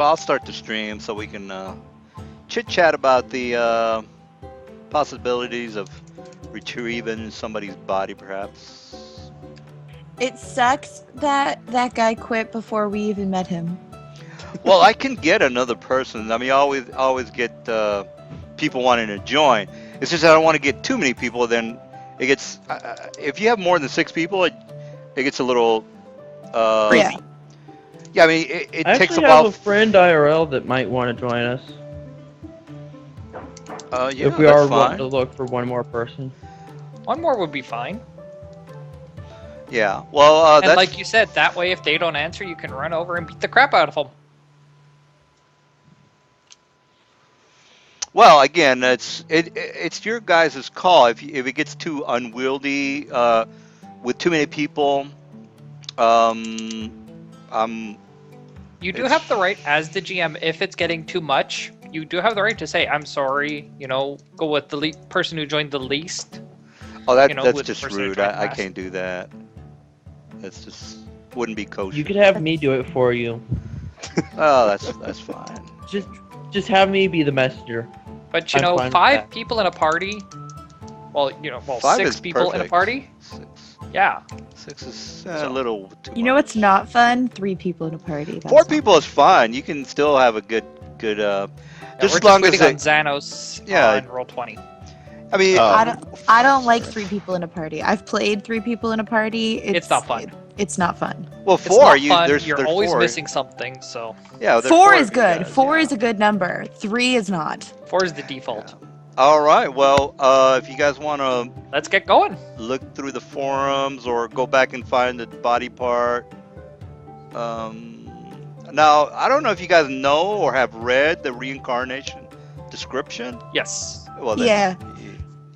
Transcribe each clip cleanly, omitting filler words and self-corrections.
I'll start the stream so we can chit chat about the possibilities of retrieving somebody's body, perhaps. It sucks that that guy quit before we even met him. Well, I can get another person. I mean, I always get people wanting to join. It's just I don't want to get too many people. Then it gets if you have more than 6 people, it gets a little. Yeah. Yeah, I mean, it I takes actually a have while. a friend IRL that might want to join us. Yeah, if we that's are wanting fine. to look for one more person. One more would be fine. Yeah. Well, And that's like you said, that way if they don't answer, you can run over and beat the crap out of them. well. Again, it's your guys' call. If it gets too unwieldy with too many people, um, You do It's- have the right, as the GM, if it's getting too much, you do have the right to say, I'm sorry, go with the person who joined the least. oh, You know, that's with the just person who rude. joined I last. can't do that. That's just wouldn't be kosher. You could have me do it for you. Oh, that's fine. Just have me be the messenger. But I'm fine with 5 that. people in a party, well, 5 6 is people in a perfect. party, 6, yeah. 6 is a So- little too You know much. what's not fun? 3 people in a party. That's 4 not people is fine. You can still have a good. Yeah, Just we're as long just as waiting it, on Xanos Yeah. on roll 20. I mean, I don't like 3 people in a party. I've played 3 people in a party. It's not fun. It's not fun. well, It's 4. not You fun. there's You're there's always 4. missing something, so Yeah, there's 4 of is you good. guys, 4 yeah. is a good number. 3 is not. 4 is the default. All right. Well, if you guys want to Let's get going. look through the forums or go back and find the body part. Now, I don't know if you guys know or have read the reincarnation description. Yes. Well, then, Yeah.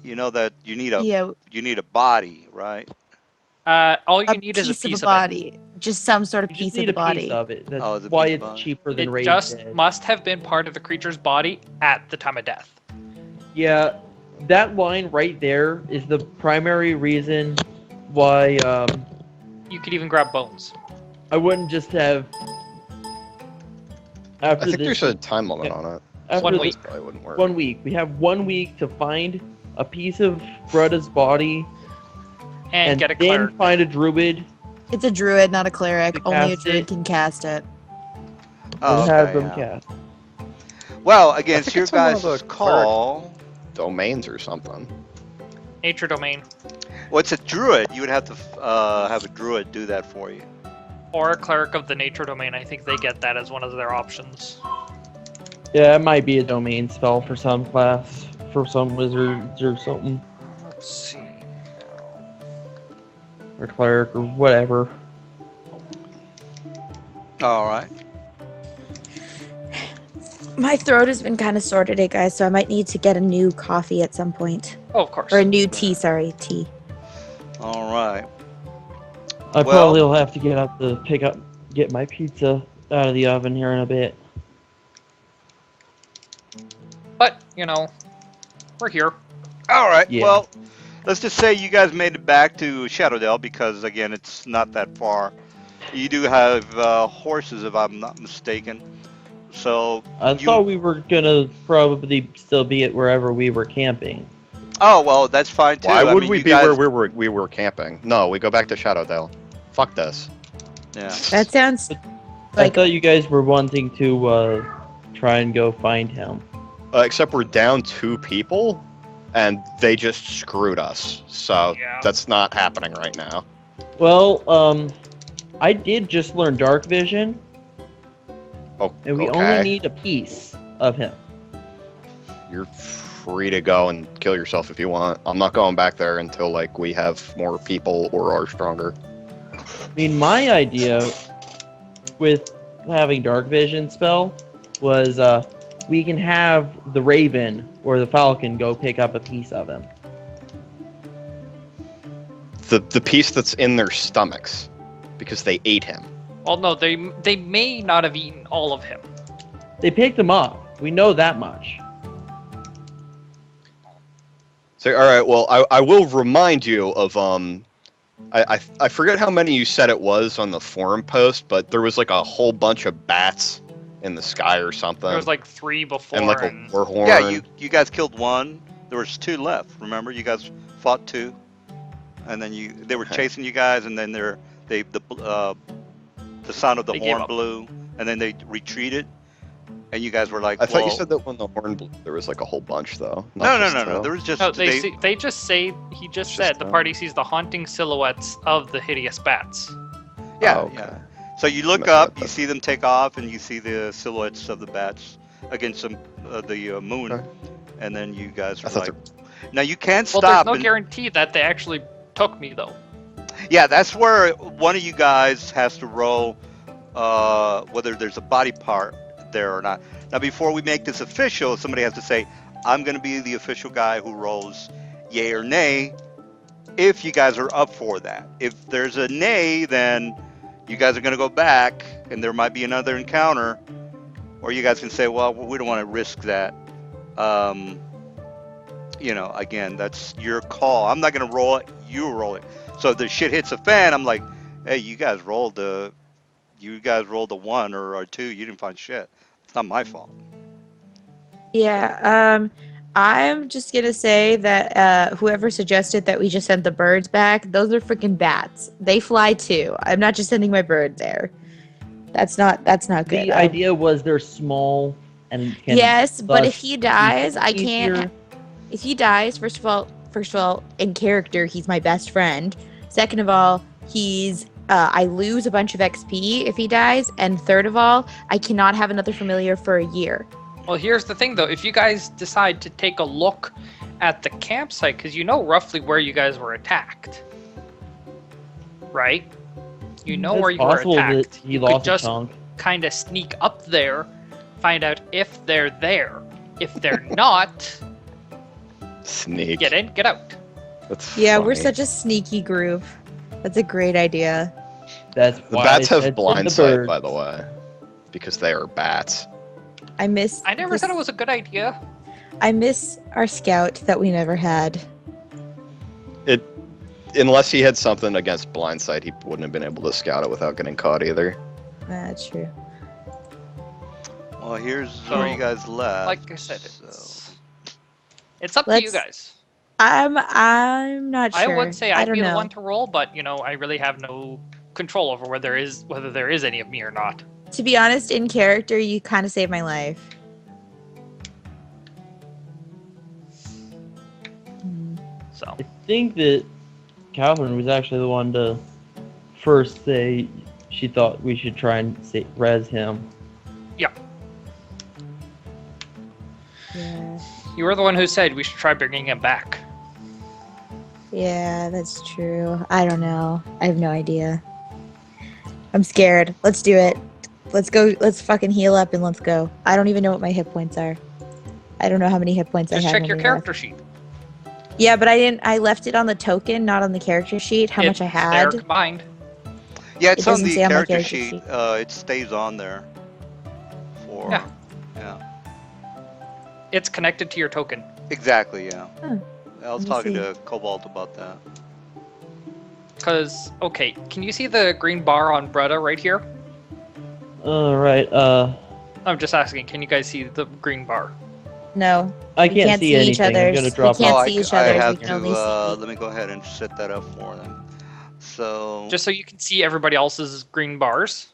You know that you need Yeah, a body, right? All you a need is a piece piece of a of it. body. Just some sort of You piece just of need the a body. piece of it. That's Oh, it's a why piece of it's body. cheaper than It Raid just Dead. must have been part of the creature's body at the time of death. Yeah, that line right there is the primary reason why You could even grab bones. I wouldn't just have. After I think this, there's a time limit on it. after 1 this- week. Probably wouldn't work. 1 week. We have 1 week to find a piece of Greta's body And get a then cleric. find a druid It's a druid, not a cleric. To Only a cast druid it. can cast it. Oh, and have okay, them yeah. cast. Well, again, I it's think your it's on one of guys' the call. Domains or something. Nature domain. Well, it's a druid. You would have to have a druid do that for you. Or a cleric of the nature domain. I think they get that as one of their options. Yeah, it might be a domain spell for some class, for some wizards or something, Let's see. or cleric or whatever. All right. My throat has been kind of sore today, guys, so I might need to get a new coffee at some point. Oh, of course. Or a new tea, sorry, tea. All right. I Well- probably will have to get my pizza out of the oven here in a bit. But, we're here. All right. Yeah. Well, let's just say you guys made it back to Shadowdale because, again, it's not that far. You do have horses, if I'm not mistaken. So. I you- thought we were gonna probably still be at wherever we were camping. Oh well, that's fine too. Why I would mean, we you be guys- where we were camping? No, we go back to Shadowdale. Fuck this. Yeah. That sounds I like thought you guys were wanting to try and go find him. Except we're down 2 people, and they just screwed us. So Yeah. that's not happening right now. Well, I did just learn Dark Vision, Oh, and we okay. only need a piece of him. You're free to go and kill yourself if you want. I'm not going back there until we have more people or are stronger. I mean, my idea with having Dark Vision spell was we can have the Raven or the Falcon go pick up a piece of him. The piece that's in their stomachs, because they ate him. Well, no, they may not have eaten all of him. They picked him up. We know that much. So, all right. Well, I will remind you of I forget how many you said it was on the forum post, but there was a whole bunch of bats in the sky or something. There was like 3 before. and like a and- war horn. Yeah, you guys killed one. There was 2 left. Remember, you guys fought 2, and then they were Okay. chasing you guys, and then the sound of the They gave horn up. blew, and then they retreated, and you guys were like, I thought you well, said that when the horn blew, there was like a whole bunch though. no, not just no. two. There was just No, they just say he just It's said just the them. party sees the haunting silhouettes of the hideous bats. yeah, Oh, okay. yeah. So you look Must have up, got you that. see them take off, and you see the silhouettes of the bats against the moon, Okay. and then you guys I were thought like, now you can't Well, stop. there's no and- guarantee that they actually took me though. Yeah, that's where one of you guys has to roll whether there's a body part there or not. Now, before we make this official, somebody has to say, I'm going to be the official guy who rolls yay or nay if you guys are up for that. If there's a nay, then you guys are going to go back and there might be another encounter. Or you guys can say, well, we don't want to risk that. Again, that's your call. I'm not going to roll it. You roll it. So if the shit hits a fan, I'm like, hey, you guys rolled a 1 or a 2. You didn't find shit. It's not my fault. Yeah, I'm just gonna say that whoever suggested that we just send the birds back, those are freaking bats. They fly too. I'm not just sending my bird there. That's not good. The idea was they're small and can Yes, but thus if he dies, I easier. can't. If he dies, first of all, in character, he's my best friend. Second of all, I lose a bunch of XP if he dies, and third of all, I cannot have another familiar for a year. Well, here's the thing though. If you guys decide to take a look at the campsite, because you know roughly where you guys were attacked, right? You know It's where you were possible attacked. that he You could lost a just chunk. kind of sneak up there, find out if they're there. If they're not, sneak. get in, get out. That's Yeah, we're funny. such a sneaky group. That's a great idea. That's The why bats I have said blind send the sight, birds. by the way, because they are bats. I miss. I never said it was a good idea. I miss our scout that we never had. Unless he had something against blind sight, he wouldn't have been able to scout it without getting caught either. That's true. Well, here's So, where you guys left. Like I said, so- it's up to you Let's- guys. I'm not sure. I would say I I'd don't be the know. one to roll, but I really have no control over whether there is any of me or not. To be honest, in character, you kind of saved my life. So I think that Catherine was actually the one to first say she thought we should try and res him. Yeah. you were the one who said we should try bringing him back. Yeah, that's true. I don't know. I have no idea. I'm scared. Let's do it. Let's go. Let's fucking heal up and let's go. I don't even know what my hit points are. I don't know how many hit points Just I have. check your anymore. character sheet. Yeah, but I didn't. I left it on the token, not on the character sheet. How much I They're had. combined. Yeah, it's It on doesn't the say on my character character sheet. sheet. It stays on there. Yeah. Yeah. It's connected to your token. Exactly. Yeah. Huh. I was Let me talking see. to Cobalt about that. Cause okay, can you see the green bar on Bretta right here? Alright, I'm just asking. Can you guys see the green bar? No. I We can't, can't see see anything. each I'm other's. gonna We drop can't off. see each I other's, we have can to. only see- Let me go ahead and set that up for them. So. Just so you can see everybody else's green bars.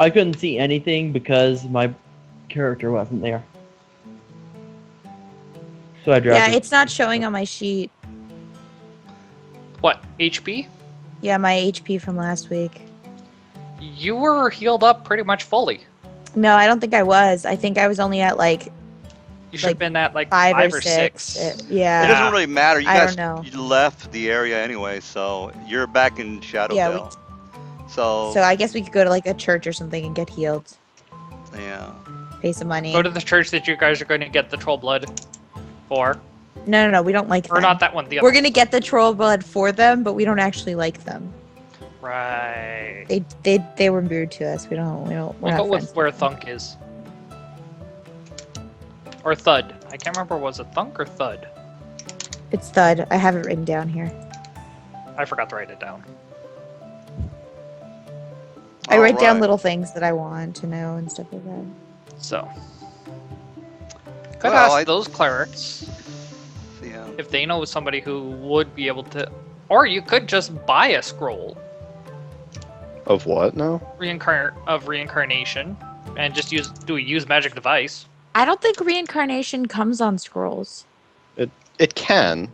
I couldn't see anything because my character wasn't there. So I dropped Yeah, it. it's not showing on my sheet. What, HP? Yeah, my HP from last week. You were healed up pretty much fully. No, I don't think I was. I think I was only at like You should have Like, been at like 5 or or 6. It Yeah. doesn't really matter. You I guys don't know. you left the area anyway, so you're back in Shadowdale. Yeah, so So I guess we could go to like a church or something and get healed. yeah. Pay some money. Go to the church that you guys are going to get the troll blood for. No, we don't like them. Or not that one, the We're other. gonna get the troll blood for them, but we don't actually like them. Right. They were rude to us. We're We'll not go friends. with where Thunk is. Or Thud. I can't remember, was it Thunk or Thud? It's Thud. I have it written down here. I forgot to write it down. I write down Alright. little things that I want to know and stuff like that. So, could Well, ask those clerics Yeah. if they know somebody who would be able to, or you could just buy a scroll Of what now? reincarnation and just do a use magic device. I don't think reincarnation comes on scrolls. It can.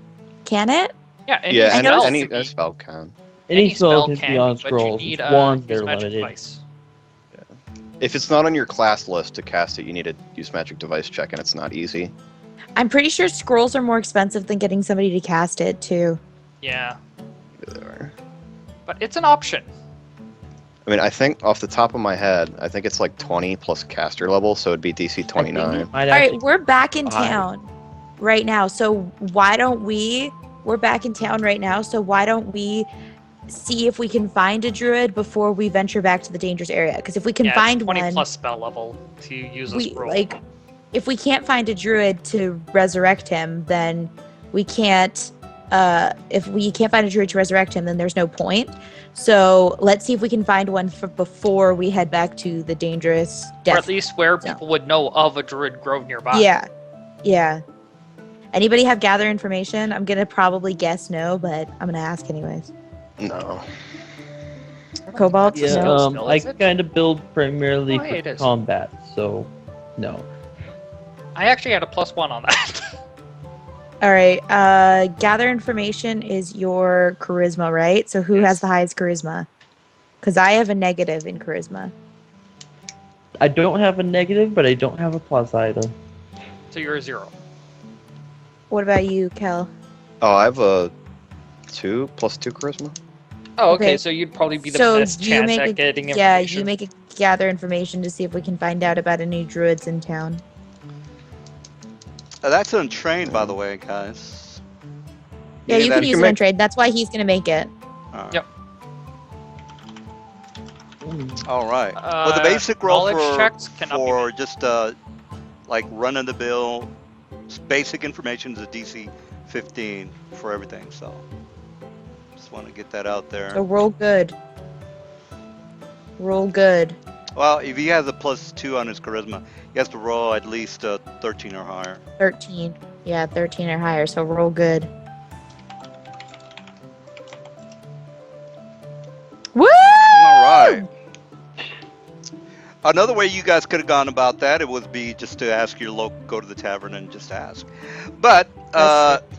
Can it? Yeah, any Yeah, spell any can be- spell can. Any spell can be on but you scrolls. need It's a wands, use they're magic limited. device. If it's not on your class list to cast it, you need to use magic device check, and it's not easy. I'm pretty sure scrolls are more expensive than getting somebody to cast it too. Yeah, There. but it's an option. I mean, I think off the top of my head, I think it's like 20 plus caster level, so it'd be DC I think 29. it might All actually- right, we're back in high. town right now. So why don't we? We're back in town right now. So why don't we see if we can find a druid before we venture back to the dangerous area? Because if we can Yeah, find it's 20 one, plus spell level to use a we scroll. like. If we can't find a druid to resurrect him, then we can't. If we can't find a druid to resurrect him, then there's no point. So let's see if we can find one for before we head back to the dangerous or death. at least where zone. people would know of a druid grove nearby. Yeah, yeah. Anybody have gather information? I'm gonna probably guess no, but I'm gonna ask anyways. No. Cobalt? Yeah, No. Skill, I is it? kind of build primarily Oh, yeah, it for is. combat, so no. I actually had a +1 on that. All right. Gather information is your charisma, right? So who has Yes. the highest charisma? Because I have a negative in charisma. I don't have a negative, but I don't have a plus either. So you're a 0. What about you, Kel? Oh, I have a 2 plus 2 charisma. Oh, okay, Okay. so you'd probably be the So best you chance make at a- getting Yeah, information. you make a gather information to see if we can find out about any druids in town. That's untrained, by the way, guys. Yeah, Meaning you that can if use it make- on trade. That's why he's gonna make it. Alright. Yep. All right. Well, the basic roll knowledge checks cannot be for made. just like run of the bill basic information is a DC 15 for everything. So just want to get that out there. So roll good. Roll good. Well, if he has a +2 on his charisma, he has to roll at least 13 or higher. 13. Yeah, 13 or higher. So roll good. Woo! All right. Another way you guys could have gone about that, it would be just to ask your local, go to the tavern and just ask. But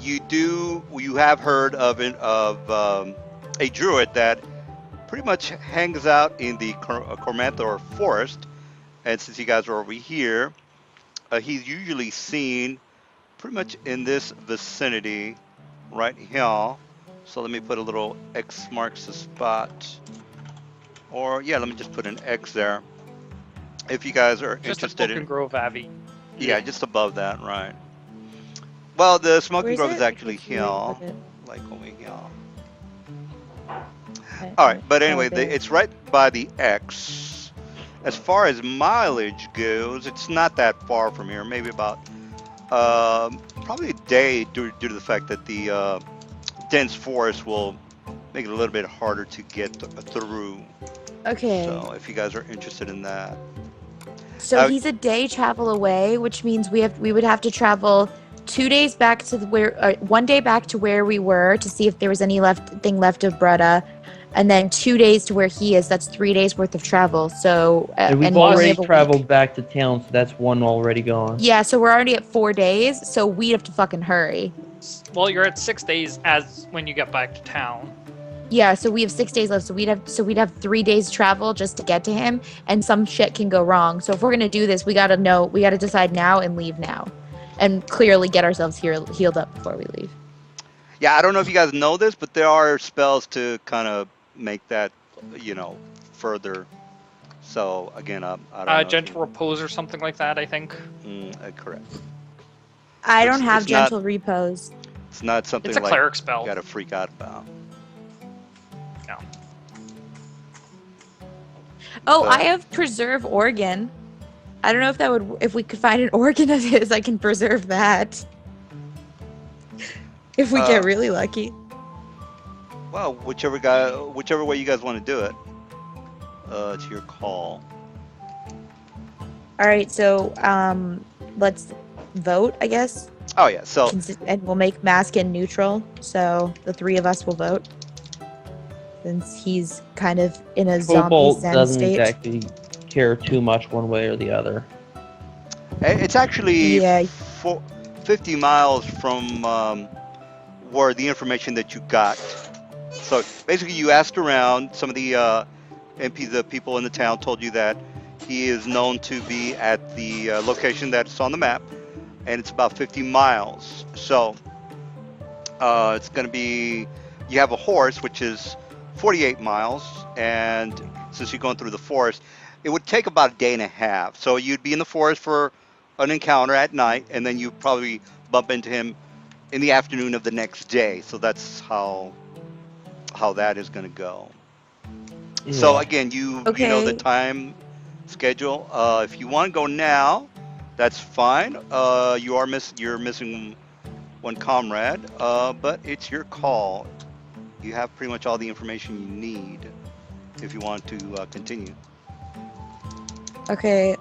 you have heard of a druid that pretty much hangs out in the Cormanthor forest, and since you guys are over here, he's usually seen pretty much in this vicinity right here. So let me put a little X marks the spot, or yeah, let me just put an X there. If you guys are Just a interested Broken in, Grove Abbey. yeah, just above that, right? Well, the Smoking Where Grove it? is actually Which here, way is it? like over here. Okay. All right, but Oh, anyway, there. it's right by the X. As far as mileage goes, it's not that far from here. Maybe about probably a day due to the fact that the dense forest will make it a little bit harder to get through. Okay. So if you guys are interested in that, So he's a day travel away, which means we would have to travel 2 days back to 1 day back to where we were to see if there was any thing left of Bretta, and then 2 days to where he is. That's 3 days worth of travel. So And we've we only already have a week. traveled back to town, so that's one already gone. Yeah, so we're already at 4 days. So we have to fucking hurry. Well, you're at 6 days as when you get back to town. Yeah, so we have 6 days left. So we'd have 3 days travel just to get to him, and some shit can go wrong. So if we're gonna do this, we gotta decide now and leave now, and clearly get ourselves healed up before we leave. yeah, I don't know if you guys know this, but there are spells to kind of make that, further. So again, I don't know. Gentle Repose or something like that, I think. Correct. I don't It's- have it's not- gentle repose. It's not something It's a like cleric you spell. gotta freak out about. No. Oh, So- I have preserve organ. I don't know if we could find an organ of his, I can preserve that. If we get really lucky. Well, whichever way you guys want to do it. It's your call. All right, so let's vote, I guess, Oh yeah. So and we'll make Maskin neutral. So the three of us will vote, since he's kind of in a zombie Cobalt zen doesn't state. exactly care too much one way or the other. it's actually Yeah. 50 miles from where the information that you got. So basically, you asked around. Some of the the people in the town told you that he is known to be at the location that's on the map, and it's about 50 miles. So it's going to be, you have a horse, which is 48 miles, and since you're going through the forest, it would take about a day and a half. So you'd be in the forest for an encounter at night, and then you probably bump into him in the afternoon of the next day. So that's how that is going to go. So Yeah. again, you know the Okay. time schedule. If you want to go now, that's fine. You're missing one comrade, but it's your call. You have pretty much all the information you need if you want to continue. Okay.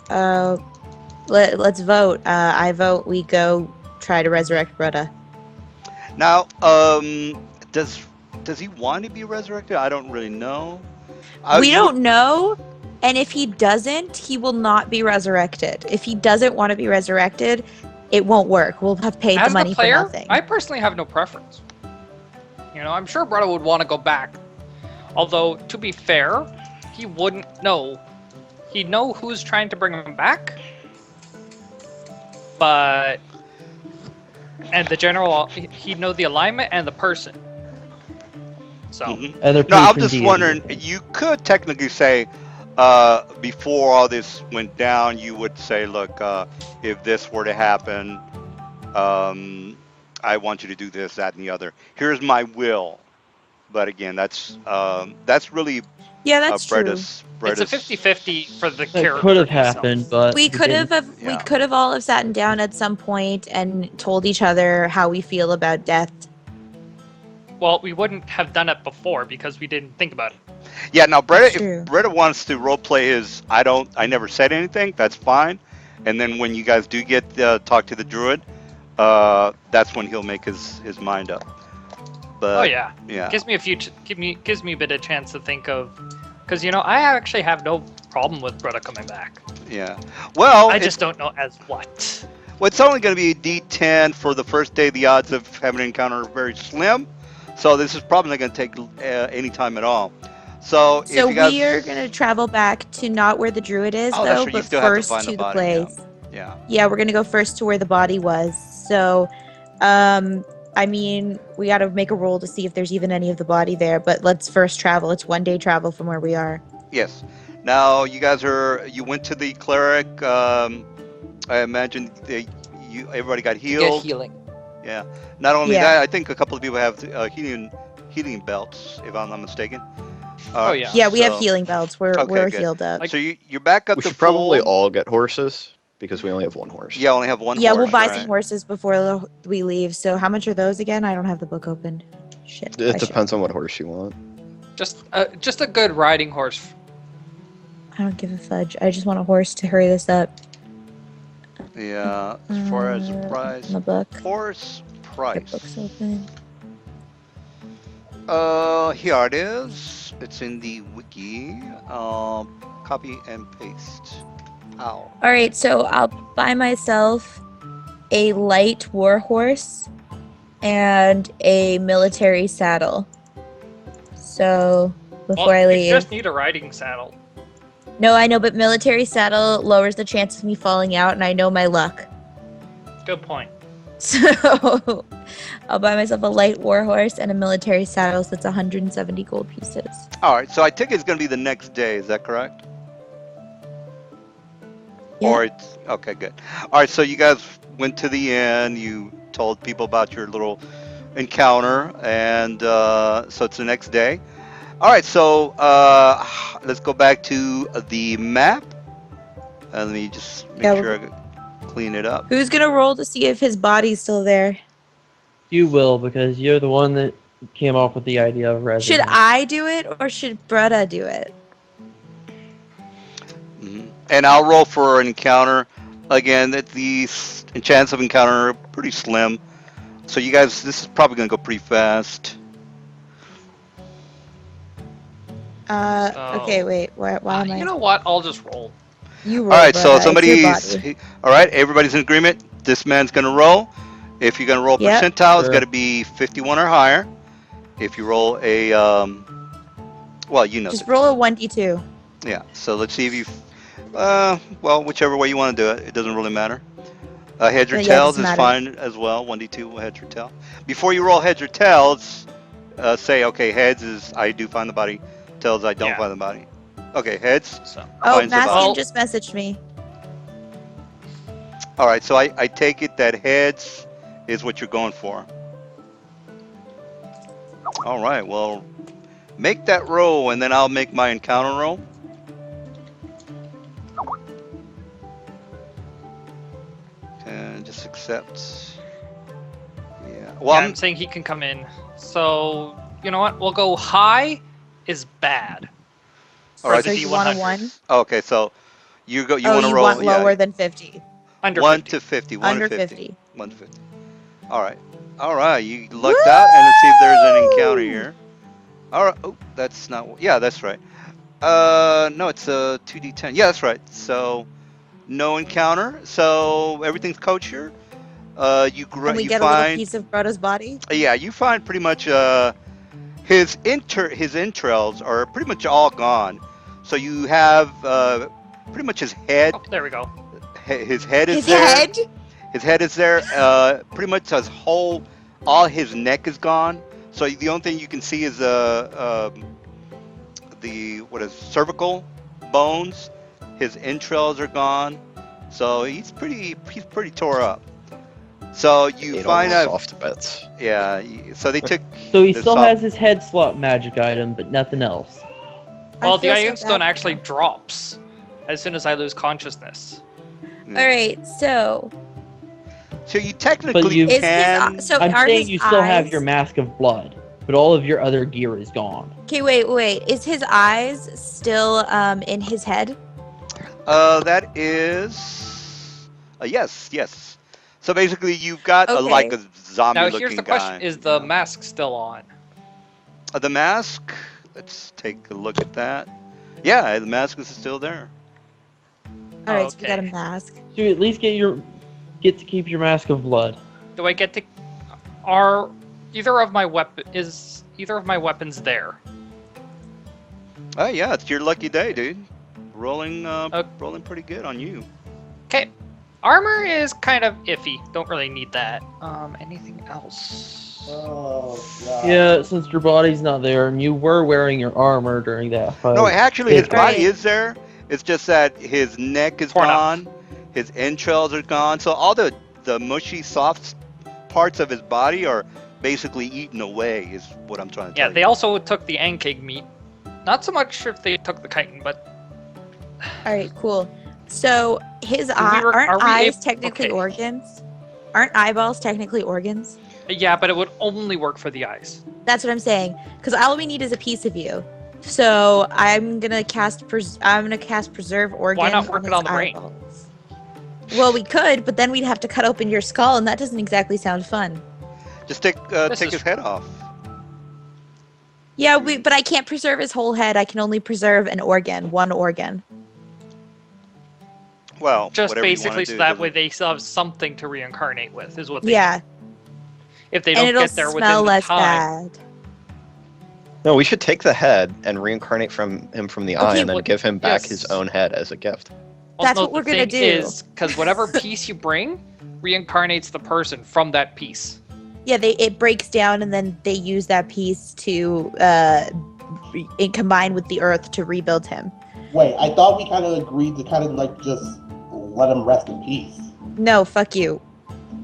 Let's vote. I vote we go try to resurrect Brutta. Now, does he want to be resurrected? I don't really know. We don't know, and if he doesn't, he will not be resurrected. If he doesn't want to be resurrected, it won't work. We'll have paid As the money player, for nothing. I personally have no preference. I'm sure Brother would want to go back. Although, to be fair, he wouldn't know. He'd know who's trying to bring him back. But... And the general, he'd know the alignment and the person. So... Mhm. And their No, I'm patron just deity. wondering. You could technically say, before all this went down, you would say, "Look, if this were to happen, I want you to do this, that, and the other. Here's my will." But again, that's really Yeah, that's true. Bretta's. It's a 50-50 for the That character. could have himself. happened, but We it could didn't. have Yeah. we could have all have sat down at some point and told each other how we feel about death. Well, we wouldn't have done it before because we didn't think about it. Yeah. Now, That's Bretta, true. if Bretta wants to roleplay his, I never said anything. That's fine. And then when you guys do get talk to the druid, that's when he'll make his mind up. But Oh yeah, yeah. gives me gives me a bit of chance to think of, because I actually have no problem with Brother coming back. Yeah. Well, I just don't know as what. Well, it's only going to be a D10 for the first day. The odds of having an encounter are very slim. So this is probably not going to take any time at all. So if So you guys... we are gonna travel back to not where the druid is, Oh, that's though, right. You but still have to first find the to the body, yeah. place. Yeah. Yeah, we're gonna go first to where the body was. So, I mean, we got to make a roll to see if there's even any of the body there. But let's first travel. It's 1 day travel from where we are. Yes. Now you guys you went to the cleric. I imagine everybody got You get healed. healing. Yeah. Not only Yeah. that, I think a couple of people have healing belts, if I'm not mistaken. Oh, yeah. Yeah, we have so- healing belts. We're Okay, we're good. healed up. So you're back up We to should probably full. all get horses because we only have one horse. Yeah, only have one Yeah, horse. we'll buy right? some horses before we leave. So how much are those again? I don't have the book open. Shit. It I should. depends on what horse you want. Just a good riding horse. I don't give a fudge. I just want a horse to hurry this up. Yeah, as far as the In price, the book. horse The price. book's open. Here it is. It's in the wiki. Copy and paste. Ow. All right, so I'll buy myself a light war horse and a military saddle. So before I You leave. just need a riding saddle. No, I know, but military saddle lowers the chance of me falling out, and I know my luck. Good point. So I'll buy myself a light war horse and a military saddle, so it's 170 gold pieces. All right, so I think it's going to be the next day. Is that correct? Yeah. Or it's okay. Good. All right, so you guys went to the inn. You told people about your little encounter, and so it's the next day. All right, so let's go back to the map. Let me just make Yeah, sure I clean it up. Who's gonna roll to see if his body's still there? You will, because you're the one that came up with the idea of resident. Should I do it or should Bretta do it? And I'll roll for an encounter. Again, that the chance of encounter are pretty slim. So you guys, this is probably gonna go pretty fast. Okay, wait. Why am I? You know what? I'll just roll. You roll. All right, so bruh. It's your somebody's. body. All right, everybody's in agreement. This man's gonna roll. If you're gonna roll Yep. percentile, it's Sure. got to be 51 or higher. If you roll a, well, you know. Just roll a 1d2. Yeah. So let's see if you. Well, whichever way you want to do it, it doesn't really matter. Heads or Yeah, it tails doesn't is matter. fine as well. 1d2 heads or tails. Before you roll heads or tails, say okay. Heads is I do find the body. Tails I don't Yeah. find the body. Okay, heads. So Oh, Finds the body. Mastian Well- just messaged me. All right. So I take it that heads is what you're going for. All right. Well, make that roll, and then I'll make my encounter roll. And just accept. Yeah. Well, yeah, I'm saying he can come in. So you know what? We'll go high is bad. All right. So the you want a 100. 1? Okay. So you go. You Oh, want to you roll? want lower yeah. than 50. Under 1 50. to 50. 1 Under to 50. 50. 1 to 50. All right. All right. You lucked out, and let's see if there's an encounter here. All right. Oh, that's not. Yeah, that's right. No, it's a 2d10. Yeah, that's right. So, no encounter. So everything's kosher. You And we you get a little find. piece of Broda's body. Yeah, you find pretty much his entrails are pretty much all gone. So you have pretty much his head. Oh, there we go. His head is His there. head? His head is there. Pretty much his whole, all his neck is gone. So the only thing you can see is the cervical bones. His entrails are gone. So he's pretty tore up. So you Ate all find the out, soft bits. yeah. So they took. So he the still soft- has his head slot magic item, but nothing else. I Well, the feel so iron stone bad. actually drops as soon as I lose consciousness. All right, so So you technically you- is can. his so I'm are saying his you still have eyes- your mask of blood, but all of your other gear is gone. Okay, wait. Is his eyes still in his head? That is. Yes. So basically, you've got Okay. like a zombie Now, looking here's the guy. question: is the mask still on? The mask? Let's take a look at that. Yeah, the mask is still there. All right, so we got a Okay. mask. So you at least get to keep your mask of blood. Do I get to? Are either of my weapons there? Oh yeah, it's your lucky day, dude. Rolling, Okay. rolling pretty good on you. Okay. Armor is kind of iffy. Don't really need that. Anything else? Oh, God. Yeah, since your body's not there, and you were wearing your armor during that fight. No, actually, his It's- body Right. is there. It's just that his neck is Torn up. gone, his entrails are gone. So all the mushy, soft parts of his body are basically eaten away. Is what I'm trying to Yeah, tell they you. also took the Ankig meat. Not so much if they took the chitin, but All right, cool. So his we eye were- aren't are we eyes ab- technically okay. organs? Aren't eyeballs technically organs? yeah, but it would only work for the eyes. That's what I'm saying. Because all we need is a piece of you. So I'm gonna cast preserve organ. not work on it his on the brain? eyeballs. Well, we could, but then we'd have to cut open your skull, and that doesn't exactly sound fun. Just take This take is- his head off. Yeah, but I can't preserve his whole head. I can only preserve an organ, one organ. Well, Just whatever you wanna basically do, so that doesn't- way they still have something to reincarnate with, is what they Yeah, if they and don't it'll get there smell within the less time. bad. No, we should take the head and reincarnate from him from the eye, Okay, and then well, give him back yes. his own head as a gift. That's what we're gonna do. Because whatever piece you bring reincarnates the person from that piece. Yeah, it breaks down, and then they use that piece to combine with the earth to rebuild him. Wait, I thought we kind of agreed to kind of like just let him rest in peace. No, fuck you.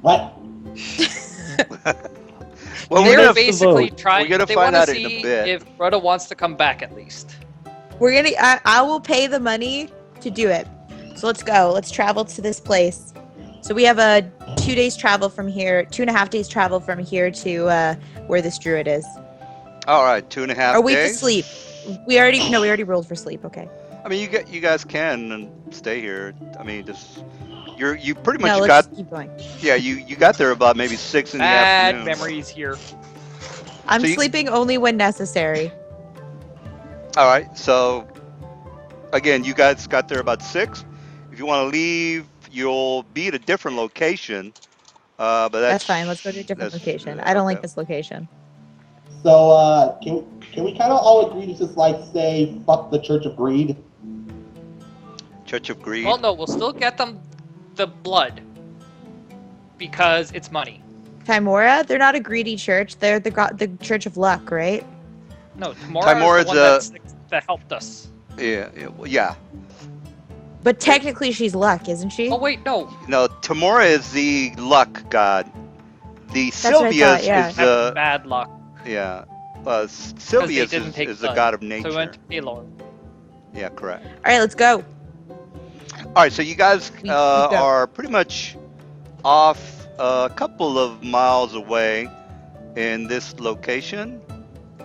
What? Well, They're we're gonna, basically vote. trying. We're gonna they find want out to in a see bit. if Rhoda wants to come back at least. We're gonna. I will pay the money to do it. So let's go. Let's travel to this place. So we have a 2 days travel from here, 2.5 days travel from here to where this druid is. all right, 2.5 Or we days. to sleep. We already rolled for sleep. Okay. I mean, you guys can, and stay here. I mean, just you pretty No, much let's got just keep going. you got there about maybe 6 in the Bad afternoon. memories here. I'm So you- sleeping only when necessary. All right. So again, you guys got there about 6. If you want to leave, you'll be at a different location. But That's fine. Let's go to a different location. I don't like okay. this location. So, can we kind of all agree to just like say fuck the Church of Greed? Church of Greed. Well, no, we'll still get them the blood because it's money. Timora, they're not a greedy church. They're the Church of Luck, right? No, Tamora Timora's is the one that helped us. Yeah. But technically, she's Luck, isn't she? Oh wait, no. No, Tamora is the luck god. The what I Sylvia's thought, yeah. is Have bad luck. yeah. Because they Sylvia's didn't take is the blood. god of So nature. we went to Pelor. Yeah, correct. All right, let's go. All right, so you guys We go. are pretty much off a couple of miles away in this location.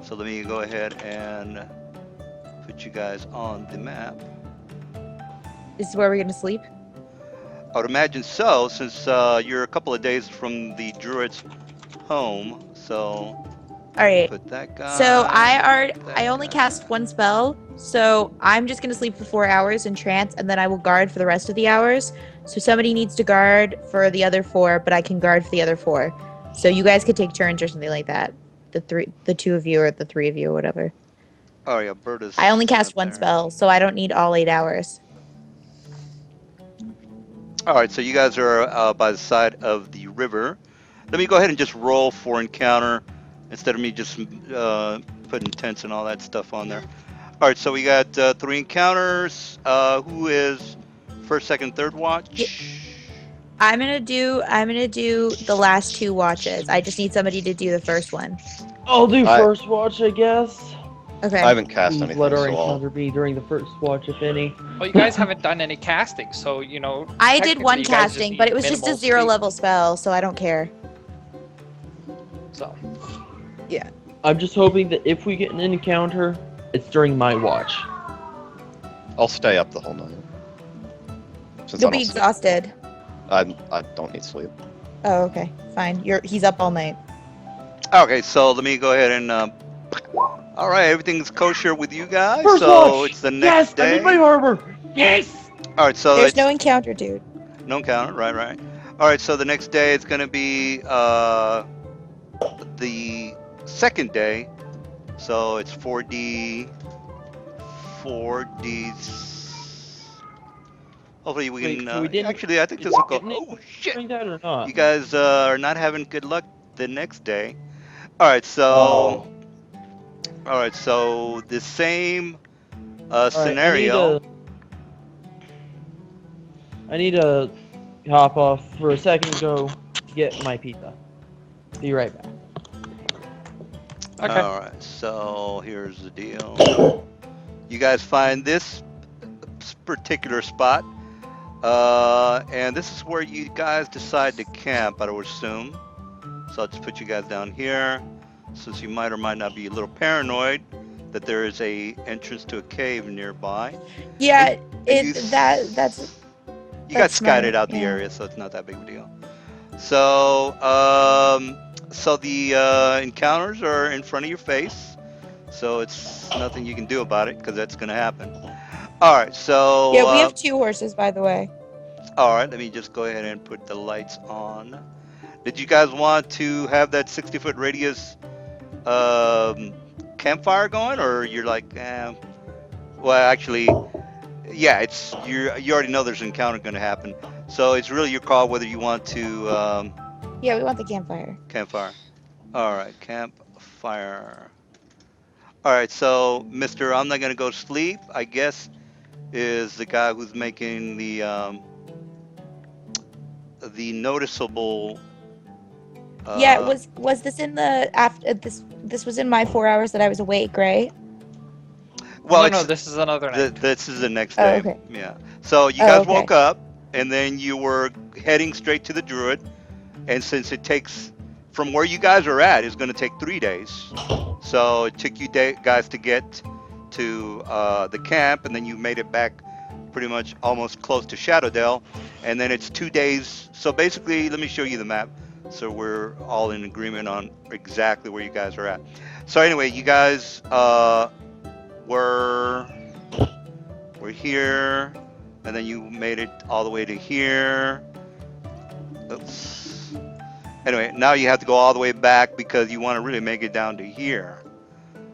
So let me go ahead and put you guys on the map. This is where we're gonna sleep. I would imagine so, since you're a couple of days from the druid's home. So All right. put that guy. So I that only guy. cast one spell, so I'm just gonna sleep for 4 hours in trance, and then I will guard for the rest of the hours. So somebody needs to guard for the other 4, but I can guard for the other 4. So you guys could take turns or something like that. The 2 of you or the 3 of you or whatever. Oh yeah, Berta's. I only cast up one there. spell, so I don't need all 8 hours. All right, so you guys are by the side of the river. Let me go ahead and just roll for encounter instead of me just putting tents and all that stuff on there. All right, so we got 3 encounters. Who is first, second, third watch? I'm gonna do the last 2 watches. I just need somebody to do the first one. I'll do I- first watch, I guess. Okay. I haven't cast Please anything, let our so I'll... encounter be during the first watch, if any. Well, you guys haven't done any casting, so you know. I did one technically you guys just casting, need but it was just a minimal 0 sleep. level spell, so I don't care. So I'm just hoping that if we get an encounter, it's during my watch. I'll stay up the whole night. Since You'll I be don't sleep. exhausted. I don't need sleep. Oh, okay. Fine. He's up all night. Okay, so let me go ahead and. All right, everything's kosher with you guys. First So watch! it's the Yes, next I'm day. in my harbor! Yes! All right, so There's it's no encounter, dude. no encounter. Right. All right, so the next day it's gonna be the second day. So it's 4D. Hopefully we Wait, can. so we didn't- Actually, I think did this will we go. get an Oh shit! During that or not? You guys are not having good luck the next day. All right, so Oh. all right, so the same Alright, scenario. I need to hop off for a second and go get my pizza. Be right back. okay. All right, so here's the deal. You guys find this particular spot, and this is where you guys decide to camp, I would assume. So I'll just put you guys down here, since you might or might not be a little paranoid that there is a entrance to a cave nearby. Yeah, And you that's You got That's scouted smart, out the yeah. area, so it's not that big of a deal. So, so the encounters are in front of your face, so it's nothing you can do about it because that's gonna happen. All right, so yeah. We have 2 horses, by the way. all right, let me just go ahead and put the lights on. Did you guys want to have that 60-foot radius campfire going, or you're like, well, actually, yeah, it's you already know there's an encounter going to happen, so it's really your call whether you want to Yeah, we want the campfire. campfire. All right, campfire. All right, so Mr. I'm not gonna go to sleep, I guess, is the guy who's making the noticeable. Yeah, was this in the after this was in my 4 hours that I was awake, right? Well, no, it's, no, this is another night. this is the next Oh, day. okay. Yeah. So you Oh, guys okay. woke up, and then you were heading straight to the druid, and since it takes from where you guys are at is going to take 3 days, so it took you guys to get to the camp, and then you made it back pretty much almost close to Shadowdale, and then it's 2 days. So basically, let me show you the map, so we're all in agreement on exactly where you guys are at. So anyway, you guys were here, and then you made it all the way to here. Oops. Anyway, now you have to go all the way back because you want to really make it down to here.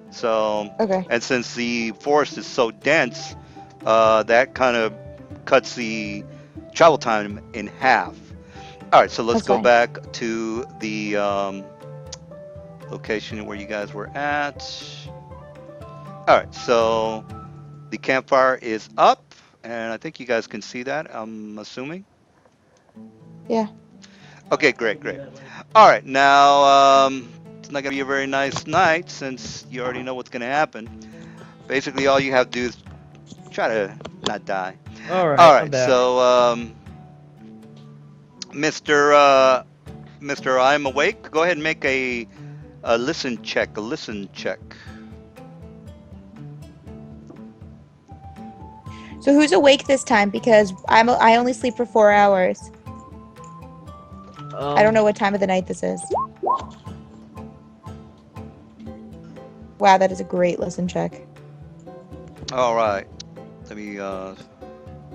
So, Okay. and since the forest is so dense, that kind of cuts the travel time in half. All right, so let's That's go fine. back to the location where you guys were at. All right, so the campfire is up, and I think you guys can see that, I'm assuming. Yeah. Okay, great. All right, now it's not gonna be a very nice night since you already know what's gonna happen. Basically, all you have to do is try to not die. All right. All I'm right, back. so Mr. I'm awake. Go ahead and make a listen check. A listen check. So who's awake this time? Because I only sleep for 4 hours. I don't know what time of the night this is. Wow, that is a great listen check. All right. Let me.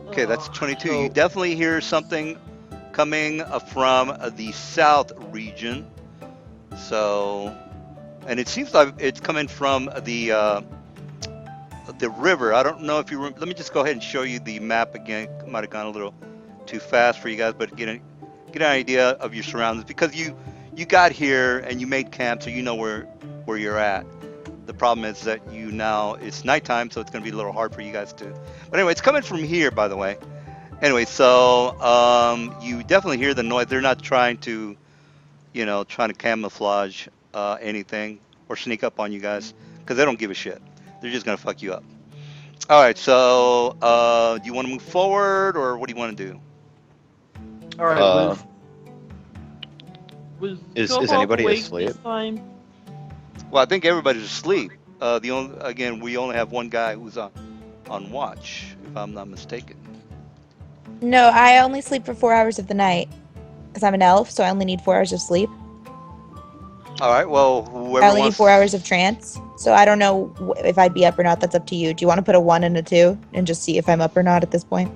Okay, that's 22. You definitely hear something coming from the south region. So, and it seems like it's coming from the river. I don't know if you. Let me just go ahead and show you the map again. Might have gone a little too fast for you guys, but get an idea of your surroundings because you got here and you made camp, so you know where you're at. The problem is that it's nighttime, so it's going to be a little hard for you guys to. But anyway, it's coming from here, by the way. Anyway, so you definitely hear the noise. They're not trying to, trying to camouflage anything or sneak up on you guys because they don't give a shit. They're just going to fuck you up. All right, so do you want to move forward or what do you want to do? All right. Was Is Cobalt anybody awake asleep? this time? Well, I think everybody's asleep. We only have one guy who's on watch, if I'm not mistaken. No, I only sleep for 4 hours of the night. Because I'm an elf, so I only need 4 hours of sleep. All right, well, whoever I only need wants. 4 hours of trance. So I don't know if I'd be up or not. That's up to you. Do you want to put a 1 and a 2 and just see if I'm up or not at this point?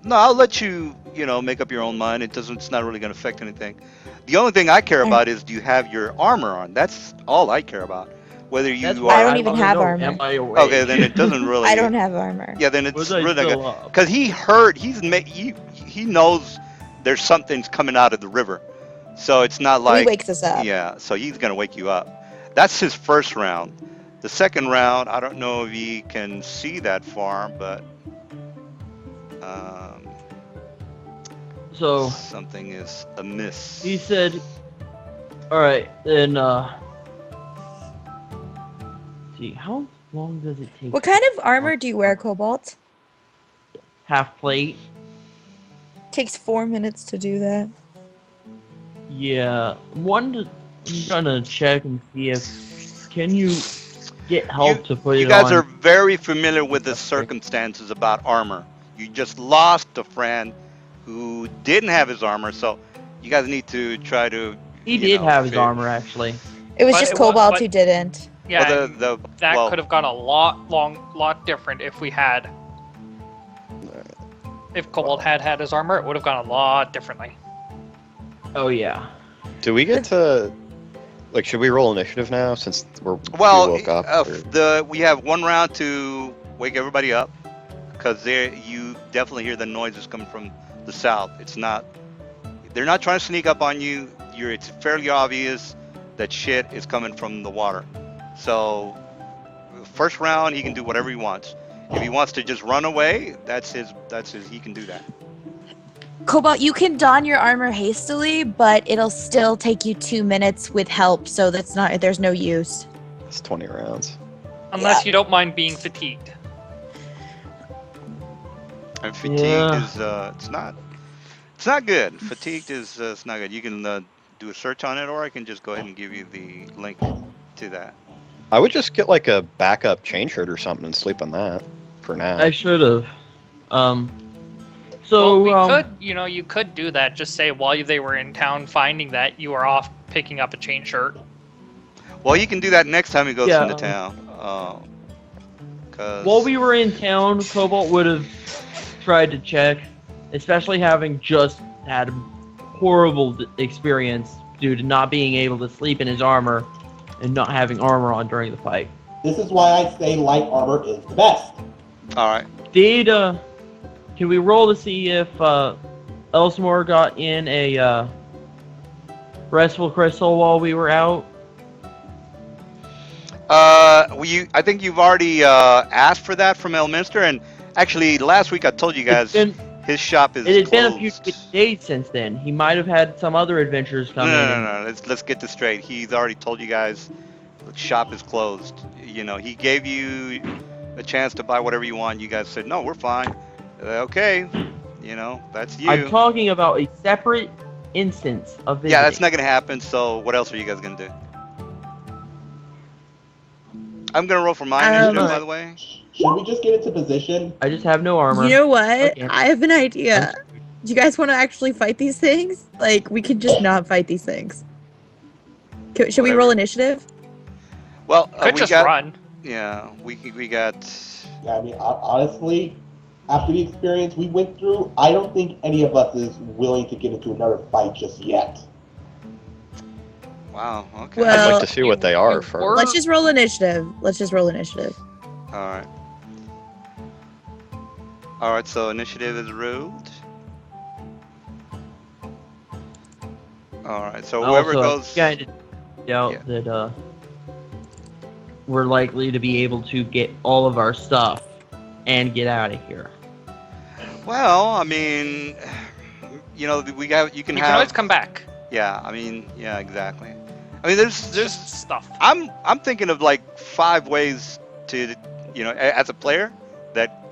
No, I'll let you, make up your own mind. It's not really going to affect anything. The only thing I care about is do you have your armor on? That's all I care about. Whether you That's are. why I don't even wanna have know, armor. Am I awake? Okay, then it doesn't really. I don't have armor. Yeah, then it's Was I really not still good. up? Because he knows there's something's coming out of the river. So it's not He like. wakes us up. Yeah, so he's going to wake you up. That's his first round. The second round, I don't know if he can see that far, but So something is amiss. he said, "All right, then." See, how long does it take? What kind of armor do you wear, Cobalt? Half plate. Takes 4 minutes to do that. Yeah, I'm trying to check and see if can you get help to put You it guys on. are very familiar with the circumstances about armor. You just lost a friend who didn't have his armor, so you guys need to try to. He did have his fit- armor actually. It was But just it wa- Cobalt but- who didn't. Yeah, Well, and well, that could have gone a lot different if we had. If Cobalt had his armor, it would have gone a lot differently. Oh yeah. Do we get to should we roll initiative now since we Well, woke up? or- we have one round to wake everybody up because you definitely hear the noises coming from the south. They're not trying to sneak up on you. It's fairly obvious that shit is coming from the water. So, first round he can do whatever he wants. If he wants to just run away, that's his. He can do that. Cobalt, you can don your armor hastily, but it'll still take you 2 minutes with help, so there's no use. It's 20 rounds. Unless you don't mind being fatigued. And fatigue Yeah. is it's not good. Fatigued is it's not good. You can do a search on it, or I can just go ahead and give you the link to that. I would just get a backup chain shirt or something and sleep on that for now. I should have. Well, So we could, you could do that. Just say while they were in town finding that, you were off picking up a chain shirt. Well, you can do that next time he goes Yeah, into town. Cause while we were in town, Cobalt would have tried to check, especially having just had a horrible experience due to not being able to sleep in his armor and not having armor on during the fight. This is why I say light armor is the best. all right. Can we roll to see if Elsmore got in a restful crystal while we were out? I think you've already asked for that from Elminster, and actually last week I told you guys his shop is It had closed. been a few days since then. He might have had some other adventures No, come in. no. Let's get this straight. He's already told you guys the shop is closed. He gave you a chance to buy whatever you want. You guys said no, we're fine. Okay, that's you. I'm talking about a separate instance of visiting. Yeah, that's not gonna happen. So what else are you guys gonna do? I'm gonna roll for my initiative, by the way. Should we just get into position? I just have no armor. You know what? Okay. I have an idea. Do you guys want to actually fight these things? Like, we could just not fight these things. Should we Whatever. roll initiative? Well, Could we just got. run. Yeah, we got. Yeah, I mean, honestly, after the experience we went through, I don't think any of us is willing to get into another fight just yet. Wow. Okay. Well- I'd like to see what they are you first. were- Let's just roll initiative. All right. All right. So initiative is ruled. All right. So whoever Also, goes. kind of doubt Yeah. that we're likely to be able to get all of our stuff and get out of here. Well, I mean, we got. You can You have. can always come back. Yeah. I mean. Yeah. Exactly. I mean, there's. Just stuff. I'm thinking of like 5 ways to, as a player, that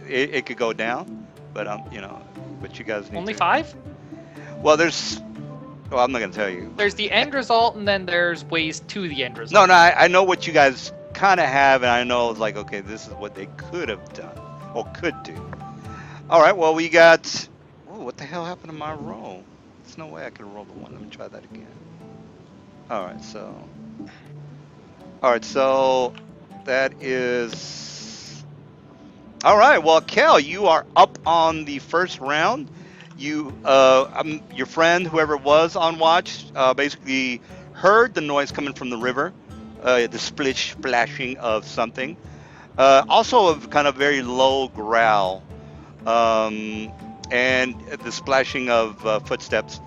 it could go down, but but you guys need Only to. 5? Well, there's. Well, I'm not gonna tell you. There's the end result, and then there's ways to the end result. No, I know what you guys kind of have, and I know it's like, okay, this is what they could have done or could do. All right, well, we got. Oh, what the hell happened to my roll? There's no way I could roll the 1. Let me try that again. All right, so that is. All right, well, Kel, you are up on the first round. Your friend, whoever was on watch, basically heard the noise coming from the river, the splashing of something, also a kind of very low growl, and the splashing of footsteps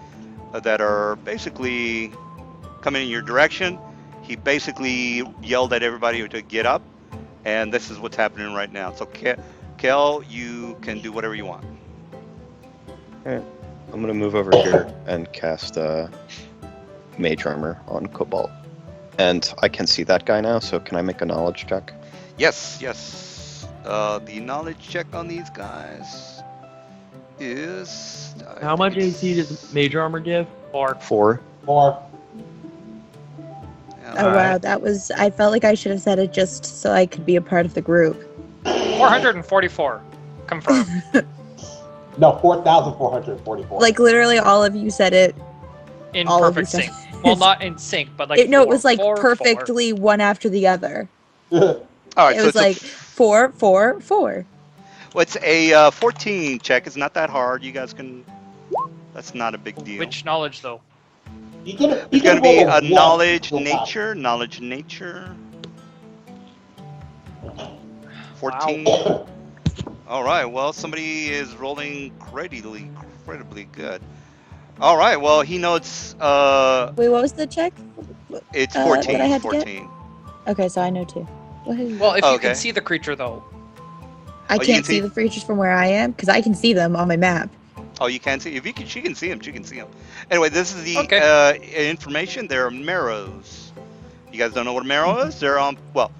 that are basically coming in your direction. He basically yelled at everybody to get up, and this is what's happening right now. So, Kel, you can do whatever you want. I'm gonna move over here and cast Mage Armor on Cobalt. And I can see that guy now, so can I make a knowledge check? Yes. The knowledge check on these guys is. How much AC does Major Armor give? 4. Or Oh wow, that was. I felt like I should have said it just so I could be a part of the group. 444. Confirmed. no, 4,444. Like literally, all of you said it. In All of perfect you sync. said- Well, not in sync, but like. No, it was like 4, 4, 4. perfectly one after the other. All right, It so was like 4, 4, 4. well, it's a 14 check. It's not that hard. You guys can. That's not a big deal. Which knowledge, though? It's going to be a knowledge Roll nature. 14. Wow. All right. Well, somebody is rolling incredibly good. All right. Well, he knows. Wait, what was the check? It's what 14. I had It's to get? 14. Okay, so I know too. Well, if you Okay. can see the creature, though. I you can can't see- see the creatures from where I am because I can see them on my map. Oh, you can see. She can see him. She can see him. Anyway, this is the Okay. information. There are marrows. You guys don't know what a marrow is? They're on. Well,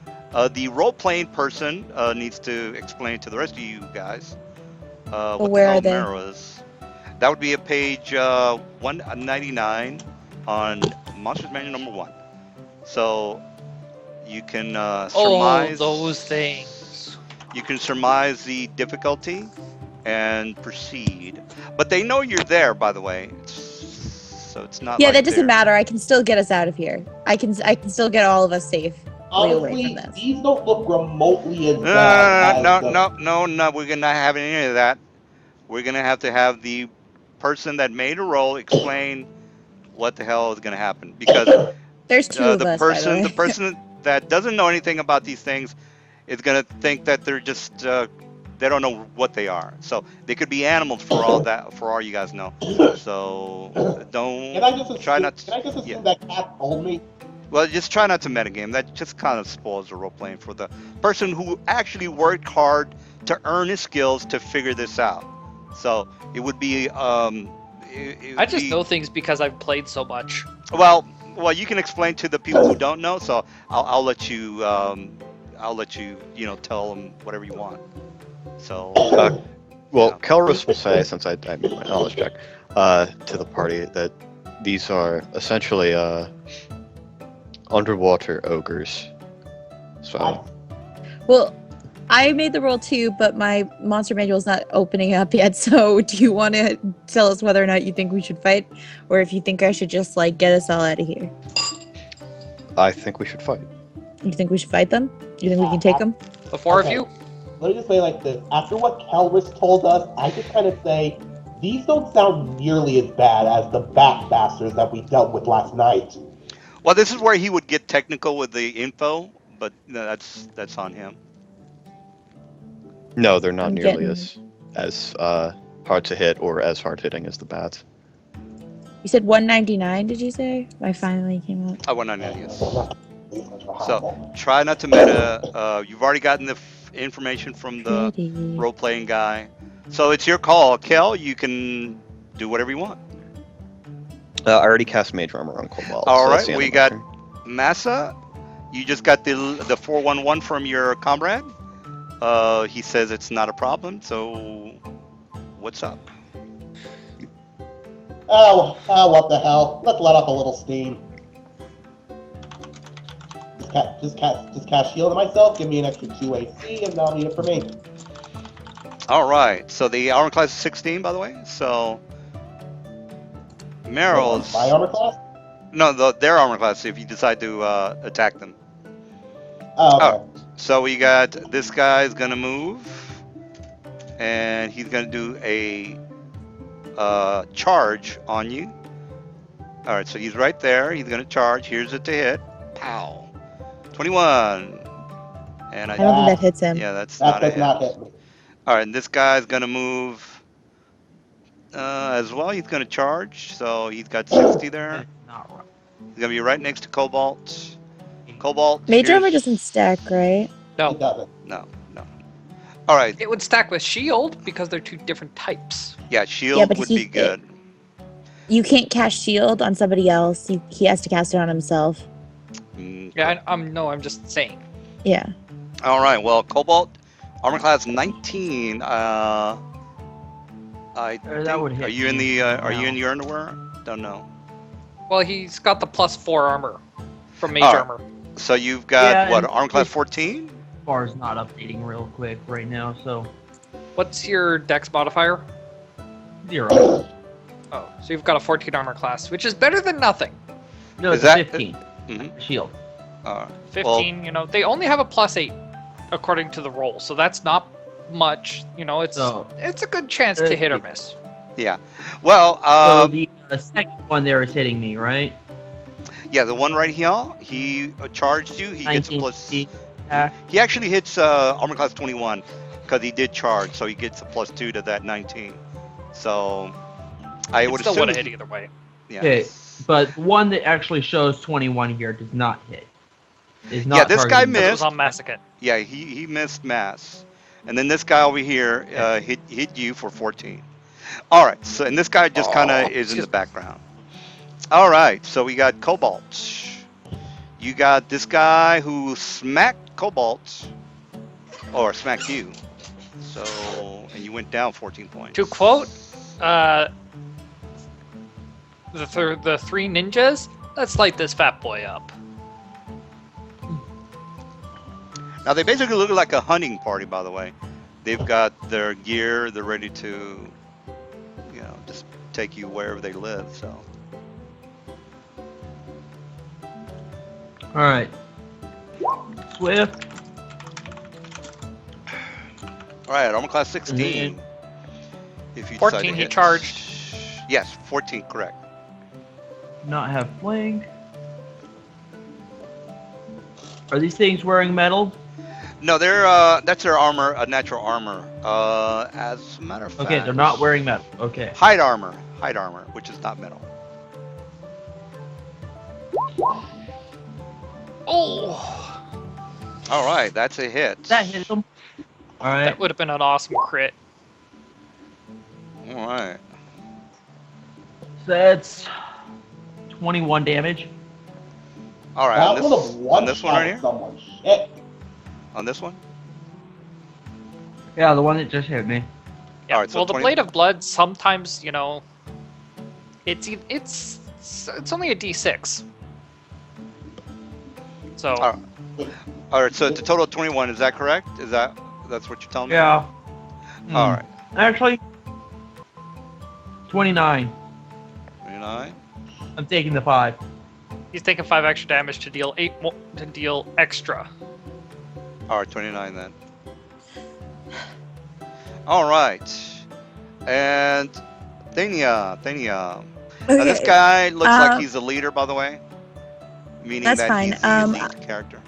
the role-playing person needs to explain to the rest of you guys what where the are hell they? marrow is. That would be at page 199 on Monsters Manual number 1. So you can Oh, surmise. those things. You can surmise the difficulty and proceed. But they know you're there, by the way. So it's not Yeah, like that doesn't they're- matter. I can still get us out of here. I can still get all of us safe away from Honestly, this. these don't look remotely as No, bad no, as the... no, no, no. We're not having any of that. We're gonna have to have the person that made a roll explain what the hell is gonna happen because There's two of the us, by the way. person that doesn't know anything about these things is gonna think that they're just they don't know what they are. So they could be animals for all that, for all you guys know. So don't Can I just assume, try not to. can I just assume Yeah. that Cat told me? Well, just try not to metagame. That just kind of spoils the role playing for the person who actually worked hard to earn his skills to figure this out. So it would be. I just know things because I've played so much. Well, you can explain to the people who don't know. So I'll let you. I'll let you. Tell them whatever you want. So. Well, Yeah. Kelrus will say, since I made my knowledge check, to the party that these are essentially underwater ogres. So, Well, I made the roll too, but my monster manual's not opening up yet. So, do you want to tell us whether or not you think we should fight, or if you think I should just get us all out of here? I think we should fight. You think we should fight them? You think we can take them? The four of Okay. you? Let me just say like this. After what Kelris told us, I just kind of say, these don't sound nearly as bad as the bat bastards that we dealt with last night. Well, this is where he would get technical with the info, but that's on him. No, they're not I'm nearly getting- as hard to hit or as hard hitting as the bats. You said 199. Did you say? I finally came up. I went on that, yes. So try not to meta. You've already gotten the information from the Pretty. role-playing guy, so it's your call, Kel. You can do whatever you want. I already cast Mage Armor on Cobalt. All so that's right, the end we of my got turn. Massa. You just got the 411 from your comrade. He says it's not a problem. So what's up? Oh, what the hell? Let's let off a little steam. Just cast shield on myself, give me an extra 2 AC, and that'll be it for me. All right. So the armor class is 16, by the way. So Meryl's My armor class? no, their armor class. If you decide to attack them. Oh, okay. So we got this guy's gonna move, and he's gonna do a charge on you. All right, so he's right there. He's gonna charge. Here's it to hit. Pow. 21. And I don't think that hits him. yeah, that's That not a does hit. not hit me. All right, and this guy's gonna move as well. He's gonna charge. So he's got 60 there. That's not right. He's gonna be right next to Cobalt. Cobalt. Mage armor here's- doesn't stack, right? It No. doesn't. No. All right. It would stack with shield because they're two different types. Yeah, shield Yeah, but would he- be good. You can't cast shield on somebody else. He has to cast it on himself. Mm, Yeah, I'm just saying. Yeah. All right. Well, Cobalt, armor class 19. I That would think, hit are you in me. the Are you No. in your underwear? Don't know. Well, he's got the +4 armor from mage All right. armor. So you've got Yeah, what and armor class it's- 14? Bar's not updating real quick right now, so What's your dex modifier? 0. Oh, so you've got a 14 armor class, which is better than nothing. No, Is it's that- 15. Mhm. Shield. 15, they only have a +8 according to the roll, so that's not much. It's So, it's a good chance to hit or miss. Yeah. Well, so the second one there is hitting me, right? yeah, the one right here, he charged you. He gets a 19 plus. attack. He actually hits armor class 21 because he did charge, so he gets a +2 to that 19. So I It would still assume. would have hit either way. Yeah. Okay, but the one that actually shows 21 here does not hit. Is not Yeah, this guy targeting- missed. It was on Massacre. Yeah, he missed mass, and then this guy over here hit you for 14. All right, so and this guy just kind of is in the background. All right, so we got Cobalt. You got this guy who smacked Cobalt, or smacked you. So and you went down 14 points. To quote the three ninjas, let's light this fat boy up. Now they basically look like a hunting party, by the way. They've got their gear. They're ready to, just take you wherever they live. So. All right. Swift. All right, armor class 16. If you 14 decide to he hit. charged. Yes, 14, correct. Not have flank. Are these things wearing metal? No, they're that's their armor, natural armor. As a matter of fact. Okay, they're not wearing metal. Okay. Hide armor, which is not metal. Oh, All right, that's a hit. That hit them. All right. that would have been an awesome crit. All right. So that's 21 damage. All right. That would have On this one right here. someone. Shit. On this one. Yeah, the one that just hit me. Yeah. All right, so well, the 20 blade of blood sometimes, it's only a d6. So All right. All right. So the total of 21. Is that correct? That's what you're telling me? Yeah. All right. Actually, 29. 29. I'm taking the 5. he's taking 5 extra damage to deal extra. All right, 29 then. All right. And Thania. Now, this guy looks like he's a leader, by the way. Meaning That's that fine. he's the lead character.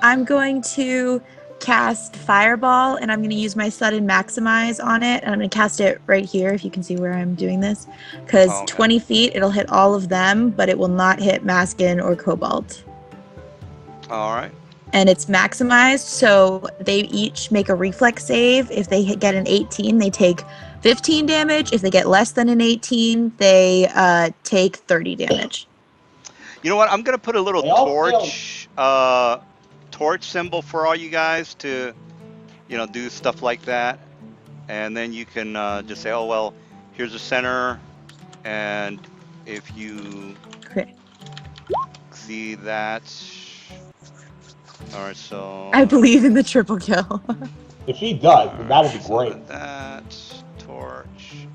I'm going to cast Fireball, and I'm going to use my sudden maximize on it, and I'm going to cast it right here, if you can see where I'm doing this. Because Okay. 20 feet, it'll hit all of them, but it will not hit Maskin or Cobalt. All right. And it's maximized, so they each make a reflex save. If they get an 18, they take 15 damage. If they get less than an 18, they take 30 damage. You know what? I'm gonna put a little They all torch symbol for all you guys to, do stuff like that, and then you can just say, oh well, here's the center, and if you Okay. see that, all right. So I believe in the triple kill. If she does, all then right, that would be so great. That torch.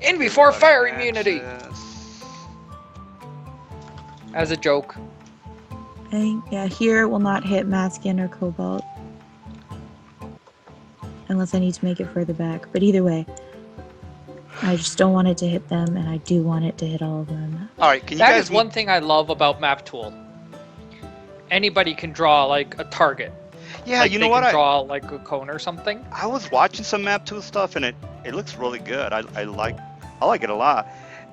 In before fire Matches. immunity, as a joke. Yeah, here it will not hit Maskin or Cobalt. Unless I need to make it further back. But either way, I just don't want it to hit them, and I do want it to hit all of them. All right. Can you That guys? is one thing I love about Map Tool. Anybody can draw like a target. Yeah. Like, You they know what? can draw like a cone or something. I was watching some map tool stuff, and it looks really good. I like it a lot.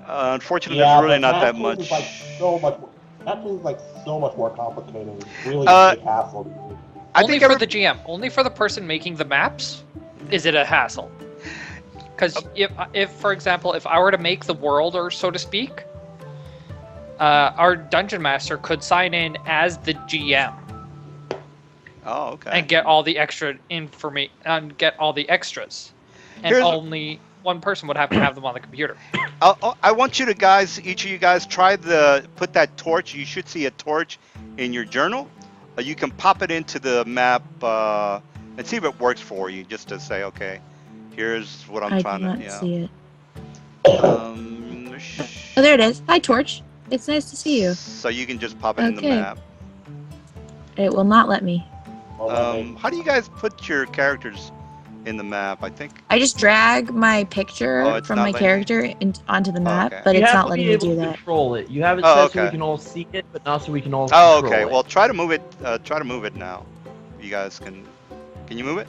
Unfortunately, Yeah, there's really but not that Map Tool much. is like so much. That tool is like so much more complicated. It's really Uh, a big hassle. I Only think for the GM. Only for the person making the maps is it a hassle. Because if, for example, if I were to make the world, or so to speak, our dungeon master could sign in as the GM Oh, okay. and get all the extra information and get all the extras, and Here's- only one person would have to have them on the computer. I want you to guys, each of you guys, put that torch. You should see a torch in your journal. You can pop it into the map and see if it works for you. Just to say, okay, here's what I'm I do trying not to. see it. Oh, Oh, there it is. Hi, Torch. It's nice to see you. So you can just pop it in the Okay. map. It will not let me. How do you guys put your characters in the map? I think. I just drag my picture Oh, it's from not my letting character onto the map, okay. but You it's have not to letting be me able do to that. control it. You have it Oh, set so we okay. can all see it, but not so we can all Oh, control okay. it. Well, try to move it. Try to move it now. You guys can. Can you move it?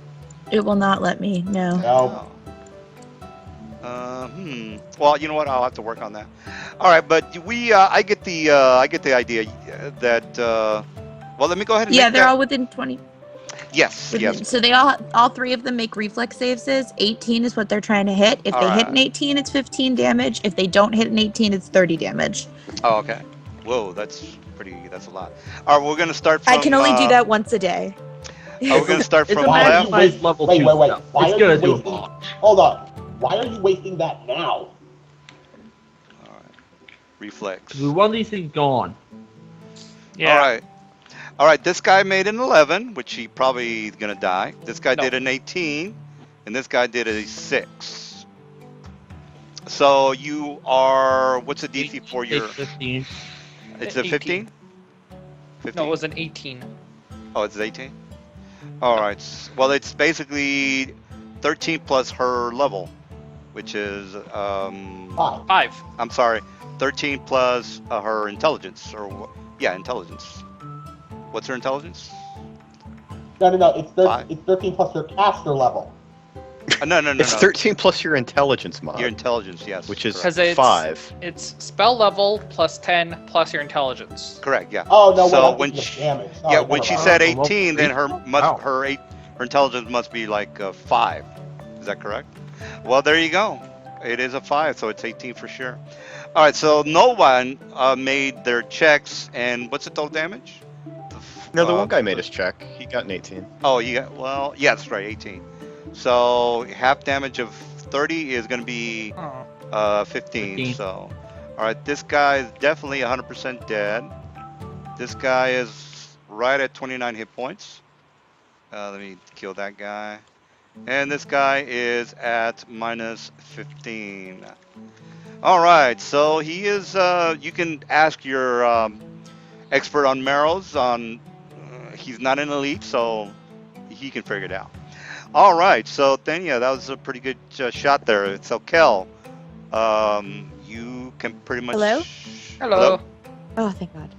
It will not let me. No. No. Well, you know what? I'll have to work on that. All right, but I get the idea that. Well, let me go ahead and. Yeah, make they're that. all within 20. Yes. Yes. So they all three of them make reflex saves. 18 is what they're trying to hit. If they hit an Alright. 18, it's 15 damage. If they don't hit an 18, it's 30 damage. Oh, okay. Whoa, that's a lot. All right, we're gonna start from. I can only do that once a day. Oh, we're gonna start It's from a Why are left. you maximized level wait, 2 wait, wait. stuff. Why It's are gonna you do a wasting- lot. Hold on. Why are you wasting that now? All right. Reflex. We want these things gone. Yeah. All right. All right, this guy made an 11, which he probably is gonna die. This guy No. did an 18, and this guy did a 6. So you are. What's the DC for Take your? 15. It's a 15. 15. No, it was an 18. Oh, it's 18. All right. Well, it's basically 13 plus her level, which is 5. I'm sorry, 13 plus her intelligence, yeah, intelligence. What's her intelligence? No. It's Five. it's 13 plus your caster level. No. It's 13 plus your intelligence mod, Your intelligence, yes. which is correct. 'Cause it's- 5. It's spell level plus 10 plus your intelligence. Correct. Yeah. Oh no! So wait, when I'm thinking she- of damage. Yeah, Sorry, when never she mind. said Oh, well, 18, then her wow. her intelligence must be like 5. Is that correct? Well, there you go. It is a 5, so it's 18 for sure. All right, so no one made their checks, and what's the total damage? No, the one guy made his check. He got an 18. Oh, well, yeah, that's right, 18. So half damage of 30 is going to be Oh. 15. 15. So, all right, this guy is definitely 100% dead. This guy is right at 29 hit points. Let me kill that guy. And this guy is at minus 15. All right, so he is. You can ask your expert on marrows. He's not an elite, so he can figure it out. All right, so then yeah, that was a pretty good shot there. So Kel, you can pretty much. Hello? Hello. Oh, thank God.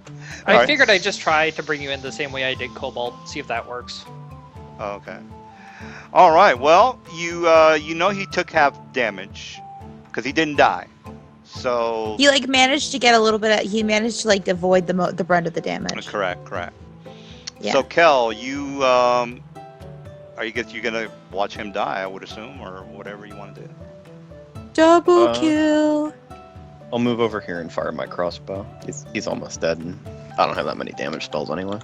I Alright. figured I'd just try to bring you in the same way I did Cobalt, see if that works. Okay. All right. Well, you know he took half damage because he didn't die. So He like managed to get a little bit. He managed to like avoid the brunt of the damage. correct. Yeah. So Kel, you you're gonna watch him die, I would assume, or whatever you want to do. Double Uh, kill. I'll move over here and fire my crossbow. He's almost dead, and I don't have that many damage spells anyway.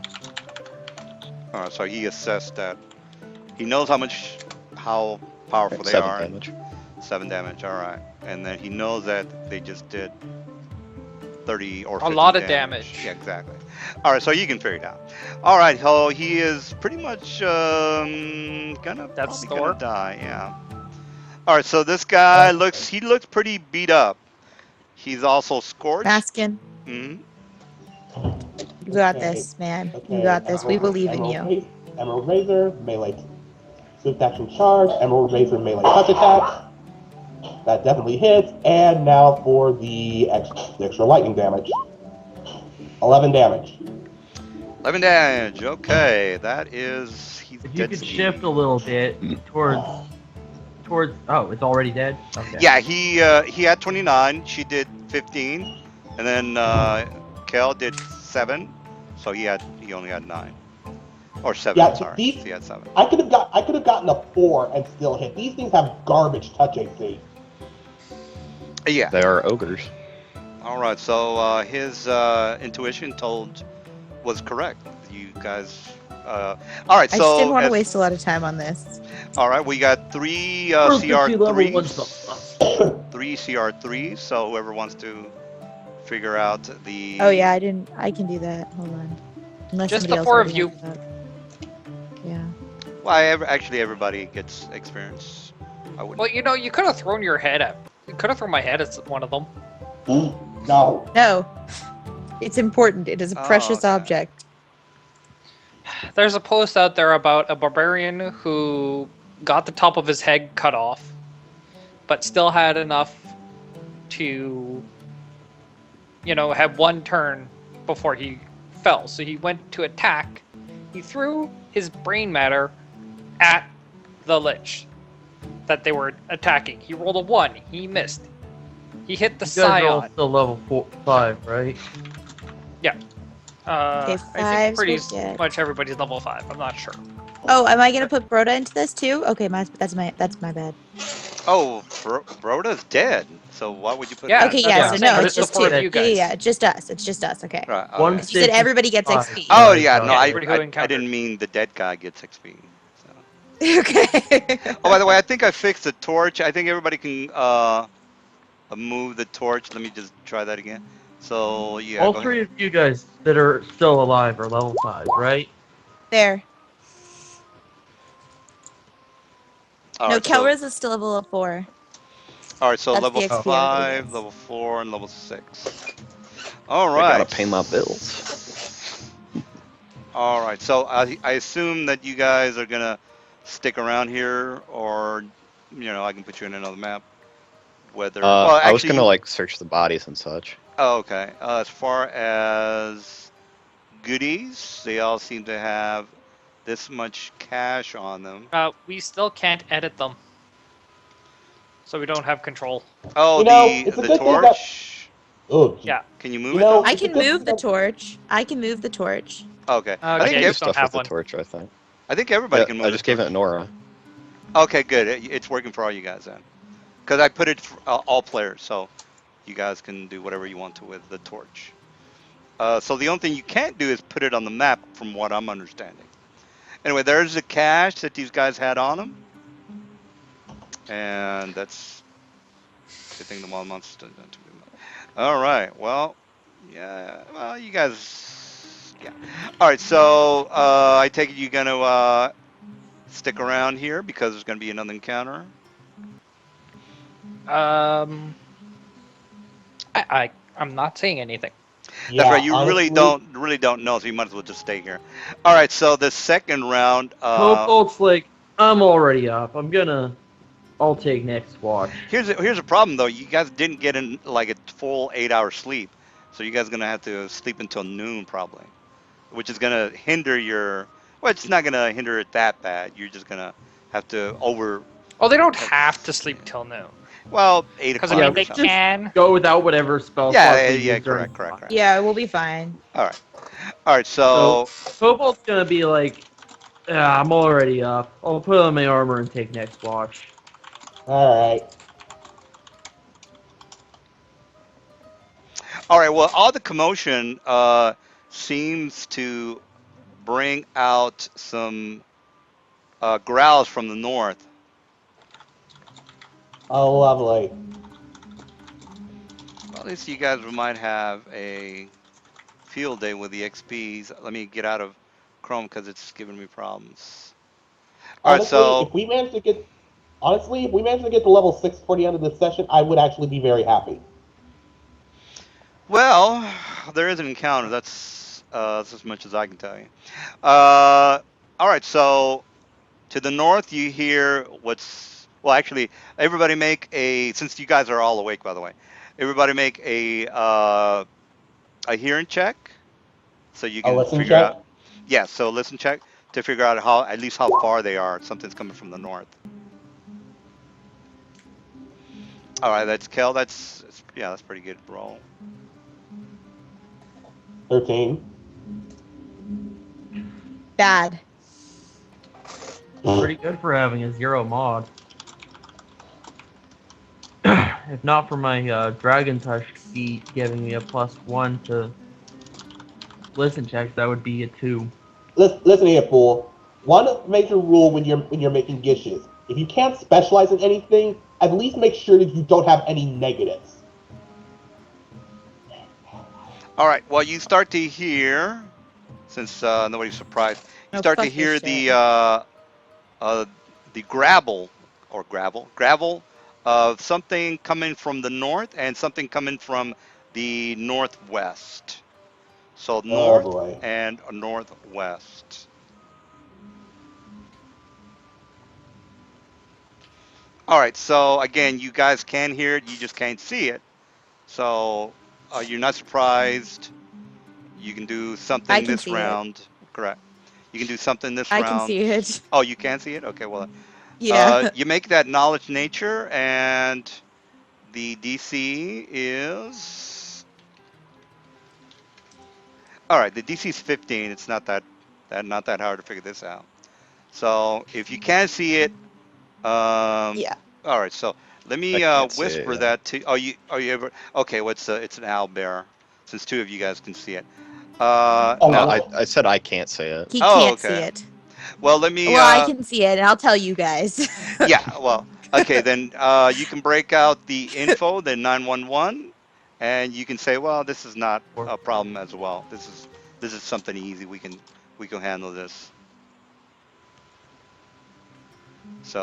All right. So he assessed that. He knows how powerful they 7 are. damage. 7 damage. All right. And then he knows that they just did 30 or 50 lot of damage. Yeah, exactly. All right, so you can figure it out. All right, so he is pretty much That's probably Thor? gonna die. Yeah. All right, so this guy looks pretty beat up. He's also scorched. Baskin, Mhm. you got Okay. this, man. Okay, You got this. We Emerald- believe in Emerald you. Emerald Razor, melee swift action charge, Emerald Razor melee touch attack. That definitely hits. And now for the extra lightning damage. 11 damage. 11 damage. Okay, that is he's If you dead could speed. shift a little bit towards. Oh, it's already dead. Okay. Yeah, he had 29. She did 15, and then Kel did 7. So he only had 9 or 7. Yeah, sorry, these- he had 7. I could have gotten a 4 and still hit. These things have garbage touch AC. Yeah. They are ogres. All right. So his intuition was correct. You guys. All right. I So just didn't want to as- waste a lot of time on this. All right. We got 3 Level ones CR3s. 3 CR3s. So whoever wants to figure out the. Oh yeah, I can do that. Hold on. Unless Just somebody the else 4 of already you. has it up. Yeah. Well, actually, everybody gets experience. I wouldn't. Well, you could have thrown your head at. You could have thrown my head at one of them. No. No. It's important. It is a Oh, precious okay. object. There's a post out there about a barbarian who got the top of his head cut off, but still had enough to, have one turn before he fell. So he went to attack. He threw his brain matter at the lich that they were attacking. He rolled a 1. He missed. He hit the You guys are all scion. still level 5, right? I fives think pretty will get- much everybody's level 5. I'm not sure. Oh, am I gonna put Broda into this too? Okay, that's my bad. Oh, Broda's dead. So why would you put? Yeah, that? Okay, that's yeah, what so I'm no, saying, but it's it's just the 4 two. of you Yeah, guys. yeah, it's just us. It's just us. Okay. Right. Okay. One You said everybody gets Five. XP. Oh yeah, no, Yeah, I everybody who encountered. didn't mean the dead guy gets XP. So. Okay. Oh, by the way, I think I fixed the torch. I think everybody can move the torch. Let me just try that again. So yeah, All go three ahead. of you guys that are still alive are level 5, right? There. All No, right, so Kelrez is still level 4. That's level the Oh. XP everybody 5, gets. level 4, and level 6. All I gotta right. pay my bills. All right. So I assume that you guys are gonna stick around here, or I can put you in another map. Whether well, I was actually, gonna like search the bodies and such. oh, okay. As far as goodies, they all seem to have this much cash on them. We still can't edit them, so we don't have control. Oh, It's a the good thing that. torch. Oh, gee. Yeah. Can you move it though? I It's a can good move thing the that. torch. I can move the torch. Okay. I Okay, can I do just don't stuff with have the one. torch, I think. I think everybody Yeah, can I move the just gave torch. it Nora. Okay, good. It's working for all you guys then. Because I put it for all players, so you guys can do whatever you want to with the torch. So the only thing you can't do is put it on the map, from what I'm understanding. Anyway, there's the cash that these guys had on them, and that's good thing the wild monster. All right. Well, yeah. Well, you guys. Yeah. All right. So I take it you're gonna stick around here because there's gonna be another encounter. Um, I'm not saying anything. That's Yeah, right. You honestly. really don't know, so you might as well just stay here. All right. So the second round. Cobalt's like, I'm already up. I'll take next watch. Here's a problem though. You guys didn't get in like a full 8 hour sleep, so you guys are gonna have to sleep until noon probably, which is gonna hinder your. Well, it's not gonna hinder it that bad. You're just gonna have to over. Oh, they don't have to sleep till noon. Well, 8 Because I o'clock mean, or they just something. can. go without whatever spell Yeah, slots yeah, we yeah. use during Correct, the correct, watch. correct. Yeah, we'll be fine. All right, all right. So So Cobalt's gonna be like, yeah, I'm already up. I'll put on my armor and take next watch. Alright. all right. Well, all the commotion seems to bring out some growls from the north. Oh, lovely. Well, at least you guys might have a field day with the XPs. Let me get out of Chrome because it's giving me problems. All right, Honestly, so if we manage to get. Honestly, if we manage to get to level 6 before the end of this session, I would actually be very happy. well, there is an encounter. That's as much as I can tell you. All right, so to the north, you hear what's well. Actually, everybody make a since you guys are all awake, by the way. Everybody make a hearing check so you A can listen figure check? out. Yeah, so listen check to figure out how at least how far they are. Something's coming from the north. All right, that's Kel. Yeah, that's pretty good roll. 13. Bad. Pretty good for having a 0 mod. If not for my Dragon Touch feat giving me a +1 to listen checks, that would be a 2. Listen here, fool. One major rule when you're making gishes: if you can't specialize in anything, at least make sure that you don't have any negatives. All right. Well, you start to hear, since nobody's surprised, you Oh, start to fuck this hear shit. the gravel of something coming from the north and something coming from the northwest. So Oh north boy. and northwest. All right. So again, you guys can hear it. You just can't see it. So you're not surprised. You can do I something can this see it. round. Correct. You can do something this I can round. see it. Oh, you can see it? Okay, well, Yeah. you make that knowledge nature, and the DC is. All right, the DC is 15. It's not that hard to figure this out. So if you can see it, Yeah. all right. So let I me can't see it, whisper yeah. that to. Oh, you ever? Okay, what's it's an owl bear, since two of you guys can see it. Oh, No, Now, wow. I said I can't say it. He oh, can't see okay. it. Well, let me. Well, I can see it, and I'll tell you guys. Yeah. Well, okay. Then you can break out the info, the 911, and you can say, well, this is not a problem as well. This is something easy. We can handle this.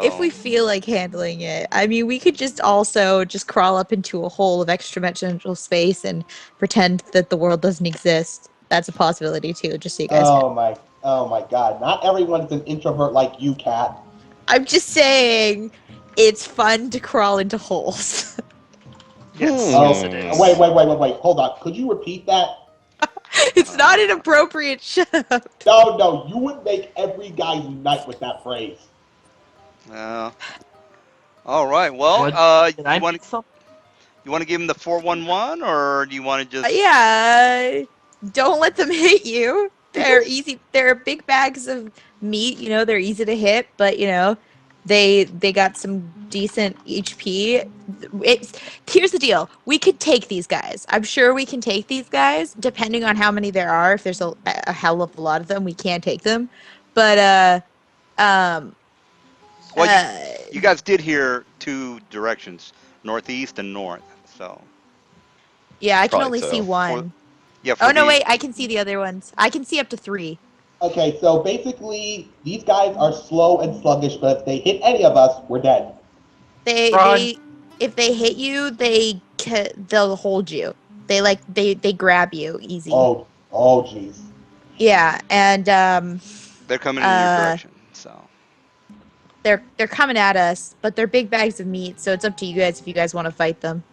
If we So feel like handling it, I mean, we could just also just crawl up into a hole of extra-dimensional space and pretend that the world doesn't exist. That's a possibility too, just so you guys know. Oh my God! Not everyone's an introvert like you, Cat. I'm just saying, it's fun to crawl into holes. Yes, Oh, yes, it is. wait. Hold on. Could you repeat that? It's not inappropriate. Shut up. No. You would make every guy unite with that phrase. all right. Well, What? Did I you want miss something? to give him the 411, or do you want to just? Yeah, don't let them hit you. They're easy. They're big bags of meat. You know, they're easy to hit, but you know, they got some decent HP. It's here's the deal. We could take these guys. I'm sure we can take these guys, depending on how many there are. If there's a hell of a lot of them, we can take them. But um, Well, uh, you guys did hear two directions, northeast and north. So yeah, I can Probably only see so. one. yeah, Oh for no, the wait, I can see the other ones. I can see up to 3. Okay, so basically, these guys are slow and sluggish, but if they hit any of us, we're dead. Run. If they hit you, they'll hold you. They grab you easy. Oh, jeez. Yeah, and they're coming in your uh direction. So they're coming at us, but they're big bags of meat, so it's up to you guys if you guys want to fight them.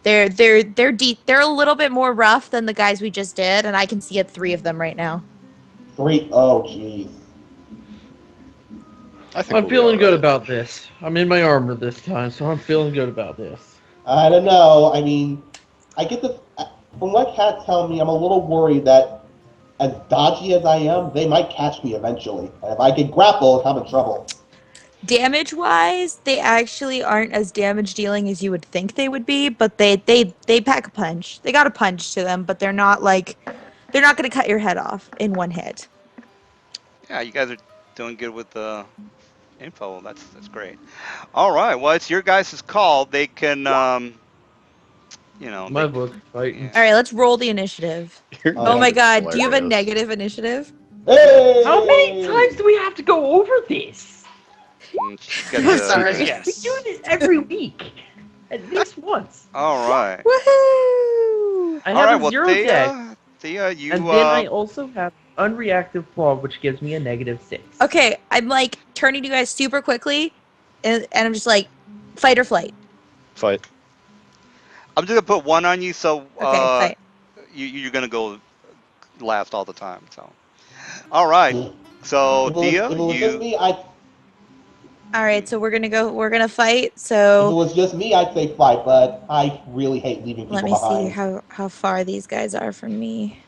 They're deep. They're a little bit more rough than the guys we just did, and I can see up 3 of them right now. 3. Oh, jeez. I think I'm we'll be feeling good alright. about this. I'm in my armor this time, so I'm feeling good about this. I don't know. I mean, I get the. From what Cat's telling me, I'm a little worried that as dodgy as I am, they might catch me eventually. And if I get grappled, I'm in trouble. Damage wise, they actually aren't as damage dealing as you would think they would be, but they pack a punch. They got a punch to them, but they're not going to cut your head off in one hit. yeah, you guys are doing good with the info. That's great. All right. Well, it's your guys' call. They can My book fighting. All right, let's roll the initiative. Your Oh my name is god, do you have a hilarious. negative initiative? Hey! How many times do we have to go over this? she's got As far the. as We yes. do this every week. At least once. All right. Woohoo! I All have right. a Well, 0 deck, Thea, you and then I also have unreactive claw, which gives me a -6. Okay, I'm like turning to you guys super quickly, and I'm just like, fight or flight. Fight. I'm just gonna put 1 on you, so Okay, fight. you're gonna go last all the time. So, all right. So Thea, If it was just you me, I. All right, so we're gonna fight. If it So was just me, I'd say fight, but I really hate leaving people let me see behind. how far these guys are from me.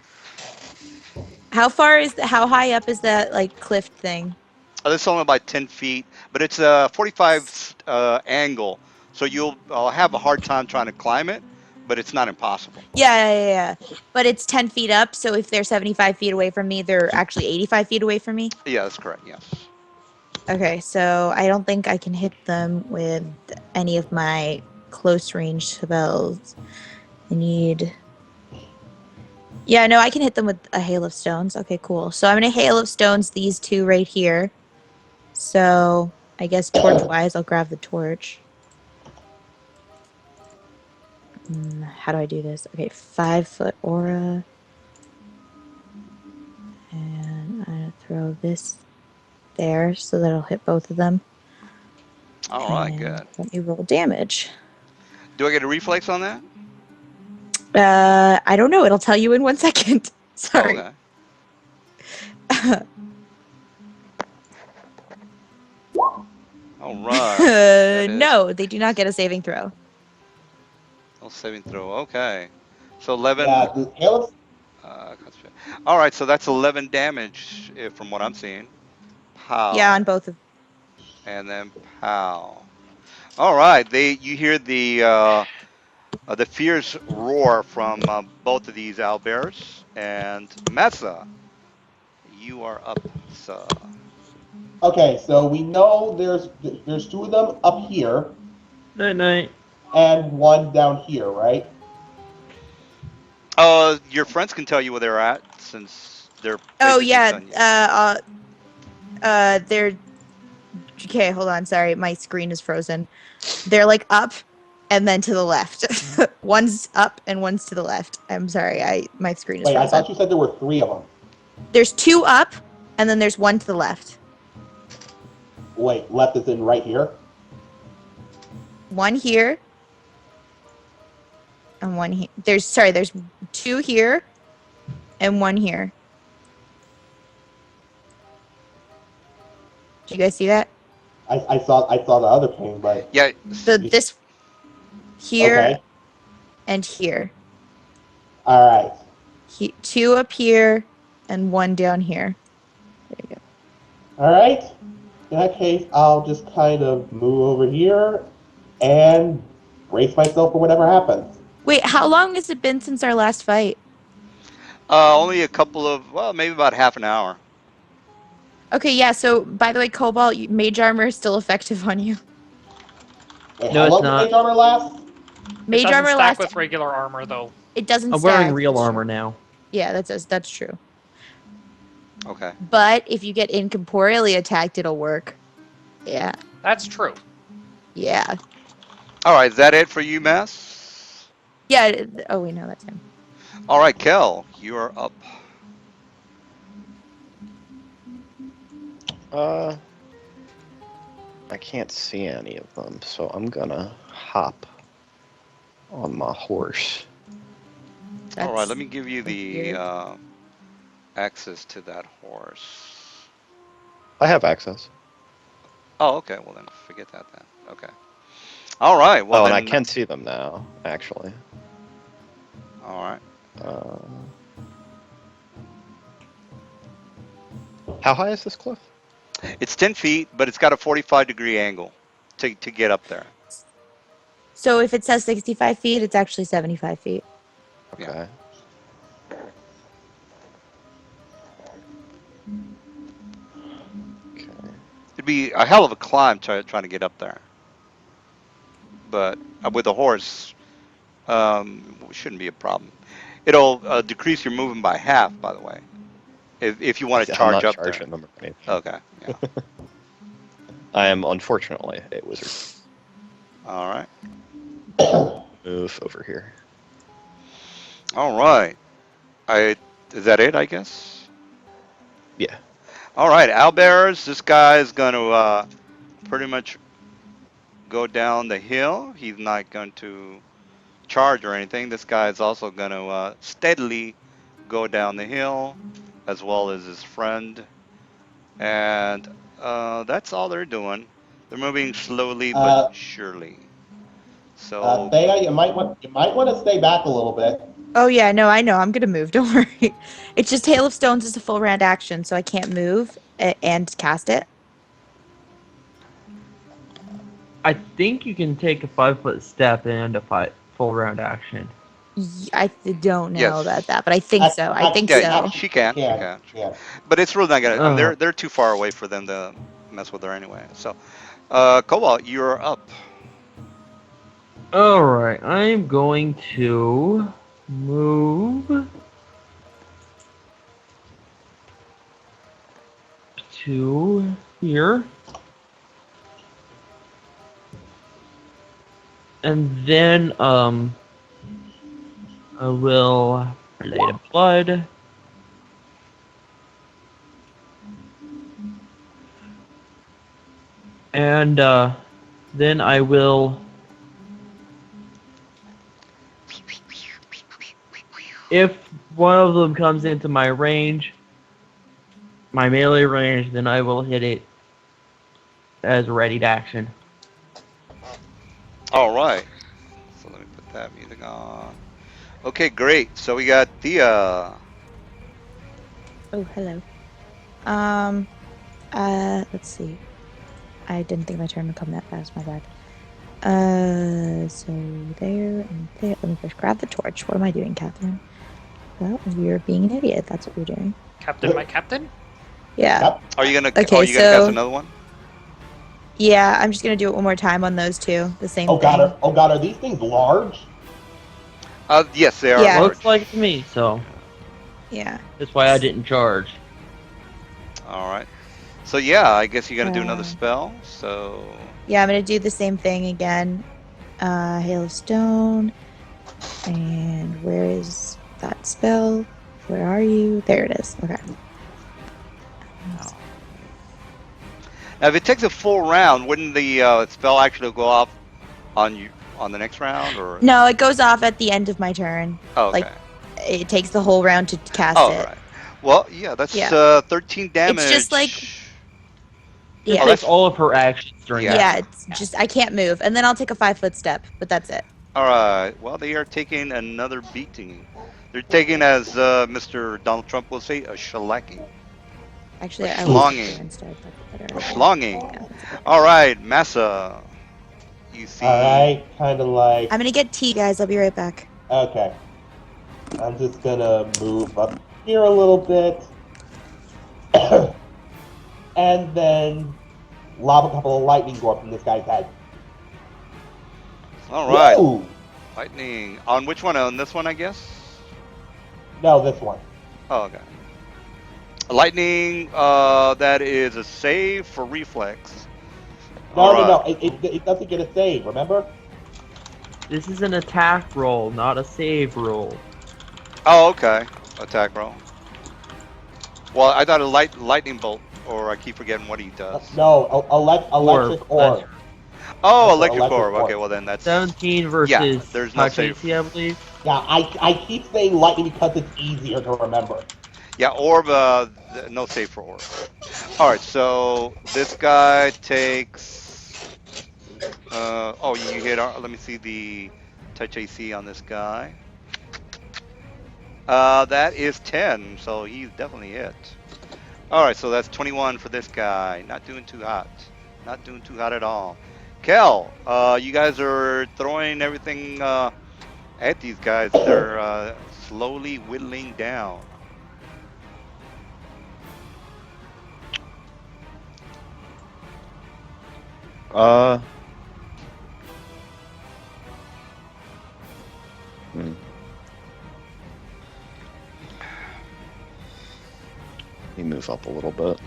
How high up is that like cliff thing? this is only about 10 feet, but it's a 45 angle, so I'll have a hard time trying to climb it, but it's not impossible. Yeah. But it's 10 feet up, so if they're 75 feet away from me, they're actually 85 feet away from me. Yeah, that's correct. Yes. Okay, so I don't think I can hit them with any of my close range spells. I need. Yeah, no, I can hit them with a hail of stones. Okay, cool. So I'm gonna hail of stones these 2 right here. So I guess torch wise, I'll grab the torch. How do I do this? Okay, 5-foot aura. And I'm gonna throw this there so that'll hit both of them. All right. And Good. let me roll damage. Do I get a reflex on that? I don't know. It'll tell you in 1 second. Sorry. Okay. All right. No, they do not get a saving throw. No saving throw. Okay. So 11. Yeah, the hail of All right. So that's 11 damage from what I'm seeing. Pow. Yeah, on both of. And then pow. All right. You hear the fierce roar from both of these owlbears. And Mesa, you are up, sir. Okay, so we know there's 2 of them up here Night night. and 1 down here, right? Your friends can tell you where they're at since they're Oh basically yeah. telling you. They're okay. Hold on. Sorry, my screen is frozen. They're like up, and then to the left. One's up and one's to the left. I'm sorry. My screen is Wait, I frozen. thought you said there were 3 of them. There's 2 up, and then there's 1 to the left. Wait, left is in right here? 1 here. And 1 here. There's 2 here, and 1 here. Do you guys see that? I saw the other pane, but Yeah. This here okay. and here. All right. 2 up here and 1 down here. There you go. All right. In that case, I'll just kind of move over here and brace myself for whatever happens. Wait, how long has it been since our last fight? Only a couple of, well, maybe about half an hour. Okay, yeah, so by the way, Cobalt, mage armor is still effective on you. Wait, No, how it's long not. does mage armor last? It Mage doesn't armor stack lasts. with regular armor though. It doesn't I'm stack. wearing real armor now. Yeah, that's true. Okay. But if you get incorporeally attacked, it'll work. Yeah, That's true. yeah. All right. Is that it for you, Mass? Yeah, oh, we know that's him. All right, Kel, you are up. I can't see any of them, so I'm gonna hop on my horse. All right. That's Let me give you the weird. access to that horse. I have access. Oh, okay. Well, then forget that then. Okay. All right. Well, Oh, then, and I can see them now, actually. All right. How high is this cliff? It's 10 feet, but it's got a 45-degree angle to get up there. So if it says 65 feet, it's actually 75 feet. Yeah. Okay. Okay. It'd be a hell of a climb trying to get up there. But with a horse, it shouldn't be a problem. It'll decrease your movement by half, by the way, if you want to I'm charge not up charging them or anything. there. Okay. Yeah. I am unfortunately a wizard. All right. Move over here. All right. Is that it? I guess. Yeah. All right, owlbearers. This guy is going to pretty much go down the hill. He's not going to charge or anything. This guy is also going to steadily go down the hill, as well as his friend. And that's all they're doing. They're moving slowly but surely. So Thea, you might want to stay back a little bit. Oh yeah, no, I know. I'm gonna move. Don't worry. It's just Hail of Stones is a full round action, so I can't move and cast it. I think you can take a 5-foot step and a full round action. I don't know Yes. about that, but I think so. I think yeah, so. she can. Yeah. But it's really not gonna. I mean, Uh-huh. they're too far away for them to mess with her anyway. So, Cobalt, you're up. Alright, I'm going to move to here. And then, I will relate a blood. And, then I will, if one of them comes into my range, my melee range, then I will hit it as a ready to action. All right. So let me put that music on. Okay, great. So we got Thea. Oh, hello. Let's see. I didn't think my turn would come that fast. My bad. So there and there. Let me first grab the torch. What am I doing, Catherine? Well, you're being an idiot. That's what you're doing. Captain, my captain? Yeah. Yep. Are you gonna? Okay, are you gonna cast so- another one? Yeah, I'm just gonna do it one more time on those two. The same Oh thing. god, are these things large? Yes, they are Yeah. large. Looks like it to me, so Yeah. that's why I didn't charge. All right. So yeah, I guess you got to do another Uh, spell. So Yeah, I'm gonna do the same thing again. Hail of Stone. And where is that spell? Where are you? There it is. Okay. now, if it takes a full round, wouldn't the spell actually go off on you on the next round, or? No, it goes off at the end of my turn. Oh, Like, okay. it takes the whole round to cast All it. right. Well, yeah, that's Yeah. 13 damage. It's just like, It yeah. takes all of her actions during Yeah. that. Yeah, it's just, I can't move. And then I'll take a 5-foot step, but that's it. All right. Well, they are taking another beating. They're taking, as Mr. Donald Trump will say, a shellacking. Actually, I Schlonging. will instead. That's a better A idea. schlonging. Yeah, that's a better All idea. right, Massa. You see. Alright, kind of like. I'm gonna get tea, guys. I'll be right back. Okay. I'm just gonna move up here a little bit. And then lob a couple of lightning gore from this guy's head. All right. Woo! Lightning. On which one? On this one, I guess? No, this one. Oh, okay. Lightning, that is a save for reflex. No, no, no. Alright. It doesn't get a save, remember? This is an attack roll, not a save roll. Oh, okay. Attack roll. Well, I thought a lightning bolt, or I keep forgetting what he does. No, electric orb. That's Oh, That's electric electric orb. orb. Okay, well then that's 17 versus Yeah, there's no touch save. AC, I believe. Yeah, I keep saying lightning because it's easier to remember. yeah. Orb. No save for orb. All right, so this guy takes. Oh, you hit. Let me see the touch AC on this guy. That is 10, so he's definitely hit. All right, so that's 21 for this guy. Not doing too hot. Not doing too hot at all. Kel, you guys are throwing everything at these guys. They're slowly whittling down. Let me move up a little bit.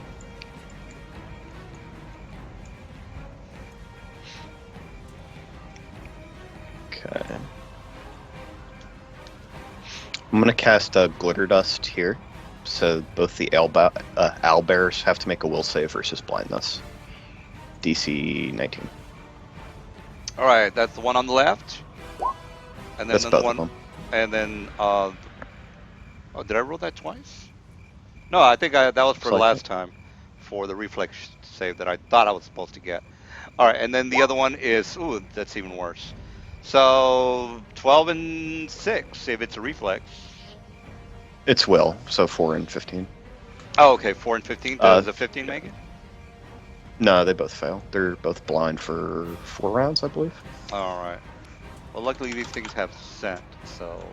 Okay. I'm gonna cast a glitter dust here, so both the owlbears have to make a will save versus blindness. DC 19. All right, that's the one on the left, and then That's the both one, of them. and then oh, did I roll that twice? No, I think that was for Looks like last time, for the reflex save that I thought I was supposed to get. All right, and then the other one is ooh, that's even worse. So 12 and 6 if it's a reflex. It's will, so 4 and 15. Oh, okay, 4 and 15. Does a 15 make it? No, they both fail. They're both blind for 4 rounds, I believe. All right. Well, luckily these things have scent, so.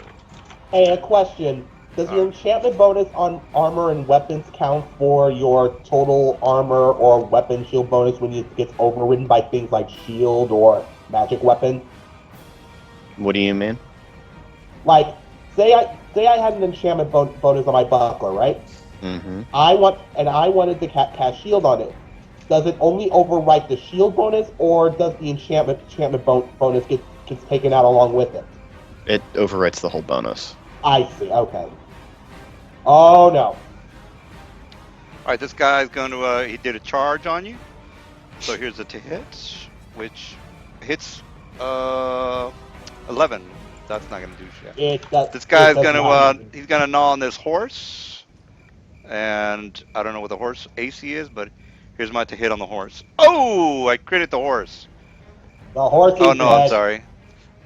Hey, a question. Does your enchantment bonus on armor and weapons count for your total armor or weapon shield bonus when it gets overridden by things like shield or magic weapon? What do you mean? Like, say I had an enchantment bonus on my buckler, right? Mm-hmm. I wanted to cast shield on it. Does it only overwrite the shield bonus, or does the enchantment bonus gets taken out along with it? It overwrites the whole bonus. I see. Okay. Oh no. All right, this guy's going to. He did a charge on you. So here's the hit, which hits 11. That's not gonna do shit. This guy's gonna he's gonna gnaw on this horse, and I don't know what the horse AC is, but here's my to hit on the horse. Oh, I critted the horse. The horse is Oh no, dead. I'm sorry.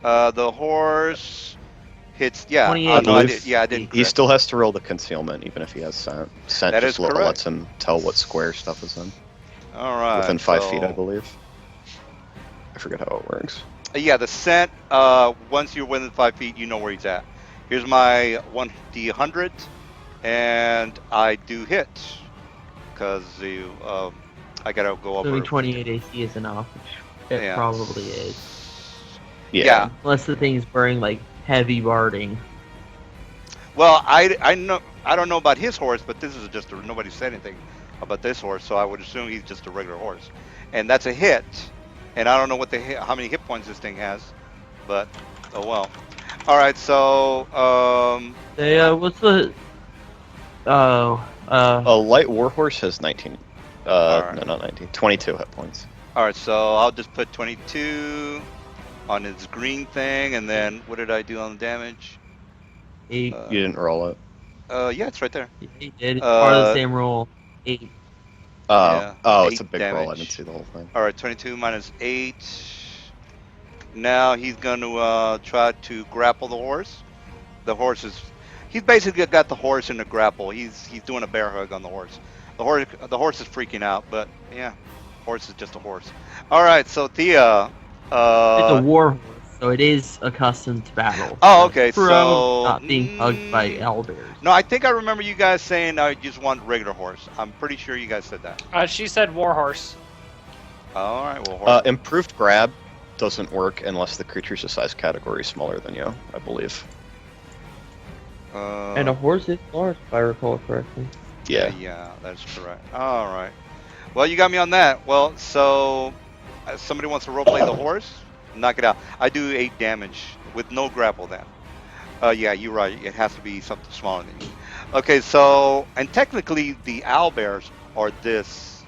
The horse hits. Yeah, 28. no, I did. Yeah, I didn't. He Crit. still has to roll the concealment, even if he has scent. Scent That just is correct. lets him tell what square stuff is in. All right. Within 5 feet, I so- believe. I forget how it works. Yeah, the scent. Once you're within 5 feet, you know where he's at. Here's my 1d100, and I do hit because I gotta go over. Doing 28 AC is enough, which it Yeah. probably is. Yeah. Unless the thing's burning like heavy barding. Well, I know I don't know about his horse, but this is just nobody said anything about this horse, so I would assume he's just a regular horse, and that's a hit. And I don't know what how many hit points this thing has, but oh well. All right, so They what's the A light warhorse has 19. Alright. No, not 19. 22 hit points. all right, so I'll just put 22 on his green thing, and then what did I do on the damage? 8. You didn't roll it. Yeah, it's right there. It did. It's part of the Uh, same rule. 8. Yeah, Oh, it's a 8 big roll. I damage. didn't see the whole thing. All right, 22 minus 8. Now he's going to try to grapple the horse. The horse is. He's basically got the horse in a grapple. He's doing a bear hug on the horse. The horse is freaking out, but yeah, horse is just a horse. All right, so Thea. It's a war horse, so it is accustomed to battle. Oh, okay, Pro, so not being hugged by owlbears. No, I think I remember you guys saying I just want regular horse. I'm pretty sure you guys said that. She said warhorse. All right, well, horse. Improved grab doesn't work unless the creature's a size category smaller than you, I believe. And a horse is large, if I recall correctly. Yeah. Yeah, that's correct. All right. Well, you got me on that. Well, so somebody wants to roleplay the horse, knock it out. I do 8 damage with no grapple then. Yeah, you're right. It has to be something smaller than you. Okay, so and technically the owlbears are this.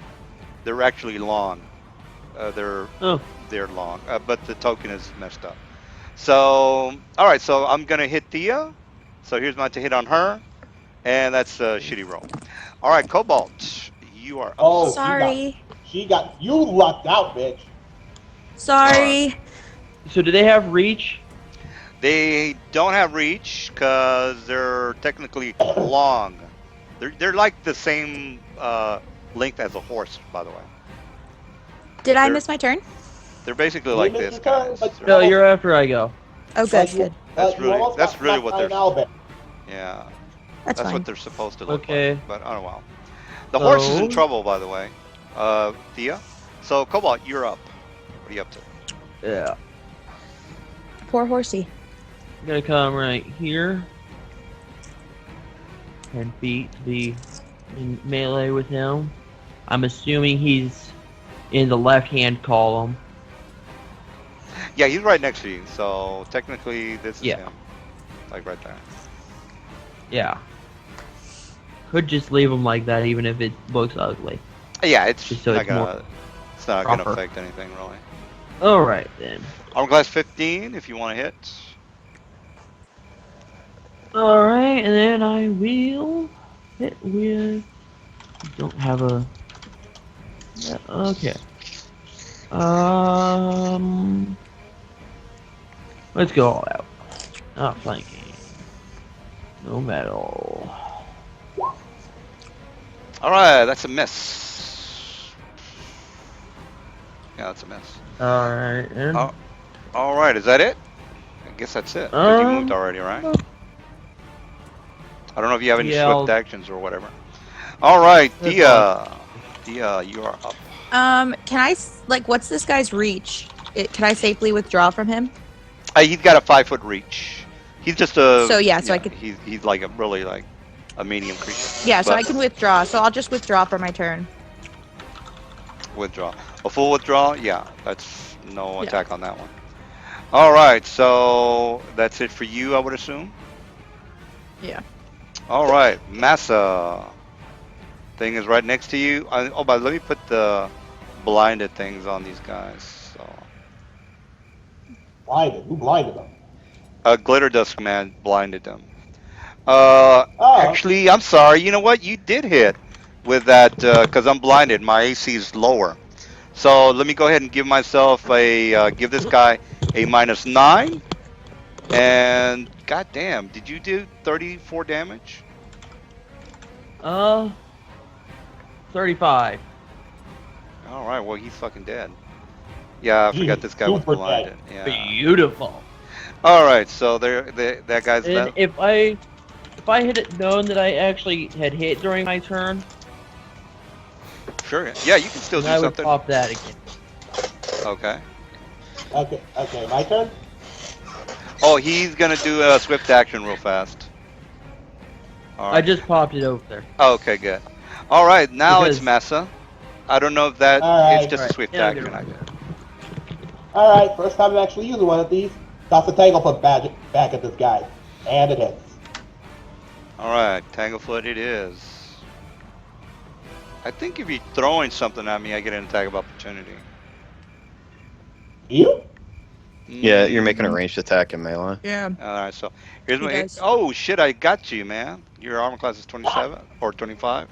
They're actually long. They're long, but the token is messed up. So all right, so I'm gonna hit Thea. So here's my to hit on her, and that's a shitty roll. All right, Cobalt, you are up. Oh, Sorry. She got you lucked out, bitch. Sorry. So do they have reach? They don't have reach because they're technically long. They're like the same length as a horse, by the way. Did I They're- miss my turn? They're basically You like missed this, your turn, guys. but No, you're after I go. Oh, good, good. That's You really- almost that's got really knocked what by they're- an owlbear. Yeah, That's that's fine. what they're supposed to look Okay. like. But oh well. The horse is in So- trouble, by the way. Thea. So Cobalt, you're up. What are you up to? Yeah. Poor horsey. I'm gonna come right here. 10 feet to be in melee with him. I'm assuming he's in the left-hand column. Yeah, he's right next to you. So technically, this is Yeah. him. Like right there. Yeah. Could just leave him like that, even if it looks ugly. Yeah, it's Just so not it's gonna. more It's not gonna proper. affect anything really. All right then. Armor class 15, if you want to hit. All right, and then I will hit with. Don't have a. Yeah, okay. Let's go all out. Not flanking. No metal. All right, that's a miss. Yeah, that's a miss. All right. And Oh. All right, is that it? I guess that's it. 'Cause you moved Um, already, right? I don't know if you have any yeah, swift actions or whatever. All right, That's Dia, you are up. Can I like what's this guy's reach? Can I safely withdraw from him? He's got a 5-foot reach. He's just a. So, yeah, so I could- He's like a really like a medium creature. Yeah, so But- I can withdraw. So I'll just withdraw for my turn. Withdraw. A full withdrawal? Yeah, that's no Yeah. attack on that one. All right, so that's it for you, I would assume. Yeah. All right, Massa. Thing is right next to you. But let me put the blinded things on these guys. So, Blinded. Who blinded them? Glitter Dust Command blinded them. Oh. Actually, I'm sorry. You know what? You did hit with that because I'm blinded. My AC is lower. So let me go ahead and give myself give this guy a -9. And goddamn, did you do 34 damage? 35. All right, well he's fucking dead. Yeah, I forgot this guy was Super blinded. Yeah. Beautiful. All right, so that guy's And left. if I had it known that I actually had hit during my turn, Sure. Yeah, you can still do then I would something. pop that again. Okay. Okay, my turn? Oh, he's gonna do a swift action real fast. All I right. just popped it over there. Oh, okay, good. All right, now it's Because- Massa. I don't know if that All right. it's just a Alright, swift yeah, I'll get action. it. I guess. Alright, first time I'm actually using one of these. Toss a Tanglefoot back at this guy. And it hits. All right, Tanglefoot it is. I think if you're throwing something at me, I get an attack of opportunity. You? Yeah, you're making a ranged attack in melee. Yeah. All right, so here's He my. does. Oh shit! I got you, man. Your armor class is 27 or 25.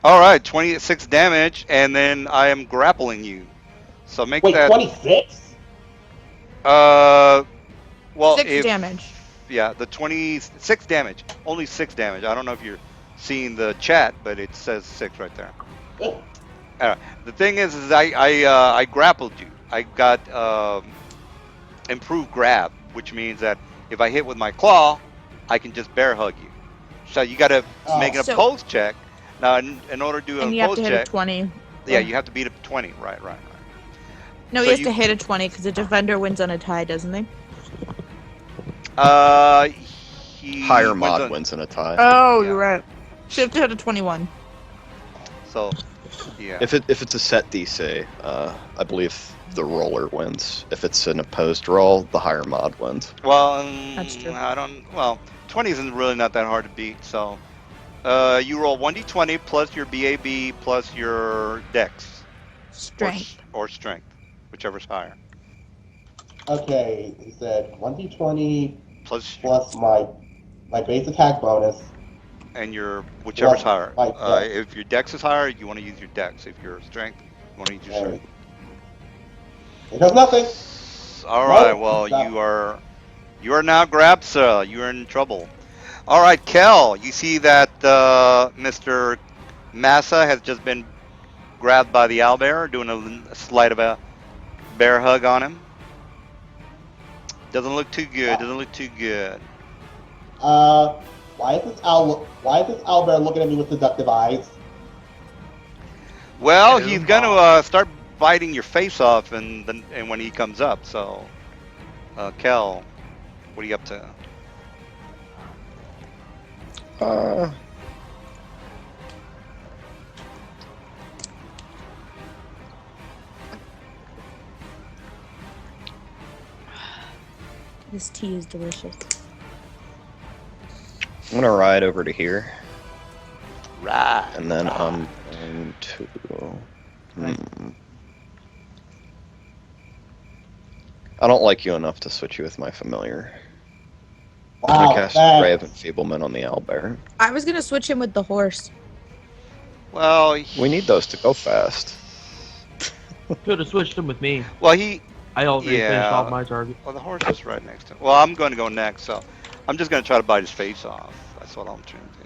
All right, 26 damage, and then I am grappling you. So make Wait, that. 26? Well, 6 if damage. yeah, the 26 damage, only 6 damage. I don't know if you're seeing the chat, but it says 6 right there. The thing is I grappled you. I got improved grab, which means that if I hit with my claw, I can just bear hug you. So you got to make an So- opposed check. Now, in order to do an And you have opposed to hit check, a 20. yeah, you have to beat a 20. Right. No, So he has you- to hit a 20 because the defender wins on a tie, doesn't he? He Higher wins mod on- wins in a tie. Oh, Yeah. you're right. So you have to hit a 21. So, yeah. If it's a set DC, I believe the roller wins. If it's an opposed roll, the higher mod wins. Well, That's true. I don't. Well, 20 isn't really not that hard to beat. So, you roll 1d20 plus your BAB plus your Dex Strength. or strength, whichever's higher. Okay, he said 1d20 Plus plus my base attack bonus. and your whichever's Well, higher. like that. If your Dex is higher, you want to use your Dex. If your strength, you want to use your strength. It does nothing. All right. Nope, Well, stop. you are now grabbed, sir. You are in trouble. All right, Kel. You see that Mr. Massa has just been grabbed by the owlbear, doing a slight of a bear hug on him. Doesn't look too good. Doesn't look too good. Why is this owlbear looking at me with seductive eyes? Well, Ew. he's gonna start biting your face off, and when he comes up. So, Kel, what are you up to? This tea is delicious. I'm gonna ride over to here, Right. and then I'm going to. I don't like you enough to switch you with my familiar. I'm Wow, gonna cast thanks. Ray of Enfeeblement on the owlbear. I was going to switch him with the horse. Well, We need those to go fast. Could have switched him with me. Well, he. I already Yeah. finished off my target. Well, the horse is right next to him. Well, I'm going to go next, so I'm just going to try to bite his face off. That's what I'm trying to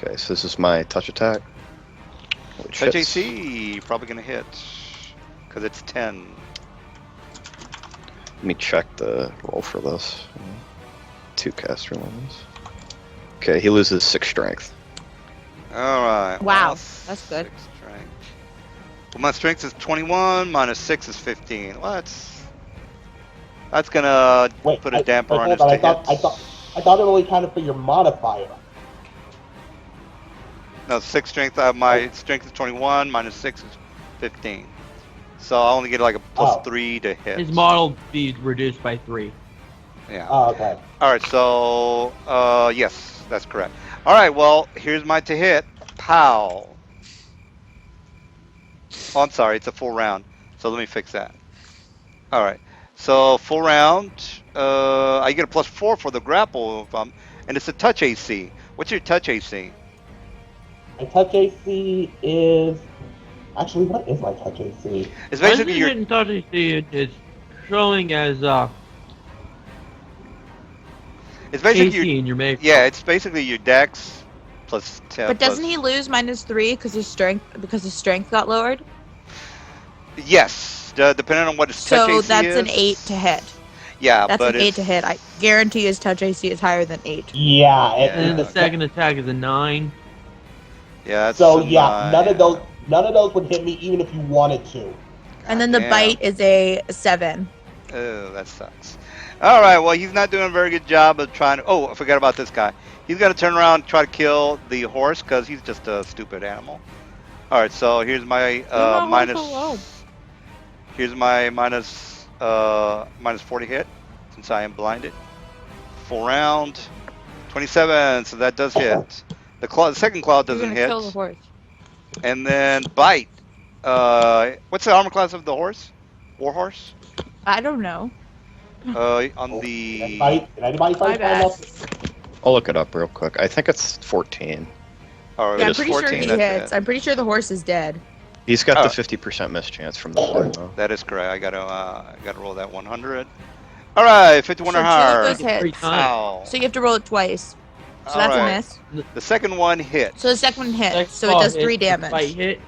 do. Okay, so this is my touch attack. Which Touch hits. AC, probably going to hit. Because it's 10. Let me check the roll for this. 2 caster levels. Okay, he loses 6 strength. Alright. Wow, well, that's good. 6 strength. Well, my strength is 21, minus 6 is 15. Well, that's going to Wait, put a damper on his hold on. to I hit. thought it only counted for your modifier. No, 6 strength. My strength is 21, minus 6 is 15. So I only get like a plus Oh. 3 to hit. His model be reduced by 3. Yeah. Oh, okay. All right, so yes, that's correct. All right, well, here's my to hit. Pow. Oh, I'm sorry, it's a full round. So let me fix that. All right, so full round. I get a plus 4 for the grapple, and it's a touch AC. What's your touch AC? My touch AC is. Actually, what is my touch AC? It's basically Once you your. get in touch, you see it's showing as It's basically AC your. in your make. Yeah, it's basically your dex plus 10. But doesn't plus- he lose -3 because his strength got lowered? Yes, depending on what his touch So AC that's is. an 8 to hit. Yeah, That's but an 8 it's, to hit. I guarantee his touch AC is higher than 8. Yeah. Yeah. And then the second attack is a 9. Yeah. That's So a yeah, 9. none of those would hit me even if you wanted to. And then the Damn. bite is a 7. Oh, that sucks. All right. Well, he's not doing a very good job of trying to. Oh, I forgot about this guy. He's gonna turn around and try to kill the horse because he's just a stupid animal. All right. So here's my minus. Here's my minus 40 hit since I am blinded. Full round. 27. So that does hit. The second claw You're doesn't gonna hit. kill the horse. And then bite. What's the armor class of the horse? Warhorse. I don't know. On the. Can anybody My find bad. else? I'll look it up real quick. I think it's 14. Oh, It Yeah, I'm is pretty sure 14, he that's hits. it. I'm pretty sure the horse is dead. He's got Oh. the 50% miss chance from the blood, though. That is correct. I gotta roll that 100. All right, 51 So or two higher. of those hits. 3 times. Ow. So you have to roll it twice. So All that's right. a miss. The second one hits. So the second one hits. Next So it claw does hits, 3 the damage. bite hit.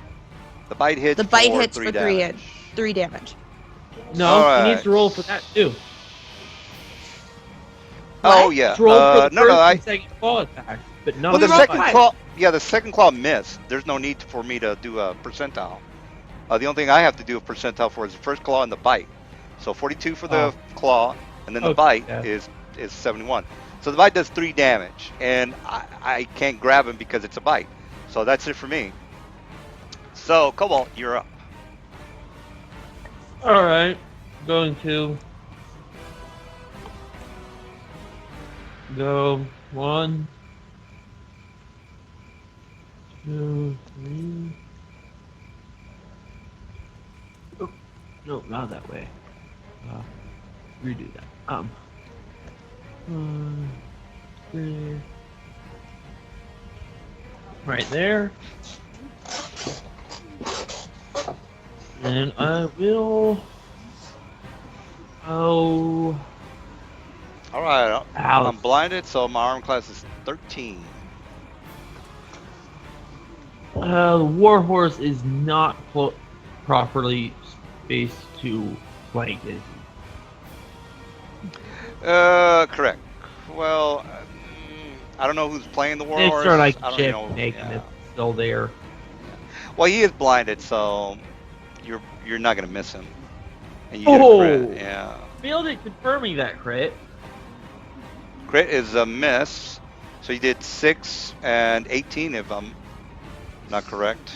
The bite hits. The bite for hits 3 for damage. 3 damage. No, All he needs right. to roll for that too. Oh What? yeah. Just roll for the No, no. first I. and second claw attack, but not Well, the we rolled second twice. claw. Yeah, the second claw missed. There's no need for me to do a percentile. The only thing I have to do a percentile for is the first claw and the bite. So 42 for the claw, and then the Okay, bite yeah. is 71. So the bite does 3 damage, and I can't grab him because it's a bite. So that's it for me. So Cobalt, you're up. All right, going to go 1, 2, 3. Oh, no, not that way. Redo that. 1, 3. Right there. And I will. Oh. All right, Ow. I'm blinded, so my arm class is 13. The warhorse is not properly spaced to flank it. Correct. Well, I don't know who's playing the It's warhorse. sort of like I don't chip know. making Yeah. it still there. Well, he is blinded, so you're not gonna miss him. And you get a Oh. crit. Yeah. Failed at confirming that crit. Crit is a miss. So you did 6 and 18, if I'm not correct.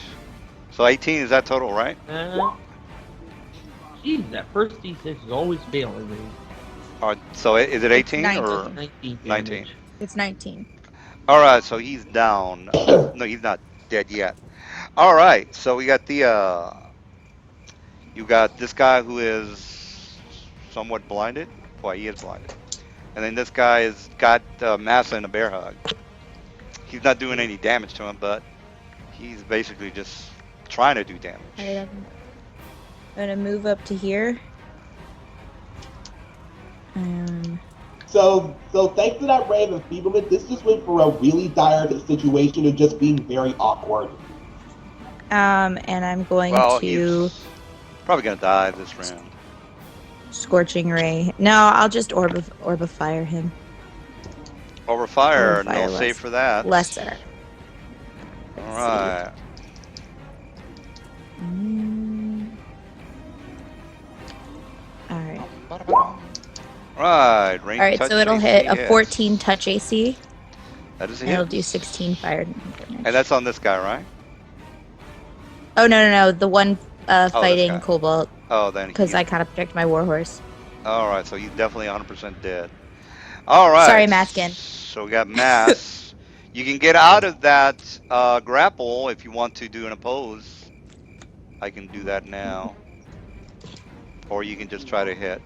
So 18 is that total, right? Jeez, that first D6 is always failing me. All right. So is it 18 or 19. 19? damage. It's 19. All right. So he's down. No, he's not dead yet. All right. So we got the you got this guy who is somewhat blinded. Well, he is blinded. And then this guy has got Massa and a bear hug. He's not doing any damage to him, but he's basically just trying to do damage. I'm gonna move up to here. So thanks to that ray of enfeeblement, this just went for a really dire situation of just being very awkward. And I'm going Well, to he's probably gonna die this round. Scorching Ray. No, I'll just orb of fire him. Over fire, Over fire no save less. for that. Lesser. All right. All right. Right. Range All right. touch So it'll AC hit a hits. 14 touch AC, That is a and hit. it'll do 16 fire damage. And that's on this guy, right? Oh no! The one this fighting guy. Cobalt, Oh, then. because I kind of protect my warhorse. All right. So he's definitely 100% dead. All right. Sorry, Maskin. So we got Mass. You can get out of that grapple if you want to do an oppose. I can do that now. Or you can just try to hit.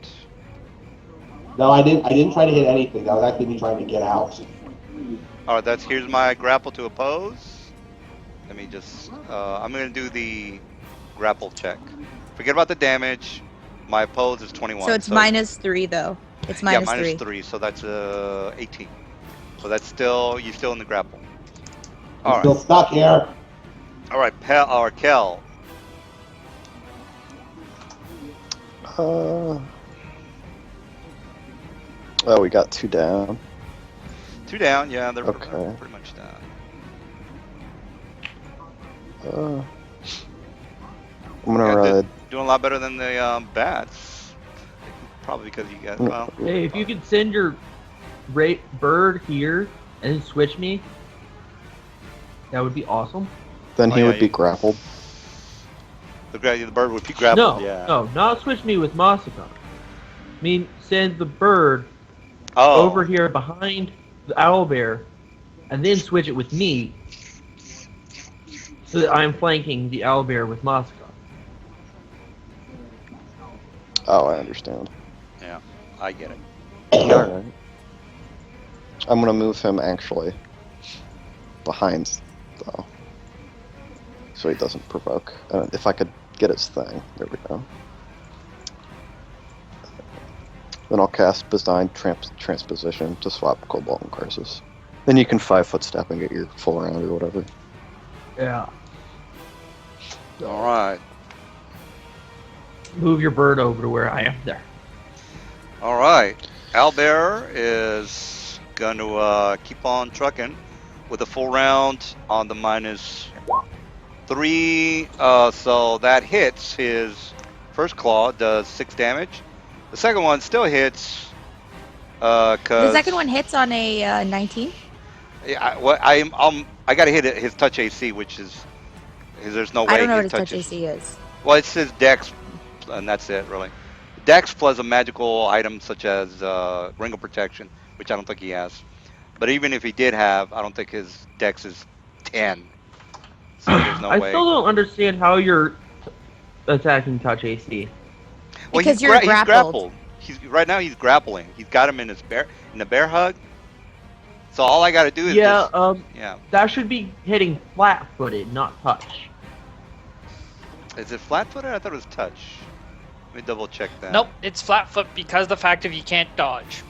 No, I didn't try to hit anything. That was actually me trying to get out. All right, here's my grapple to oppose. Let me just, I'm gonna do the grapple check. Forget about the damage. My oppose is 21. So it's -3 though. It's yeah, minus minus 3. 3, so that's 18. So that's still, you're still in the grapple. I'm All still right, stuck here. all right, Kel. Oh, we got 2 down. 2 down, yeah, they're Okay. pretty much down. I'm gonna Yeah, ride. Doing a lot better than the bats. probably because you guys. Well, Hey, if you could send your bird here and then switch me, that would be awesome. Then he yeah, would be you- grappled. the bird would be grappled. No, yeah. no, not switch me with Masakon. I mean, send the bird Oh. over here behind the owlbear, and then switch it with me, so that I'm flanking the owlbear with Masakon. Oh, I understand. Yeah, I get it. Alright. I'm gonna move him actually behind, though. So he doesn't provoke. If I could get his thing. There we go. Then I'll cast Benign Transposition to swap Cobalt and Crisis. Then you can 5-foot step and get your full round or whatever. Yeah. All right. Move your bird over to where I am there. All right. Owlbear is going to keep on trucking with a full round on the -3. So that hits his first claw, does 6 damage. The second one still hits. The Cause second one hits on a 19. Yeah, I got to hit his touch AC, which is there's no way I don't know what his his touch AC is. Well, it says Dex, and that's it really. Dex plus a magical item such as Ring of Protection, which I don't think he has. But even if he did have, I don't think his Dex is 10. So there's no I way. still don't understand how you're attacking touch AC. Well, Because he's you're he's grappled. grappled. Right now he's grappling. He's got him in the bear hug. So all I got to do is Yeah, just, yeah. that should be hitting flat-footed, not touch. Is it flat-footed? I thought it was touch. Let me double check that. Nope, it's flat foot because of the fact of you can't dodge.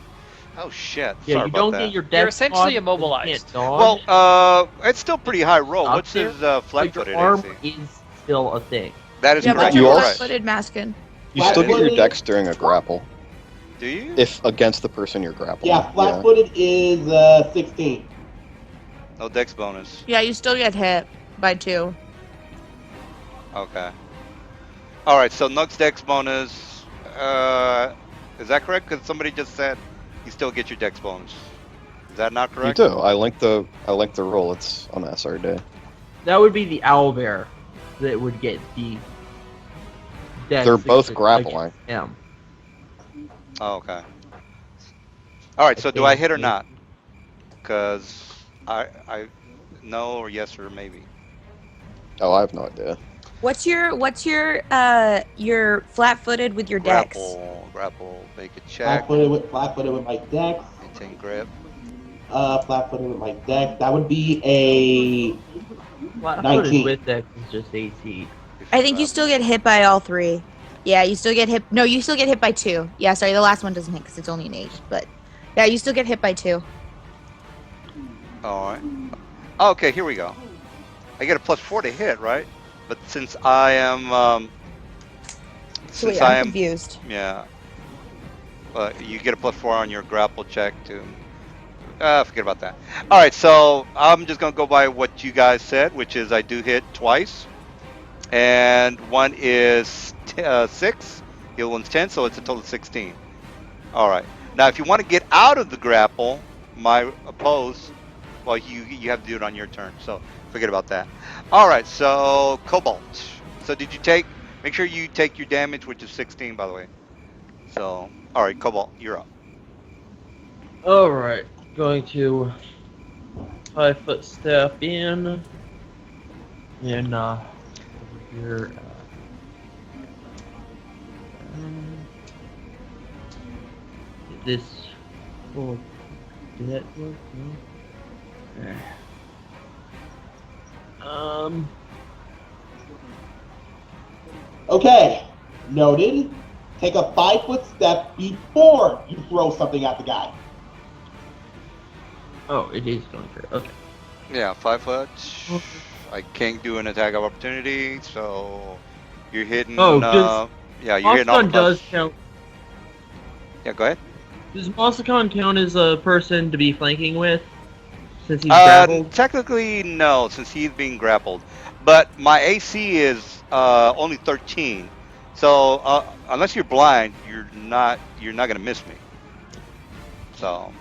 Oh shit. Yeah, Sorry you about don't that. get your You're death essentially pod, you immobilized. can't dodge, Well, it's still pretty high roll. Stop What's his but flat-footed your arm AC? is still a thing. That is Yeah, correct. but you're You also- flat-footed Maskin. You still get your Flat-footed- Dex during a grapple. Do you? If against the person you're grappling. Yeah, flat-footed is 16. No Dex bonus. Yeah, you still get hit by 2. Okay. All right. So Nux Dex bonus. Is that correct? Because somebody just said you still get your Dex bonus. Is that not You correct? do. I link the roll. It's on SRD. That would be the owlbear that would get the death. They're both like grappling. him. Oh, okay. All right. So do I hit or think- not? Because I no or yes or maybe. Oh, I have no idea. What's your flat-footed with your dex? Grapple. Make a check. Flat-footed with my Dex. Maintain grip. Flat-footed with my Dex. That would be a Flat-footed 19. with dex is just AC. I think you still get hit by all 3. Yeah, you still get hit. No, you still get hit by 2. Yeah, sorry, the last one doesn't hit because it's only an 8. But yeah, you still get hit by 2. All right. Oh, okay, here we go. I get a +4 to hit, right? But since I am, So wait, I I'm am, confused. yeah. You get a +4 on your grapple check too. Forget about that. All right, so I'm just gonna go by what you guys said, which is I do hit twice, and one is 6. The other one's 10, so it's a total of 16. All right. Now, if you want to get out of the grapple, my oppose, well, you have to do it on your turn. So forget about that. All right. So Cobalt. So did you take? Make sure you take your damage, which is 16, by the way. So all right, Cobalt, you're up. Alright, going to 5-foot step in. And, over here. This. Oh, did that work? No. Okay, noted. Take a 5-foot step before you throw something at the guy. Oh, it is going through. Okay. Yeah, 5 foot. I can't do an attack of opportunity, so you're hitting. Oh, does yeah, you're hitting all the Masakon does plus- count. Yeah, go ahead. Does Masakon count as a person to be flanking with? Since he's grappled? Technically, no, since he's being grappled. But my AC is only 13, So unless you're blind, you're not gonna miss me. So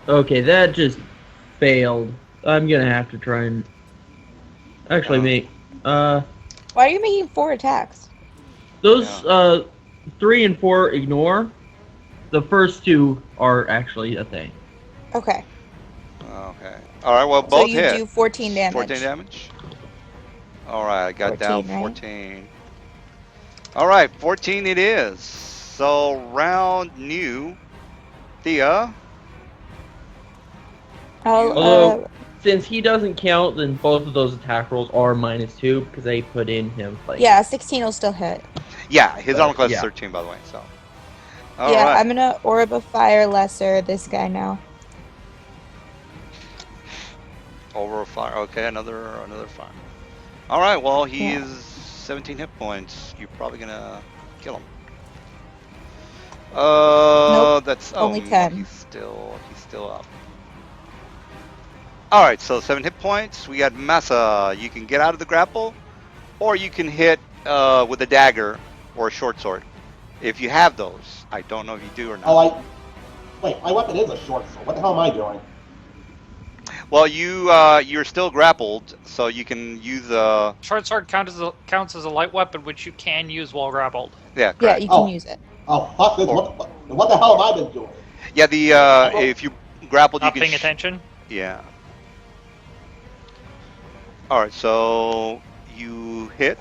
Okay, that just failed. I'm gonna have to try and actually make Why are you making 4 attacks? those Yeah. 3 and 4 ignore. The first 2 are actually a thing. Okay. Okay. All right. Well, So both you hit. do 14 damage. 14 damage. All right. I got 14, down right? 14. All right. 14 it is. So round new. Thea. I'll, Although, since he doesn't count, then both of those attack rolls are -2 because I put in him like. yeah, 16 will still hit. Yeah, his armor class is yeah. 13, by the way. So. All yeah, right. I'm gonna Orb of Fire Lesser this guy now. Over fire. Okay, another fire. All right. Well, he Yeah. is 17 hit points. You're probably gonna kill him. Nope, That's only no, 10. he's still up. All right. So 7 hit points. We got Massa. You can get out of the grapple, or you can hit with a dagger or a short sword. If you have those, I don't know if you do or not. Oh, wait, my weapon is a short sword. What the hell am I doing? Well, you're still grappled, so you can use Short sword counts as a light weapon, which you can use while grappled. yeah, Yeah, correct. you can Oh. use it. Oh, fuck this. Or- What the hell have I been doing? Yeah, the if you grappled, you Not can paying attention. yeah. All right, so you hit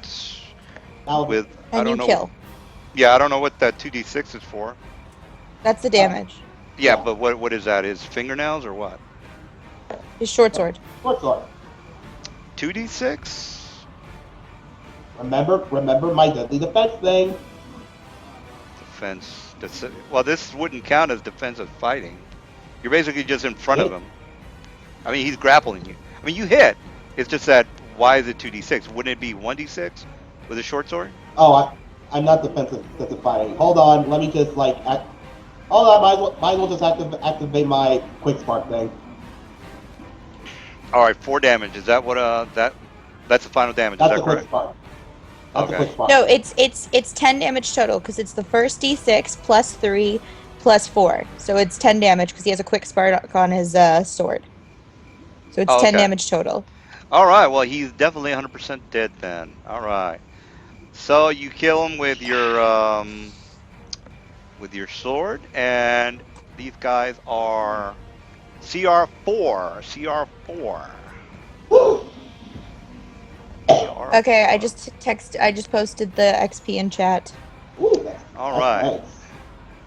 Now, with I And don't you know. kill. Yeah, I don't know what that 2d6 is for. That's the damage. Yeah, Yeah. but what is that? Is fingernails or what? His short sword. short sword. 2d6? Remember my deadly defense thing. Defense. Well, this wouldn't count as defensive fighting. You're basically just in front of him. I mean, he's grappling you. I mean, you hit. It's just that, why is it 2d6? Wouldn't it be 1d6 with a short sword? Oh, I'm not defensive fighting. Hold on, let me just hold on, might as well just activate my quick spark thing. All right, 4 damage. Is that what that's the final damage? That's Is the that quick correct? spark. That's the Okay. quick spark. No, it's 10 damage total because it's the first d6 plus 3 plus 4. So it's 10 damage because he has a quick spark on his sword. So it's Oh, 10 okay. damage total. All right. Well, he's definitely 100% dead then. All right. So you kill him with your sword, and these guys are CR4. CR4. Okay, I just posted the XP in chat. Ooh, All right. nice.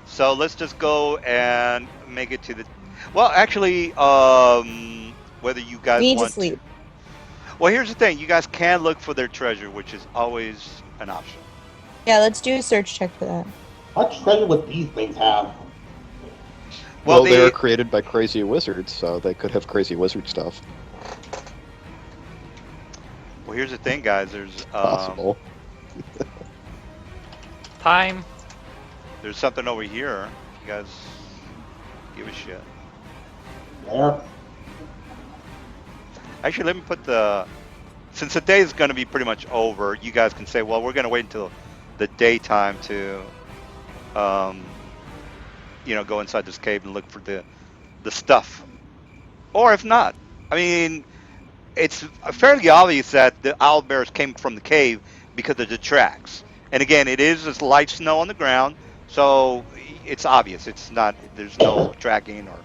So let's just go and make it to the. Well, actually, whether you guys We need to want sleep. Well, here's the thing: you guys can look for their treasure, which is always an option. Yeah, let's do a search check for that. What treasure would these things have? Well, they are created by crazy wizards, so they could have crazy wizard stuff. Well, here's the thing, guys. There's Possible. Time. there's something over here. You guys give a shit. There. Actually, let me put the. Since the day is going to be pretty much over, you guys can say, well, we're going to wait until the daytime to, go inside this cave and look for the stuff. Or if not, I mean, it's fairly obvious that the owlbears came from the cave because of the tracks. And again, it is just light snow on the ground, so it's obvious. It's not. There's no tracking or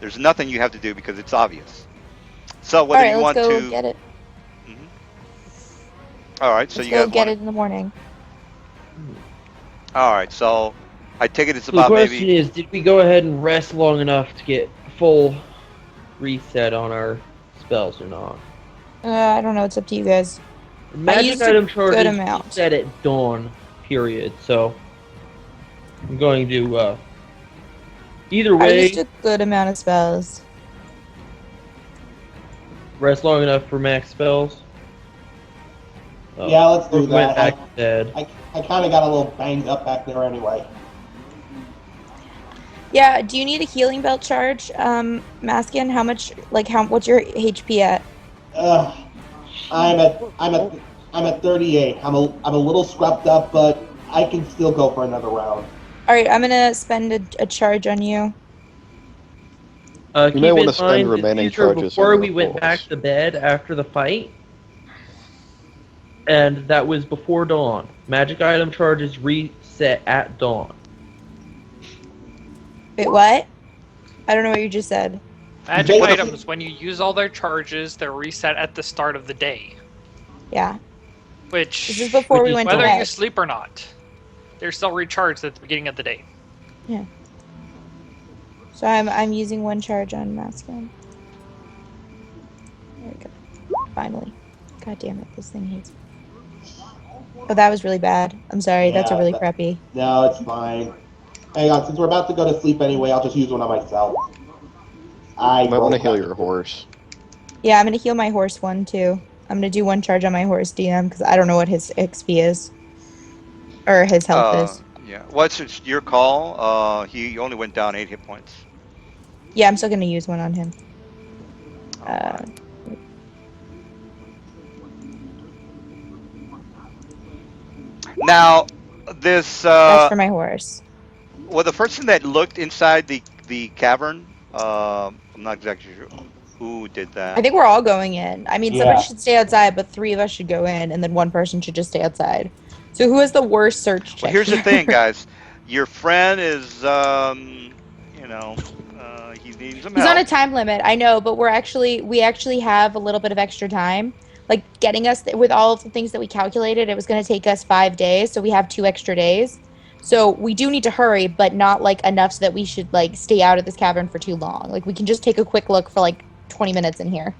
there's nothing you have to do because it's obvious. So whether All right, you let's want go to. get it. All right, so Let's you go guys get want. it in the morning. All right, so I take it it's So the about question maybe. is, did we go ahead and rest long enough to get full reset on our spells or not? I don't know. It's up to you guys. Magic used a item good charges amount. reset at dawn, period. So I'm going to either I way used a good amount of spells. rest long enough for max spells. Yeah, let's do Went that. back to bed. I kind of got a little banged up back there anyway. Yeah. Do you need a healing belt charge, Maskin? What's your HP at? I'm at 38. I'm a little scrubbed up, but I can still go for another round. All right, I'm gonna spend a charge on you. You Keep may want in to spend mind that remaining these were charges on before your we went horse. back to bed after the fight, and that was before dawn. Magic item charges reset at dawn. Wait, what? I don't know what you just said. Magic Basically- items, when you use all their charges, they're reset at the start of the day. Yeah, Which, this is before Which we is went to whether bed. you sleep or not, they're still recharged at the beginning of the day. So I'm using one charge on masculine. There we go. Finally. God damn it, this thing hates me. Oh, that was really bad. I'm sorry, that's a Yeah, really that- crappy. No, it's fine. Hang on, since we're about to go to sleep anyway, I'll just use one on myself. I You might want to rolled heal your horse. Yeah, I'm gonna heal my horse one too. I'm gonna do one charge on my horse, DM, because I don't know what his XP is. Or his health is. Yeah. Well, it's your call. He only went down 8 hit points. Yeah, I'm still gonna use one on him. Now, this That's for my horse. well, the person that looked inside the cavern. I'm not exactly sure who did that. I think we're all going in. I mean, Yeah. somebody should stay outside, but 3 of us should go in, and then one person should just stay outside. So who has the worst search check? Well, here's the here? thing, guys. Your friend is, he needs some He's on a help. time limit. I know, but we actually have a little bit of extra time. Like getting us with all of the things that we calculated, it was going to take us 5 days, so we have 2 extra days. So we do need to hurry, but not like enough so that we should like stay out of this cavern for too long. Like we can just take a quick look for like 20 minutes in here.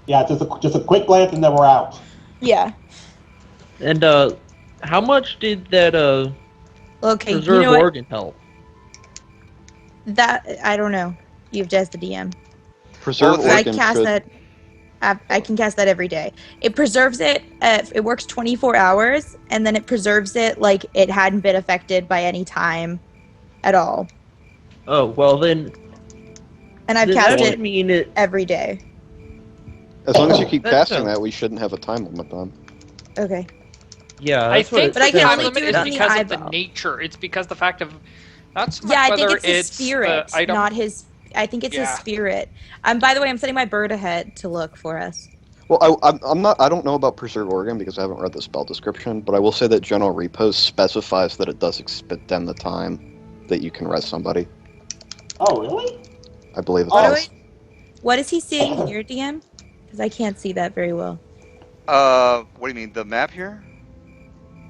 Yeah, just a quick glance and then we're out. Yeah. And how much did that Okay. You preserve know what? organ help? That I don't know. You have to ask the DM. Preserve Well, I organ cast should... that. I can cast that every day. It preserves it. It works 24 hours, and then it preserves it like it hadn't been affected by any time at all. Oh, well then, And I've that cast would it mean it. every day. As long as you keep That casting sounds- that, we shouldn't have a time limit on. Okay. Yeah, I that's what think it But I the can says. time only limit do is it on the because of the eyeball. nature. It's because the fact of not so much Yeah, I think whether it's his spirit, the item. not his. I think it's his Yeah. spirit. By the way, I'm setting my bird ahead to look for us. Well, I'm not. I don't know about preserve organ because I haven't read the spell description. But I will say that general repose specifies that it does extend the time that you can rest somebody. Oh, really? I believe it Oh, does. What is he seeing here, DM? Because I can't see that very well. What do you mean? The map here?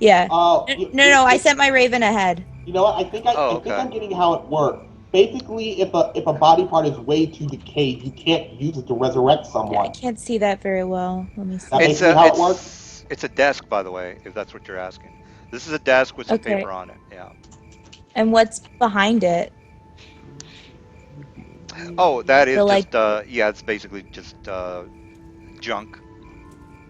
Yeah. Oh, No, I sent my raven ahead. You know what? I think okay. I'm getting how it works. Basically, if a body part is way too decayed, you can't use it to resurrect Yeah, I someone. can't see that very well. Let me see. That It's basically how it works? it's a desk, by the way, if that's what you're asking. This is a desk with some Okay. paper on it. Yeah. And what's behind it? Oh, that is The, like- just yeah, it's basically just junk.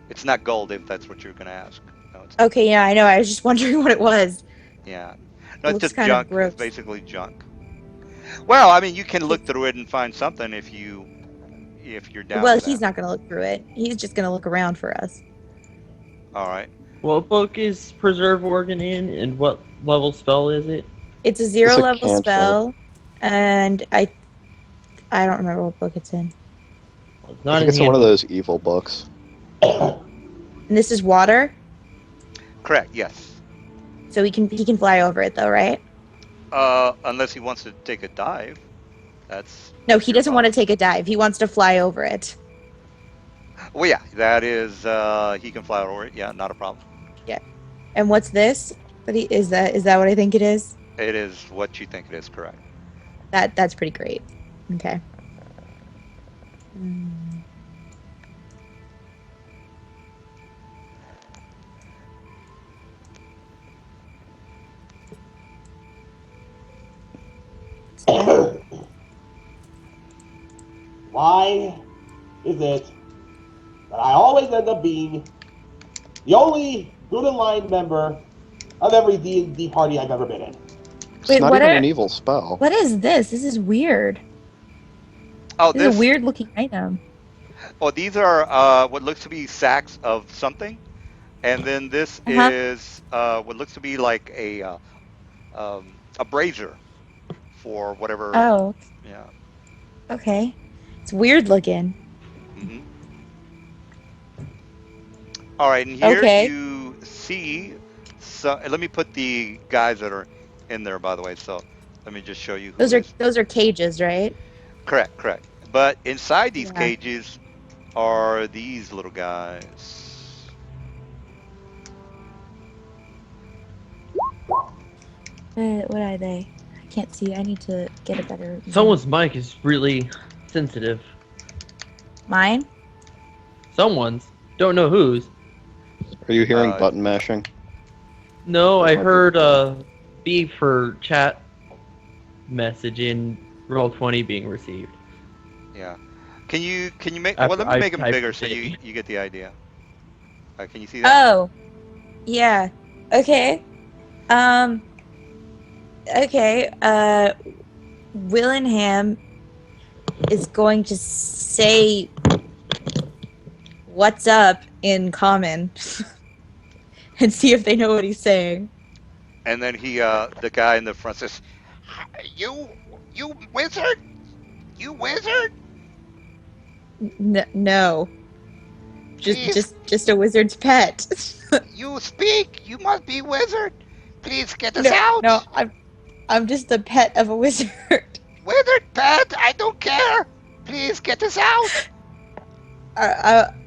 It's not gold, if that's what you're gonna ask. No, it's Okay, yeah, I know. I was just wondering what it was. yeah. No, It it's looks just kind of junk. gross. It's basically junk. Well, I mean, you can look through it and find something if you're down. Well, with he's that. not going to look through it. He's just going to look around for us. All right. What book is preserve organ in, and what level spell is it? It's a 0 It's a level cantrip. spell, and I don't remember what book it's in. Well, it's I not think in it's in one of handbook. those evil books. And this is water, Correct. Yes. so he can fly over it though, right? Unless he wants to take a dive. That's. No, he doesn't want to take a dive. He wants to fly over it. Well, yeah, that is. He can fly over it. Yeah, not a problem. And what's this? Is that what I think it is? It is what you think it is. Correct. That's pretty great. Okay. Mm. Why is it that I always end up being the only good aligned member of every D&D party I've ever been in? It's Wait, not what even are- an evil spell. What is this? This is weird. Oh, This is a weird looking item. Oh, these are what looks to be sacks of something, and then this Uh-huh. is what looks to be like a brazier for whatever. Oh, Yeah. okay. It's weird looking. hmm All right, and here Okay. you see. So let me put the guys that are in there, by the way. So let me just show you who is Those are cages, right? correct. Correct. But inside these Yeah. cages are these little guys. What are they? I can't see. I need to get a better. Someone's mic is really sensitive. Mine? Someone's. Don't know whose. Are you hearing Uh, button mashing? No, This I might be heard the beep for chat message in Roll20 being received. Yeah. Can you make? Well, let me I make them typed bigger it so in. you get the idea. Can you see that? Oh, yeah. Okay. Um. Okay. Willingham is going to say "What's up" in common, and see if they know what he's saying. And then the guy in the front says, "You, you wizard, you wizard, No, please, just a wizard's pet. you speak. You must be wizard. Please get us No, no, out, I'm just the pet of a wizard. wizard pet. I don't care. Please get us out.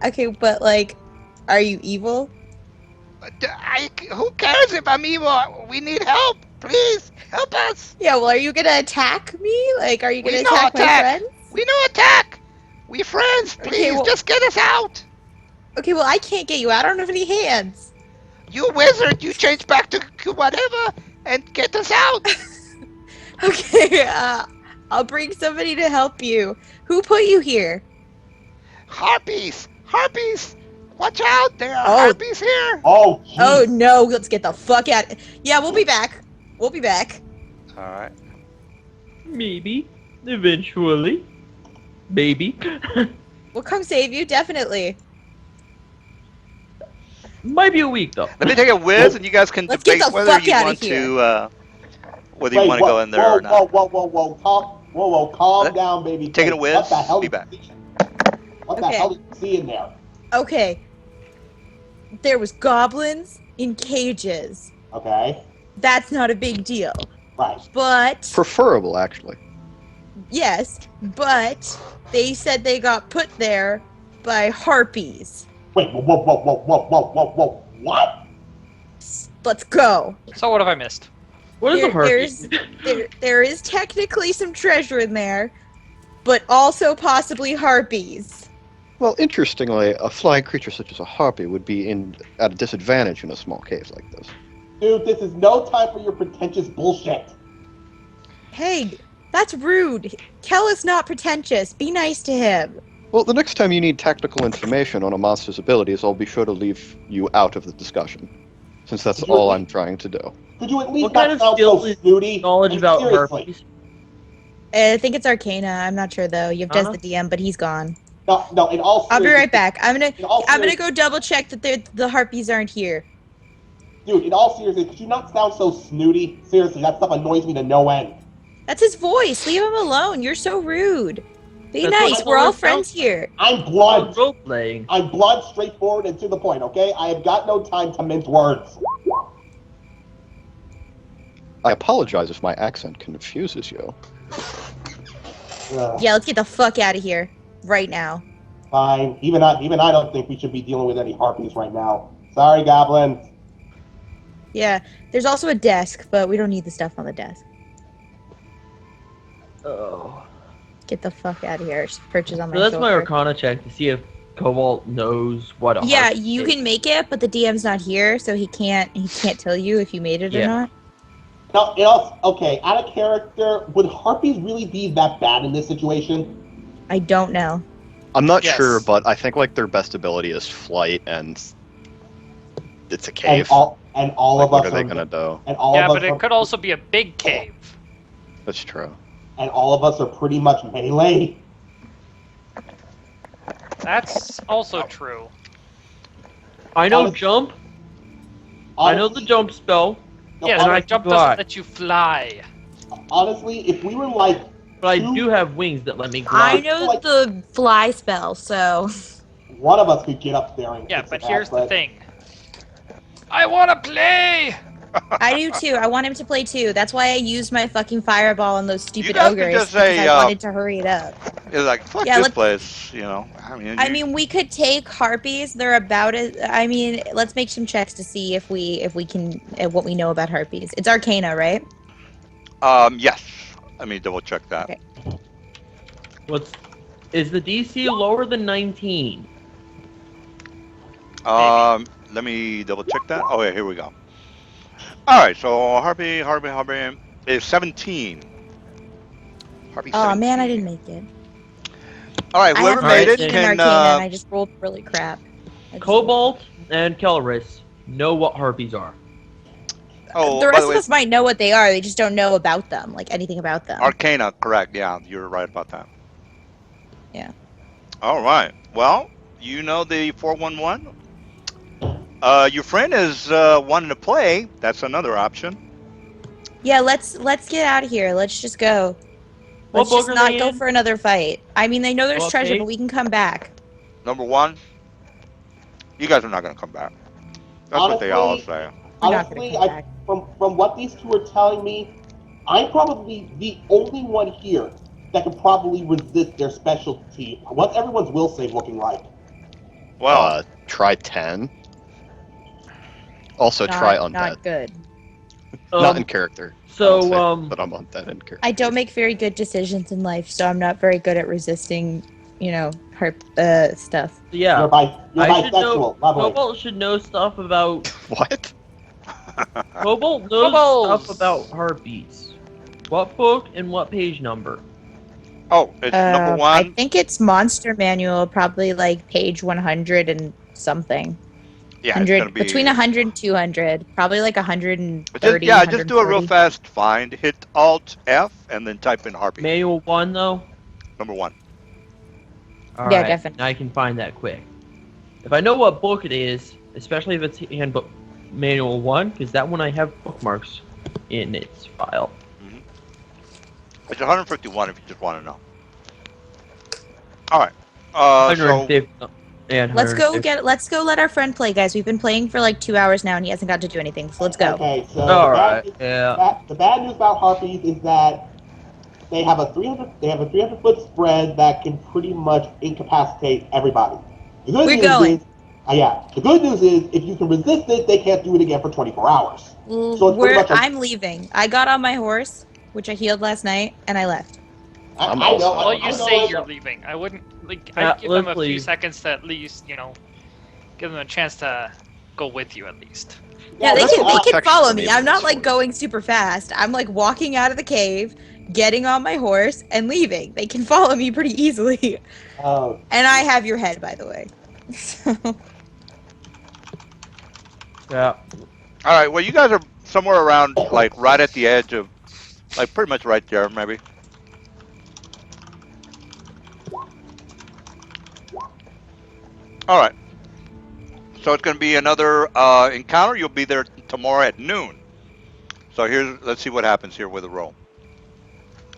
Okay, but like, are you evil? Who cares if I'm evil? We need help. Please help us. Yeah, well, are you gonna attack me? Like, are you We gonna know attack my attack. friends? We know attack. We friends. Okay, Please well, just get us out. I can't get you out. I don't have any hands. You wizard, you change back to whatever and get us out. Okay, I'll bring somebody to help you. Who put you here? Harpies, harpies, watch out! There are Oh. harpies here. Oh, jeez. Oh no, let's get the fuck out. Yeah, we'll be back. We'll be back. All right. Maybe. Eventually. Maybe. We'll come save you, definitely. Might be a week though. Let me take a whiz, and you guys can Let's get debate the whether fuck you outta want here. to whether Wait, you want to go in there or not. Whoa, calm Let- down, baby. Taking a whiz. What the hell? Be back. What the Okay. hell did you see in there? Okay. There was goblins in cages. Okay, That's not a big deal. right. But Preferable, actually. yes, but they said they got put there by harpies. Wait, whoa. What? Let's go. So what have I missed? What is a There's- harpy? There is technically some treasure in there, but also possibly harpies. Well, interestingly, a flying creature such as a harpy would be at a disadvantage in a small cave like this. Dude, this is no time for your pretentious bullshit. Hey, that's rude. Kel is not pretentious. Be nice to him. Well, the next time you need technical information on a monster's abilities, I'll be sure to leave you out of the discussion, since that's all I'm trying to do. Could you at least What not kind of sound skill so is snooty? Knowledge Like, about seriously. harpies. I think it's Arcana. I'm not sure though. You have Des Uh-huh. the DM, but he's gone. No, in all I'll be seriousness- right back. I'm in all gonna serious- go double check that the harpies aren't here. Dude, in all seriousness, could you not sound so snooty? Seriously, that stuff annoys me to no end. That's his voice. Leave him alone. You're so rude. Be That's nice. what We're all it sounds friends like. here. I'm blunt. Role playing. I'm blunt, straightforward, and to the point, okay? I have got no time to mince words. I apologize if my accent confuses you. Ugh, Yeah, let's get the fuck out of here right now. fine. Even I don't think we should be dealing with any harpies right now. Sorry, goblins. Yeah, there's also a desk, but we don't need the stuff on the desk. Oh. Get the fuck out of here. Just perches on my So that's my shoulder. Arcana check to see if Cobalt knows what a Yeah, harpy you is. can make it, but the DM's not here, so he can't tell you if you made it or Yeah. not. No, okay, out of character, would harpies really be that bad in this situation? I don't know. I'm not Yes. sure, but I think like their best ability is flight, and it's a And cave. all Like, of what us are they gonna do? and all Yeah, of us but it are, could also be a big cave. That's true. and all of us are pretty much melee. That's also true. I know Honest- jump. I know the jump spell, No, Yes, and I but honest- can jump fly. doesn't let you fly. honestly, if we were like But I two, do have wings that let me I glide. know Like- the fly spell, so one of us could get up there and Yeah, fix but that, here's the thing. I want to play! I do too. I want him to play too. That's why I used my fucking fireball on those stupid guys could ogres just because say, I wanted to hurry it up. It's like, fuck Yeah, this let's- place, you know. I mean, we could take harpies. They're about it. I mean, let's make some checks to see if we can what we know about harpies. It's Arcana, right? Yes. Let me double check that. Okay. Is the DC lower than 19? Let me double check that. Oh yeah, here we go. All right, so Harpy is 17. Harpy Oh 17. man, I didn't make it. All right, I whoever have made it 13 in can. Arcana, and I just rolled really crap. I just- Cobalt and Kelleris know what harpies are. Oh, the by rest the of way, us might know what they are. They just don't know about them, like anything about them. Arcana, correct? Yeah, you're right about that. Yeah. All right. Well, you know the 411. Your friend is wanting to play. That's another option. Yeah, let's get out of here. Let's just go. What Let's just book are not they go in? for another fight. I mean, they know there's What treasure, page? but we can come back. Number one. You guys are not going to come back. That's what they all Honestly, say. We're not gonna honestly, come back. from what these two are telling me, I'm probably the only one here that can probably resist their specialty. What's everyone's will save looking like? Well, Try 10. Also, try undead. Not good. Not in character. I So, won't say that I'm undead in character. I don't make very good decisions in life, so I'm not very good at resisting, stuff. yeah. You're I should know. bisexual. Lovely. Cobalt should know stuff about. What? Cobalt knows Kobolds! stuff about harpies. What book and what page number? oh, it's number I one. think it's Monster Manual, probably like page 100 and something. Yeah, it's going to be Between 100 and 200, probably like 130. just do a real 140. fast find. Hit Alt F and then type in Harpy. Manual 1, though? Number one. All Yeah, right, definitely. I can find that quick. If I know what book it is, especially if it's handbook manual 1, because that one I have bookmarks in its file. It's 151 if you just want to know. All right. So 150 and Let's go 150. let's go let our friend play, guys. We've been playing for like 2 hours now and he hasn't got to do anything. So let's go. Okay, so All right, yeah. the bad news about harpies is that they have a 300-foot spread that can pretty much incapacitate everybody. The good We're news going. is, the good news is if you can resist it, they can't do it again for 24 hours. So it's pretty much I'm leaving. I got on my horse, which I healed last night, and I left. I'm I know. also- Well, I you know say it. you're leaving. I wouldn't like. Yeah, I'd give them a let's few leave. seconds to at least, give them a chance to go with you at least. Yeah, they that's can what they can protection follow for me. me I'm not is like for. going super fast. I'm like walking out of the cave, getting on my horse, and leaving. They can follow me pretty easily. Oh, And I have your head, by the way. So, Yeah. all right. Well, you guys are somewhere around like right at the edge of, like pretty much right there, maybe. All right. So it's going to be another encounter. You'll be there tomorrow at noon. So let's see what happens here with the roll.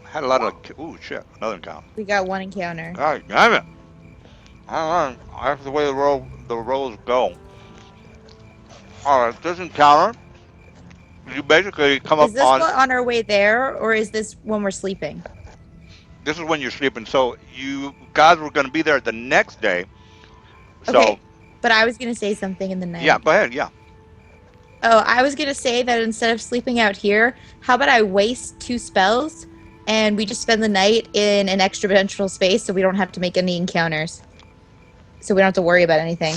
Had a lot of, ooh, shit, another encounter. we got one encounter. God damn it. I don't know. That's the way the rolls go. All right, this encounter, you basically come up Is this on. on our way there, or is this when we're sleeping? This is when you're sleeping. So you guys were going to be there the next day. So Okay. But I was going to say something in the night. yeah, go ahead. Yeah. Oh, I was going to say that instead of sleeping out here, how about I waste 2 spells and we just spend the night in an extra dimensional space so we don't have to make any encounters. So we don't have to worry about anything.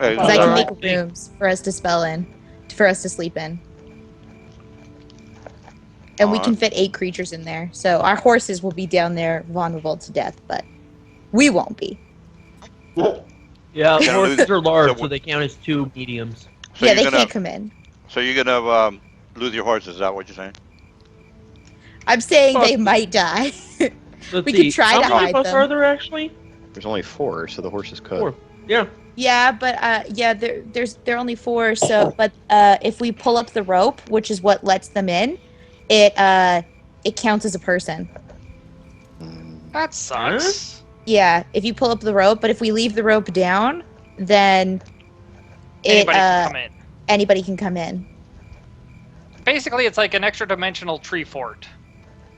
Hey, Because I can Alright. make rooms for us to spell in, for us to sleep in. And we can fit 8 creatures in there. So our horses will be down there vulnerable to death, but we won't be. Yeah, Gonna horses lose- are large, so- so they count as 2 mediums. so yeah, you're they gonna, can't come in. So you're gonna lose your horses. Is that what you're saying? I'm saying Fuck. they might die. Let's We see. could try How to many hide of us them. are there actually? There's only 4, so the horses could. 4. Yeah. Yeah, but there are only 4. So, but if we pull up the rope, which is what lets them in, it counts as a person. That sucks. Yeah, if you pull up the rope, but if we leave the rope down, then Anybody can come in. anybody can come in. Basically, it's like an extra dimensional tree fort.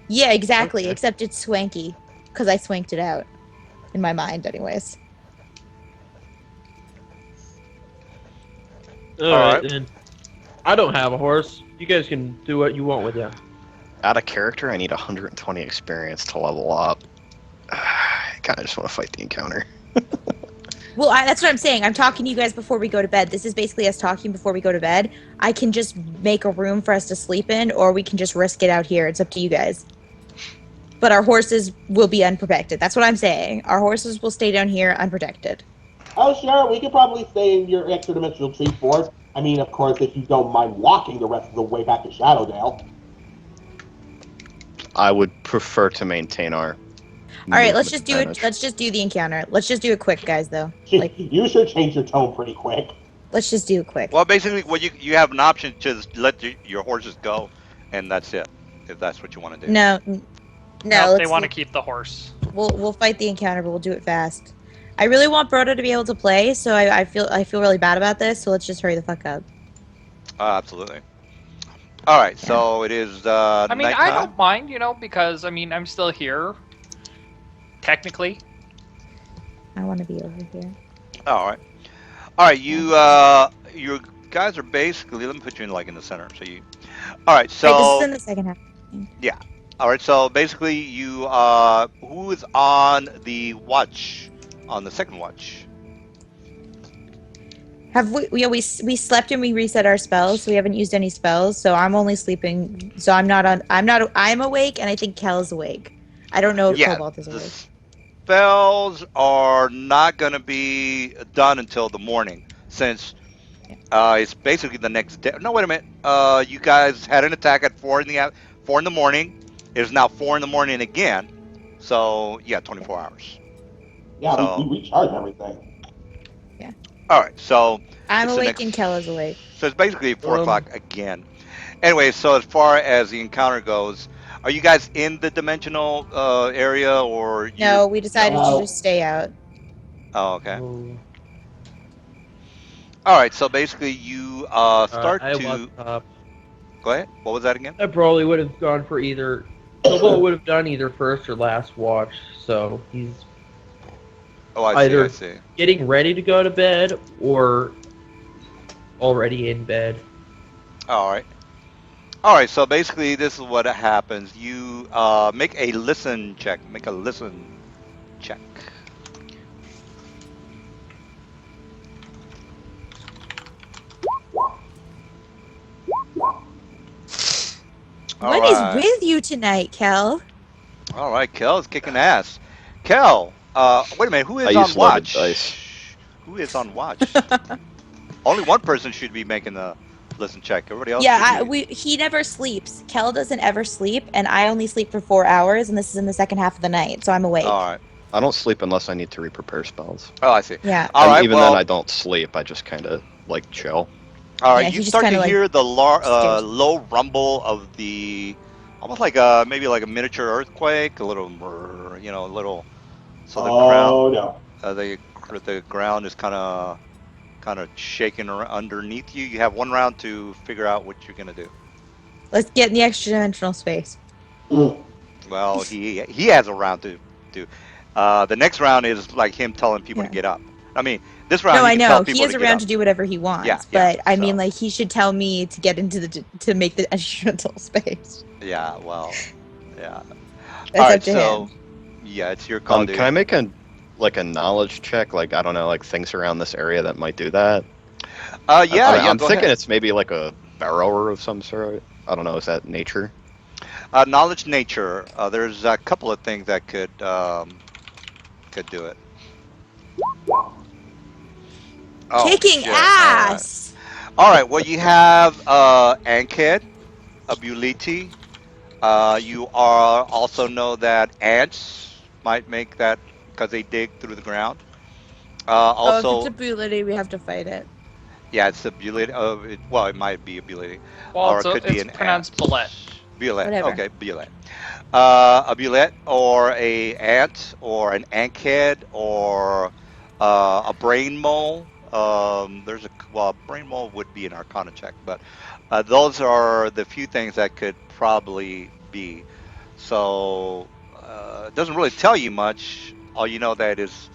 Yeah, exactly. Okay. Except it's swanky, because I swanked it out, in my mind, anyways. Alright, right. then. I don't have a horse. You guys can do what you want with it. Out of character, I need 120 experience to level up. I kind of just want to fight the encounter. Well, that's what I'm saying. I'm talking to you guys before we go to bed. This is basically us talking before we go to bed. I can just make a room for us to sleep in, or we can just risk it out here. It's up to you guys. But our horses will be unprotected. That's what I'm saying. Our horses will stay down here unprotected. Oh, sure, we could probably stay in your extra dimensional tree fort. I mean, of course, if you don't mind walking the rest of the way back to Shadowdale. I would prefer to maintain our. All right, let's just do it. advantage. Let's just do the encounter. Let's just do it quick, guys. Though, You should change your tone pretty quick. let's just do it quick. Well, basically, what you have an option to just let your horses go, and that's it. If that's what you want to do. No, No, they let's want to keep the horse. We'll fight the encounter, but we'll do it fast. I really want Broda to be able to play, so I feel really bad about this. So let's just hurry the fuck up. Absolutely. All right, so it is. I mean, I nighttime. don't mind, because I mean, I'm still here. Technically. I want to be over here. All right. You guys are basically. Let me put you in in the center. So you. All right. So. Right, this is in the second half. All right. So basically, you. Who is on the watch? On the second watch. Have we slept and we reset our spells, so we haven't used any spells. So I'm only sleeping. So I'm awake, and I think Kel's awake. I don't know if Yeah, Cobalt is the awake. spells are not going to be done until the morning, since it's basically the next day. No, wait a minute. You guys had an attack at 4 in the morning. It is now 4 in the morning again. So yeah, 24 hours. Yeah, So- we recharge everything. All right. So I'm it's the awake next- and Kel is awake. so it's basically 4 o'clock again. Anyway, so as far as the encounter goes, are you guys in the dimensional area or? No, we decided No. to just stay out. Oh, okay. Oh, All right. So basically, you start I to. was up. Go ahead. What was that again? I probably would have gone for either. Cobalt would have done either first or last watch, so he's Oh, I Either- see. getting ready to go to bed or already in bed. All right. All right. So basically, this is what happens. You make a listen check. Make a listen check. What is with you tonight, Kel? All right, Kel's kicking ass. Kel, wait a minute. Who I is on use loaded watch? dice. Who is on watch? Only one person should be making the listen check. Everybody else. Yeah, should be- he never sleeps. Kel doesn't ever sleep, and I only sleep for 4 hours, and this is in the second half of the night, so I'm awake. All right. I don't sleep unless I need to re-prepare spells. Oh, I see. Yeah. All And right. even well, then, I don't sleep. I just kind of like chill. all right. Yeah, You he just start to kinda, like, hear the stares. low rumble of the, almost like maybe like a miniature earthquake. A little, a little. So the ground. Oh, no. The ground is kind of shaking underneath you. You have 1 round to figure out what you're gonna do. Let's get in the extra dimensional space. Well, he has a round to do. The next round is like him telling people to Yeah. get up. I mean, this round No, he I can tell know people he has to a get round up. to do whatever he wants. Yeah, but I so- mean, like he should tell me to get into to make the extra dimensional space. Yeah, well, yeah. That's All up right, to so him. yeah, it's your call, dude. Can I make a knowledge check? Like, I don't know, like things around this area that might do that. Yeah, I'm go thinking ahead. it's maybe like a burrower of some sort. I don't know. Is that nature? Knowledge nature. There's a couple of things that could do it. Oh, Kicking shit, all right. ass. All right. Well, you have Ankhed, Abuliti. You are also know that ants might make that because they dig through the ground. Oh, if it's Also, ability, we have to fight it. yeah, it's a bullet. Well, it might be a bullet, Well, or it could be it's an ant. pronounced bullet. Bullet. Whatever. Okay, bullet. A bullet, or a ant, or an ankhead, or a brain mole. A brain mole would be an Arcana check, but those are the few things that could probably be. So it doesn't really tell you much. All you know that is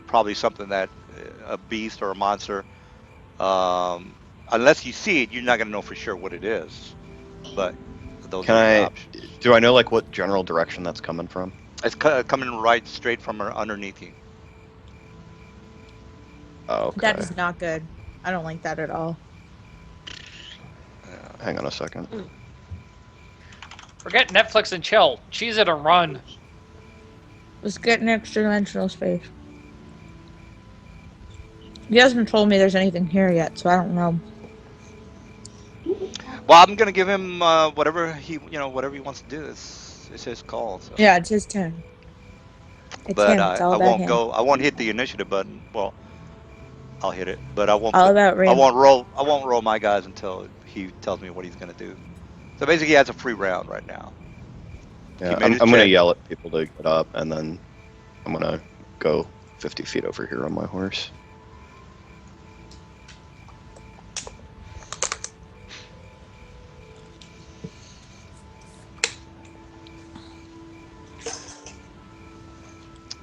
probably something that a beast or a monster. Unless you see it, you're not going to know for sure what it is. But those Can are your I? options. Do I know like what general direction that's coming from? It's coming right straight from underneath you. Oh, okay. That is not good. I don't like that at all. Hang on a second. Forget Netflix and chill. Cheese it and run. Let's get an extra dimensional space. He hasn't told me there's anything here yet, so I don't know. Well, I'm gonna give him whatever he wants to do. It's his call. So. Yeah, it's his turn. It's But him. It's all I about won't him. go. I won't hit the initiative button. Well, I'll hit it, but I won't. All about I Ram. won't roll. I won't roll my guys until he tells me what he's gonna do. So basically, he has a free round right now. Yeah, made I'm his gonna check. yell at people to get up, and then I'm gonna go 50 feet over here on my horse.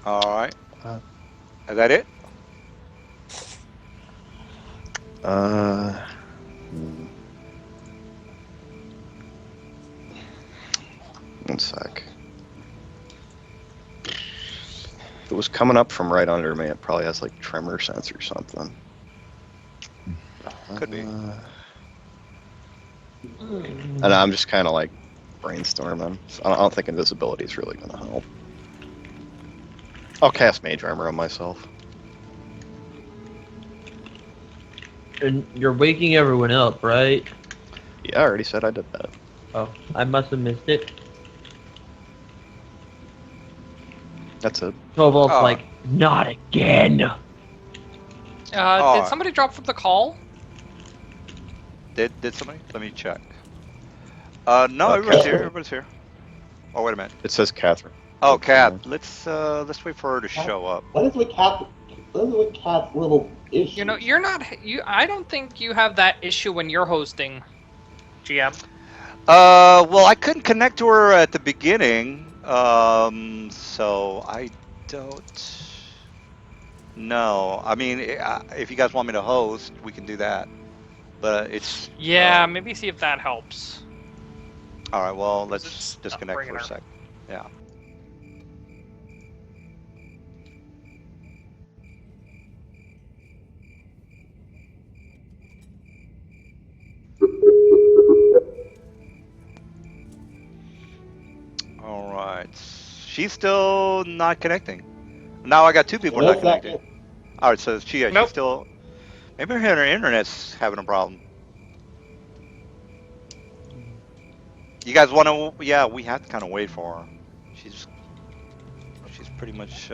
All right. Uh, Is that it? Hmm. One sec. If it was coming up from right under me, it probably has like tremor sense or something. Could be. And I'm just kind of like brainstorming. So I don't think invisibility is really going to help. I'll cast Mage Armor on myself. And you're waking everyone up, right? Yeah, I already said I did that. Oh, I must have missed it. That's it. Cobalt's Oh. like, not again. Oh. Did somebody drop from the call? Did somebody? Let me check. No, everybody's Catherine. here. Everybody's here. Oh, wait a minute. It says Catherine. Oh, Okay. Kat. Let's wait for her to show up. What is with Cat's little issue? You know, you're not. I don't think you have that issue when you're hosting, GM. Well, I couldn't connect to her at the beginning, so I don't know. I mean, if you guys want me to host, we can do that. But it's Yeah, maybe see if that helps. all right. Well, It's let's not disconnect bringing for a her. sec. Yeah. All right. She's still not connecting. Now I got two people not connecting. All right, so she's Nope. still. Maybe her internet's having a problem. You guys want to? Yeah, we have to kind of wait for her. She's pretty much.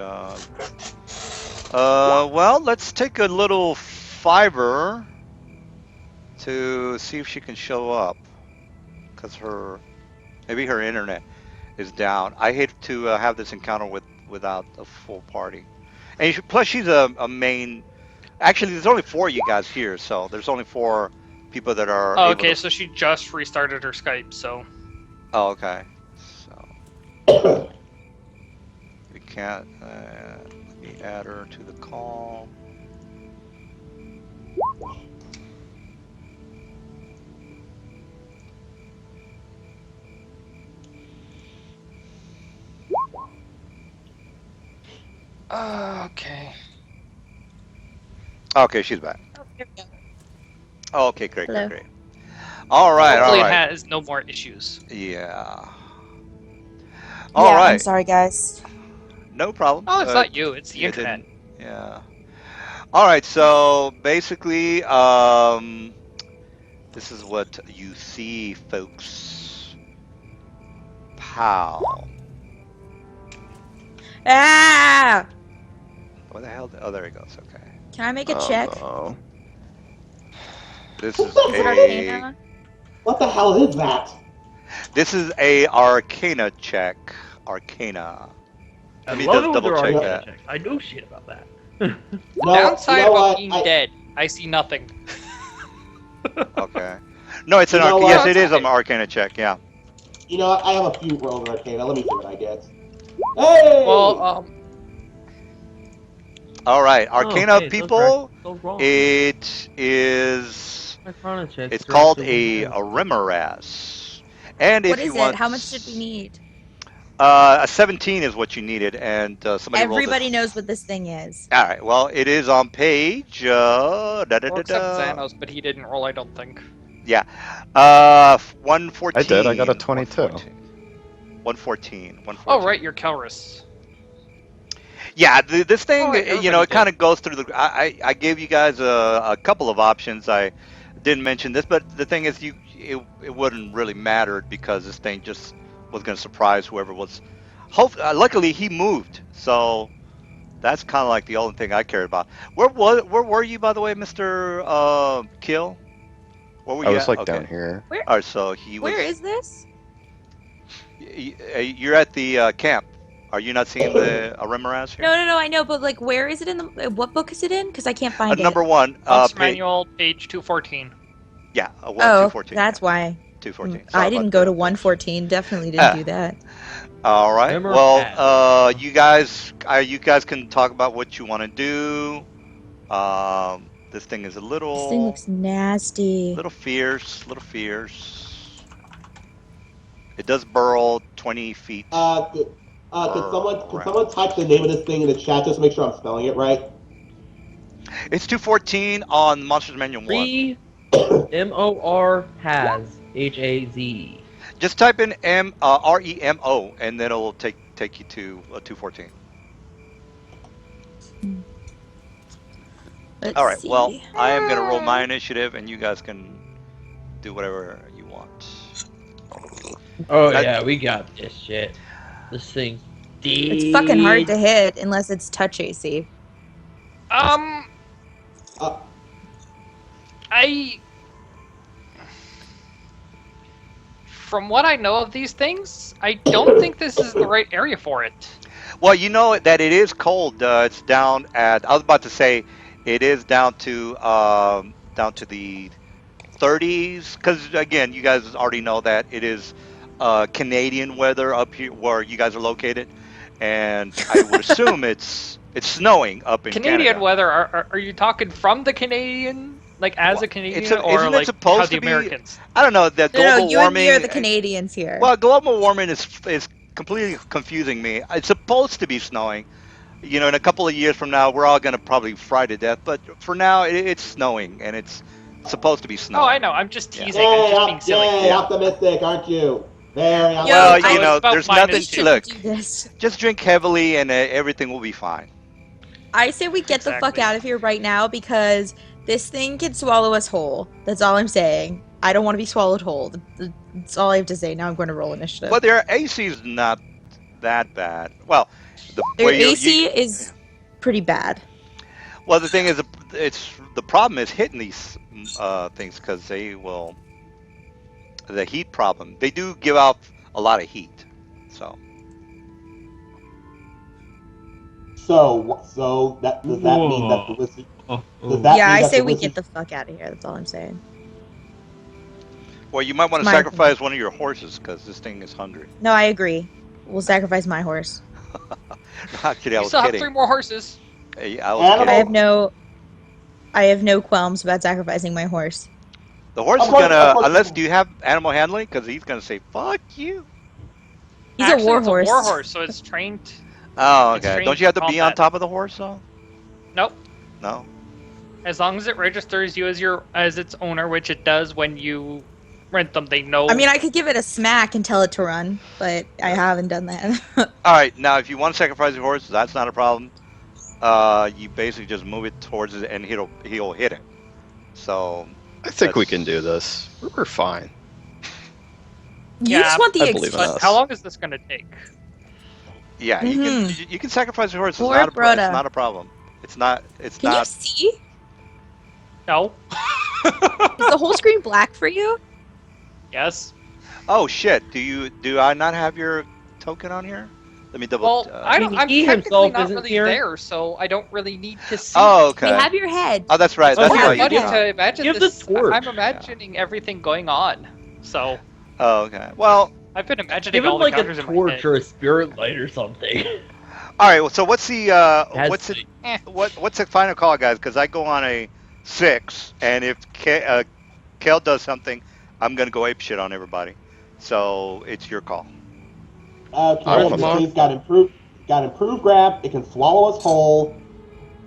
Well, let's take a little fiver to see if she can show up, because maybe her internet is down. I hate to have this encounter without a full party, and plus she's a main. Actually, there's only 4 of you guys here, so there's only 4 people that are. Oh, able okay, to... so she just restarted her Skype, so. Oh, okay. So we can't. Let me add her to the call. Okay. Okay, she's back. Oh, okay, great, Hello. great. All right, Hopefully all it right. has no more issues. Yeah. All yeah, right. I'm sorry, guys. No problem. Oh, it's not you, it's the you internet. didn't- Yeah. All right. So basically, this is what you see, folks. Pow. Ah! What the hell? Oh, there he goes. Okay. Can I make a check? No. This What is the Is it a Arcana? What the hell is that? Arcana check. Arcana. I Let me love just it when double there are check Yeah. arcana that. checks. I know shit about that. No, Downside you know of what? being dead, I see nothing. Okay. No, it's an You know Yes, what? it is an Okay. Arcana check. Yeah. You know what? I have a few rolls of Arcana. Let me see what I get. Hey! Well, All right, Oh, Arcana okay, those are people. so wrong. It is. Arcana checks It's are called actually a Remoras. And What if you is it? want, How much did we need? a 17 is what you needed, and somebody rolled Everybody it. knows what this thing is. All right. Well, it is on page. well, except Xanos, but he didn't roll, I don't think. Yeah. 114. I did. I got a 22. 114. Oh, right, you're Kelris. Yeah, this thing, Oh, everybody it kind did. of goes through the. I gave you guys a couple of options. I didn't mention this, but the thing is, it wouldn't really matter because this thing just was going to surprise whoever was. Luckily, he moved, so that's kind of like the only thing I cared about. Where were you, by the way, Mister Kill? Where were I you was at? like Okay. down here. All right, so he was. Where is this? You're at the camp. Are you not seeing the Remoras here? No, I know, but like, where is it in the? What book is it in? Because I can't find it. Number one, Monster page. Manual, page 214. Yeah, Oh, 214. that's why. 214. I didn't go to 114. Definitely didn't do that. All right. Remember Well, that. you guys can talk about what you want to do. This thing is a This thing little looks nasty. fierce. It does burrow 20 feet. Could someone type the name of this thing in the chat just to make sure I'm spelling it right? It's 214 on Monsters Manual 1. MOR has HAZ. Just type in REMO and then it'll take you to 214. Let's All right. see. Well, I am going to roll my initiative and you guys can do whatever you want. Oh That- yeah, we got this shit. This thing's deep. It's fucking hard to hit unless it's touch AC. Uh, From what I know of these things, I don't think this is the right area for it. Well, you know that it is cold. It's down at. I was about to say, it is down to the 30s. Because again, you guys already know that it is Canadian weather up here where you guys are located, and I would assume it's snowing up in Canadian Canada. weather, are you talking from the Canadian, like as a Canadian, or isn't it like supposed how to the be- Americans? I don't know. That No, global you and warming. me are the Canadians here. Well, global warming is completely confusing me. It's supposed to be snowing. You know, in a couple of years from now, we're all going to probably fry to death. But for now, it's snowing, and it's supposed to be snowing. Oh, I know. I'm just Yeah. teasing. I'm just being silly. Yay, optimistic, aren't you? Very optimistic. Well, I you was know, about there's minus nothing. we two. shouldn't Look, do this. just drink heavily, and everything will be fine. I say we get the fuck Exactly. out of here right now because this thing can swallow us whole. That's all I'm saying. I don't want to be swallowed whole. That's all I have to say. Now I'm going to roll initiative. But their AC is not that bad. Well, the Their way AC is pretty bad. Well, the thing is, the problem is hitting these things because the heat problem. They do give out a lot of heat, so. So that does that mean that the Whoa. lizard? Oh, Does that Yeah, mean I that say the we lizard- get the fuck out of here. That's all I'm saying. Well, you might want to My- sacrifice one of your horses because this thing is hungry. No, I agree. We'll sacrifice my horse. Not kidding. I You was still have kidding. 3 more horses. Hey, I was Animal- kidding. I have no qualms about sacrificing my horse. The horse is Of course- gonna, of course- unless do you have animal handling? Because he's gonna say "fuck you." He's Actually, a war it's horse. a war horse, so it's trained. Oh, It's okay. trained Don't you have to for be on combat. top of the horse though? Nope. No. As long as it registers you as its owner, which it does when you rent them, they know. I mean, I could give it a smack and tell it to run, but I haven't done that. All right. Now, if you want to sacrifice your horse, that's not a problem. You basically just move it towards it, and he'll hit it. So. I think we That's- can do this. We're fine. You Yeah, just want the I believe in excuse. us. How long is this going to take? Yeah, you can sacrifice your horse. It's Poor not it's Broda. not a problem. It's not Can you see? No. Is the whole screen black for you? Yes. Oh shit! Do I not have your token on here? Let me double. Well, I don't. mean, I'm he technically himself not isn't really here. there, so I don't really need to see. Oh, We okay. have your head. Oh, that's right. Oh, That's yeah, why It's you funny do not. to imagine Give the this. torch. I'm imagining everything going on. So Oh, okay. Well, I've been imagining Give him all the like a counters in my torch head. or a spirit light or something. all right. Well, so what's the That's what's it? Eh. What's the final call, guys? Because I go on a 6, and if Kel does something, I'm gonna go ape shit on everybody. So it's your call. I Okay, wanna this mark. thing's got improved grab. It can swallow us whole,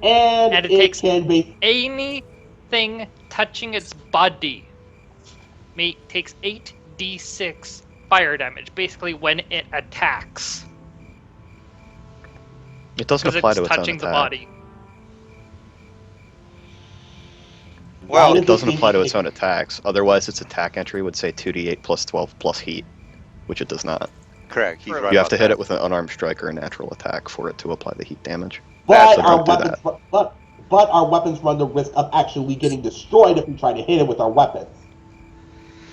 and And it it takes- can be. Anything touching its body takes 8d6 fire damage, basically when it attacks, It doesn't because apply it's to its own touching the attack. body. Well, Why It doesn't does apply to mean its own attacks. Otherwise, its attack entry would say 2d8 plus 12 plus heat, which it does not. correct. He's You right. You have about to hit that. it with an unarmed strike or a natural attack for it to apply the heat damage. But so our don't do weapons, but our weapons run the risk of actually getting destroyed if we try to hit it with our weapons.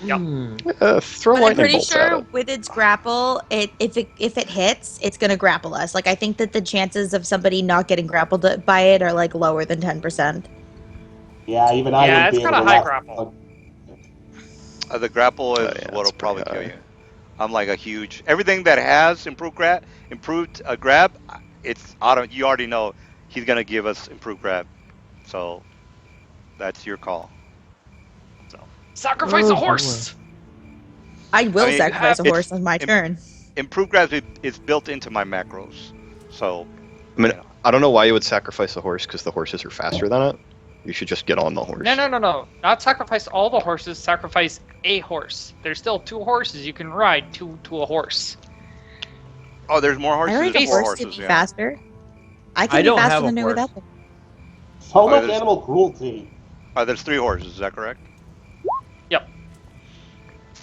Yep. Throw But I'm lightning pretty bolts at sure it. with its grapple, if it hits, it's gonna grapple us. Like I think that the chances of somebody not getting grappled by it are like lower than 10%. Yeah, even I Yeah, wouldn't it's be got able a to high last- grapple. The grapple is Oh, yeah, what'll it's pretty probably kill high. you. I'm like a huge everything that has improved grab, it's auto. You already know he's gonna give us improved grab, so that's your call. Sacrifice Oh, a horse. I will I mean, sacrifice a it's- horse on my turn. Improved grab is built into my macros, so I mean, you know. I don't know why you would sacrifice the horse because the horses are faster than it. You should just get on the horse. No. Not sacrifice all the horses. Sacrifice a horse. There's still 2 horses you can ride to a horse. Oh, there's more I horses. like a There's more horse to horses. be Yeah. faster. I I can be don't faster have a than it horse. without them. So Oh, much there's- animal cruelty. There's 3 horses. Is that correct? Yep.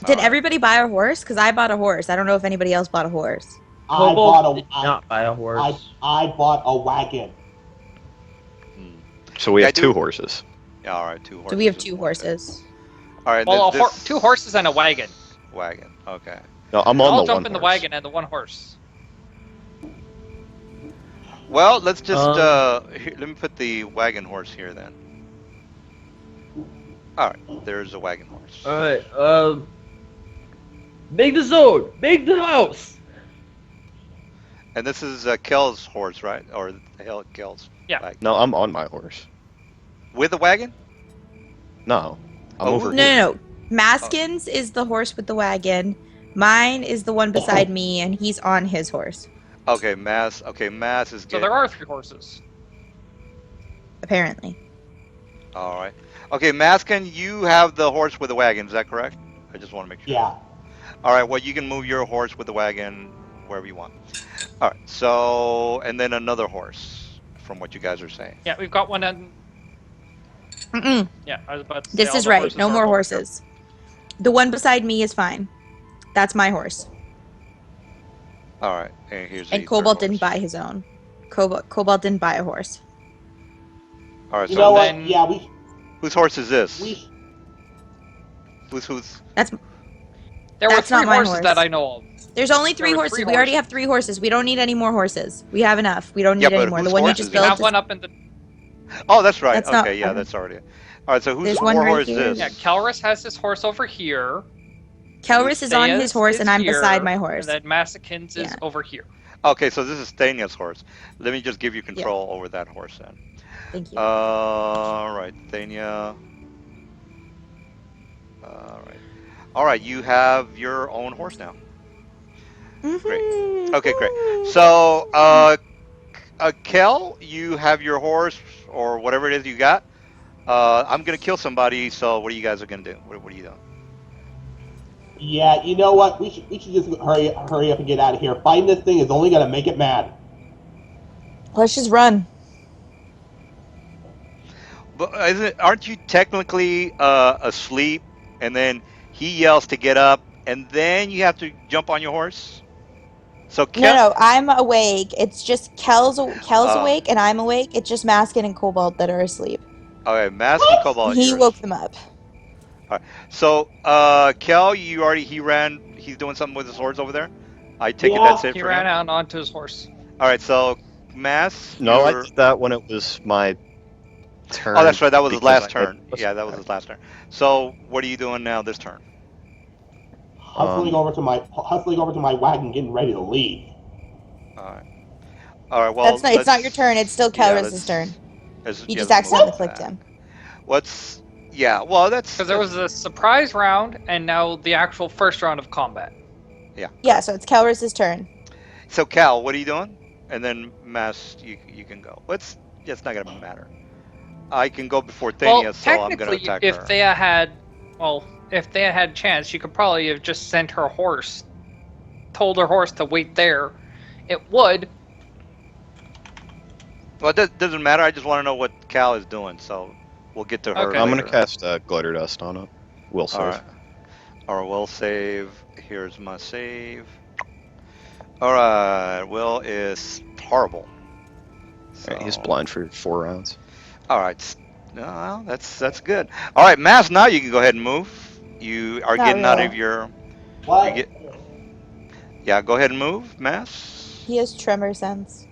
Did Alright. everybody buy a horse? Because I bought a horse. I don't know if anybody else bought a horse. I Kobold bought did a not buy a horse. I bought a wagon. Hmm. So we Yeah, have I do- 2 horses. Yeah. All right. 2 horses. So we have is 2 more good. horses. All right. Well, then this 2 horses and a wagon. wagon. Okay. No, I'm I'll on the jump one in the horse. wagon and the 1 horse. Well, let's just Um, let me put the wagon horse here then. All right, there's a wagon horse. Alright, make the zone! Make the house! And this is Kel's horse, right? Or Kel's Yeah. wagon. No, I'm on my horse. With the wagon? No, I'm Oh, over No, here. no. Maskin's is the horse with the wagon. Mine is the one beside me, and he's on his horse, Okay, Mass. Okay, Mass is So getting. there are 3 horses. apparently. All right. Okay, Maskin, you have the horse with the wagon. Is that correct? I just want to make sure. Yeah. All right. Well, you can move your horse with the wagon wherever you want. All right. So, and then another horse, from what you guys are saying. Yeah, we've got one on. Mm-mm. Yeah, I was about to say This all is the right. horses No are more over here. horses. The one beside me is fine. That's my horse. All right. And here's And the Cobalt third didn't horse. buy his own. Cobalt didn't buy a horse. All right. You So know then- what? Yeah, whose horse is this? we Who's? That's There were That's 3 not my horses horse. that I know of. There's only There 3 were horses. 3 We already horses. have 3 horses. We don't need any more horses. We have enough. We don't Yeah, need any but more. The whose one you horses just is We it? built have is one up in the. Oh, that's right. That's not- Okay, yeah, that's already. All right. So whose There's one war right horse here. is Yeah, this? Calrus has his horse over here. Kelris is on his Thea's horse, is and I'm here, beside my horse. And then Massachin's is Yeah. over here. Okay, so this is Stania's horse. Let me just give you control over that horse then. Thank you. All right, Thania. All right. You have your own horse now. great. Okay, great. So, Kel, you have your horse or whatever it is you got. I'm gonna kill somebody. So, what are you guys gonna do? What are you doing? Yeah, you know what? We should just hurry up and get out of here. Fighting this thing is only gonna make it mad. Let's just run. But aren't you technically asleep? And then he yells to get up, and then you have to jump on your horse. So No, I'm awake. It's just Kel's Oh. awake and I'm awake. It's just Maskin and Cobalt that are asleep. Okay, Mask and Cobalt. He woke them up. So, Kel, he's doing something with his horse over there. I take it Yeah. that's it He for ran him. out onto his horse. All right, so Mask. No, I you're- did that when it was my turn. Oh, that's right. That was his because last I had- turn. Yeah, that was his last turn. So, what are you doing now this turn? Hustling over to my wagon, getting ready to leave. All right. All right. Well, It's not your turn. It's still yeah, Kelris's turn. You just let's move accidentally back. clicked him. What's? Yeah. Well, that's Because there was a surprise round, and now the actual first round of combat. Yeah, so it's Kelris's turn. So, Cal, what are you doing? And then Mask, you can go. It's not gonna matter. I can go before Thania, Well, so I'm gonna technically, attack if her. Thea had, if Thea had chance, she could probably have just sent her horse, told her horse to wait there. It would. Well, it doesn't matter. I just want to know what Cal is doing, so we'll get to her. Okay. I'm later. gonna cast glitter dust on it. Will save. All right. All right, will save. Here's my save. All right, Will is horrible. Alright, he's So- blind for 4 rounds. All right. No, that's good. All right, Mass. Now you can go ahead and move. You are Not getting out really. of your. What? Yeah, go ahead and move, Mass. He has tremor sense.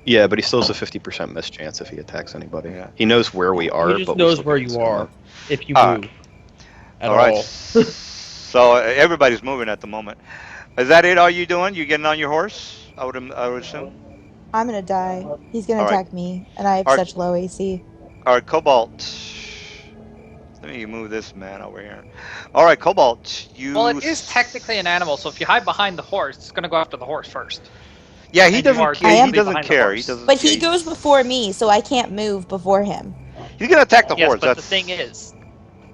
Yeah, but he still has a 50% miss chance if he attacks anybody. Yeah. He knows where we are, He just but knows we where still you can't are if you All move. right. At All right. all. So everybody's moving at the moment. Is that it? All you doing? You getting on your horse? I would assume. I'm gonna die. He's gonna All right. attack me, and I have All right. such low AC. All right, Cobalt. Let me move this man over here. All right, Cobalt. You. Well, it is technically an animal, so if you hide behind the horse, it's going to go after the horse first. Yeah, and he you doesn't. are Care. He technically doesn't behind the care. He horse. doesn't. But yeah, he goes before me, so I can't move before him. He's gonna attack the Yes, horse. but That's the thing is,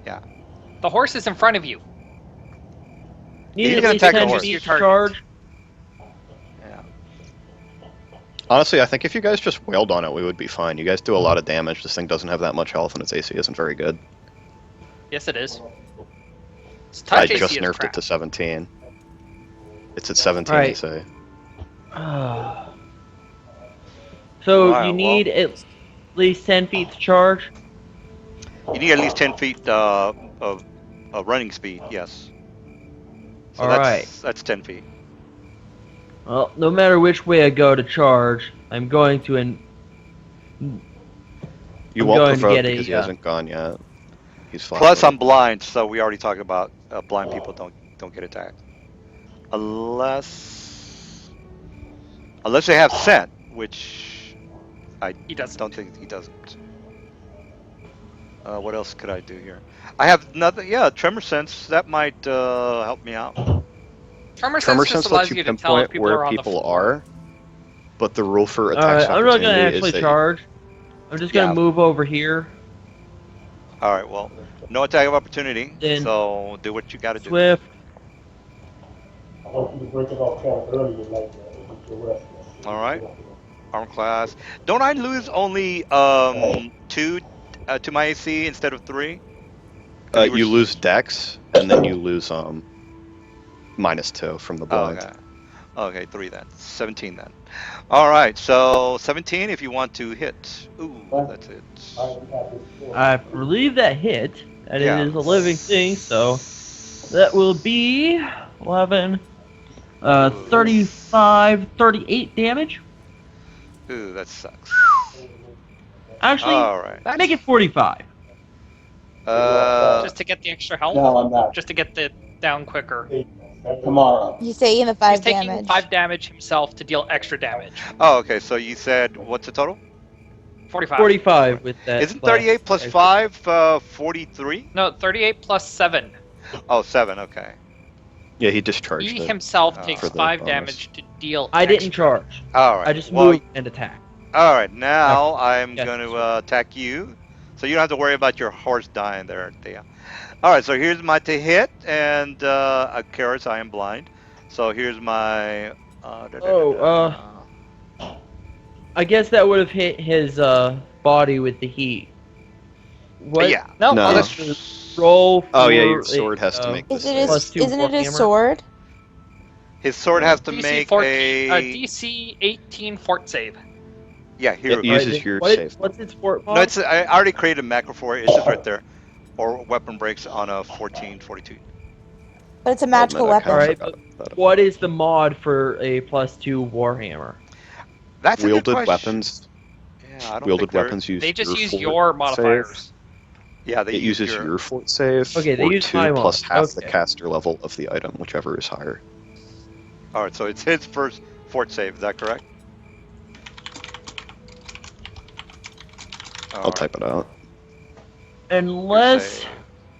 Yeah. the horse is in front of you. Need He's at gonna least attack the 10 horse. feet Your to target. charge. Yeah. Honestly, I think if you guys just wailed on it, we would be fine. You guys do a lot of damage. This thing doesn't have that much health, and its AC isn't very good. Yes, it is. It's I touch AC just is nerfed crap. it to 17. It's at 17 Right. AC. So Wow, you well- need at least 10 feet to charge. You need at least 10 feet of running speed. Yes. So All that's, right. That's 10 feet. Well, no matter which way I go to charge, I'm going to You I'm won't going to provoke get a, because he hasn't gone yet. He's fine. Plus, I'm blind, so we already talked about blind people don't get attacked, unless they have scent, which I He doesn't. don't think he doesn't. What else could I do here? I have nothing. Yeah, tremor sense that might help me out. Tremor Tremor sense just sense allows lets you you to tell if pinpoint people are where on the people floor. are, but the rule for All attacks right, I'm not going to opportunity actually is that charge. I'm just going to Yeah. move over here. All right. Well, no attack of opportunity. Then- So do what you got to do. Swift. I want you to break it off count earlier like that. Get your rest. All right. Armor class. Don't I lose only 2 to my AC instead of 3? you lose dex, and then you lose -2 from the Oh, blind. okay. Okay, 3 then. 17 then. All right. So 17 if you want to hit. Ooh, that's it. I believe that hit, and Yeah. it is a living thing, so that will be 11, 35, 38 damage. Ooh, that sucks. Actually, All right. make it 45. Just to get the extra health, No, I'm not. just to get the down quicker. Tomorrow. He's taking the He's 5 taking damage. 5 damage himself to deal extra damage. Oh, okay. So you said what's the total? 45. 45 with that. Isn't 38 plus extra. 5 43? No, 38 plus 7. Oh, 7. Okay. Yeah, he discharged He it. himself Oh. takes For the 5 bonus. damage to deal. I didn't extra. charge. All right. I just well, moved and attacked. all right. Now I'm Yes. going to attack you, so you don't have to worry about your horse dying there, Thea. All right. So here's my to hit, and Karis, I am blind. So here's my. I guess that would have hit his body with the heat. What? Yeah. No, No. well, Let's Roll. Oh yeah, for your sword a, has to make the Is it save. his, Plus 2 isn't it his warhammer. sword? His sword has to DC make 14, a DC 18 fort save. yeah hero. It uses your save. What's its fort mod? No, it's I already created a macro for it. It's just right there. Or weapon breaks on a 1442. But it's a Oh, magical meta weapon. kind of Alright, forgot that. What is the mod for a +2 Warhammer? That's a good Wielded question. weapons. Yeah, I don't Wielded think they're- weapons use They just your use fort your save. modifiers. Yeah, they It use uses your fort save Okay, they or use 2 my plus mod. half the Okay. caster level of the item, whichever is higher. All right, so it's his first fort save. Is that correct? I'll type it out. Unless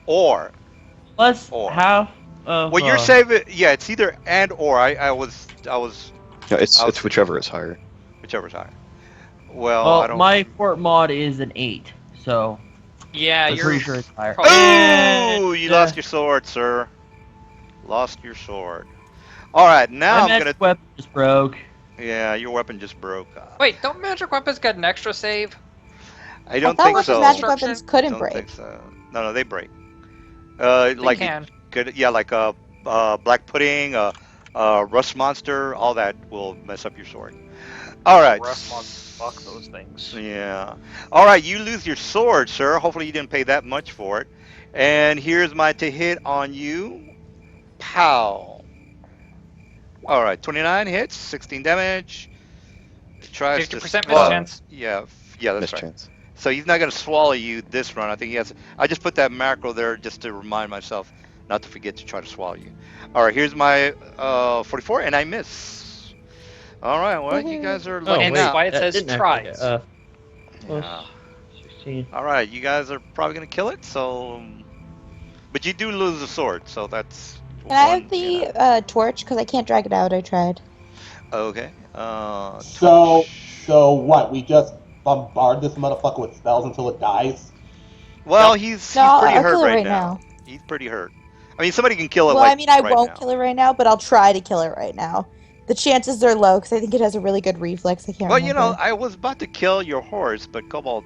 Or Or. half of well, your save. Yeah, it's either and or. I was Yeah, it's I'll- whichever is higher. whichever's higher. Well, I Well, don't. my fort mod is an 8, so Yeah, I'm you're pretty sure it's higher. probably- Oh, you Yeah. lost your sword, sir. Lost your sword. All right, now My I'm magic gonna. weapon just broke. Yeah, your weapon just broke. Wait, don't magic weapons get an extra save? I don't I thought think with so. magic Destruction? weapons couldn't Don't break. think so. No, they break. They Like can. good. Yeah, like black pudding, rust monster. All that will mess up your sword. All right. Rust monsters, fuck those things. Yeah. All right, you lose your sword, sir. Hopefully you didn't pay that much for it. And here's my to hit on you. Pow. All right, 29 hits, 16 damage. It tries 50% to mischance. Yeah, yeah, that's right. Mischance. So he's not going to swallow you this run. I think he has. I just put that macro there just to remind myself not to forget to try to swallow you. All right, here's my 44, and I miss. All right, well, you guys are Oh, lucky And wait, that's why it that says didn't actually tries. get, Yeah. 16. All right, you guys are probably gonna kill it. So, but you do lose the sword, so that's. Can I one, have the you know. torch? Because I can't drag it out. I tried. Okay. So what? We just bombard this motherfucker with spells until it dies? Well, Nope. he's No, pretty I'll hurt kill it right right now. now. He's pretty hurt. I mean, somebody can kill it. Well, like, I mean, I right won't now. kill it right now, but I'll try to kill it right now. The chances are low because I think it has a really good reflex. I can't Well, remember. you know, I was about to kill your horse, but Cobalt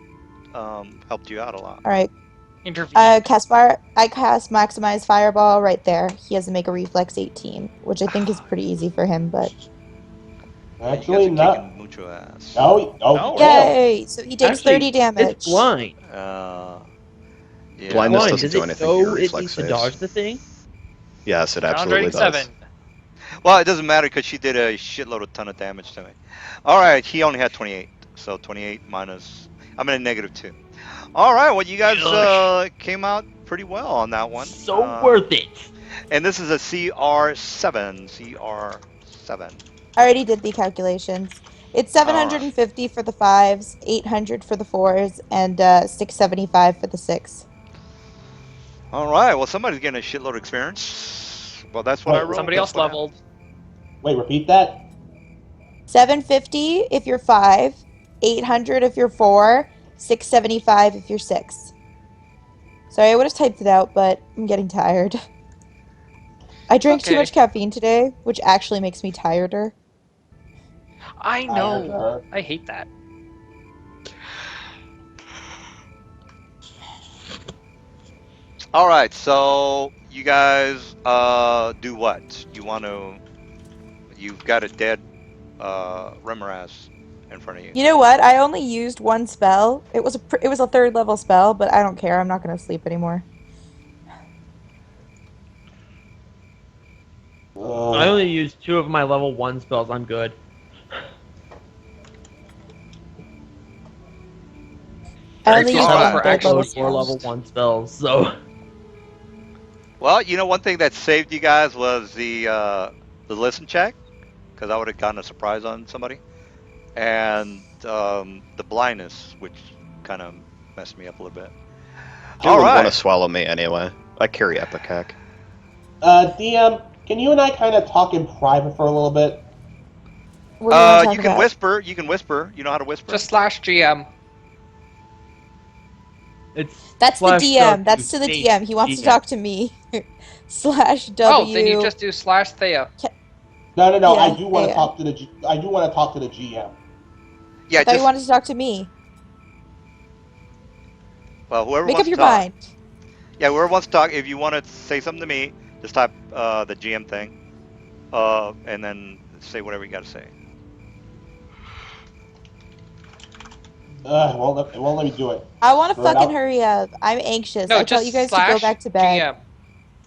helped you out a lot. All right. Intervene. I cast maximize fireball right there. He has to make a reflex 18, which I think is pretty easy for him. But Actually, you guys are not. kicking mucho ass. Oh, No. damn. yay! So he takes Actually, 30 damage. It's blind. Yeah. Blindness Blind. doesn't Does do it anything to know your it reflex needs to saves. dodge the thing? Yes, it absolutely does. 107. Well, it doesn't matter because she did a shitload of ton of damage to me. All right, he only had 28, so 28 minus. I'm in a -2. All right, well, you guys came out pretty well on that one. So worth it. And this is a CR7. CR7. I already did the calculations. It's 750 for the 5s, 800 for the 4s, and 675 for the 6. All right, well, somebody's getting a shitload of experience. Well, that's what I rolled. Somebody That's else what leveled. Wait, repeat that? 750 if you're 5, 800 if you're 4, 675 if you're 6. Sorry, I would have typed it out, but I'm getting tired. I drank too Okay. much caffeine today, which actually makes me tireder. I know. Tired. I hate that. All right, so you guys do what? You've got a dead Remoraz in front of you. You know what? I only used one spell. It was a 3rd level spell, but I don't care. I'm not going to sleep anymore. I only used 2 of my level 1 spells. I'm good. I only Actually, used all one right. 3rd level actually 4 level spell. 1 spells, so... Well, you know, one thing that saved you guys was the listen check, because I would have gotten a surprise on somebody, and the blindness, which kind of messed me up a little bit. You All wouldn't want right. to swallow me anyway. I carry Epic Hack. DM, can you and I kind of talk in private for a little bit? What do you want to talk You can about? whisper. You can whisper. You know how to whisper. Just /GM. It's That's the slash DM. W That's to the space DM. He wants to GM. talk to me. /W. Oh, then you just do /Thea. No. Yeah, I do want to yeah. talk to the. I do want to talk to the GM. Yeah, I thought you just wanted to talk to me. well, whoever Make wants up your to talk. mind. Yeah, whoever wants to talk. If you want to say something to me, just type the GM thing. and then say whatever you got to say. It won't let me do it. I want to Throw it fucking out. hurry up. I'm anxious. No, I tell just you guys to go back to bed.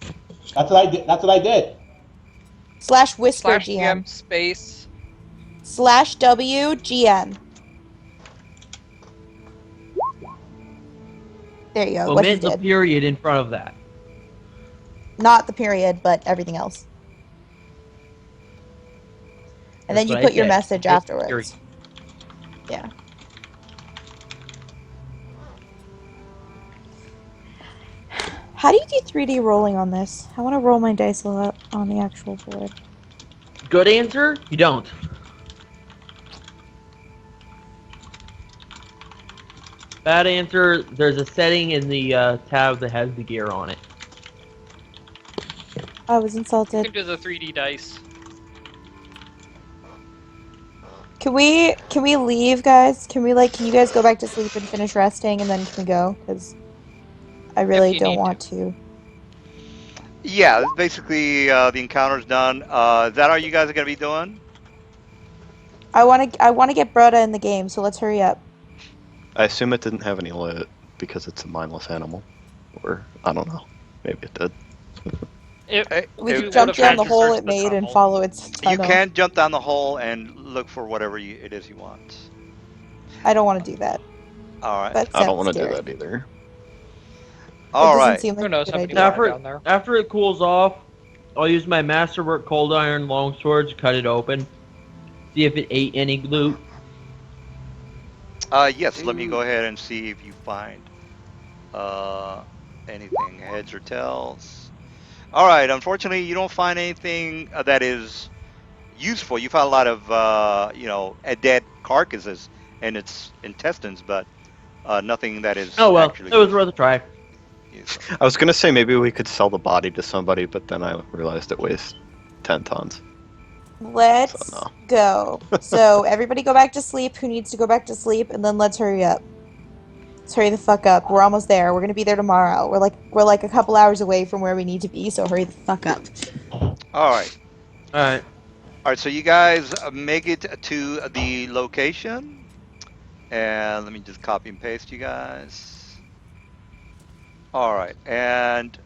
GM. That's what I did. That's what I did. Slash whisper Slash GM. GM space. Slash W GM. There you go. What he Omit the did. period in front of that. Not the period, but everything else. And then That's you what put I your said. message Omit the afterwards. period. Yeah. How do you do 3D rolling on this? I want to roll my dice a lot on the actual board. Good answer? You don't. Bad answer, there's a setting in the tab that has the gear on it. I was You insulted. can do the 3D dice. Can we leave, guys? Can you guys go back to sleep and finish resting, and then can we go? Because I really you don't need want to. Yeah, basically the encounter's done. Is that all you guys are gonna be doing? I want to get Broda in the game, so let's hurry up. I assume it didn't have any lit because it's a mindless animal. Or, I don't know. Maybe it did. We If- could if- jump down the registered hole to it the made and tunnel. follow its You tunnel. can jump down the hole and look for whatever it is you want. I don't want to do that. All right. That I don't sounds want to do scary. that either. All It doesn't right. seem like Who knows a how good many idea. are down there? After it cools off, I'll use my Masterwork Cold Iron Longsword to cut it open. See if it ate any loot. Yes. Let me go ahead and see if you find anything, heads or tails. All right. Unfortunately, you don't find anything that is useful. You found a lot of dead carcasses and its intestines, but nothing that is Oh well, actually it was worth a try. useful. I was gonna say maybe we could sell the body to somebody, but then I realized it weighs 10 tons. Let's So, no. go. So everybody go back to sleep. Who needs to go back to sleep? And then let's hurry up. Let's hurry the fuck up. We're almost there. We're gonna be there tomorrow. We're like a couple hours away from where we need to be. So hurry the fuck up. All right. Alright. All right. So you guys make it to the location, and let me just copy and paste you guys. All right. And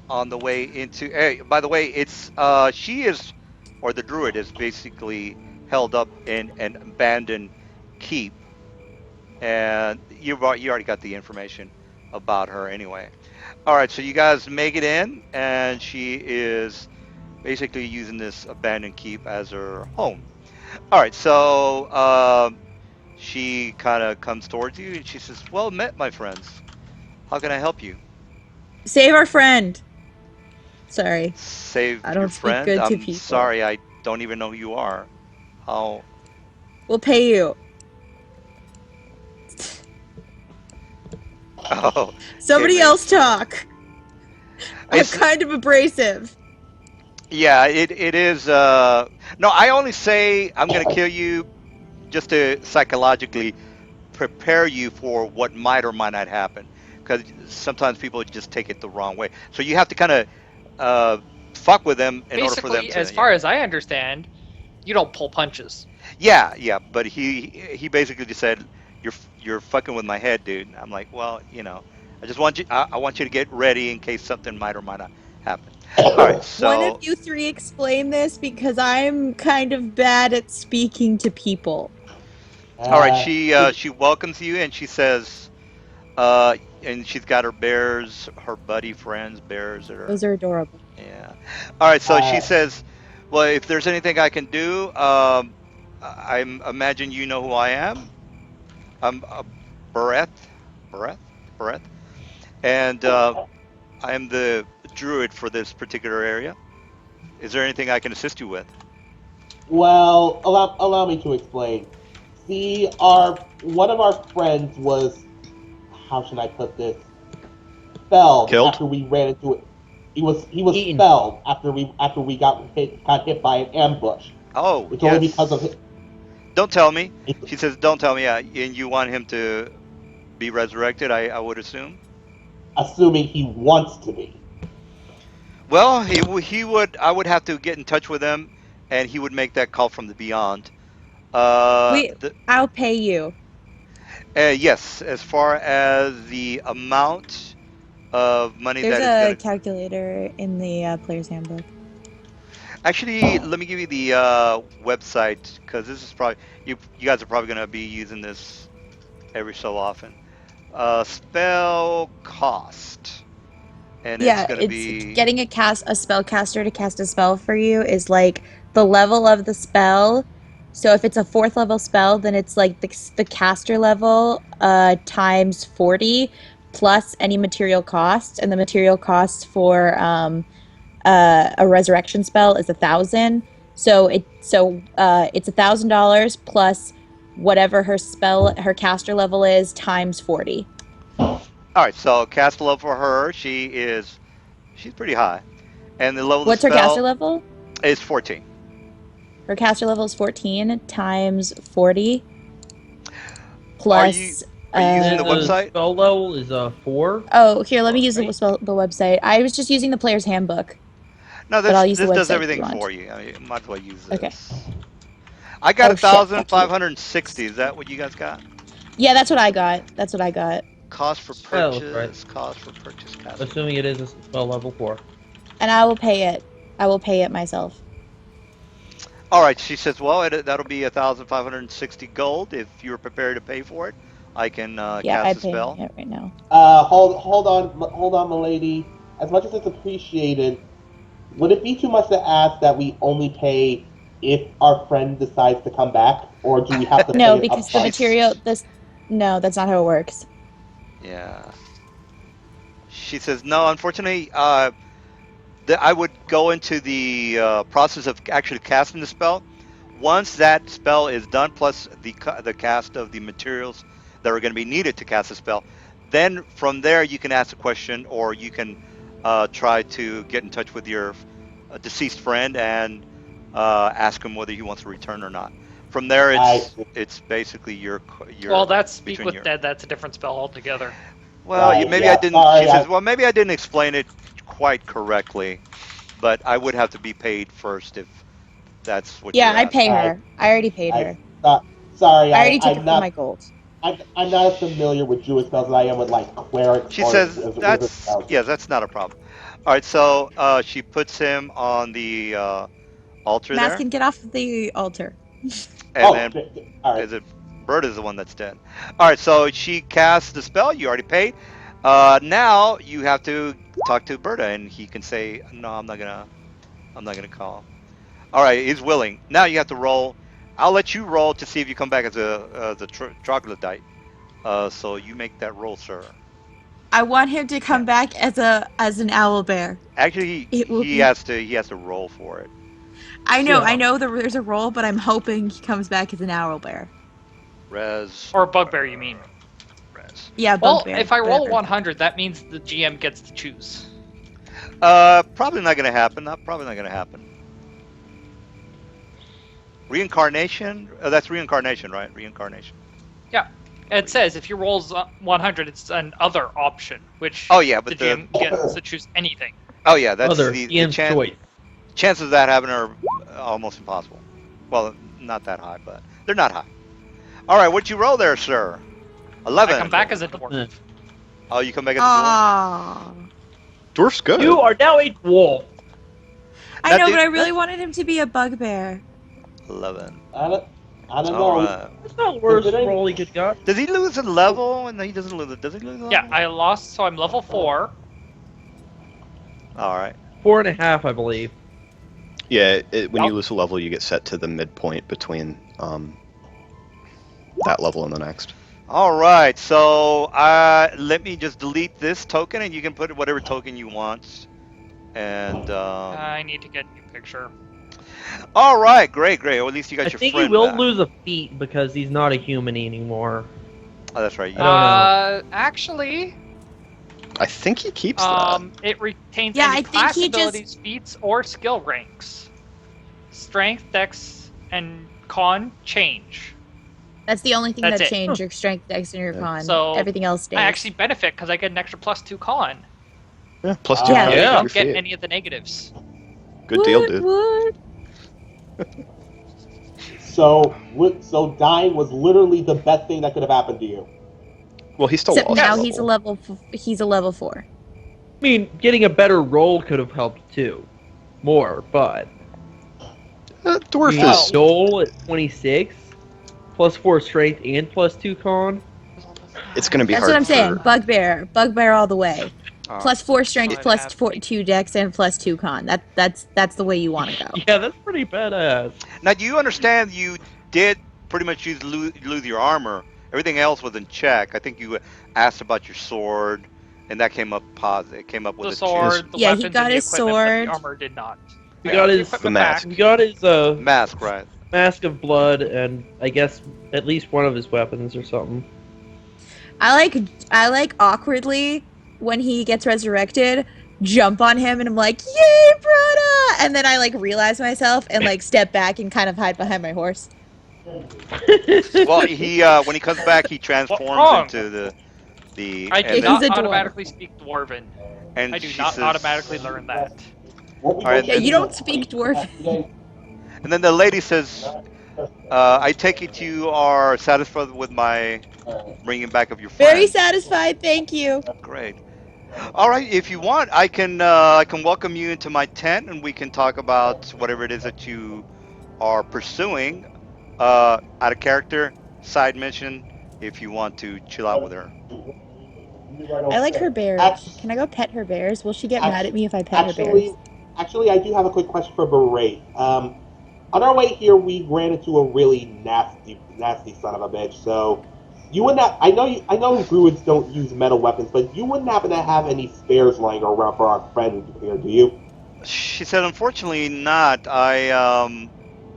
on the way into, hey, by the way, it's she is, or the druid is basically held up in an abandoned keep, and you already got the information about her anyway. All right, so you guys make it in, and she is basically using this abandoned keep as her home. All right, so she kind of comes towards you, and she says, "Well met, my friends. How can I help you?" Save our friend. Sorry. Save I your don't speak friend? good to I'm people. sorry, I don't even know who you are. How? We'll pay you. Oh, Somebody okay, else talk. I'm It's- kind of abrasive. yeah, it is. No, I only say I'm gonna kill you just to psychologically prepare you for what might or might not happen. Because sometimes people just take it the wrong way. So you have to kind of fuck with them in order for them Basically, to. as far as I understand, you don't pull punches. Yeah. But he basically just said, "You're fucking with my head, dude." I'm like, well, I just want you. I want you to get ready in case something might or might not happen. All right, One of so you three explain this because I'm kind of bad at speaking to people. all right, she welcomes you and she says, and she's got her bears, her buddy friends, bears that are. Those are adorable. Yeah. All right. So she Uh, says, "Well, if there's anything I can do, I imagine you know who I am. I'm Bareth, Bareth, Bareth, and I am the druid for this particular area. Is there anything I can assist you with?" Well, allow me to explain. See, one of our friends was, how should I put this? Felled Killed? after we ran into it. He was Eaten. felled after we got hit by an ambush. Oh, It's yes. only because of it. Don't tell me. It's, She says, "Don't tell me." And you want him to be resurrected? I would assume. assuming he wants to be. Well, he would. I would have to get in touch with him, and he would make that call from the beyond. We, The, I'll pay you. yes, as far as the amount of money There's that is a gonna. calculator in the player's handbook. Actually, let me give you the website because this is probably you guys are probably gonna be using this every so often. Spell cost, and it's Yeah, gonna it's be. getting a spellcaster to cast a spell for you is like the level of the spell. So if it's a 4th level spell, then it's like the caster level times 40 plus any material cost, and the material cost for a resurrection spell is 1,000. So it's $1,000 plus whatever her caster level is times 40. All right, so cast level for her, she's pretty high, and the level of the What's her caster spell level? is 14. Her caster level is 14 times 40 Are you plus. are you using And the the website? spell level is 4. Oh, here, let me use Right. the website. I was just using the player's handbook, No, but I'll use the this does website if you everything want. for you. I mean, you might as well use Okay. this. I got Oh shit! Fuck you. 1,560. Is that what you guys got? Yeah, that's what I got. That's what I got. Cost for That looks right. purchase. Cost for purchase. Cast. Assuming it is a spell level 4. And I will pay it. I will pay it myself. All right. She says, well, that'll be 1,560 gold if you're prepared to pay for it. I can Yeah, cast I'm the paying spell. it right now. Hold on, milady. As much as it's appreciated, would it be too much to ask that we only pay if our friend decides to come back, or do we have to pay No, it because the upfront? material. No, that's not how it works. Yeah. She says, no, unfortunately, I would go into the process of actually casting the spell. Once that spell is done, plus the cast of the materials that are going to be needed to cast the spell, then from there you can ask a question, or you can try to get in touch with your deceased friend and ask him whether he wants to return or not. From there, I see. it's basically your Well, that's Speak between with your. Dead. That's a different spell altogether. Well, Right, maybe I yeah, didn't. She sorry, says, well, maybe I didn't explain it quite correctly, but I would have to be paid first if that's what Yeah, you're I pay asking. her. I already paid her. Sorry, I already took I'm it from not. my gold. I'm not as familiar with Jewish spells as I am with like cleric She or says wizard spells. that's not a problem. All right, so she puts him on the altar there, Maskin, get off the altar. and Oh, then all right. is it Bird is the one that's dead. All right, so she casts the spell. You already paid. Now you have to talk to Berta, and he can say, "No, I'm not gonna call." All right, he's willing. Now you have to roll. I'll let you roll to see if you come back as a troglodyte. So you make that roll, sir. I want him to come back as an owl bear. Actually, It will he be. has to roll for it. I Yeah. know. There's a roll, but I'm hoping he comes back as an owl bear. Res Or Bugbear, you mean? res. Yeah, Well, bugbear. if I roll whatever. 100, that means the GM gets to choose. Probably not gonna happen. Probably not gonna happen. Reincarnation. That's reincarnation, right? Reincarnation. Yeah. It says if you roll 100, it's an other option, which Oh yeah, the but GM gets to choose anything. oh yeah, that's Other the DM's choice. chances of that happening are almost impossible. Well, not that high, but they're not high. All right, what'd you roll there, sir? 11. I come back as a dwarf. Oh, you come back as a Aww. Dwarf's good. You are now a dwarf. I Now, know, dude, but I really wanted him to be a bugbear. dwarf. 11. I don't All know. right. That's not the worst Did I- roll he could got. Does he lose a level? No, he doesn't lose it. Does he lose a level? Yeah, I lost, so I'm level 4. All right. 4.5, I believe. Yeah, when you Yep. lose a level, you get set to the midpoint between that level and the next. All right. So let me just delete this token, and you can put whatever token you want. And I need to get a new picture. all right, great. Well, at least you got I your think friend he will back. lose a feat because he's not a human anymore. Oh, that's right. I don't know. Actually, I think he keeps that. it retains Yeah, any I think class he just- abilities, feats, or skill ranks. Strength, dex, and con change. That's the only thing That's that it. changed. Your strength, dex, and your Yeah. con. So, Everything else stays. I actually benefit because I get an extra +2 con. Yeah, plus Uh, 2 Yeah. con You Yeah. for don't your get feet. any of the negatives. Good deal, Would, dude. would. So dying was literally the best thing that could have happened to you. Well, he still Except lost now a he's a level. he's a level 4. I mean, getting a better roll could have helped too. More, but Dwarf you is. Dole at 26, plus 4 strength and plus 2 con. It's going to be That's hard what I'm for. saying. Bugbear all the way. All right. Plus 4 strength, I'd plus have 2 dex, and plus 2 con. That's the way you want to go. Yeah, that's pretty badass. Now, do you understand you did pretty much lose your armor? Everything else was in check. I think you asked about your sword, and that came up positive. It came up with The a 2. sword, the Yeah, he weapons, got and the his equipment, but the sword. armor did not. He I got the his The equipment mask. back. he got his Mask, right? mask of blood and I guess at least one of his weapons or something. I like awkwardly when he gets resurrected, jump on him and I'm like, "Yay, Brota!" And then I like realize myself and like step back and kind of hide behind my horse. Well, he when he comes back, he What's transforms wrong? into the I do and Yeah, then he's not a dwarf. automatically speak Dwarven. and I do she not says, automatically learn that. What we All right, don't Yeah, you do don't is- speak dwarf. and then the lady says, "I take it you are satisfied with my bringing back of your Very friend." satisfied, thank you. Great. All right, if you want, I can welcome you into my tent, and we can talk about whatever it is that you are pursuing. Out of character, side mission, if you want to chill out with her. I like her bears. Can I go pet her bears? Will she get mad at me if I pet her bears? Actually, I do have a quick question for Beret. On our way here, we ran into a really nasty son of a bitch. So, you would not. I know druids don't use metal weapons, but you wouldn't happen to have any spares lying around for our friend here, do you? She said, "Unfortunately, not. I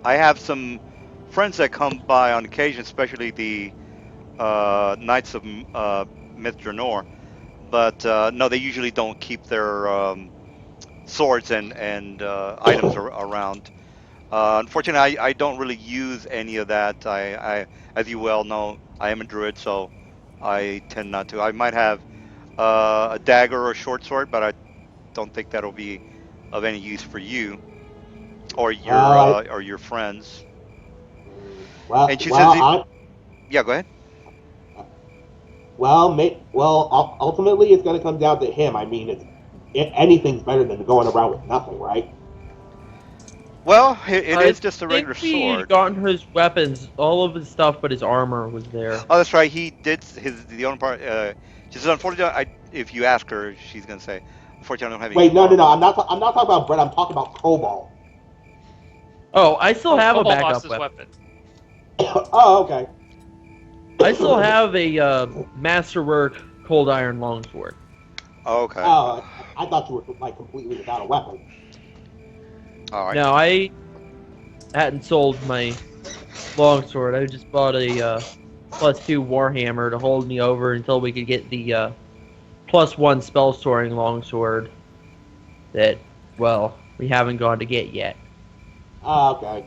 have some friends that come by on occasion, especially the Knights of Myth Draenor. But no, they usually don't keep their swords and items around. Unfortunately, I don't really use any of that. As you well know, I am a druid, so I tend not to. I might have a dagger or a short sword, but I don't think that'll be of any use for you or your friends." Well, And she says, well, I, "Yeah, go ahead." ultimately, it's going to come down to him. I mean, anything's better than going around with nothing, right? Well, it I is just a think regular we sword. gotten his weapons, all of his stuff, but his armor was there. Oh, that's right. He did the only part. She says, "Unfortunately, if you ask her, she's gonna say, unfortunately, I don't have any Wait, no, no, no. armor." I'm not talking about Brett. I'm talking about Cobalt. Oh, I still have a Cobalt lost backup his weapon. weapon. Oh, okay. I still have a masterwork cold iron longsword. Okay. I thought you were like completely without a weapon. All right. No, I hadn't sold my longsword. I just bought a +2 warhammer to hold me over until we could get the +1 spell storing longsword that, well, we haven't gone to get yet. Oh, okay.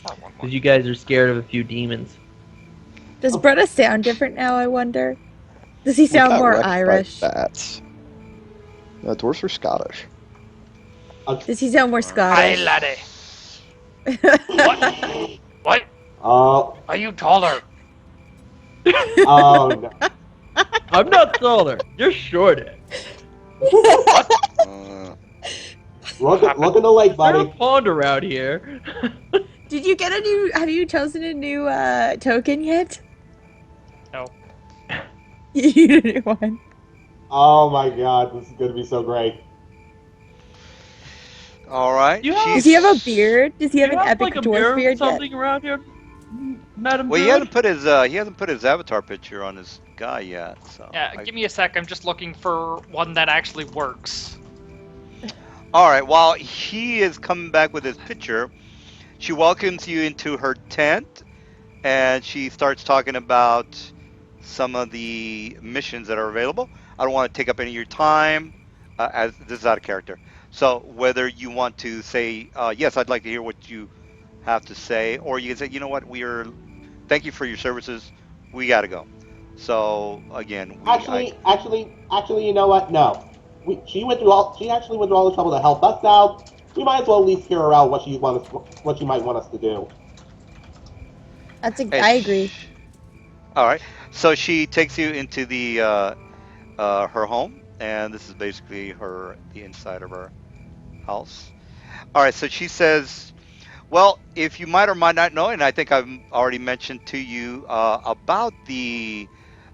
Because you guys are scared of a few demons. Does Bretta sound different now, I wonder? Does he sound we got more wrecked by Irish? bats. Dwarves are Scottish. Does he sound more Aye, Scottish? laddie. What? What? Oh, Are you taller? oh no. I'm not taller. You're shorter. Uh, Look at the lake, Is there a buddy. pond around here? Did you get a new? Have you chosen a new token yet? No. You need a new one. Oh my god, this is gonna be so great. all right. You have- Does he have a beard? Does he have You an epic like a dwarf mirror or beard yet? something around here, Madam Well, he Druid? hasn't put his avatar picture on his guy yet. So. Yeah, give me a sec. I'm just looking for one that actually works. All right. While he is coming back with his picture, she welcomes you into her tent, and she starts talking about some of the missions that are available. I don't want to take up any of your time, as this is out of character. So whether you want to say yes, I'd like to hear what you have to say, or you can say, you know what, thank you for your services. We got to go. So again, Actually, you know what? No. She actually went through all the trouble to help us out. We might as well at least hear her out what she might want us to do. and I agree. all right. So she takes you into the her home, and this is basically the inside of her house. All right. So she says, well, if you might or might not know, and I think I've already mentioned to you about the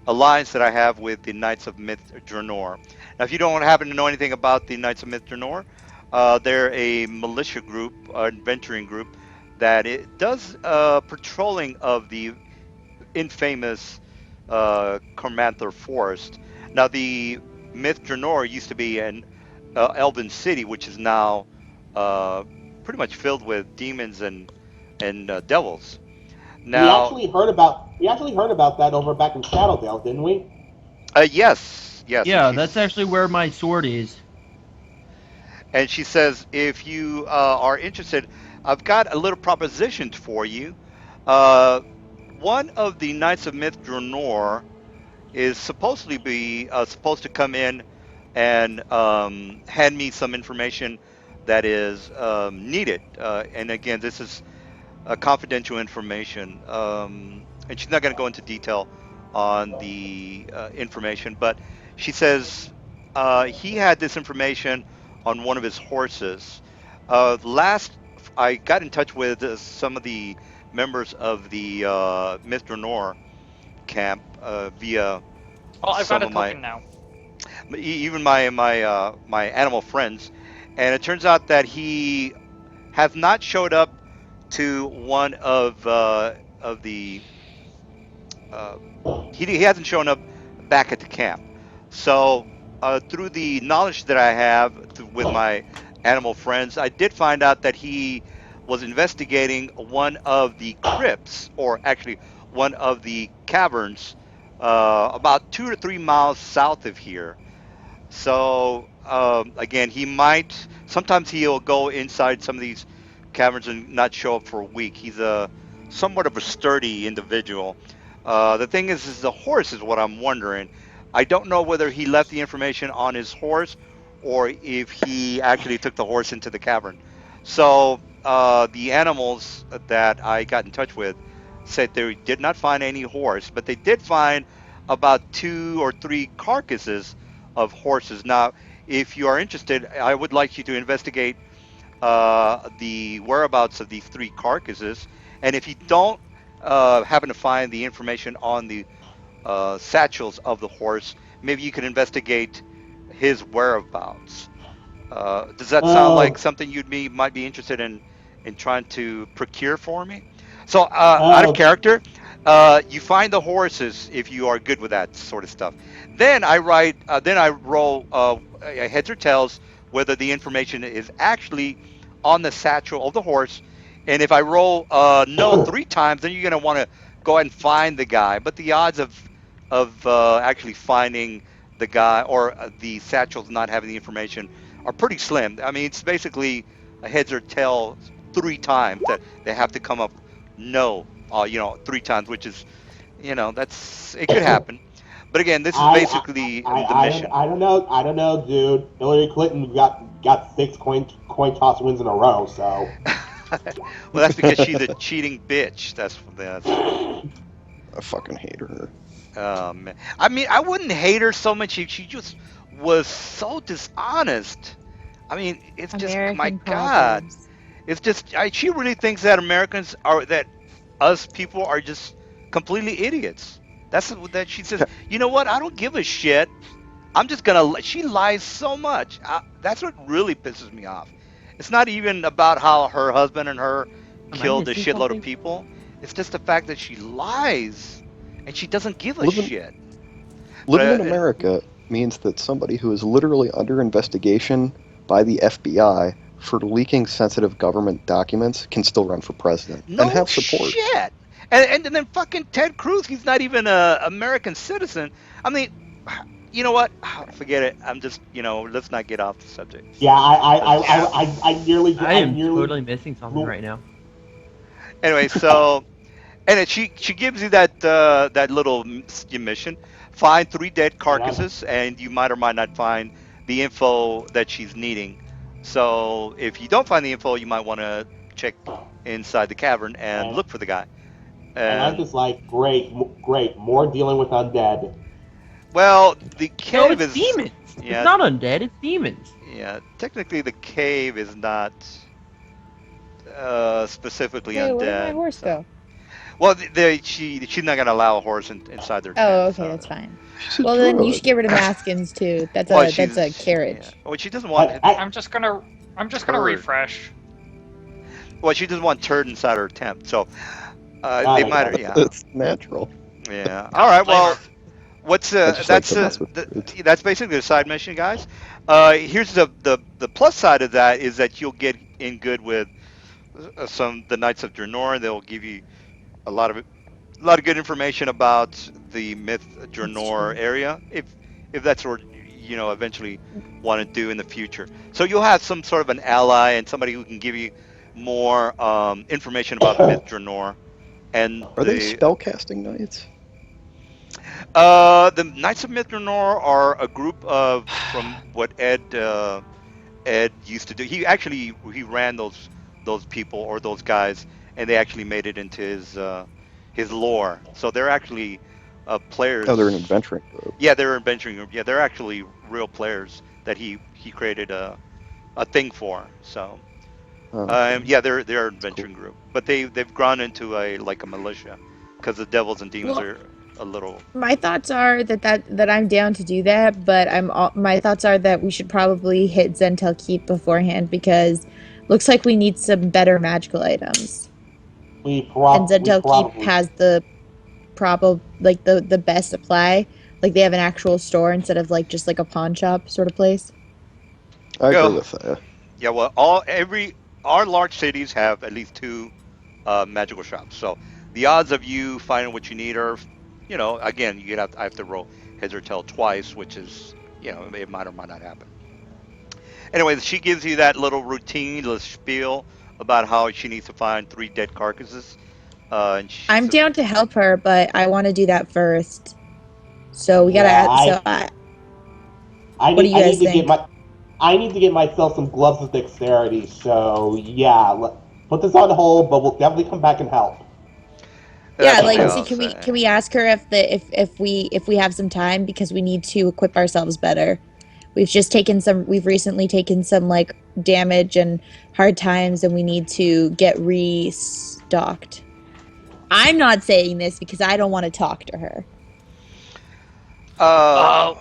alliance that I have with the Knights of Myth Dranor. Now, if you don't happen to know anything about the Knights of Myth Dranor, they're a militia group, adventuring group that it does patrolling of the infamous Cormanther Forest. Now, the Myth Dranor used to be an elven city, which is now uh, pretty much filled with demons and devils. Now, We actually heard about that over back in Shadowdale, didn't we? yes, and Yeah, that's actually where my sword is. she says, if you are interested, I've got a little proposition for you. Uh, one of the Knights of Myth Dranor is supposed to come in and hand me some information that is needed. And again, this is confidential information. And she's not going to go into detail on the information, but she says he had this information on one of his horses. Last, I got in touch with some of the members of the Mr. Nor camp via Well, I've got some a of my token now. even my animal friends, and it turns out that he has not showed up to one of the uh, he hasn't shown up back at the camp. So through the knowledge that I have with my animal friends, I did find out that he was investigating one of the crypts, or actually one of the caverns, about 2 to 3 miles south of here. So again, he might. Sometimes he'll go inside some of these caverns and not show up for a week. He's a somewhat of a sturdy individual. The thing is the horse is what I'm wondering. I don't know whether he left the information on his horse or if he actually took the horse into the cavern. So the animals that I got in touch with said they did not find any horse, but they did find about 2 or 3 carcasses of horses. Now, if you are interested, I would like you to investigate the whereabouts of these 3 carcasses. And if you don't happen to find the information on the satchels of the horse, maybe you can investigate his whereabouts. Does that sound like Oh, something might be interested in trying to procure for me? So, out of oh, character, you find the horses if you are good with that sort of stuff. Then I roll heads or tails whether the information is actually on the satchel of the horse. And if I roll no 3 times, then you're gonna want to go ahead and find the guy. But the odds of actually finding the guy or the satchels not having the information are pretty slim. I mean, it's basically a heads or tails 3 times that they have to come up no, 3 times, which is, that's it could happen. But again, this is basically the mission. I don't know, dude. Hillary Clinton got 6 coin toss wins in a row, so. Well, that's because she's a cheating bitch. That's I fucking hate her. man. I mean, I wouldn't hate her so much if she just was so dishonest. I mean, it's just my American God. proverbs. It's just she really thinks that that us people are just completely idiots. That's what that she says. You know what? I don't give a shit. I'm just gonna. She lies so much. That's what really pisses me off. It's not even about how her husband and her Am I killed a missing shitload of something? people. It's just the fact that she lies and she doesn't give a Living shit. living in But America means that somebody who is literally under investigation by the FBI for leaking sensitive government documents can still run for president and no have support. shit. And then fucking Ted Cruz, he's not even a American citizen. I mean, you know what? Forget it. I'm just, let's not get off the subject. Yeah, Because I am nearly totally missing something blew, right now. anyway, so And she gives you that little mission. Find 3 dead And I'm, carcasses, and you might or might not find the info that she's needing. So if you don't find the info, you might want to check inside the cavern and and, look for the guy. and I'm And just like, great, great, more dealing with undead. well, the No, cave it's is demons. It's yeah not undead. It's demons. yeah. Technically, the cave is not specifically Hey, where did my undead. horse So go? well, she's not gonna allow a horse inside their Oh, tent. okay, So that's fine. She's a Well, then you druid. should get rid of Maskins too. That's well, a she's yeah. carriage. Well, she doesn't want I, I'm just gonna Turd. refresh. Well, she doesn't want turd inside her tent. So that they makes might sense. yeah It's natural. yeah. All right. Blame Well, her. what's I just like to mess with druids. that's basically the side mission, guys. Here's the plus side of that is that you'll get in good with some the Knights of Draenor. They'll give you a lot of good information about the myth That's Draenor true. area, if that's what eventually want to do in the future. So you'll have some sort of an ally and somebody who can give you more information about myth Draenor and Are they spellcasting knights? the Knights of Myth Draenor are a group of from what Ed used to do. He ran those people or those guys, and they actually made it into his lore. So they're actually players. Oh, they're an adventuring group. Yeah, they're an adventuring group. Yeah, they're actually real players that he created a thing for. So Oh, yeah, they're an adventuring group, but they've grown into a like a militia because the devils and demons Well, are a little. my thoughts are that I'm down to do that, but my thoughts are that we should probably hit Zentel Keep beforehand because looks like we need some better magical items. We And Zentel Keep probably has the like the best supply. Like they have an actual store instead of like just like a pawn shop sort of place. I Yeah. agree with that. Yeah, well, our large cities have at least 2 magical shops. So the odds of you finding what you need are, again, I have to roll heads or tail twice, which is, it might or might not happen. Anyway, she gives you that little routine, little spiel about how she needs to find 3 dead carcasses. And I'm down to help her, but I want to do that first. So we gotta. Yeah, I What do need you I guys need to think? I need to get myself some gloves of dexterity. So yeah, put this on hold, but we'll definitely come back and help. Yeah, That's what they like, all say. can we ask her if we have some time because we need to equip ourselves better. We've recently taken some like damage and hard times, and we need to get restocked. I'm not saying this because I don't want to talk to her. Well,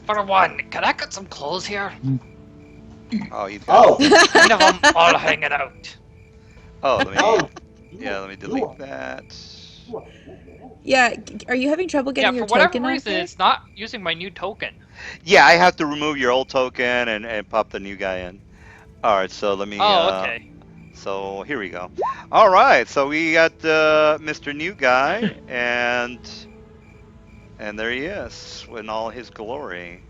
for one, can I get some clothes here? Oh, he's got. Oh, Kind of them all hanging out. Oh, let me. oh, Yeah, let me delete that. Yeah, are you having trouble Yeah, getting for your whatever token on reason, there? it's not using my new token. Yeah, I have to remove your old token and pop the new guy in. All right, so let me. Oh, okay. So here we go. All right, so we got Mr. New Guy, and there he is in all his glory.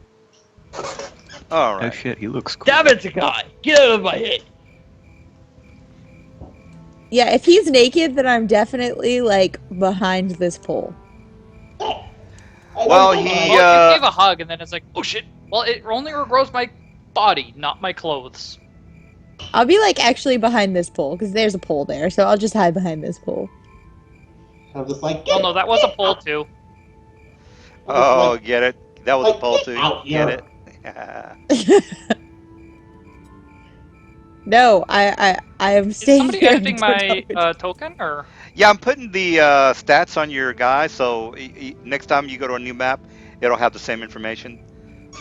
All Oh right. shit, he looks cool. Damn it, Sakai! Get out of my head! Yeah, if he's naked, then I'm definitely like behind this pole. Well, he. Well, you gave a hug, and then it's like, oh shit. Well, it only regrows my body, not my clothes. I'll be like actually behind this pole because there's a pole there, so I'll just hide behind this pole. I'm just like, Oh no, that was a pole too. Oh, get it? That was a poll too. out Get here. it? Yeah. No, I am Is staying somebody here. editing Don't my tell me. token, or? Yeah, I'm putting the stats on your guy, so next time you go to a new map, it'll have the same information.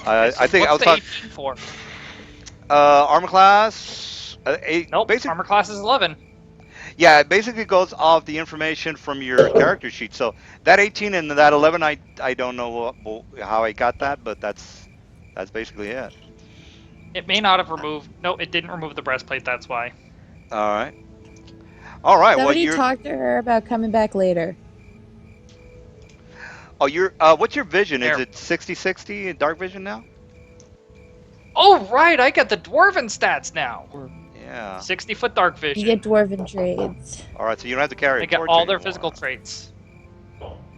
I think I was What's the talking 18 for? armor class. Nope, armor class is 11. Yeah, it basically goes off the information from your character sheet. So that 18 and that 11, I don't know how I got that, but that's basically it. It may not have removed. No, it didn't remove the breastplate. That's why. All right. All right. Well, Somebody you're. talk to her about coming back later. Oh, you're. What's your vision? Is There. it 60/60 dark vision now? Oh right, I get the dwarven stats now. Yeah. Yeah. 60-foot dark vision. You get dwarven trades. All right, so you don't have to carry I a get torch all their anymore. physical traits.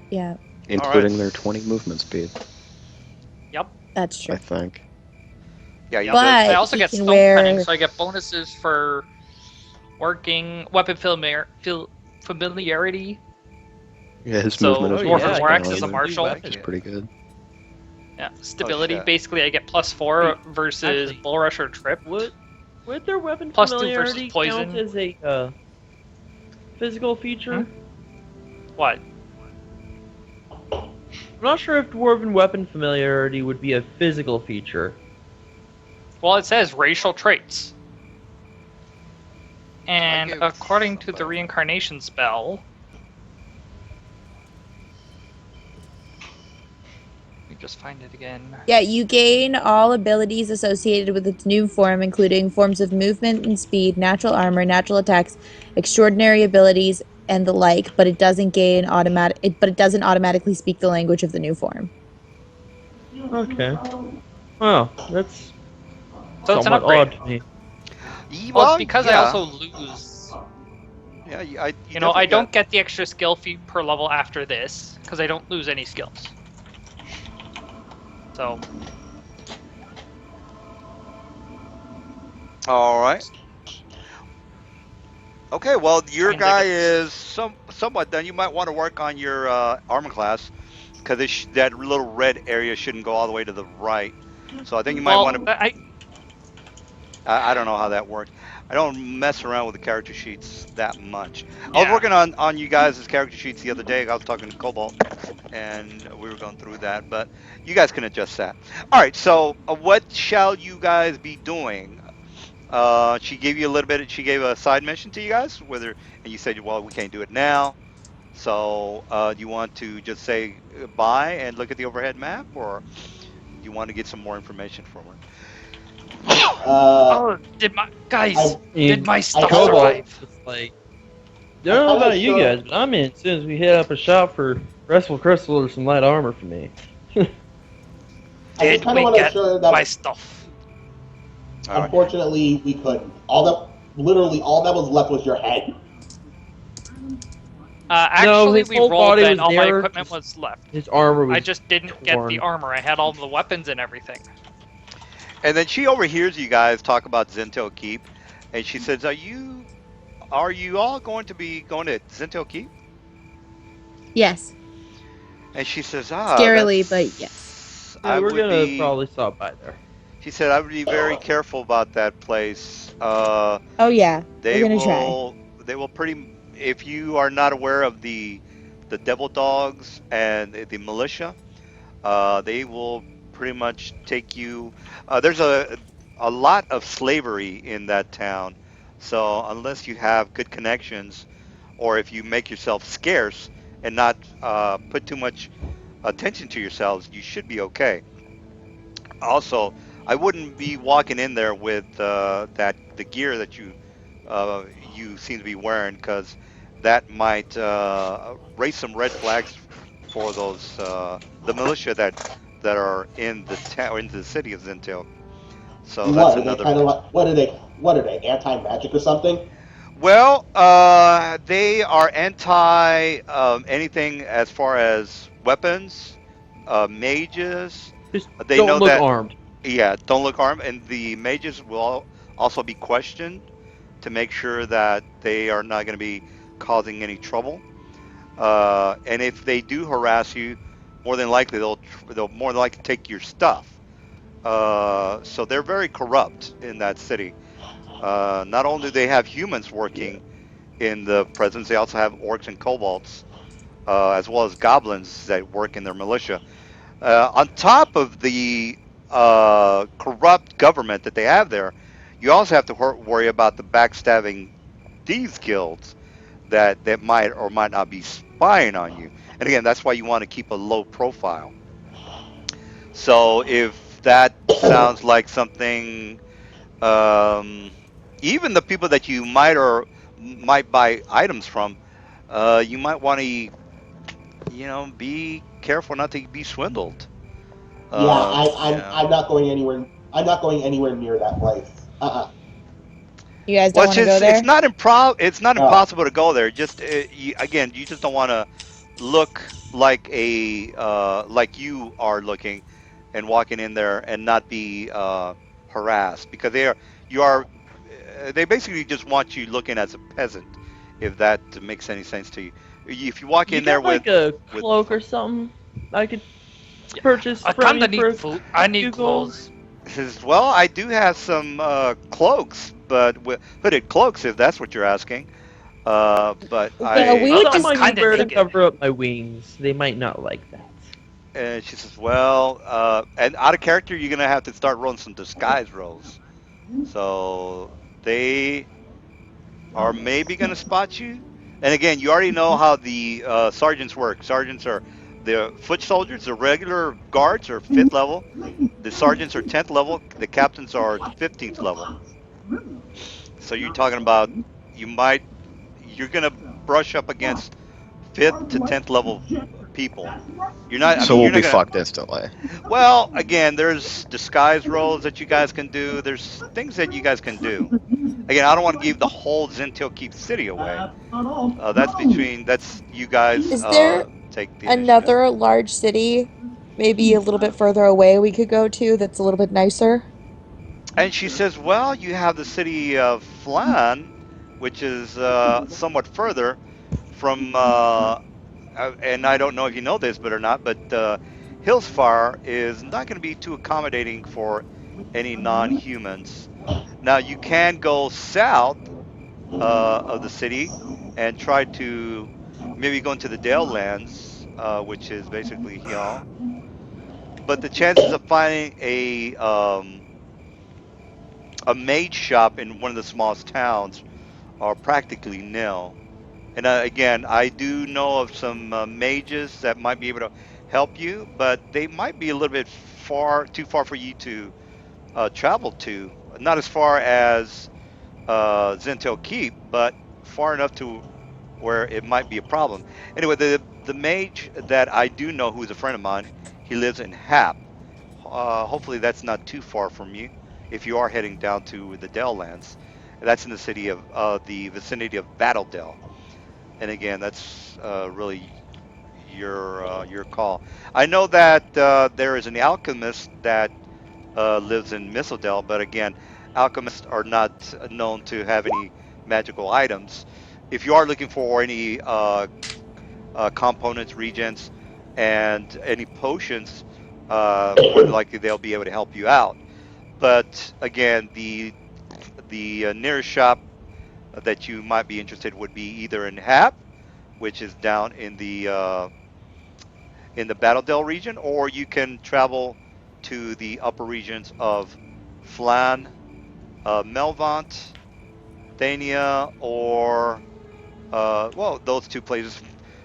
Yeah, Including their 20 movement speed, Yep. that's I true. think. Yeah, you But just, I also he get can stone wear- cutting, so I get bonuses for working weapon familiarity. Yeah, his So, movement is Oh, Dwarven yeah, War you Axe can is a do martial. like weapons. which is pretty good. Yeah, stability. shit. Basically, I get +4 Wait, versus actually, bull rush or trip. Would their weapon +2 versus familiarity count poison. as a physical feature? What? I'm not sure if dwarven weapon familiarity would be a physical feature. Well, it says racial traits. And gave according to the somebody- reincarnation spell, let me just find it again. Yeah, you gain all abilities associated with its new form, including forms of movement and speed, natural armor, natural attacks, extraordinary abilities, and the like. But it doesn't gain automatic. But it doesn't automatically speak the language of the new form. Okay. Wow, that's So it's an somewhat upgrade. odd to me. Well, Well, it's because yeah. I also lose. Yeah, you I definitely don't got- get the extra skill feat per level after this because I don't lose any skills. So All right. Okay, well, your Seems like guy it's- is somewhat done. You might want to work on your armor class because that little red area shouldn't go all the way to the right. So I think you might want to. I don't know how that works. I don't mess around with the character sheets that much. I was Yeah. working on you guys' character sheets the other day. I was talking to Cobalt, and we were going through that. But you guys can adjust that. All right. So what shall you guys be doing? She gave you a little bit. She gave a side mission to you guys, and you said, well, we can't do it now. So do you want to just say bye and look at the overhead map, or do you want to get some more information from her? Oh, did my stuff Cobalt. survive? It's like, I don't know kinda about you sure- guys, but I'm in as soon as we hit up a shop for Restful Crystal or some light armor for me. I just Did kind of we want to get ensure that my stuff? All right. unfortunately we couldn't. All that was left was your head. Actually, his we whole rolled body and was all my there, equipment just- was left. His armor was I just didn't get the torn. armor. I had all the weapons and everything. And then she overhears you guys talk about Zintel Keep, and she says, "Are you all going to be going to Zintel Keep?" Yes, And she says, scarily, that's- but yes. Yeah, I we're would gonna be." probably stop by there. She said, "I would be very careful about that place. Oh yeah, They we're gonna try. will pretty. If you are not aware of the devil dogs and the militia, they will pretty much take you. There's a lot of slavery in that town, so unless you have good connections, or if you make yourself scarce and not put too much attention to yourselves, you should be okay. Also, I wouldn't be walking in there with the gear that you seem to be wearing, because that might raise some red flags for those the militia that are in the town, into the city of Zintil. So that's What are they another. kind of like? What are they? Anti-magic or something? Well, they are anti anything as far as weapons, mages. Just They don't know look that. armed. Yeah, don't look armed, and the mages will also be questioned to make sure that they are not going to be causing any trouble. And if they do harass you, more than likely they'll more than likely take your stuff. So they're very corrupt in that city. Not only do they have humans working in the presence, they also have orcs and kobolds, as well as goblins that work in their militia. On top of the corrupt government that they have there, you also have to worry about the backstabbing thieves guilds that might or might not be spying on you. And again, that's why you want to keep a low profile. So if that sounds like something, um, even the people that you might buy items from, you might want to, be careful not to be swindled. Yeah, Yeah. I'm not going anywhere. I'm not going anywhere near that place. You guys Well, don't want to go there? It's not impossible to go there. Just again, you just don't want to look like like you are looking and walking in there and not be harassed because you are they basically just want you looking as a peasant, if that makes any sense to you. If you walk You in there got like a with cloak or something I could purchase I from kinda you need for food. I need few gold? clothes. says, well, I do have some cloaks, but hooded cloaks, if that's what you're asking. But Well, we I would I'm just Something I can kinda wear to naked. cover up my wings. They might not like that. And she says, well, and out of character, you're gonna have to start rolling some disguise rolls. So they are maybe gonna spot you. And again, you already know how the sergeants work. Sergeants are the foot soldiers. The regular guards are 5th level. The sergeants are 10th level. The captains are 15th level. So you're talking about you might you're gonna brush up against 5th to 10th level people. You're not. I So mean, we'll you're not be gonna. fucked instantly. Well, again, there's disguise roles that you guys can do. There's things that you guys can do. Again, I don't want to give the whole Zentil Keep City away. That's you guys Is there take the initiative. another large city, maybe a little bit further away, we could go to that's a little bit nicer? And she says, well, you have the city of Flan, which is somewhat further from, and I don't know if you know this, but or not, but Hillsfire is not going to be too accommodating for any non-humans. Now, you can go south of the city and try to maybe go into the Dale Lands, which is basically Hyal. But the chances of finding a mage shop in one of the smallest towns are practically nil. And again, I do know of some mages that might be able to help you, but they might be a little bit too far for you to travel to. Not as far as Zentel Keep, but far enough to where it might be a problem. Anyway, the mage that I do know, who is a friend of mine, he lives in Hap. Hopefully, that's not too far from you. If you are heading down to the Dell Lands, that's in the city of the vicinity of Battledale. And again, that's really your call. I know that there is an alchemist that lives in Mistledale, but again, alchemists are not known to have any magical items. If you are looking for any components, regents, and any potions, more than likely they'll be able to help you out. But again, the nearest shop that you might be interested would be either in Hap, which is down in the Battledale region, or you can travel to the upper regions of Flan, Melvant, Thania, or well, those two places.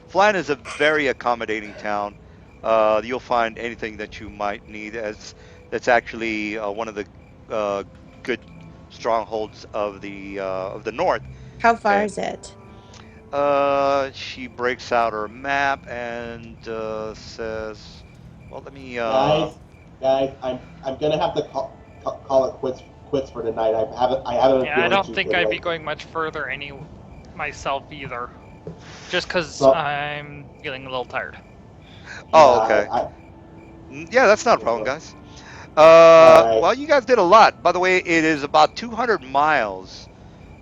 Flan is a very accommodating town. You'll find anything that you might need. As that's actually one of the uh, good strongholds of the north. How far And is it? she breaks out her map and says, "Well, let me." Guys, I'm gonna have to call it quits for tonight. I haven't Yeah, I feeling don't too think good I'd be lately. going much further myself either. Just because So, I'm feeling a little tired. Oh, yeah, okay. Yeah, that's not a problem, guys. all right. Well, you guys did a lot. By the way, it is about 200 miles.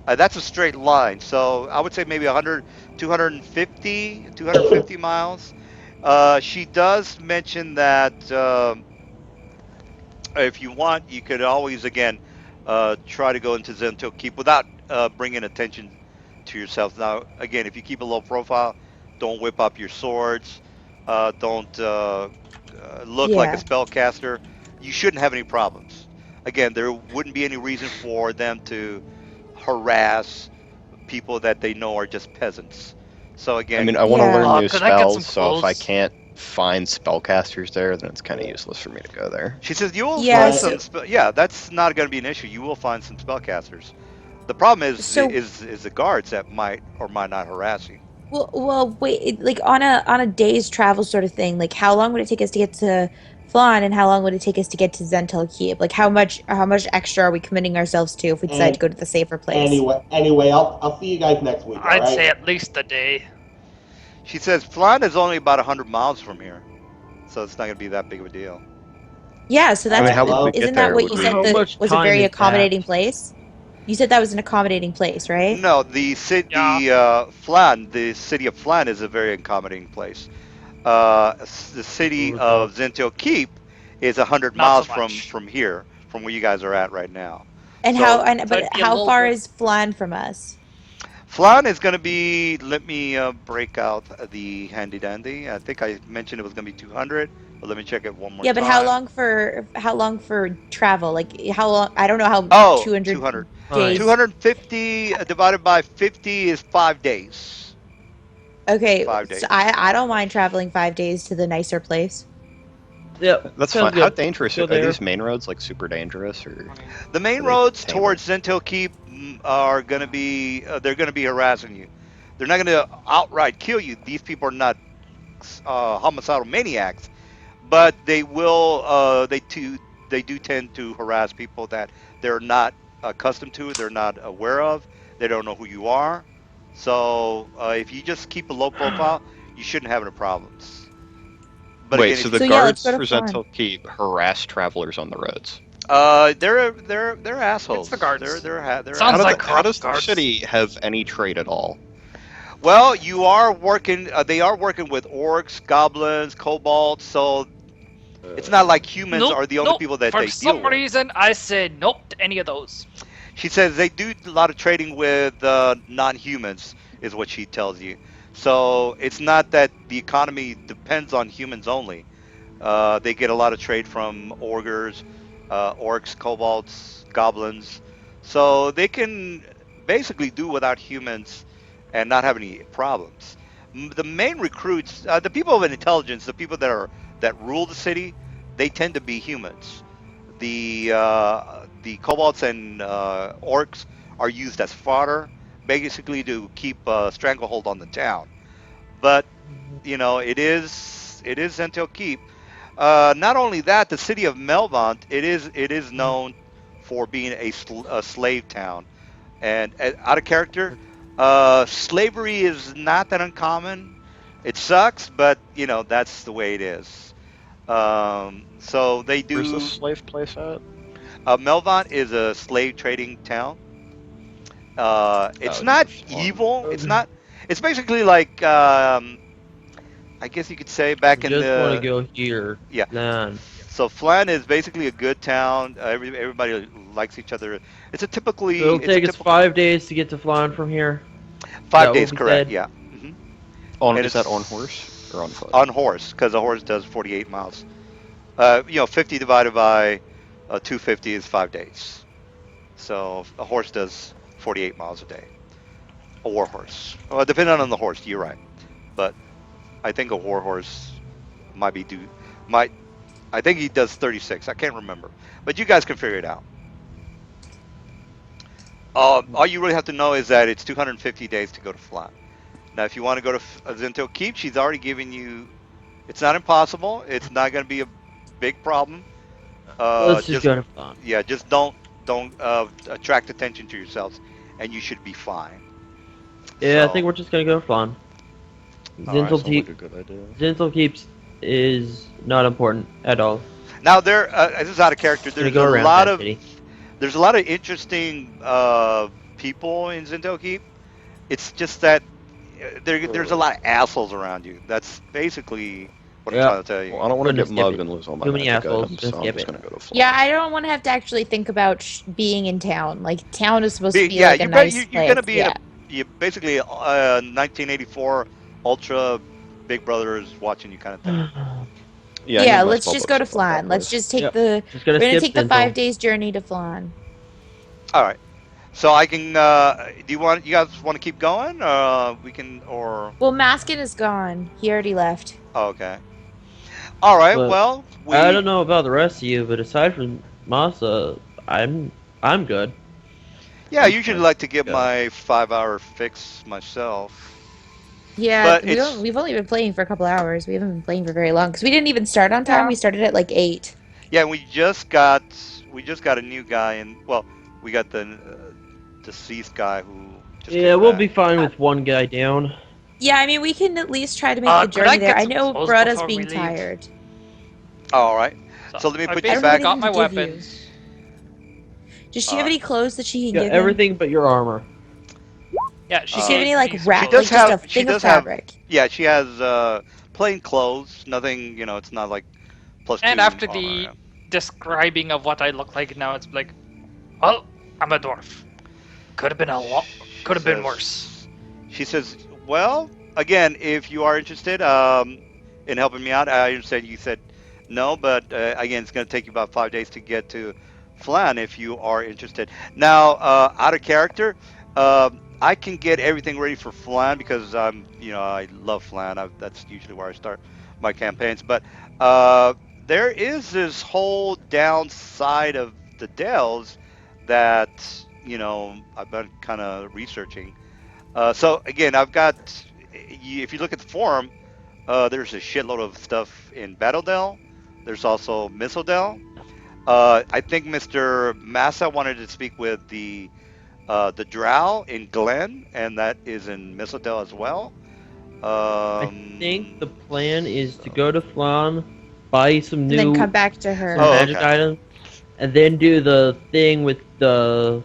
That's a straight line. So I would say maybe 100, 250 miles. She does mention that if you want, you could always, again, try to go into Zentil Keep without bringing attention to yourself. Now, again, if you keep a low profile, don't whip up your swords. Don't look like a Yeah. spellcaster. You shouldn't have any problems. Again, there wouldn't be any reason for them to harass people that they know are just peasants. So I mean, again, I want to Yeah. learn new Could I get some spells, so if I clothes? can't find spellcasters there, then it's kind of useless for me to go there. she says you will Yeah, find Right. some. Yeah, that's not going to be an issue. You will find some spellcasters. The problem So, is the guards that might or might not harass you. well, wait, like on a day's travel sort of thing, like how long would it take us to get to Flan, and how long would it take us to get to Zentel Keep? Like, how much extra are we committing ourselves to if we decide to go to the safer place? Anyway, I'll see you guys next week. I'd all right? say at least a day. She says Flan is only about 100 miles from here, so it's not going to be that big of a deal. Yeah, so that's how would we isn't get that there? what Would you we- said How that much was a time very is accommodating that? place? You said that was an accommodating place, right? No, the Flan, the city of Flan is a very accommodating place. The city of Zentil Keep is 100 Not so miles much. from here, from where you guys are at right now. And So So it'd but be a how little far bit- is Flan from us? Flan is going to be. Let me break out the handy dandy. I think I mentioned it was going to be 200, but let me check it one more Yeah, but time. how long for travel? Like how long? I don't know how Oh, 200 200. days. 250 divided by 50 is 5 days. Okay, 5 so days. I don't mind traveling 5 days to the nicer place. Yep. That's sounds fine. How good. dangerous Go are there. these main roads? Like super dangerous, or The main are they roads tame? towards Zentil Keep are going to be. They're going to be harassing you. They're not going to outright kill you. These people are not homicidal maniacs, but they will. They do tend to harass people that they're not accustomed to. They're not aware of. They don't know who you are. So if you just keep a low profile, you shouldn't have any problems. But Wait, again, so if the So you, yeah, let's guards go to for Flan. Zentil Keep harass travelers on the roads. they're assholes. It's the guards. They're Sounds How, like how does the guards. city have any trade at all? Well, you are working. They are working with orcs, goblins, kobolds. So it's not like humans Nope, are the only nope. people that For they deal some with. reason, I said nope to any of those. She says they do a lot of trading with non-humans, is what she tells you. So it's not that the economy depends on humans only. They get a lot of trade from ogres, orcs, kobolds, goblins. So they can basically do without humans and not have any problems. The main recruits, the people of intelligence, the people that rule the city, they tend to be humans. The kobolds and orcs are used as fodder, basically to keep a stranglehold on the town. But it is Zentil Keep. Not only that, the city of Melvant, it is known for being a slave town. And out of character, slavery is not that uncommon. It sucks, but that's the way it is. So they Where's this do. slave place at? Melvant is a slave trading town. It's Oh, not fun. evil. It's not. It's basically like I guess you could say back in Just want to the go here. yeah. Then. So Flan is basically a good town. Everybody likes each other. It's a typically It'll it's a take us typical 5 days to get to Flan from here. 5 that days, what we correct? said? Yeah. And Is that on it's horse or on foot? on horse because a horse does 48 miles. 50 divided by 250 is 5 days. So a horse does 48 miles a day. A war horse. Well, depending on the horse, you're right. But I think a war horse might be due. Might I think he does 36. I can't remember. But you guys can figure it out. All you really have to know is that it's 250 days to go to Flat. Now, if you want to go to Zentil Keep, she's already given you. It's not impossible. It's not going to be a big problem. Let's just go to Flan. Yeah, just don't attract attention to yourselves, and you should be fine. Yeah, I So- think we're just gonna go to Flan. All right, Zentil Keep. a good idea. Zentil Keeps is not important at all. Now this is out of character. Gonna go around that city. There's a lot of interesting people in Zentil Keep. It's just that there's a lot of assholes around you. That's basically what I'm Yeah. trying to tell you. Well, I don't want We're to gonna get skip mugged it. and lose all my Too many magic assholes, items, just so I'm skip just it. gonna go to Flan. Yeah, I don't want to have to actually think about being in town. Like town is supposed to be Yeah, like a nice you're place. gonna be yeah. you basically 1984 Ultra Big Brother is watching you kind of thing. Yeah, I Yeah, need less let's just go to bubbles about that Flan. Let's place. just take Yep. the. Just We're gonna gonna skip take the Zentil. 5 days journey to Flan. All right. So I can. Do you guys want to keep going? We can. Or Well, Maskin is gone. He already left. okay. All right. But Well, I don't know about the rest of you, but aside from Masa, I'm good. Yeah, I usually like to get Yeah. my 5-hour fix myself. Yeah, But it's we've only been playing for a couple hours. We haven't been playing for very long because we didn't even start on time. Yeah. We started at like 8. yeah, we just got a new guy, and well, we got the deceased guy who just Yeah, came we'll be back. fine with one guy down. Yeah, I mean, we can at least try to make the Could I journey there. get I some know clothes Brutta's before we being leave? tired. All right. So, So let me I put you I don't basically have back. anything got my to give you. weapons. Does she All have right. any clothes that she can Got give him? everything but your armor. Yeah, she Does she have gave any like me some wrap, She like does just have. a She thing of does have. fabric? Yeah, she has plain clothes. Nothing. It's not like +2 And after armor. the Yeah. describing of what I look like now, it's like, well, I'm a dwarf. Could have been a lot. Could have been says- worse. She says, "Well, again, if you are interested in helping me out, I understand you said no, but again, it's going to take you about 5 days to get to Flan if you are interested. Now, out of character, I can get everything ready for Flan because I love Flan. That's usually where I start my campaigns. But there is this whole downside of the Dells that I've been kind of researching. So again, I've got. If you look at the forum, there's a shitload of stuff in Battledell. There's also Mistledell. I think Mr. Massa wanted to speak with the Drow in Glen, and that is in Mistledell as well. I think the plan is to so- go to Flan, buy some And then new come back to her. some Oh, magic okay. items, and then do the thing with the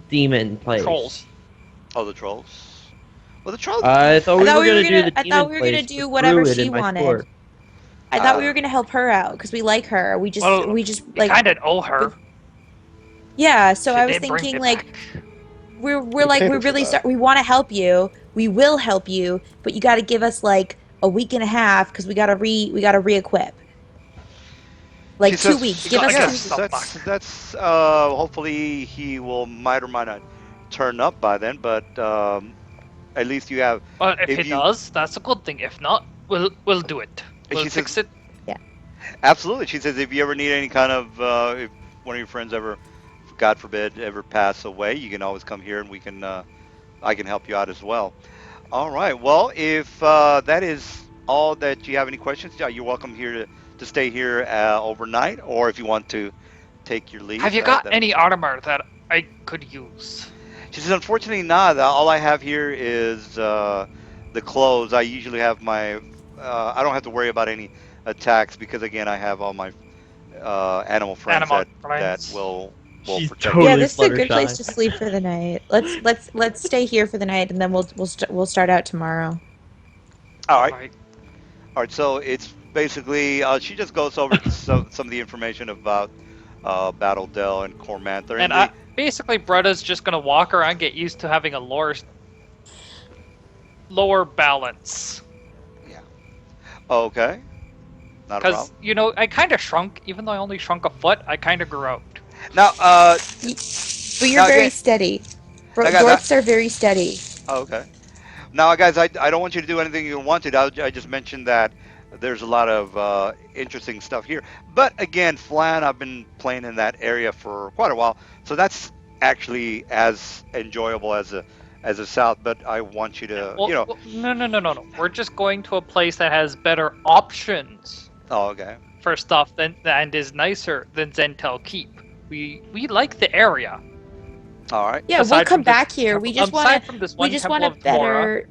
demon place. Trolls. Oh, the trolls. Well, the trolls. I thought I we thought were we were gonna do the I demon thought we were gonna place do with whatever Druid she and my wanted. sword. I thought we were gonna help her out because we like her. We Well, just We like kind of owe her. yeah. So She I was did bring thinking it like back. we're We like paid we her for really that. we want to help you. We will help you, but you got to give us like a week and a half because we got to re-equip. She Like 2 says, weeks. You Give gotta us get 2 us yes, stuff weeks. back. that's hopefully he might or might not turn up by then, but at least you have. But if If he you, does, that's a good thing. If not, we'll do it. We'll she fix says, it. absolutely. She says if you ever need any kind of, if one of your friends ever, God forbid, ever pass away, you can always come here and I can help you out as well. All right. Well, if that is all that you have any questions, yeah, you're welcome here to stay here overnight, or if you want to take your leave. Have you got That any also. armor that I could use? She says, unfortunately not. All I have here is the clothes. I usually have my. I don't have to worry about any attacks because again, I have all my animal friends Animal that friends. will She's protect Yeah, me. totally this is a good place Fluttershy. to sleep for the night. Let's stay here for the night, and then we'll start out tomorrow. All right. Alright. All right. So it's basically she just goes over some of the information about Battle Dell and Cormanther And basically, Bretta's just gonna walk around, get used to having a lower balance. yeah. Okay. Not a Because, problem. I kind of shrunk. Even though I only shrunk a foot, I kind of grew out. Now, But you're now very again, steady. now guys, Dwarfs are very steady. okay. Now, guys, I don't want you to do anything you don't want to. I just mentioned that there's a lot of interesting stuff here. But again, Flan, I've been playing in that area for quite a while, so that's actually as enjoyable as a South. But I want you to, Well, no. We're just going to a place that has better options Oh, okay. for stuff and is nicer than Zentel Keep. We like the area. All right. Yeah, we'll Aside come from this back here. We just aside want from this we one just temple want a of Dwara. better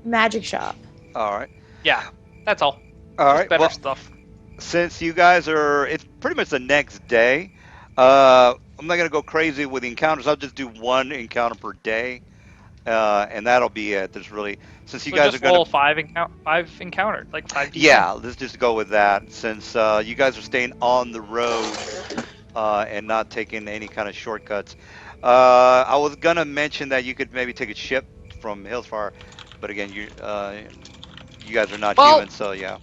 magic shop. All right. Yeah, that's all. All Just right. better Well, stuff. since you guys it's pretty much the next day. I'm not gonna go crazy with encounters. I'll just do one encounter per day, and that'll be it. There's really since you So guys are just gonna roll five encountered, like 5d10. yeah, let's just go with that since you guys are staying on the road and not taking any kind of shortcuts. I was gonna mention that you could maybe take a ship from Hillsfar, but again, you guys are not Well- human, so yeah.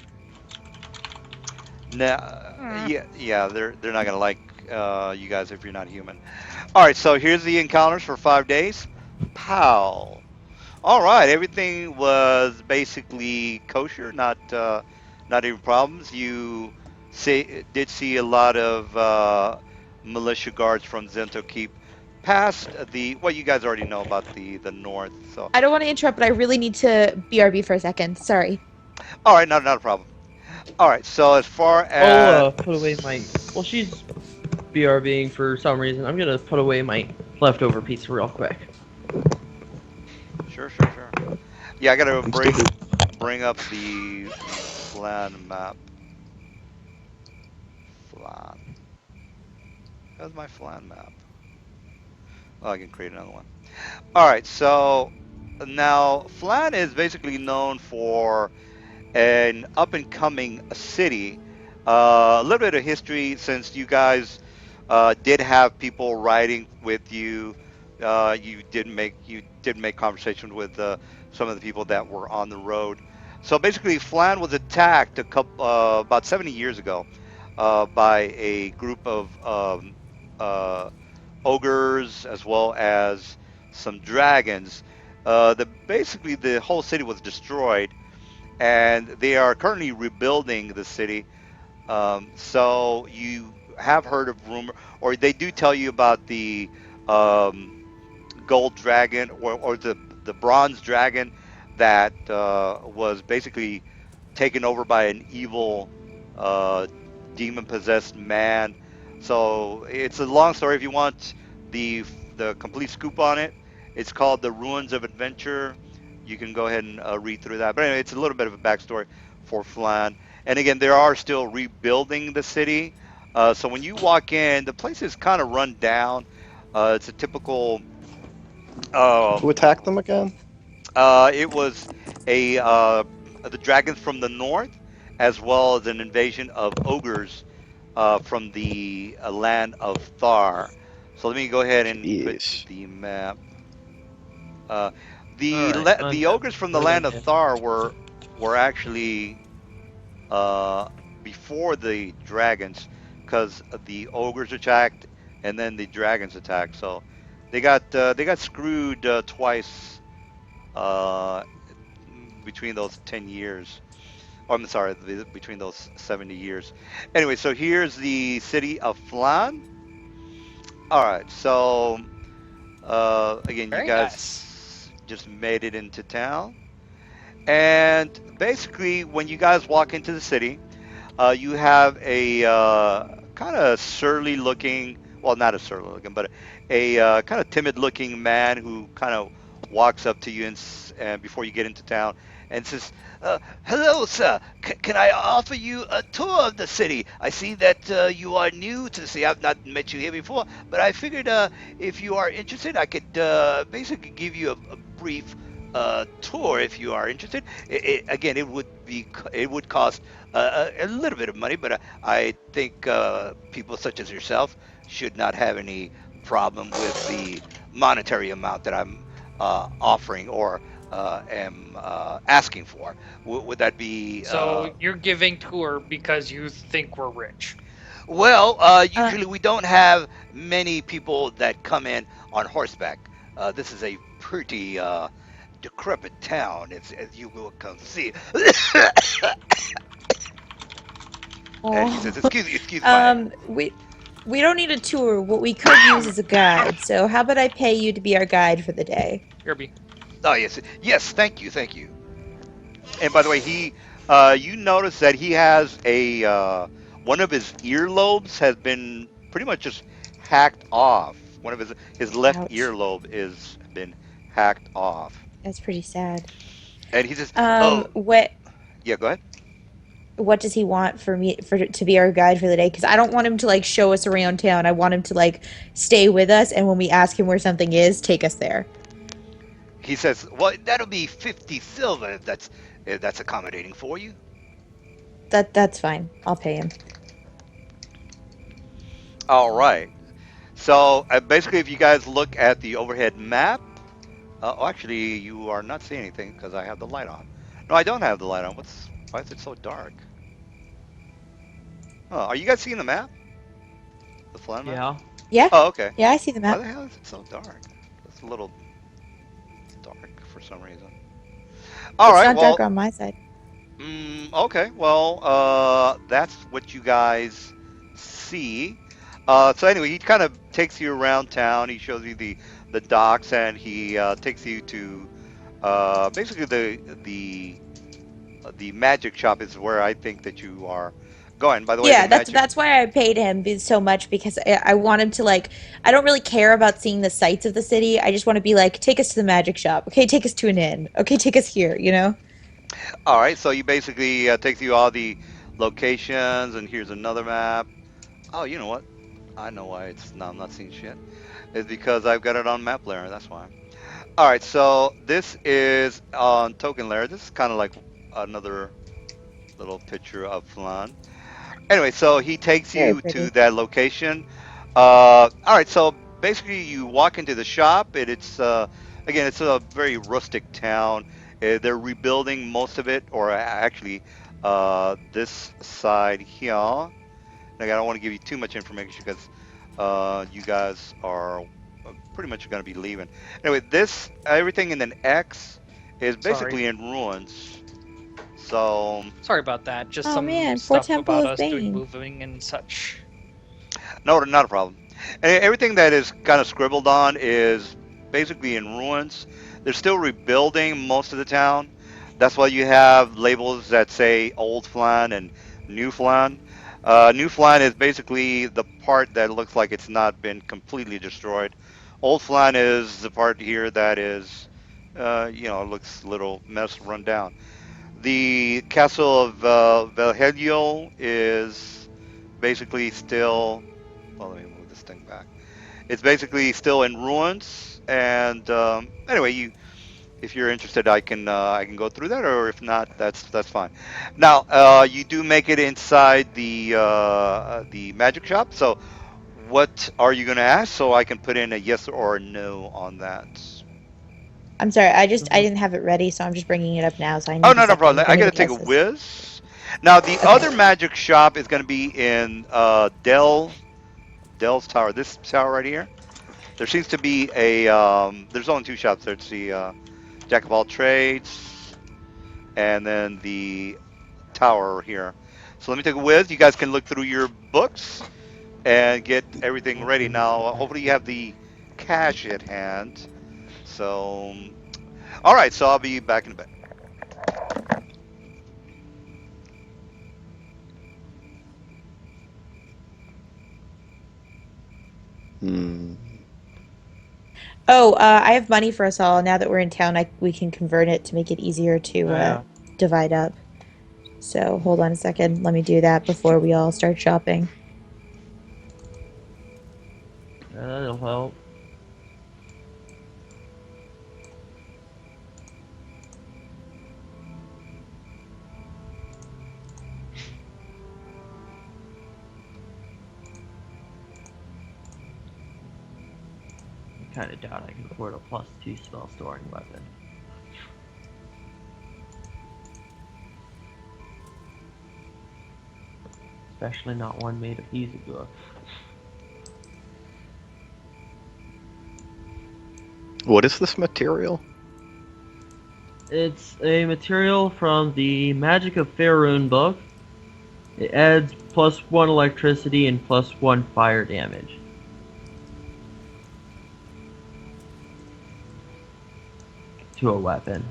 Yeah, they're not gonna like you guys if you're not human. All right, so here's the encounters for 5 days. Pow. All right, everything was basically kosher, not even problems. You did see a lot of militia guards from Zento Keep past the well, you guys already know about the north. So I don't want to interrupt, but I really need to BRB for a second. Sorry. all right, not a problem. All right, so as far I'll as put away my. Well, she's BRBing for some reason. I'm gonna put away my leftover pizza real quick. sure, sure, sure. Yeah, I gotta I'm still here. bring up the Flan map. Flan. How's my Flan map? Oh, I can create another one. All right, so now Flan is basically known for an up and coming city. A little bit of history since you guys did have people riding with you. You did make conversation with some of the people that were on the road. So basically, Flan was attacked a couple about 70 years ago by a group of uh, ogres as well as some dragons. Basically the whole city was destroyed and they are currently rebuilding the city. So you have heard of rumor, or they do tell you about the um, gold dragon or the bronze dragon that was basically taken over by an evil uh, demon possessed man. So it's a long story. If you want the complete scoop on it, it's called The Ruins of Adventure. You can go ahead and read through that. But anyway, it's a little bit of a backstory for Flan. And again, they are still rebuilding the city. So when you walk in, the place is kind of run down. It's a typical Who um, attacked them again? it was a the dragons from the north, as well as an invasion of ogres from the land of Thar. So let me go ahead and put Jeez. the map. Uh, Alright, I'm the ogres from the putting land of away. Thar were actually uh, before the dragons, because the ogres attacked and then the dragons attacked. So they got screwed twice uh, between those 10 years. Oh, I'm sorry, between those 70 years. Anyway, so here's the city of Flan. All right, so again, you Very nice. guys just made it into town. And basically, when you guys walk into the city, you have a kind of surly looking, well, not a surly looking, but a kind of timid looking man who kind of walks up to you and before you get into town and says, "Hello, sir. Can I offer you a tour of the city? I see that you are new to the city. I've not met you here before, but I figured if you are interested, I could basically give you a brief tour if you are interested. Again, it would cost a little bit of money, but I think people such as yourself should not have any problem with the monetary amount that I'm offering or am asking for. Would that be So you're giving tour because you think we're rich. well? Uh, Usually we don't have many people that come in on horseback. This is a pretty decrepit town, as you will come see. And he oh. says, excuse my We don't need a tour. What we could use is a guide. So how about I pay you to be our guide for the day? Irby. Oh yes, yes. Thank you, thank you. And by the way, you notice that he has a one of his earlobes has been pretty much just hacked off. One of his left Ouch. earlobe is been hacked off. That's pretty sad. And he says, "Oh, What yeah, go ahead." does he want for me to be our guide for the day? Because I don't want him to like show us around town. I want him to like stay with us, and when we ask him where something is, take us there. He says, "Well, that'll be 50 silver if that's accommodating for you." That's fine. I'll pay him. All right. So basically, if you guys look at the overhead map, actually, you are not seeing anything because I have the light on. No, I don't have the light on. Why is it so dark? Oh, are you guys seeing the map? The flat map? Yeah. Yeah, Oh, okay. yeah, I see the Why map. the hell is it so dark? It's a little dark for some reason. All It's right. not dark Well, on my side. okay. Well, that's what you guys see. So anyway, he kind of takes you around town. He shows you the docks, and he takes you to basically the magic shop is where I think that you are going. By the way, the Yeah, magic. that's why I paid him so much because I want him to like. I don't really care about seeing the sights of the city. I just want to be like, take us to the magic shop. Okay, take us to an inn. Okay, take us here. You know. All right, so you basically takes you all the locations, and here's another map. Oh, you know what? I know why it's no, I'm not seeing shit. It's because I've got it on map layer. That's why. All right, so this is on token layer. This is kind of like another little picture of Flan. Anyway, so he takes Very you to pretty. that location. All right, so basically you walk into the shop, and it's again, it's a very rustic town. They're rebuilding most of it, or actually, this side here. Like, I don't want to give you too much information because you guys are pretty much going to be leaving. Anyway, this everything in an X is Sorry. basically in ruins. So Sorry about that. Just Oh some man, for stuff Temple about of us doing Bane. moving and such. no, not a problem. And everything that is kind of scribbled on is basically in ruins. They're still rebuilding most of the town. That's why you have labels that say Old Flan and New Flan. New Flan is basically the part that looks like it's not been completely destroyed. Old Flan is the part here that is, looks a little mess run down. The castle of Valhelio is basically still. Well, let me move this thing back. It's basically still in ruins. And anyway, if you're interested, I can go through that, or if not, that's fine. Now, you do make it inside the magic shop. So, what are you going to ask? So I can put in a yes or a no on that. I'm sorry. I Mhm. didn't have it ready, so I'm just bringing it up now. So I Oh, need a no, no second. problem. If I got to anybody take a else is whiz. Now, the okay. other magic shop is going to be in Dell's tower. This tower right here. There seems to be a there's only two shops there. It's the Jack of all trades, and then the tower here. So let me take a whiz. You guys can look through your books and get everything ready. Now, hopefully you have the cash at hand. So, all right. So I'll be back in a bit. Hmm. Oh, I have money for us all. Now that we're in town, we can convert it to make it easier to Yeah, divide up. So hold on a second. Let me do that before we all start shopping. that'll help. I kind of doubt I can afford a +2 spell storing weapon. Especially not one made of Izagor. What is this material? It's a material from the Magic of Faerun book. It adds +1 electricity and +1 fire damage. To a weapon.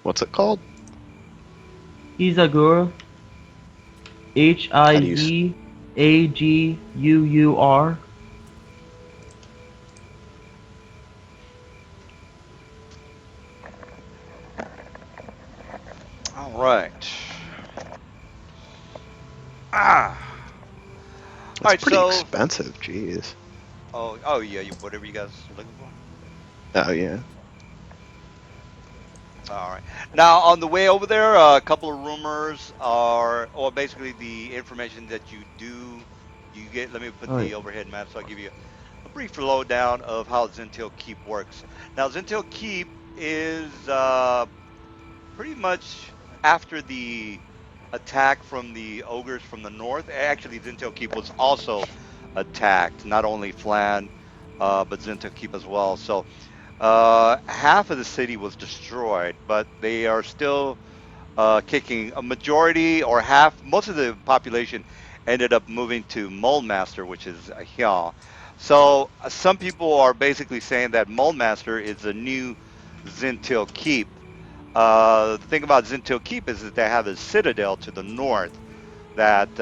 What's it called? Izagur. How do you? Hizagur. All right. Ah. All It's right. pretty So, expensive. Jeez. oh yeah, whatever you guys are looking for. Oh yeah. All right. Now, on the way over there, a couple of rumors are, or basically the information that you get. Let me put Oh, the overhead map so I'll give you a brief lowdown of how Zintil Keep works. Now, Zintil Keep is pretty much after the attack from the ogres from the north. Actually, Zintil Keep was also attacked, not only Flan, but Zintil Keep as well. So, half of the city was destroyed, but they are still kicking a majority or half. Most of the population ended up moving to Moldmaster, which is Hyal. So some people are basically saying that Moldmaster is a new Zintil Keep. The thing about Zintil Keep is that they have a citadel to the north that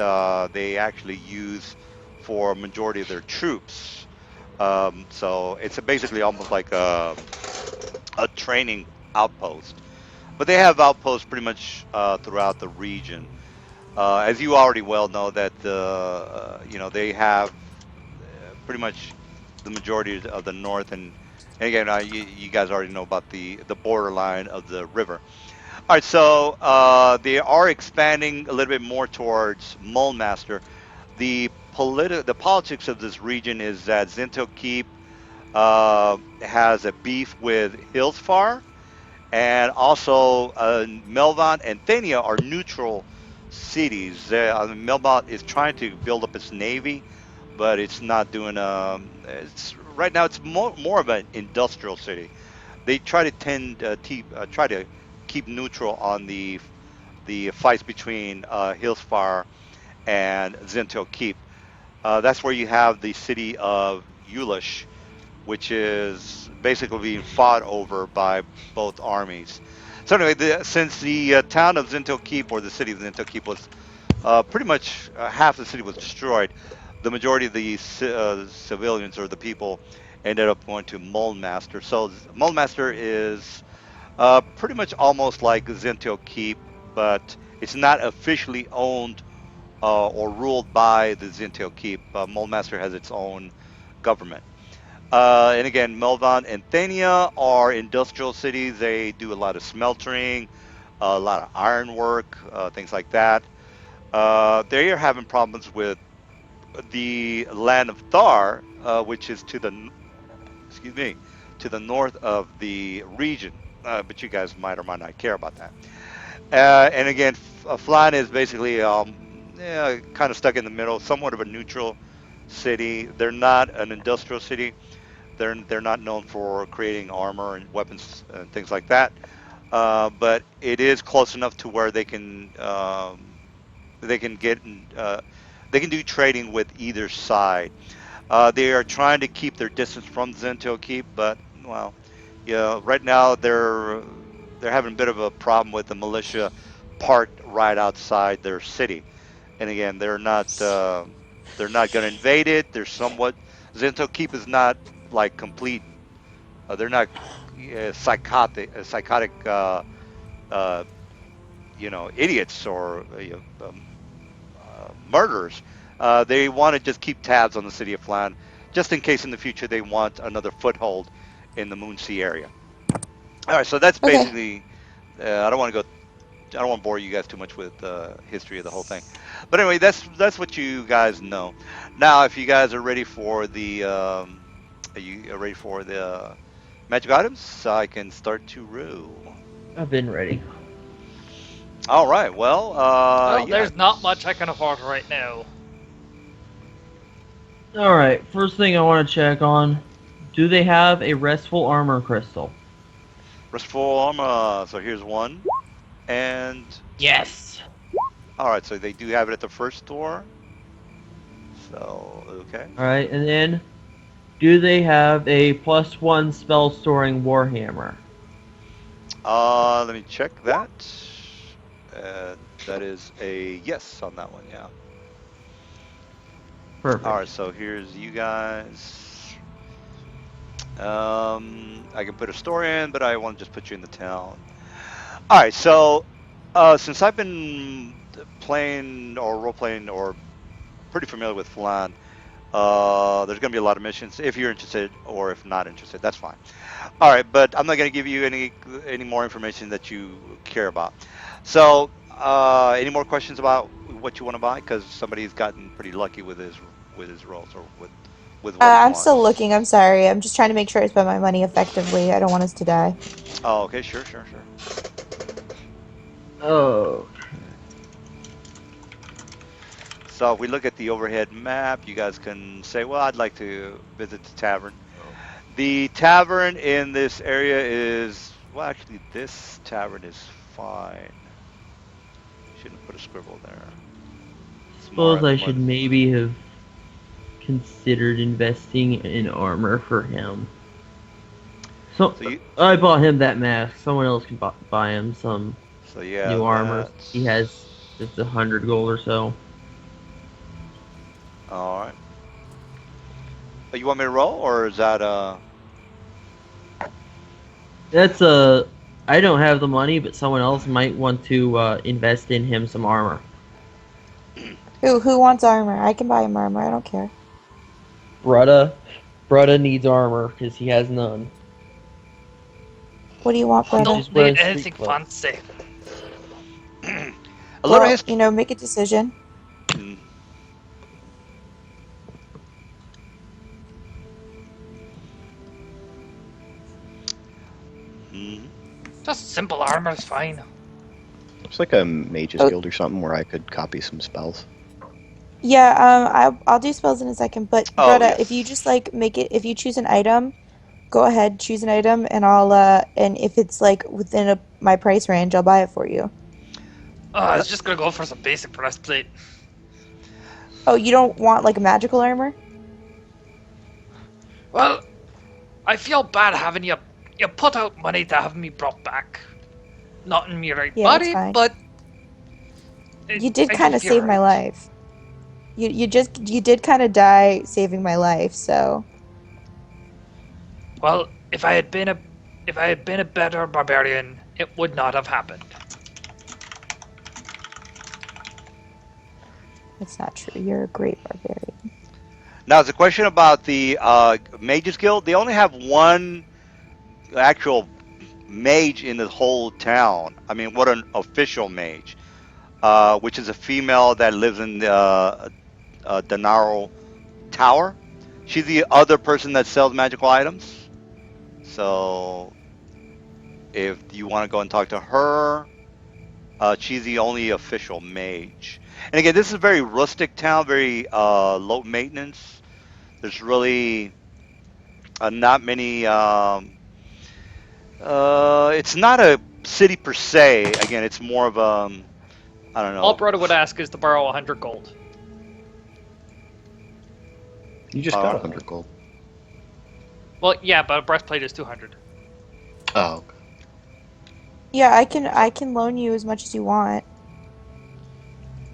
they actually use for a majority of their troops. So it's basically almost like a training outpost. But they have outposts pretty much throughout the region. As you already well know, that they have pretty much the majority of the north, and again, you guys already know about the borderline of the river. All right, so they are expanding a little bit more towards Mulmaster. The politics of this region is that Zinto Keep has a beef with Hillsfar, and also Melvant and Thania are neutral cities. Melvant is trying to build up its navy, but it's not doing. It's right now. It's more of an industrial city. They try to try to keep neutral on the fights between Hillsfar and Zinto Keep. That's where you have the city of Eulish, which is basically being fought over by both armies. So anyway, since the town of Zinto Keep, or the city of Zinto Keep, was pretty much half the city was destroyed, the majority of the civilians or the people ended up going to Moldmaster. So Moldmaster is pretty much almost like Zinto Keep, but it's not officially owned or ruled by the Zinto Keep. Moldmaster has its own government. And again, Melvan and Thania are industrial cities. They do a lot of smeltering, a lot of ironwork, things like that. They are having problems with the land of Thar, which is excuse me, to the north of the region. But you guys might or might not care about that. And again, Flan is basically yeah, kind of stuck in the middle, somewhat of a neutral city. They're not an industrial city. They're not known for creating armor and weapons and things like that. But it is close enough to where they can get they can do trading with either side. They are trying to keep their distance from Zento Keep, but well, yeah, right now they're having a bit of a problem with the militia parked right outside their city. And again, they're not going to invade it. They're somewhat Zento Keep is not like complete. They're not psychotic, uh, idiots or murderers. They want to just keep tabs on the city of Flan, just in case in the future they want another foothold in the Moonsea area. All right, so that's Okay. basically. I don't want to go. I don't want to bore you guys too much with history of the whole thing, but anyway, that's what you guys know. Now, if you guys are ready for are you ready for the magic items? I can start to roll. I've been ready. All right. Well, Well, yeah. there's not much I can afford right now. Alright, first thing I want to check on. Do they have a restful armor crystal? Restful armor. So here's one, and Yes! all right. So they do have it at the first store. So okay. Alright, and then do they have a +1 spell storing warhammer? Let me check that. That is a yes on that one. Yeah. Perfect. All right. So here's you guys. I can put a story in, but I want to just put you in the town. All right. So since I've been playing or role playing or pretty familiar with Flan, there's going to be a lot of missions. If you're interested, or if not interested, that's fine. All right, but I'm not going to give you any more information that you care about. So, any more questions about what you want to buy? Because somebody's gotten pretty lucky with his rolls or with what he I'm still wants. looking. I'm sorry. I'm just trying to make sure I spend my money effectively. I don't want us to die. Oh, okay, sure. Oh. So if we look at the overhead map, you guys can say, well, I'd like to visit the tavern. The tavern in this area is, well, actually, this tavern is fine. Shouldn't put a scribble there. It's Suppose I more should maybe have considered investing in armor for him. So you, I bought him that mask. Someone else can buy him some so yeah, new armor. that's He has just 100 gold or so. all right. You want me to roll, or is that That's I don't have the money, but someone else might want to invest in him some armor. Who wants armor? I can buy him armor. I don't care. Brutta needs armor because he has none. What do you want, He's brother? just Don't wearing need street anything clothes. fancy. a little Well, history? you know, make a decision. Just simple armor is fine. It's like a mage's Oh. guild or something where I could copy some spells. Yeah, I'll do spells in a second, but Oh, Greta, yes. if you just like make it, if you choose an item, go ahead, choose an item, and and if it's like within my price range, I'll buy it for you. Oh, I was just gonna go for some basic breastplate. Oh, you don't want like a magical armor? Well, I feel bad having you put out money to have me brought back. Not in my right Yeah, it's body, fine. but You did I do kind of feel save my right. life. You did kind of die saving my life, so Well, if I had been a better barbarian, it would not have happened. it's not true. You're a great barbarian. Now, it's a question about the Mages Guild. They only have one actual mage in the whole town. I mean, what an official mage, which is a female that lives in the Denaro Tower. She's the other person that sells magical items. So, if you want to go and talk to her, she's the only official mage. And again, this is a very rustic town, very low maintenance. There's really not many. It's not a city per se. Again, it's more of I don't All know. Broda would ask is to borrow 100 gold. You just got 100 gold. Well, yeah, but a breastplate is 200. Oh, okay. Yeah, I can loan you as much as you want.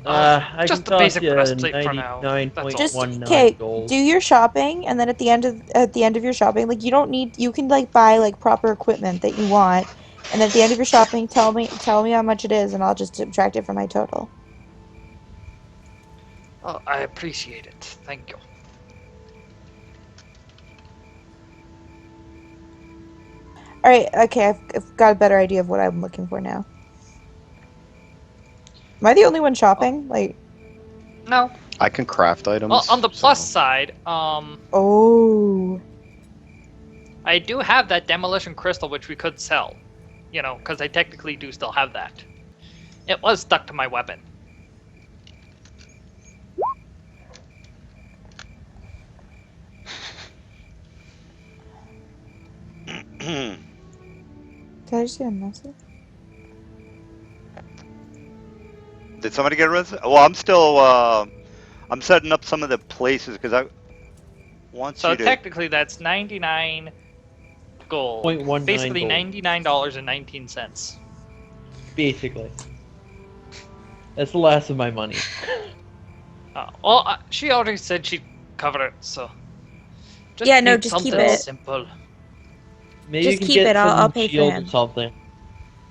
I just can the basic toss you breastplate for now. That's all. Just 99.19 okay, gold. do your shopping, and then at the end of your shopping, like you can like buy like proper equipment that you want, and at the end of your shopping, tell me how much it is, and I'll just subtract it from my total. Oh, I appreciate it. Thank you. All right, okay, I've got a better idea of what I'm looking for now. Am I the only one shopping? Like, No. I can craft items. Well, on the plus so- side, oh, I do have that demolition crystal which we could sell. You know, because I technically do still have that. It was stuck to my weapon. did I just get a message? Did somebody get arrested? Well, I'm still. I'm setting up some of the places because I want So you to. technically, that's 99 gold. 0.19 Basically, gold. $99.19. Basically. That's the last of my money. Well, she already said she'd cover it, so. Just Yeah, no, need just keep something it. simple. Maybe Just you can keep get it, I'll some pay for shield him. or something.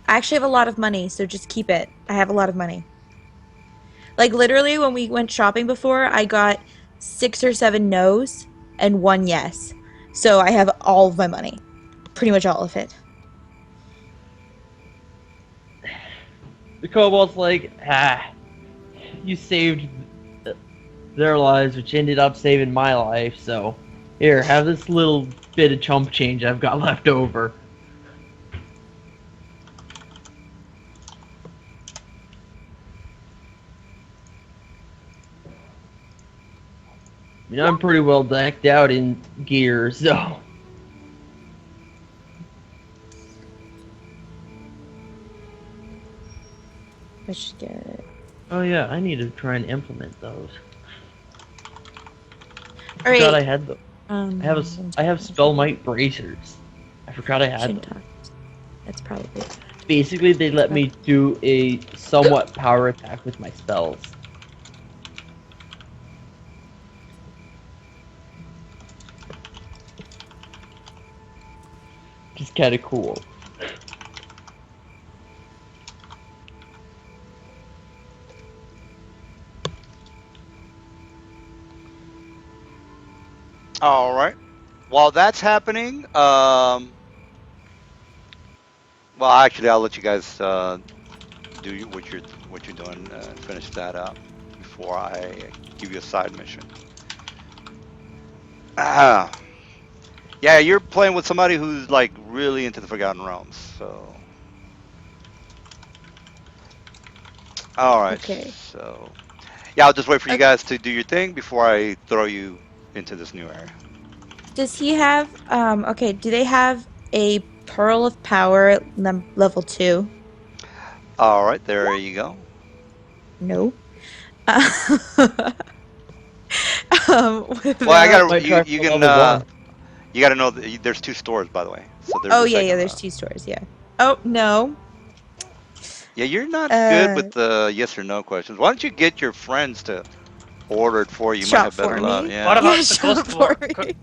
I actually have a lot of money, so just keep it. I have a lot of money. Like literally, when we went shopping before, I got 6 or 7 no's and 1 yes. So I have all of my money, pretty much all of it. The kobold's like, you saved their lives, which ended up saving my life, so here, have this little bit of chump change I've got left over. I mean, I'm pretty well decked out in gear, so I should get it. Oh yeah, I need to try and implement those. I All forgot right. I had them. I have Spellmite bracers. I forgot I had Shouldn't them. talk. That's probably. Basically, they let me do a somewhat power attack with my spells. Just kind of cool. All right. While that's happening, well, actually, I'll let you guys do what you're doing and finish that up before I give you a side mission. Ah, yeah, you're playing with somebody who's like really into the Forgotten Realms. So, all right. Okay. So, yeah, I'll just wait for you guys to do your thing before I throw you into this new area. Does he have? Okay. Do they have a Pearl of Power level 2? All right, there you go. No. Well, I Without. gotta Might try you for can level 1. you gotta know that there's two stores, by the way. So there's Oh a yeah, second. there's 2 stores. Yeah. Oh no. Yeah, you're not good Uh, with the yes or no questions. Why don't you get your friends to order it for you? You might shop have better for luck. me. What Yeah. about Yeah, the shop ghost for ward? me.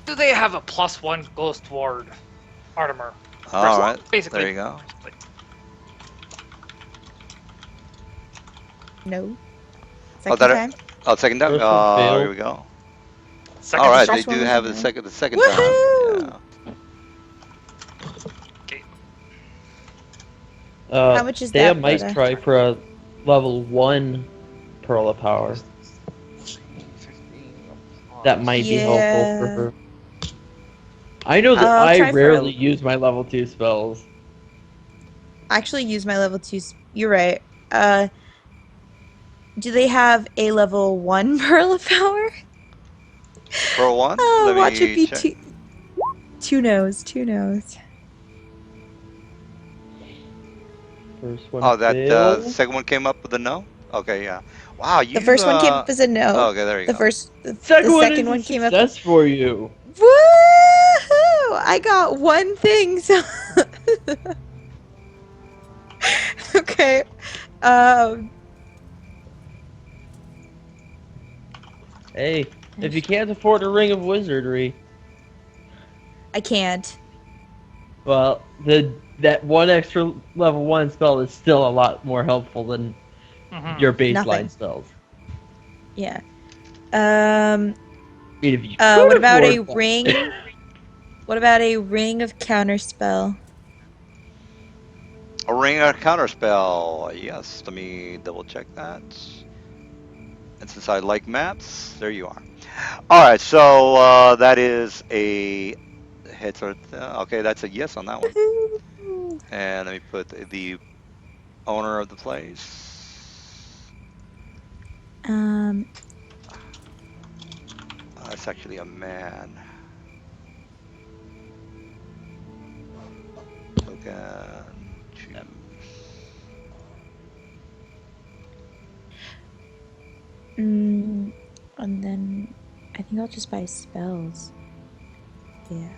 Do they have a +1 ghost ward armor? All right. Basically. There you go. No. Oh, Second time. second time. First one Oh, here failed. we go. Second All right, shot. they First one do was have a the no. second time. Woohoo! Yeah. Okay. How much is Thea that, might Rhoda? try for a level 1 Pearl of Power. That might be helpful for Yeah. her. I know that I'll I try for rarely a- use my level 2 spells. I actually use my level 2. You're right. Do they have a level 1 Pearl of Power? Pearl one. Oh, Let watch it me be check. two no's. 2 no's. First one Oh, that failed. second one came up with a no. Okay, yeah. Wow, The you. first one came up as a no. Okay, there you The go. first, the Second one second is a one came up. success for you. Woohoo! I got one thing. So okay. Um. Hey, if you can't afford a Ring of Wizardry, I can't. well, that one extra level 1 spell is still a lot more helpful than your baseline Nothing. spells. Yeah. I mean, if you What could about a afford one. ring? What about a ring of counterspell? A ring or counterspell. Yes. Let me double check that. And since I like maps, there you are. All right, so that is a hit. Okay, that's a yes on that one. Woohoo! And let me put the owner of the place. Um. That's actually a man. Token. Choose. And then I think I'll just buy spells. Yeah.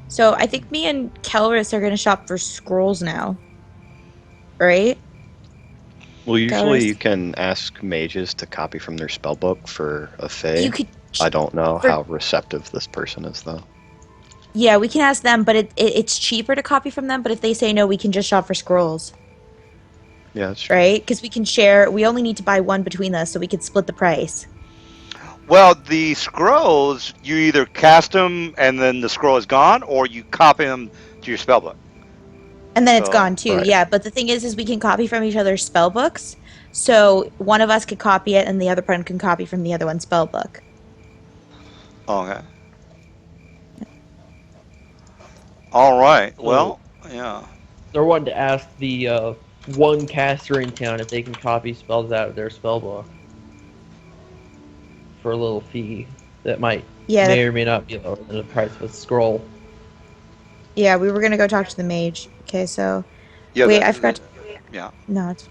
So I think me and Kelris are gonna shop for scrolls now. Right? Well, usually Colors. you can ask mages to copy from their spellbook for a fae. You could. I don't know for- how receptive this person is, though. Yeah, we can ask them, but it's cheaper to copy from them. But if they say no, we can just shop for scrolls, Yeah, that's true. right? Because we can share. We only need to buy one between us, so we could split the price. Well, the scrolls, you either cast them and then the scroll is gone, or you copy them to your spellbook. And then it's So, gone too. right. Yeah, but the thing is we can copy from each other's spell books. So one of us could copy it, and the other person can copy from the other one's spell book. Okay. All right. So- Well, yeah. They're wanting to ask the one caster in town if they can copy spells out of their spellbook for a little fee that might Yeah, may or may not be lower than the price of a scroll. yeah. We were gonna go talk to the mage. Okay, so Yeah. wait, I forgot. Yeah. No, it's.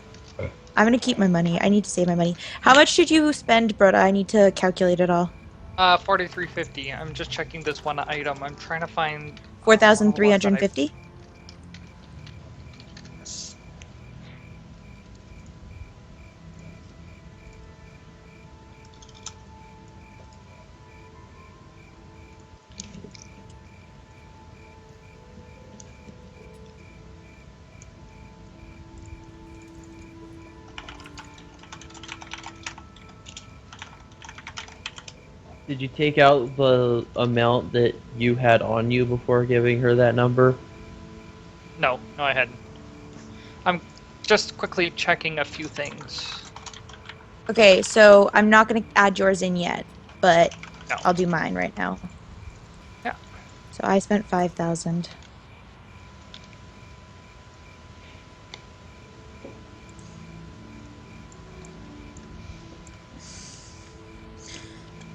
I'm gonna keep my money. I need to save my money. How much did you spend, Broda? I need to calculate it all. 4350. I'm just checking this one item. I'm trying to find. Four What thousand it three was that hundred fifty. Yes. Did you take out the amount that you had on you before giving her that number? No, I hadn't. I'm just quickly checking a few things. Okay, so I'm not gonna add yours in yet, but No. I'll do mine right now. Yeah. So I spent 5,000.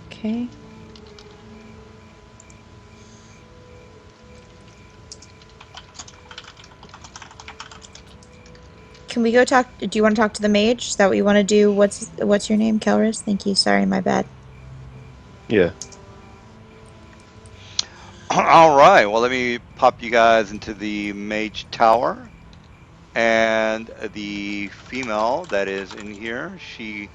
Okay. Can we go talk? Do you want to talk to the mage? Is that what you want to do? What's your name, Kelris? Thank you. Sorry, my bad. Yeah. All right. Well, let me pop you guys into the mage tower, and the female that is in here, she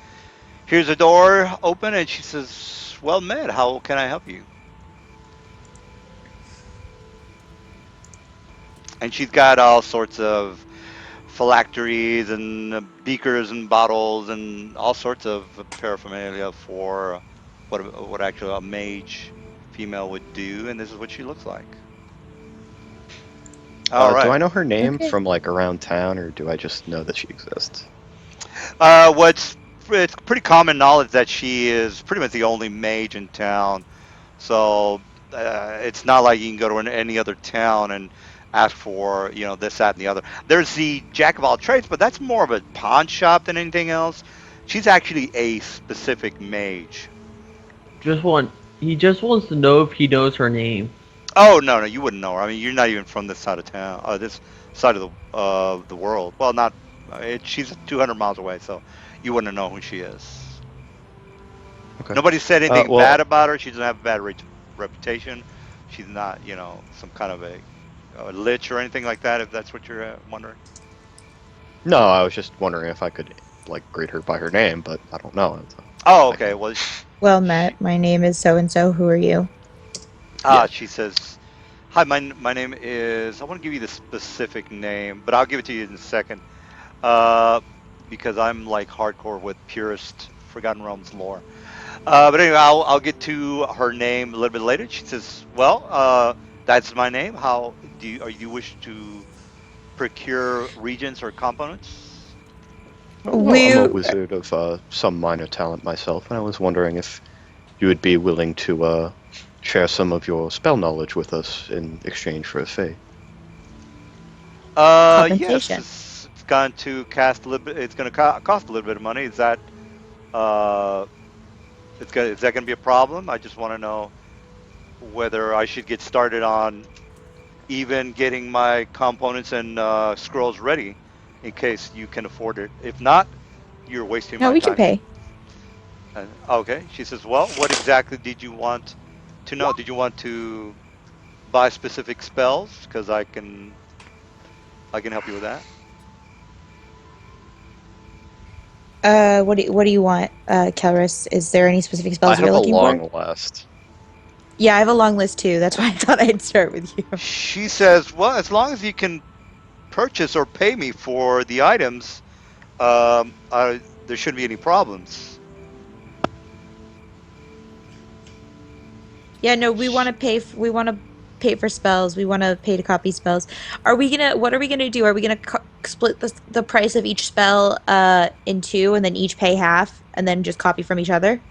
hears the door open and she says, "Well met. How can I help you?" And she's got all sorts of phylacteries and beakers and bottles and all sorts of paraphernalia for what actually a mage female would do, and this is what she looks like. All Do right. I know her name Okay. from like around town, or do I just know that she exists? What's it's pretty common knowledge that she is pretty much the only mage in town. So it's not like you can go to any other town and ask for, this, that, and the other. There's the jack of all trades, but that's more of a pawn shop than anything else. She's actually a specific mage. He just wants to know if he knows her name. Oh no, no, you wouldn't know her. I mean, you're not even from this side of town, this side of the world. Well, not. She's 200 miles away, so you wouldn't know who she is. Okay. Nobody said anything Well, bad about her. She doesn't have a bad reputation. She's not, some kind of a lich or anything like that. If that's what you're wondering. no, I was just wondering if I could like greet her by her name, but I don't know. So Oh, I okay. can. Well, Well she, met. My name is so and so. Who are you? Yeah. she says, "Hi, my name is. I want to give you the specific name, but I'll give it to you in a second. Uh, because I'm like hardcore with purist Forgotten Realms lore. But anyway, I'll get to her name a little bit later. She says, "Well, that's my name. How do you wish to procure regions or components?" Oh, well, I'm a We wizard of some minor talent myself, and I was wondering if you would be willing to share some of your spell knowledge with us in exchange for a fee. Yes, compensation. it's going to cost a little bit. It's going to cost a little bit of money. Uh, is that going to be a problem? I just want to know whether I should get started on even getting my components and scrolls ready in case you can afford it. If not, you're wasting No, my we can time. pay. Okay. She says, "Well, what exactly did you want to know? Did you want to buy specific spells? Because I can help you with that." What do you want, Kelris? Is there any specific I spells you're have a looking for? long list. Yeah, I have a long list too. That's why I thought I'd start with you. She says, "Well, as long as you can purchase or pay me for the items, there shouldn't be any problems." Yeah, no, we want to pay. We want to pay for spells. We want to pay to copy spells. Are we gonna? What are we gonna do? Are we gonna split the price of each spell in two, and then each pay half, and then just copy from each other?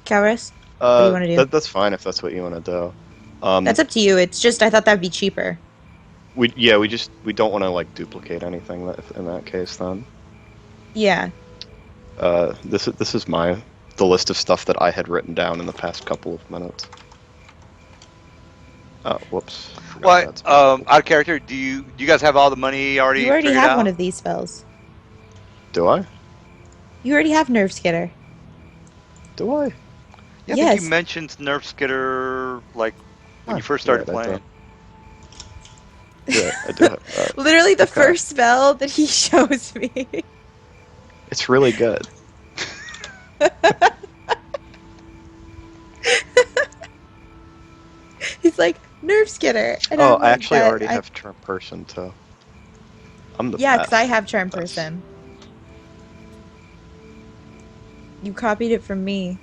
Kelris, what do you want to do? That's fine if that's what you want to do. That's up to you. It's just I thought that'd be cheaper. We don't want to like duplicate anything in that case. Then Yeah. this is the list of stuff that I had written down in the past couple of minutes. Oh, whoops. Forgot What? that's Out of character, do you guys have all the money already You already figured have out? one of these spells. Do I? You already have Nerve Skitter. Do I? Yeah, I think you Yes. mentioned Nerf Skitter like when you Ah, first you're started right, I do. playing. You're right, I do have that. Literally the Okay. first spell that he shows me. It's really good. He's like, Nerve Skitter. And Oh, I'm I like, actually already have Charm Person too. I'm the Yeah, best. because I have Charm Best. Person. You copied it from me.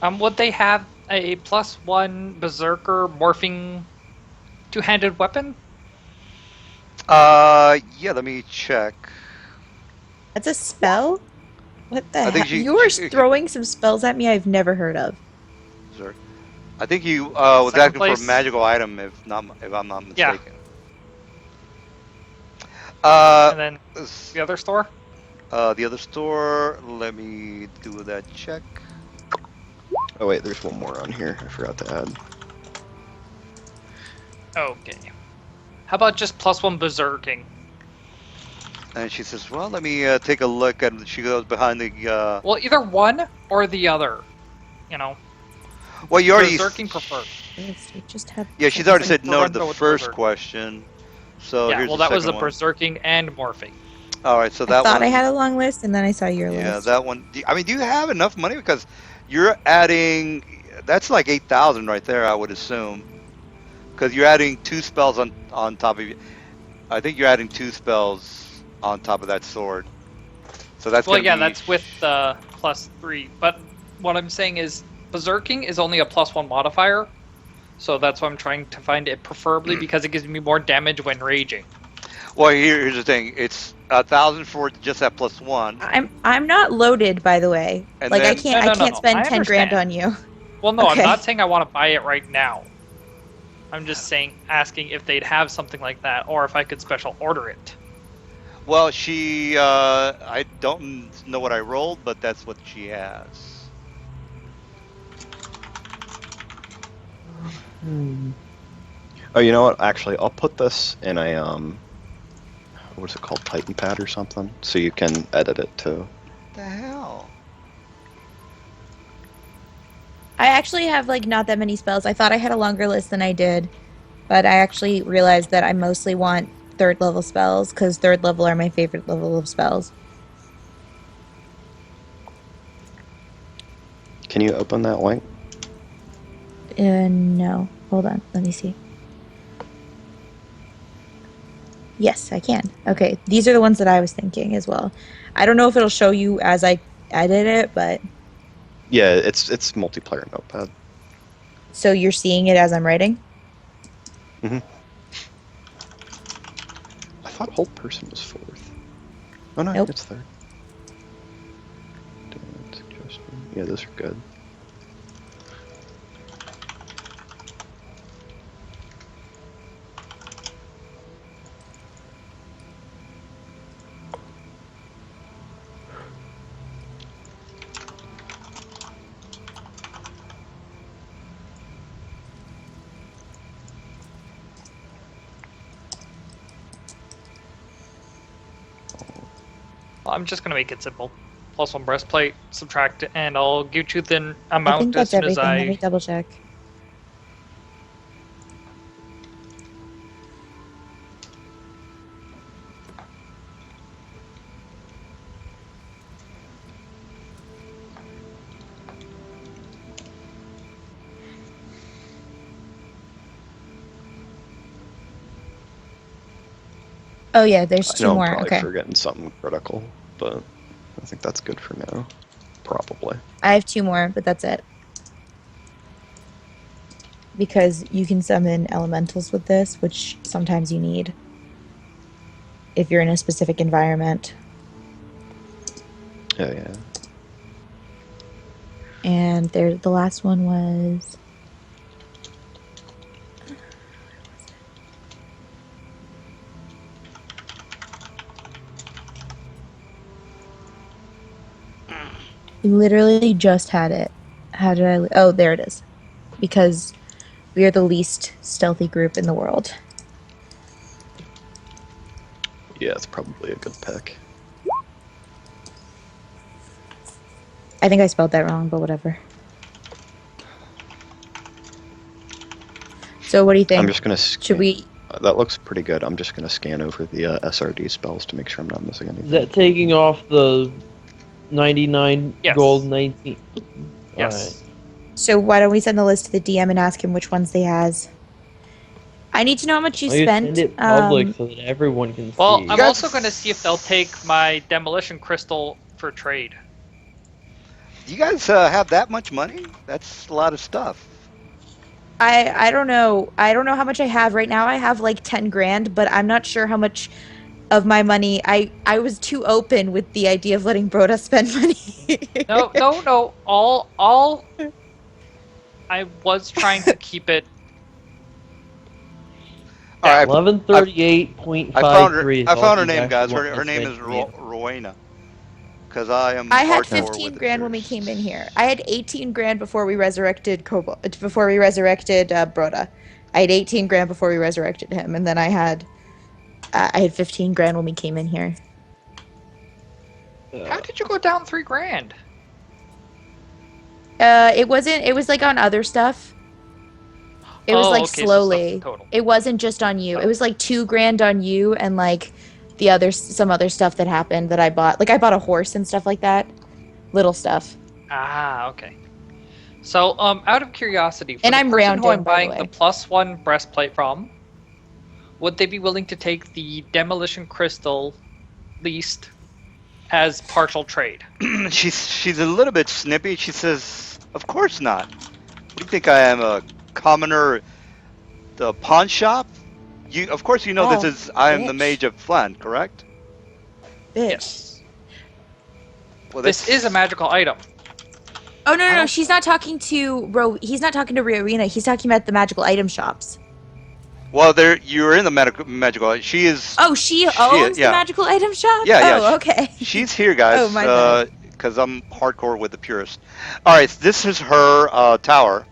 Would they have a +1 berserker morphing two-handed weapon? Yeah, let me check. That's a spell? What the I think heck? You are throwing some spells at me I've never heard of. Sorry. I think you was Second asking for a place. magical item, if I'm not Yeah. mistaken. And then the other store? The other store. Let me do that check. Oh wait, there's one more on here. I forgot to add. Okay. How about just +1 berserking? And she says, "Well, let me take a look." And she goes behind the. Well, either one or the other. You know, Well, you already. berserking preferred. We just had. Yeah, she's already Something said no to for the Rendo with first Berserk. question. So Yeah, here's well, the that was the second one. berserking and morphing. All right, so I that thought one. I had a long list, and then I saw your Yeah, list. that one. I mean, do you have enough money? Because you're adding. That's like 8,000 right there, I would assume. Because you're adding 2 spells on top of you. I think you're adding 2 spells on top of that sword. So that's Well, gonna yeah, be. that's with the +3. But what I'm saying is, berserking is only a +1 modifier. So that's why I'm trying to find it, preferably because it gives me more damage when raging. Well, here's the thing. It's 1,000 for just that +1. I'm not loaded, by the way. And Like then- No, I can't spend I 10 grand understand. on you. Well, no, Okay. I'm not saying I want to buy it right now. I'm just asking if they'd have something like that, or if I could special order it. Well, she. I don't know what I rolled, but that's what she has. Oh, you know what? Actually, I'll put this in a what is it called? Titan Pad or something, so you can edit it too. What the hell? I actually have like not that many spells. I thought I had a longer list than I did, but I actually realized that I mostly want 3rd level spells because 3rd level are my favorite level of spells. Can you open that link? No. Hold on. Let me see. Yes, I can. Okay, these are the ones that I was thinking as well. I don't know if it'll show you as I edit it, but Yeah, it's multiplayer notepad. so you're seeing it as I'm writing? I thought hold person was 4th. Oh no, Nope. it's 3rd. Damn, suggestion. Yeah, those are good. Well, I'm just gonna make it simple. +1 breastplate, subtract it, and I'll give you the I amount think as that's soon as everything. Let me I. double check. Oh yeah, there's I 2 know I'm more. probably Okay. forgetting something critical, but I think that's good for now. Probably. I have 2 more, but that's it. Because you can summon elementals with this, which sometimes you need if you're in a specific environment. Oh yeah. And there, the last one was. We literally just had it. How did I? Oh, there it is. Because we are the least stealthy group in the world. Yeah, it's probably a good pick. I think I spelled that wrong, but whatever. So what do you think? I'm just gonna. Should we? That looks pretty good. I'm just gonna scan over the SRD spells to make sure I'm not missing Is anything. that taking off the 99 Yes. gold 19? Yes. So why don't we send the list to the DM and ask him which ones he has? I need to know how much you Alright. spent. Send it public so that everyone can Well, see. I'm guys- also going to see if they'll take my demolition crystal for trade. You guys have that much money? That's a lot of stuff. I don't know. I don't know how much I have right now. I have like 10 grand, but I'm not sure how much of my money. I was too open with the idea of letting Broda spend money. No. All. I was trying to keep it. All right, 1138.53. I found her name, guys. Her name is Rowena. Because I am. I had hardcore 15 with grand when we Pierce. came in here. I had 18 grand before we resurrected Broda. I had 18 grand before we resurrected him, and then I had 15 grand when we came in here. How did you go down 3 grand? It wasn't. It was like on other stuff. It was like okay, so slowly. stuff total. It wasn't just on you. It was like 2 grand on you and like some other stuff that happened that I bought. Like I bought a horse and stuff like that. Little stuff. Ah, okay. So, out of curiosity, for And the I'm person who rounding, I'm by the buying way. the +1 breastplate from, would they be willing to take the demolition crystal least as partial trade? she's a little bit snippy. She says, "Of course not. What do you think I am, a commoner, the pawn shop? Of course you know Oh, I am the bitch. mage of Flan, correct? Bitch. Yes. Well, This is a magical item. Oh no, I no, don't- she's not talking to He's not talking to Rowena. He's talking about the magical item shops. Well, you're in the magical. She is. Oh, she owns yeah. the magical item shop. Yeah, yeah, Oh, okay. She's here, guys. Oh, my bad. Because I'm hardcore with the purist. All right, this is her tower,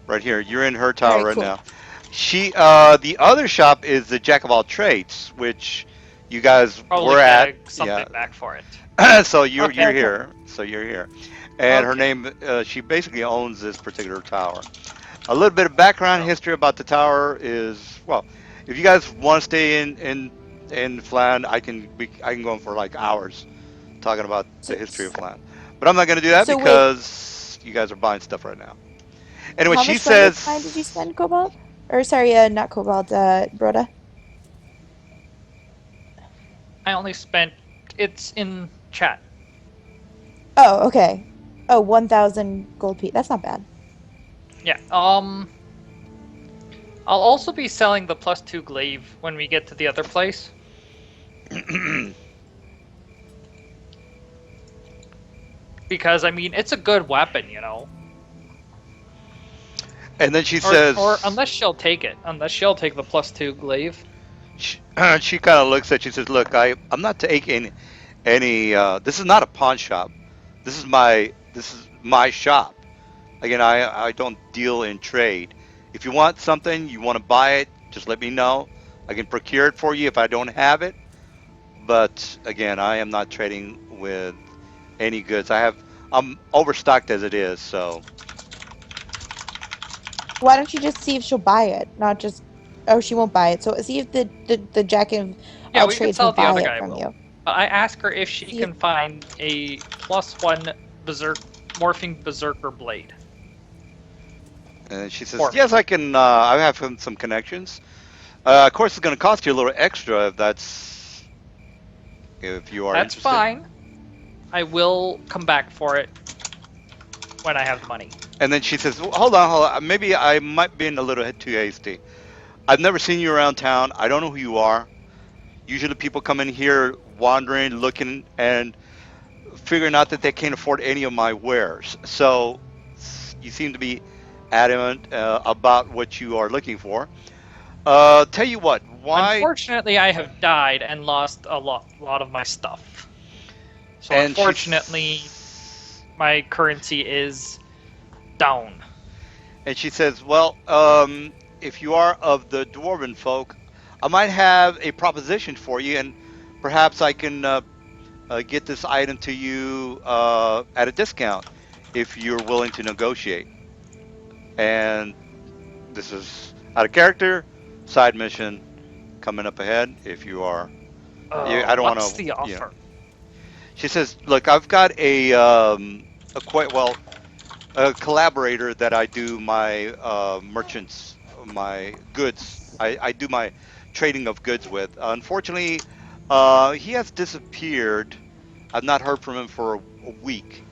right here. You're in her tower Alright, right cool. now. The other shop is the Jack of all trades, which you guys Probably were at. get something back for it. So you're Okay. here. So you're here, and her Okay. name. She basically owns this particular tower. A little bit of background history about the tower is, well, if you guys want to stay in Flan, I can go on for like hours talking about the history of Flan, but I'm not going to do that So wait. because you guys are buying stuff right now. Anyway, How she much money says. did you spend, Cobalt? Or sorry, not Cobalt, Broda. I only spent. It's in chat. Oh, okay. Oh, 1,000 gold piece. That's not bad. Yeah. I'll also be selling the +2 glaive when we get to the other place. Because I mean, it's a good weapon, you know. And then she says, Or unless she'll take it, unless she'll take the +2 glaive. she kind of looks at you and says, "Look, I'm not taking any. This is not a pawn shop. This is my shop. Again, I don't deal in trade. If you want something, you want to buy it, just let me know. I can procure it for you if I don't have it. But again, I am not trading with any goods. I'm overstocked as it is, so." Why don't you just see if she'll buy it, not just? Oh, she won't buy it. So see if the Jack of Yeah, all we can trades sell will it, the buy other it guy from will. you. I ask her if she See- can find a +1 morphing berserker blade. And she says, For me. "Yes, I can. I have some connections. Of course, it's going to cost you a little extra if you are That's interested." fine. I will come back for it when I have the money. And then she says, well, hold on. Maybe I might be a little too hasty. I've never seen you around town. I don't know who you are. Usually people come in here wandering, looking, and figuring out that they can't afford any of my wares. So you seem to be adamant about what you are looking for. Tell you what, why... Unfortunately, I have died and lost a lot of my stuff. So And unfortunately, my currency is down. And she says, "Well, if you are of the dwarven folk, I might have a proposition for you, and perhaps I can get this item to you at a discount if you're willing to negotiate." And this is out of character, side mission coming up ahead. If you are, I don't want What's to, the offer? She says, "Look, I've got a quite well a collaborator that I do my merchants, my goods. I do my trading of goods with. Unfortunately, he has disappeared. I've not heard from him for a week.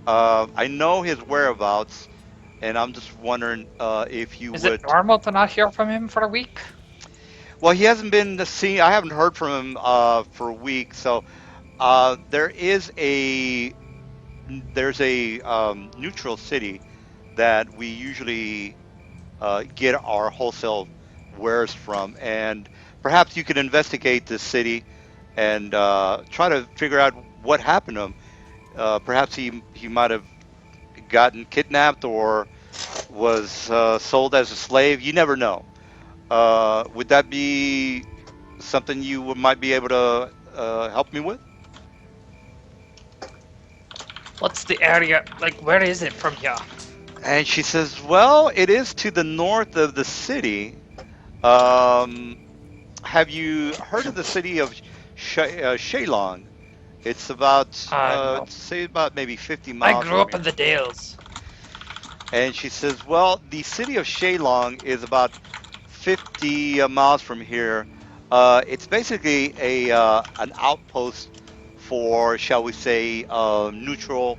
I know his whereabouts, and I'm just wondering if you Is it would. normal to not hear from him for a week? Well, he hasn't been seen. I haven't heard from him for a week. So there is a neutral city that we usually get our wholesale wares from, and perhaps you could investigate this city and try to figure out what happened to him. Perhaps he might have gotten kidnapped or was sold as a slave. You never know. Would that be something you might be able to help me with?" What's the area? Like, where is it from here? And she says, "Well, it is to the north of the city. Um, have you heard of the city of Shalong? It's about, No. say, about maybe 50 I miles grew from up in here." the Dales. And she says, "Well, the city of Shalong is about 50 miles from here. It's basically an outpost for, shall we say, neutral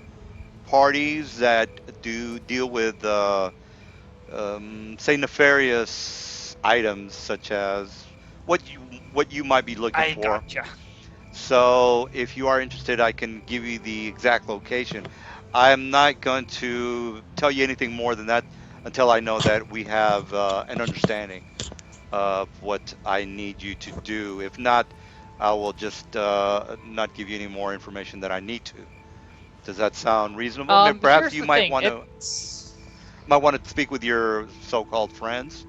parties that do deal with, say, nefarious items such as what you might be looking I for. gotcha. So if you are interested, I can give you the exact location. I'm not going to tell you anything more than that until I know that we have an understanding of what I need you to do. If not, I will just not give you any more information that I need to. Does that sound reasonable? Perhaps Here's you the thing. It's might want to speak with your so-called friends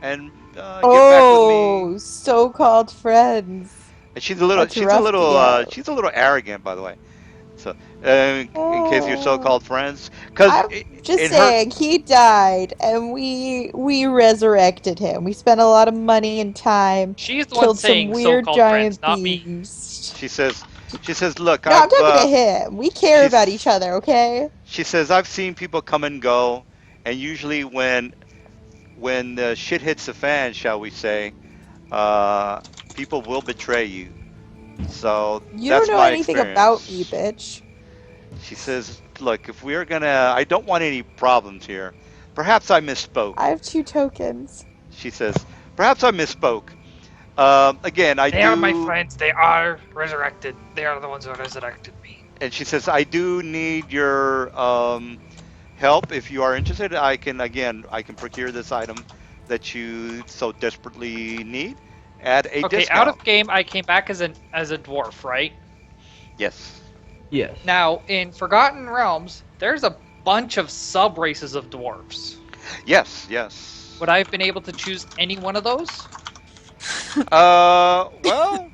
and get back with me. Oh, so-called friends. And she's a little, That's rough to get. she's a little arrogant, by the way. So, in case of your Oh, so-called friends, because I'm just in her, saying he died and we resurrected him. We spent a lot of money and time, she's the one killed some saying weird so-called friends, giant not me. beast. she says, "Look, No, I'm I've, talking to him. We care about each she's, other, okay? she says, I've seen people come and go, and usually when the shit hits the fan, shall we say, uh, people will betray you. So You don't that's know my anything about me, experience." bitch. She says, "Look, if we're gonna, I don't want any problems here. Perhaps I misspoke." I have 2 tokens. She says, "Perhaps I misspoke. Again, I They are my do," friends. They are resurrected. They are the ones who resurrected me. and she says, "I do need your help. If you are interested, I can procure this item that you so desperately need at a Okay, out of discount." game, I came back as a dwarf, right? Yes. Yes. Now, in Forgotten Realms, there's a bunch of sub races of dwarves. Yes. Yes. Would I have been able to choose any one of those? Well,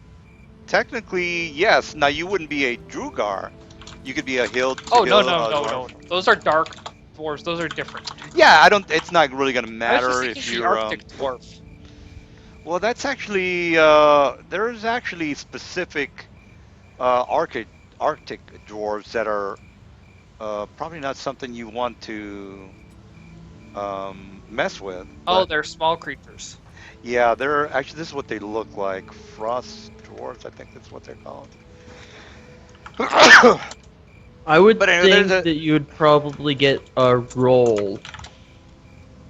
technically, yes. Now you wouldn't be a Drugar. You could be a hill to Oh no hill no no no dwarf. no! Those are dark dwarves. Those are different. Yeah, I don't. It's not really gonna I was just matter thinking if the you're. Arctic dwarf. Well, that's actually there's actually specific Arctic dwarves that are probably not something you want to mess with. Oh, But they're small creatures. yeah, they're actually, this is what they look like. Frost dwarves, I think that's what they're called. I would But anyway, there's think a that you'd probably get a roll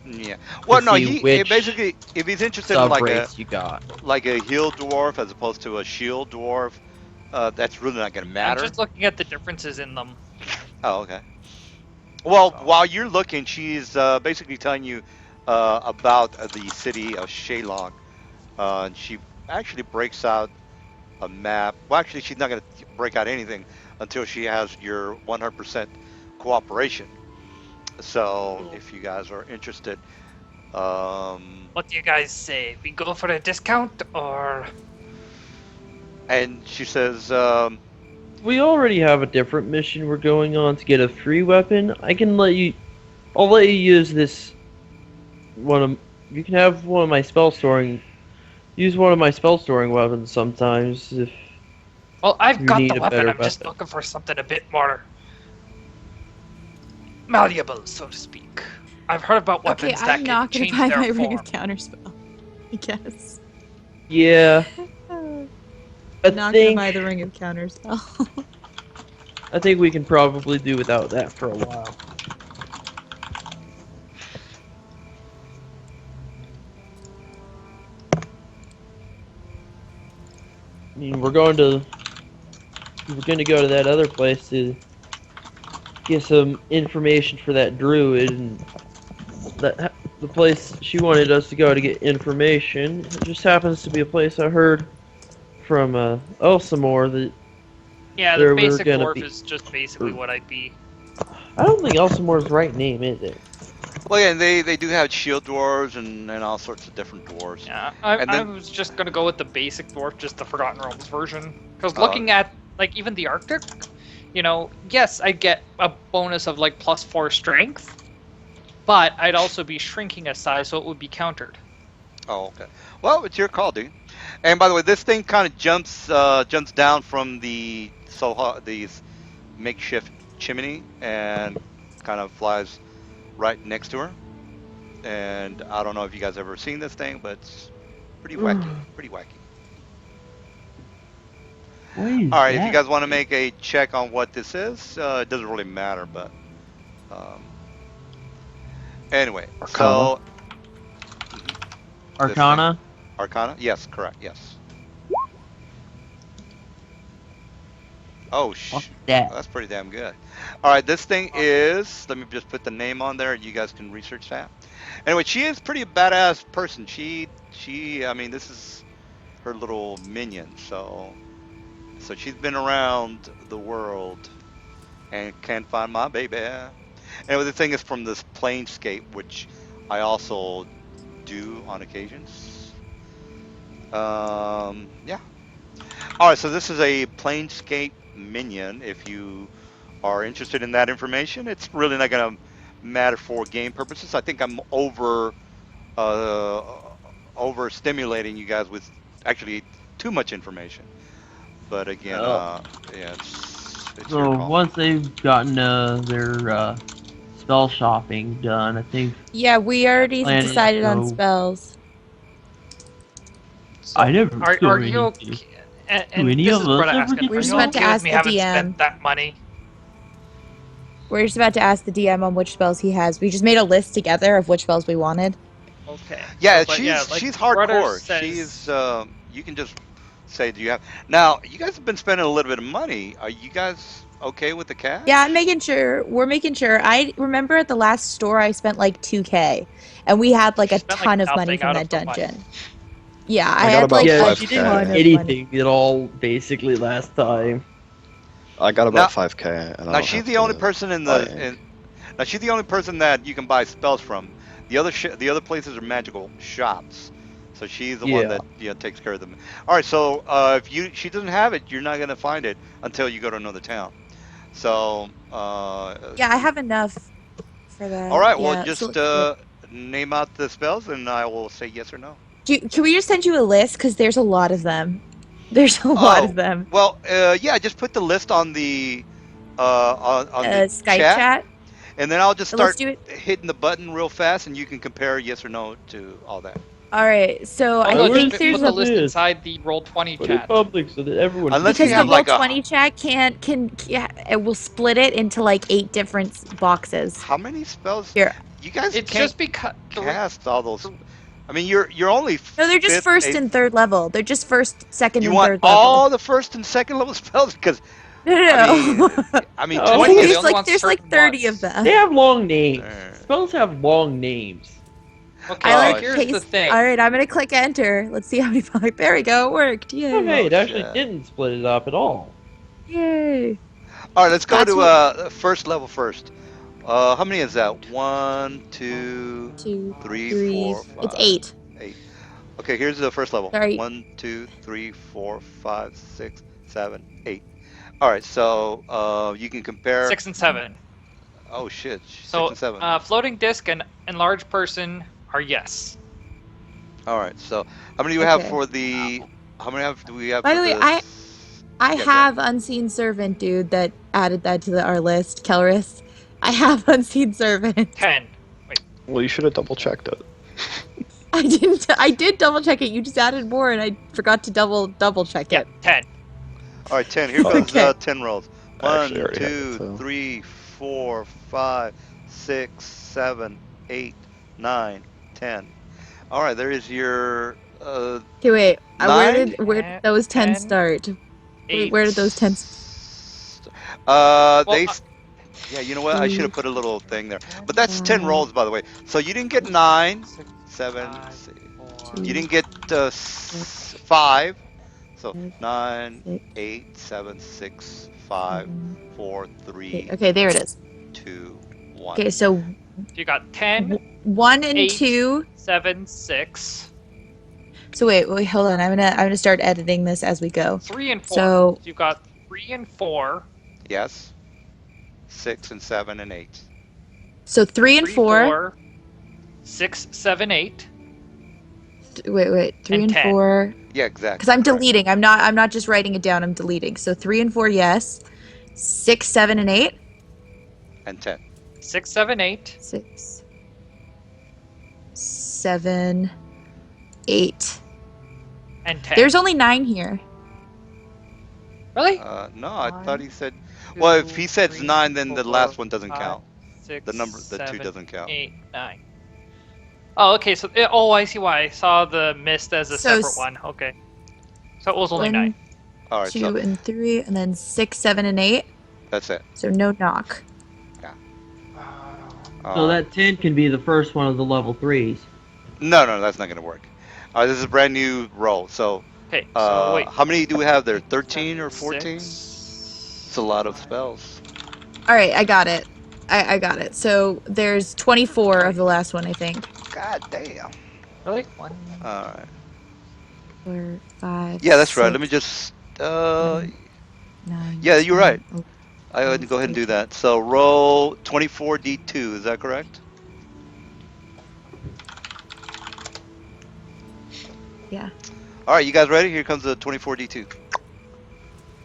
yeah. to Well, no, see which basically, if he's interested in sub race you got. like a hill dwarf as opposed to a shield dwarf, that's really not going to I'm matter. just looking at the differences in them. Oh, okay. Well, So. while you're looking, she's basically telling you about the city of Shalong. And she actually breaks out a map. Well, actually, she's not going to break out anything until she has your 100% cooperation. So if you guys are interested, What do you guys say? We go for a discount or? and she says, We already have a different mission we're going on to get a free weapon. I'll let you use this one of. You can have one of my spell storing. Use one of my spell storing weapons sometimes if Well, I've you got need the a weapon. better I'm just weapon. looking for something a bit more malleable, so to speak. I've heard about weapons Okay, that I'm can not gonna change buy their my form. ring of counterspell. I guess. Yeah, I'm I not think gonna buy the ring of counterspell. I think we can probably do without that for a while. I mean, we're going to go to that other place to get some information for that druid, and the place she wanted us to go to get information. It just happens to be a place I heard from Elsamore that Yeah, the where we were basic gonna dwarf be. is just basically what I'd be. I don't think Elsamore's right name, is it? well, yeah, and they do have shield dwarves and all sorts of different dwarves. Yeah, And I then, was just gonna go with the basic dwarf, just the Forgotten Realms version. Because oh, looking at like even the Arctic, yes, I get a bonus of like +4 strength, but I'd also be shrinking a size, so it would be countered. oh, okay. Well, it's your call, dude. And by the way, this thing kind of jumps down from the makeshift chimney and kind of flies right next to her. And I don't know if you guys ever seen this thing, but it's pretty wacky. Pretty wacky. What is All right, if you that? guys want to make a check on what this is, it doesn't really matter, but um, anyway. Arcana? So Arcana? Arcana? Yes, correct. Yes. Oh, What's that? that's pretty damn good. All right, this thing is. Let me just put the name on there. You guys can research that. Anyway, she is pretty badass person. I mean, this is her little minion. So she's been around the world and can't find my baby. Anyway, the thing is from this Planescape, which I also do on occasions. Yeah. All right, so this is a Planescape minion. If you are interested in that information, it's really not going to matter for game purposes. I think I'm uh, overstimulating you guys with actually too much information. But again, Oh. yeah, it's your So call. once they've gotten their spell shopping done, I think Yeah, we already Plan is decided on go- spells. So I never are saw you anything. okay? And any this of is us Brett ever asking, get We're are just you about to okay with ask me the having DM. spent that money? We're just about to ask the DM on which spells he has. We just made a list together of which spells we wanted. Okay. Yeah, So, but yeah, like she's Brother hardcore. says, She's you can just say, do you have? Now you guys have been spending a little bit of money. Are you guys okay with the cash? Yeah, I'm making sure. We're making sure. I remember at the last store I spent like 2K, and we had like She a spent, like, ton of money nothing from out that of the money. dungeon. Yeah, I I got had about like yeah, a she 5K. didn't ton have of money. anything at all basically last time. I got Now- about 5K, and I Now don't she's have the only to person in buy the. ink. Now she's the only person that you can buy spells from. The other places are magical shops. So she's the one Yeah. that takes care of them. All right, so if she doesn't have it, you're not gonna find it until you go to another town. So Yeah, I have enough for that. all right, well Yeah, so just name out the spells and I will say yes or no. can we just send you a list because there's a lot of them. There's a lot of them. Well, yeah, just put the list on the on the Skype chat. and then I'll just Let's start do it. hitting the button real fast, and you can compare yes or no to all that. All right. So Oh, I no, where's think just there's put the a list Yes. inside the Roll20 Put it chat. public so that everyone Unless because you the have like a Roll20 chat it will split it into like 8 different boxes. how many spells? Here. You guys It's can't just because cast all those. I mean, you're only No, they're just fifth, first eighth. and third level. They're just first, second, You and want third level. all the first and second level spells because No. I mean Oh. 20 they is only want there's like certain 30 ones. of them. They have long names. There. Spells have long names. Okay, I Oh, like here's paste. the thing. All right, I'm gonna click enter. Let's see how many. There we go. It worked. Yay! Oh, hey, it Oh, actually shit. didn't split it up at all. Yay! all right. Let's go That's to first level first. How many is that? 1, 2, 2, 3, 3. 4, It's 5, 8. 8. Okay, here's the first level. Sorry. 1, 2, 3, 4, 5, 6, 7, 8. All right, so you can compare. 6 and 7. Oh shit, 6 So and 7. floating disc and enlarged person are yes. All right, so how many do we have Okay. for the? How many do we have By for the way, the? I Yeah, go ahead. have Unseen Servant, dude, that added that to our list. Kelris. I have Unseen Servant. 10. Well, you should have double checked it. I didn't. I did double check it. You just added more, and I forgot to double check Yeah, it. 10. All right, 10. Here Oh. goes Okay. 10 rolls. I actually 1, already had it, 2, so. 3, 4, 5, 6, 7, 8, 9, 10. All right, there is your Okay, wait. Where 9. did those 10 10, start? Wait, 8. where did those 10? Well, Yeah, you know what? I should have put a little thing there. But that's 10 rolls, by the way. So you didn't get 9, 7. 5, 4, You didn't get 5. So 9, 6, 8, 7, 6, 5, 4, 3, Okay, there it is. 2, 1. Okay, so you got 10, 1 and 8. 2. 7, 6. So wait, hold on. I'm gonna start editing this as we go. 3 and 4. So You got 3 and 4. Yes. 6 and 7 and 8. so 3 and 4. 6, 7, 8. Wait. 3 And and 10. 4. Yeah, exactly. Because I'm correct. deleting. I'm not just writing it down. I'm deleting. So 3 and 4, yes. 6, 7, and 8. And 10. 6, 7, 8. 6, 7, 8. And 10. There's only 9 here. Really? No, I One, thought he said. Well, if 2, he says 3, 9, then the 4, last one doesn't 5, count. 6, The 2 7, doesn't count. 8, 9. Oh, okay. So, I see why I saw the mist as a So separate one. Okay. So it was only 1, 9. All right, 2, so and 3, and then 6, 7, and 8. that's it. So no knock. So that 10 can be the first one of the level 3s. No, that's not going to work. This is a brand new roll. So, Okay. So wait. how many do we have there? 13 or 14? 6. It's a lot of spells. All right, I got it. I got it. So there's 24 of the last one, I think. God damn. Really? 1. All right. 4, 5. Yeah, that's right. 6, Let me just. 9. Yeah, you're 10, right. 11. I would go ahead and do that. So roll 24d2. Is that correct? Yeah. All right, you guys ready? Here comes the 24d2.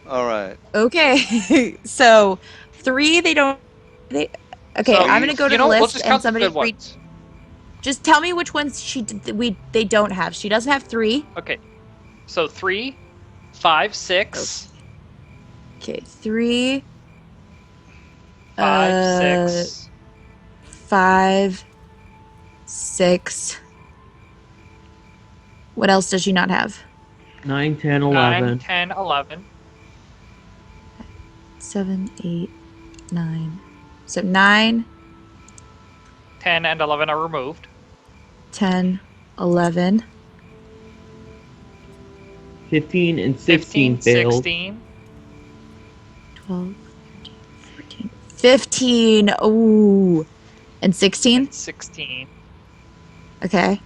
All right. Okay. So 3, they don't. Okay, So I'm gonna go to the we'll list just and count the somebody good read. ones. Just tell me which ones they don't have. She doesn't have 3. Okay. So 3, 5, 6. Okay, 3. 5, 6. 5, 6. What else does she not have? 9, 10, 9, 11. 10, 11. 7, 8, 9. So 9, 10 and 11 are removed. 10, 11. 15 and 16 15, failed. 16. 12, 13, 14, 15. Ooh. And 16? 16. Okay.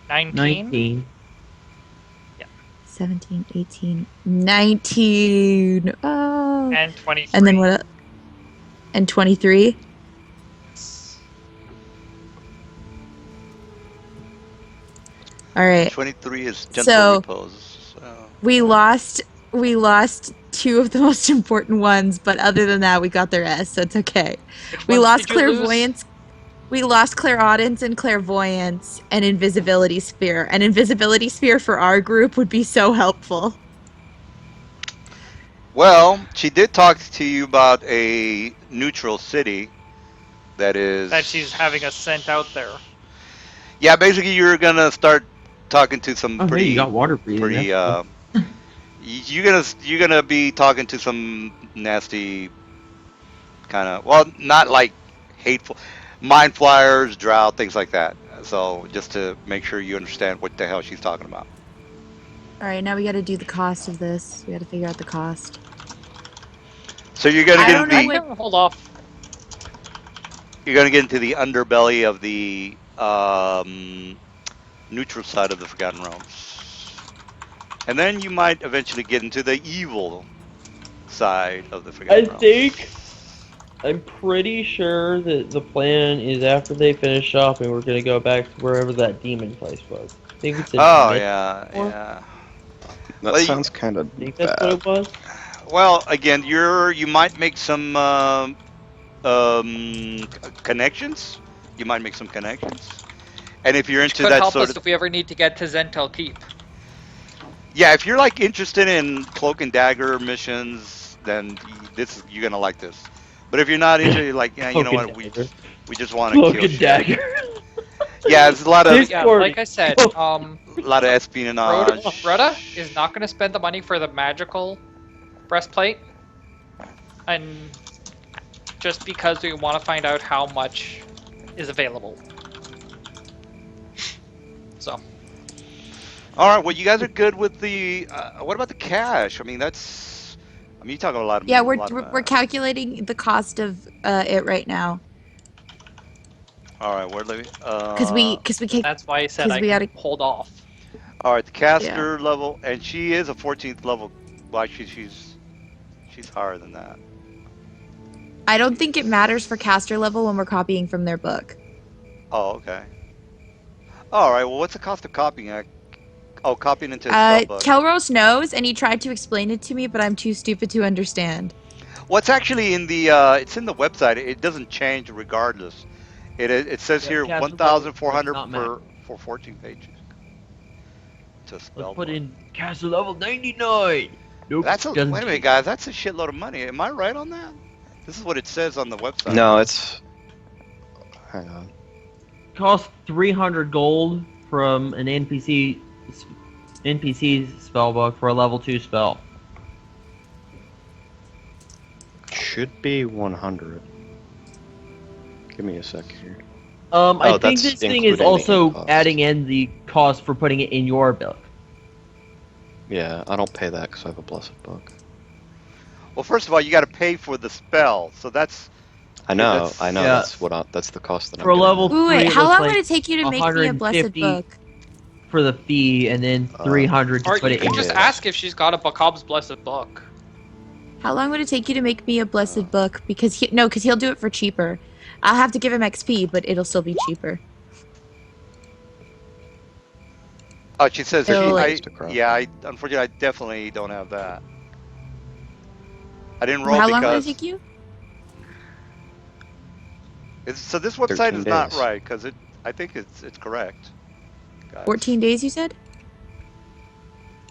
19. 19. 17, 18, 19. Oh. And 23. And then what? And 23? All right. 23 is gentle So- repose. So. We lost 2 of the most important ones, but other than that, we got their S, so it's okay. Which We ones lost did you lose? clairvoyance. We lost clairaudience and clairvoyance and invisibility sphere. And invisibility sphere for our group would be so helpful. Well, she did talk to you about a neutral city that is. That she's having us sent out there. Yeah, basically, you're gonna start talking to some Oh, pretty. hey, you got water breathing. pretty. that's cool. You're gonna be talking to some nasty kind of. Well, not like hateful, mind flyers, drought, things like that. So just to make sure you understand what the hell she's talking about. All right, now we got to do the cost of this. We got to figure out the cost. So you're gonna I get don't know the. what- Hold off. you're going to get into the underbelly of the neutral side of the Forgotten Realms. And then you might eventually get into the evil side of the I Forgotten Realms. think I'm pretty sure that the plan is after they finish shopping, we're gonna go back to wherever that demon place was. I think we said. Oh, Mid- yeah, Or- yeah. That Well, sounds kind of I think that's what bad. it was. Well, again, you might make some connections. You might make some connections. And if you're Which into could that help sort us of, if we ever need to get to Zentel Keep. yeah, if you're like interested in cloak and dagger missions, then you're gonna like this. But if you're not into, you're like, yeah, you know Cloak and what, dagger. we just want to Cloak kill and shit. dagger. Yeah, there's a lot of This- Yeah, Discord. like I said, espionage. Rhoda is not going to spend the money for the magical breastplate, and just because we want to find out how much is available. So, All right, well, you guys are good with the. What about the cash? I mean, you talk about a lot of. Yeah, a we're lot of, we're calculating the cost of it right now All right, where Libby? because we can't. that's why I said 'Cause I we can gotta- hold off. All right, the caster level, and she is a 14th level. Well, actually, she's higher than that. I don't think it matters for caster level when we're copying from their book. Oh, okay. All right. Well, what's the cost of copying? Copying into a spell book. Kelros knows, and he tried to explain it to me, but I'm too stupid to understand. What's actually in the? It's in the website. It doesn't change regardless. It says Yeah, here caster level 1,400 does not for 14 pages. To spell Let's put book. in caster level 99. Nope. That's wait a doesn't minute, change. guys. That's a shitload of money. Am I right on that? This is what it says on the website. No, it's. Hang on. Cost 300 gold from an NPC spellbook for a level 2 spell. Should be 100. Give me a sec here. I think that's this thing is including the also cost. adding in the cost for putting it in your book. Yeah, I don't pay that because I have a blessed book. Well, first of all, you got to pay for the spell, so that's. I know, that's- I know. Yeah. That's the cost that For a I'm getting level at. Ooh, wait, Three, it how looks long like would it take you to make me a blessed 150 book? for the fee, and then 300 to Or put you it can in. just Yeah. ask if she's got a Bacob's Blessed Book. How long would it take you to make me a blessed book? Because he'll do it for cheaper. I'll have to give him XP, but it'll still be cheaper. Oh, she says It'll, unfortunately, I definitely don't have that. I didn't roll How long would it because take you? so this website 13 is not days. right because I think it's correct. Guys. 14 days, you said?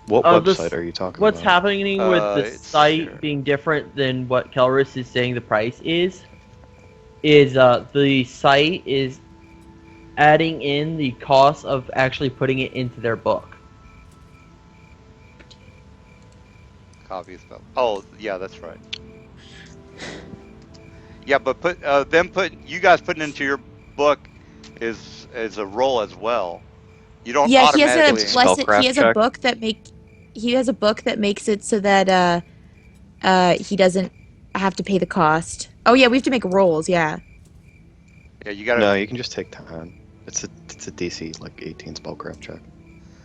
What this- website are you talking What's about? happening with the It's site here. being different than what Kelris is saying the price is the site is adding in the cost of actually putting it into their book. Copy spell. Oh, yeah, that's right. Yeah, but you guys putting into your book is a roll as well. You don't Yeah, he has automatically. a blessed. Spellcraft He has a check? book that He has a book that makes it so that he doesn't have to pay the cost. Oh yeah, we have to make rolls. Yeah. Yeah, you gotta. No, you can just take 10. It's a DC like 18 spellcraft check.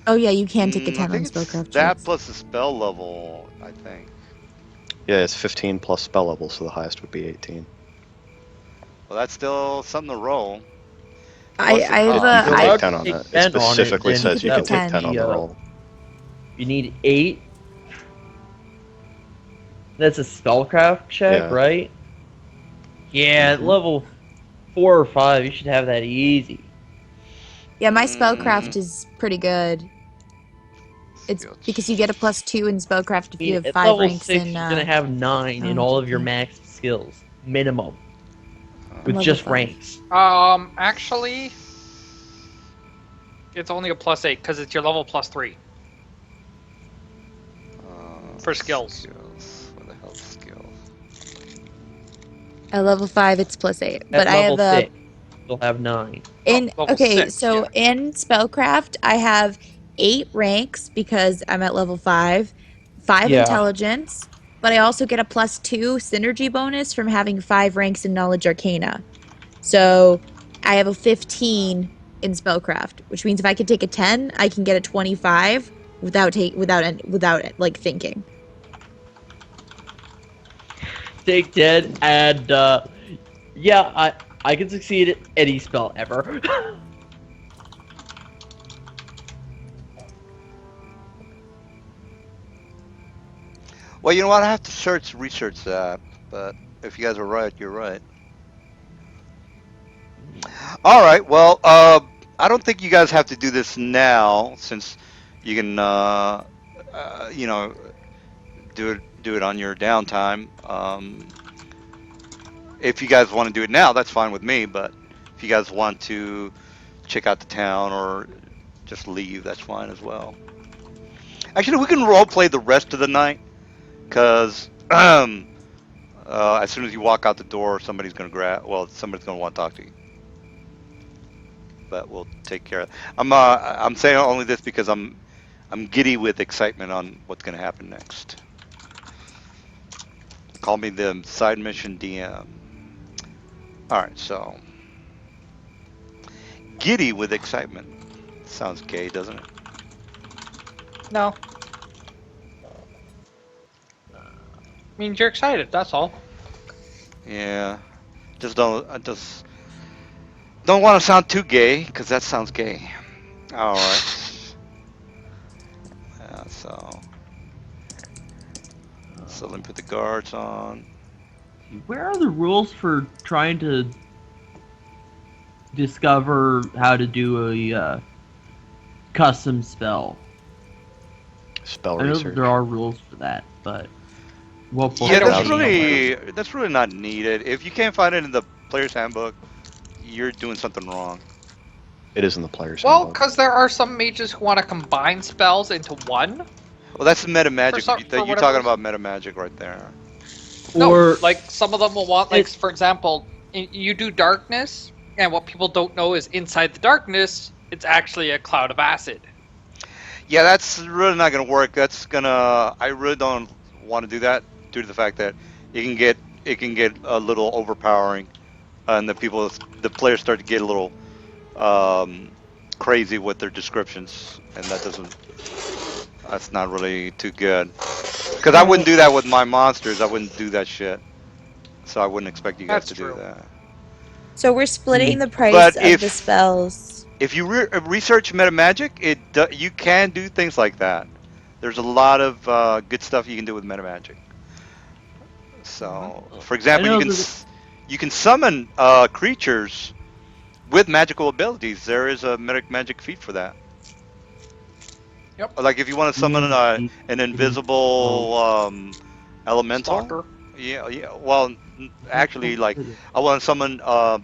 Oh yeah, you can take a I 10 on think it's spellcraft that checks. plus the spell level, I think. Yeah, it's 15 plus spell level, so the highest would be 18. Well, that's still something to roll. I have You can I- take 10 on take it. It 10 on it, specifically then says you that can take would 10 on be, the roll. You need 8. That's a spellcraft check, Yeah. right? Yeah, at Mhm. level 4 or 5, you should have that easy. Yeah, my spellcraft is pretty good. It's Skills. because you get a +2 in spellcraft if you have At 5 level ranks 6, in. you're gonna have 9 in oh, all of your okay. max skills, minimum, with level just 5. ranks. Actually, it's only a +8 because it's your level +3. For skills. What the hell skills? At level 5, it's +8. At But I have level a 6, you'll have 9. in level okay. 6, So yeah. in spellcraft, I have 8 ranks because I'm at level 5, 5 Yeah. intelligence, but I also get a +2 synergy bonus from having 5 ranks in knowledge arcana. So I have a 15 in spellcraft, which means if I could take a 10, I can get a 25 without like thinking. Take 10, and yeah, I can succeed at any spell ever. Well, you know what? I have to research that. But if you guys are right, you're right. All right. Well, I don't think you guys have to do this now, since you can, you know, do it on your downtime. If you guys want to do it now, that's fine with me. But if you guys want to check out the town or just leave, that's fine as well. Actually, we can role play the rest of the night, because as soon as you walk out the door, somebody's gonna somebody's gonna want to talk to you. But we'll take care of it. I'm saying only this because I'm giddy with excitement on what's gonna happen next. Call me the side mission DM. All right, so giddy with excitement. Sounds gay, doesn't it? No. Means you're excited, that's all. Yeah. I just don't want to sound too gay, because that sounds gay. All right. Yeah, so let me put the guards on. Where are the rules for trying to discover how to do a custom spell? Spell I know research. there are rules for that, but well, Yeah, don't that's really not needed. If you can't find it in the player's handbook, you're doing something wrong. It is in the player's Well, handbook. because there are some mages who want to combine spells into one. Well, that's the meta magic. For You're whatever talking reason. about meta magic right there. No, or like some of them will want, like, It- for example, you do darkness, and what people don't know is inside the darkness, it's actually a cloud of acid. Yeah, that's really not going to work. I really don't want to do that due to the fact that it can get a little overpowering, and the players start to get a little crazy with their descriptions, and that's not really too good. Because I wouldn't do that with my monsters. I wouldn't do that shit. So I wouldn't expect you guys That's to true. do that. So we're splitting the price But of the spells. If you research meta magic, you can do things like that. There's a lot of good stuff you can do with meta magic. So, for example, I know you can summon creatures with magical abilities. There is a magic feat for that. Yep. Like if you want to summon an invisible elemental. Stalker. Yeah. Well, actually, like I want to summon a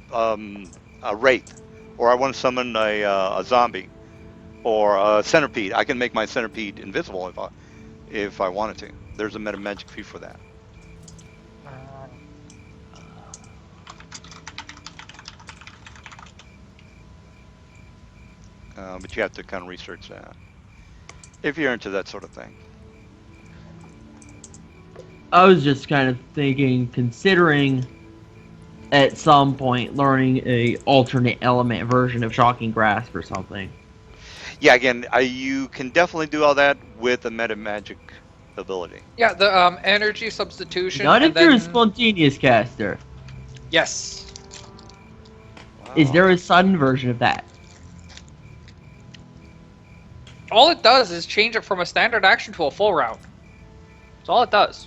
wraith, or I want to summon a zombie, or a centipede. I can make my centipede invisible if I wanted to. There's a meta magic feat for that. But you have to kind of research that if you're into that sort of thing. I was just kind of thinking, considering at some point learning a alternate element version of Shocking Grasp or something. Yeah, again, you can definitely do all that with a meta magic ability. Yeah, the energy substitution. Not and if you're a then... spontaneous caster. Yes. Wow. Is there a sudden version of that? All it does is change it from a standard action to a full round. That's all it does.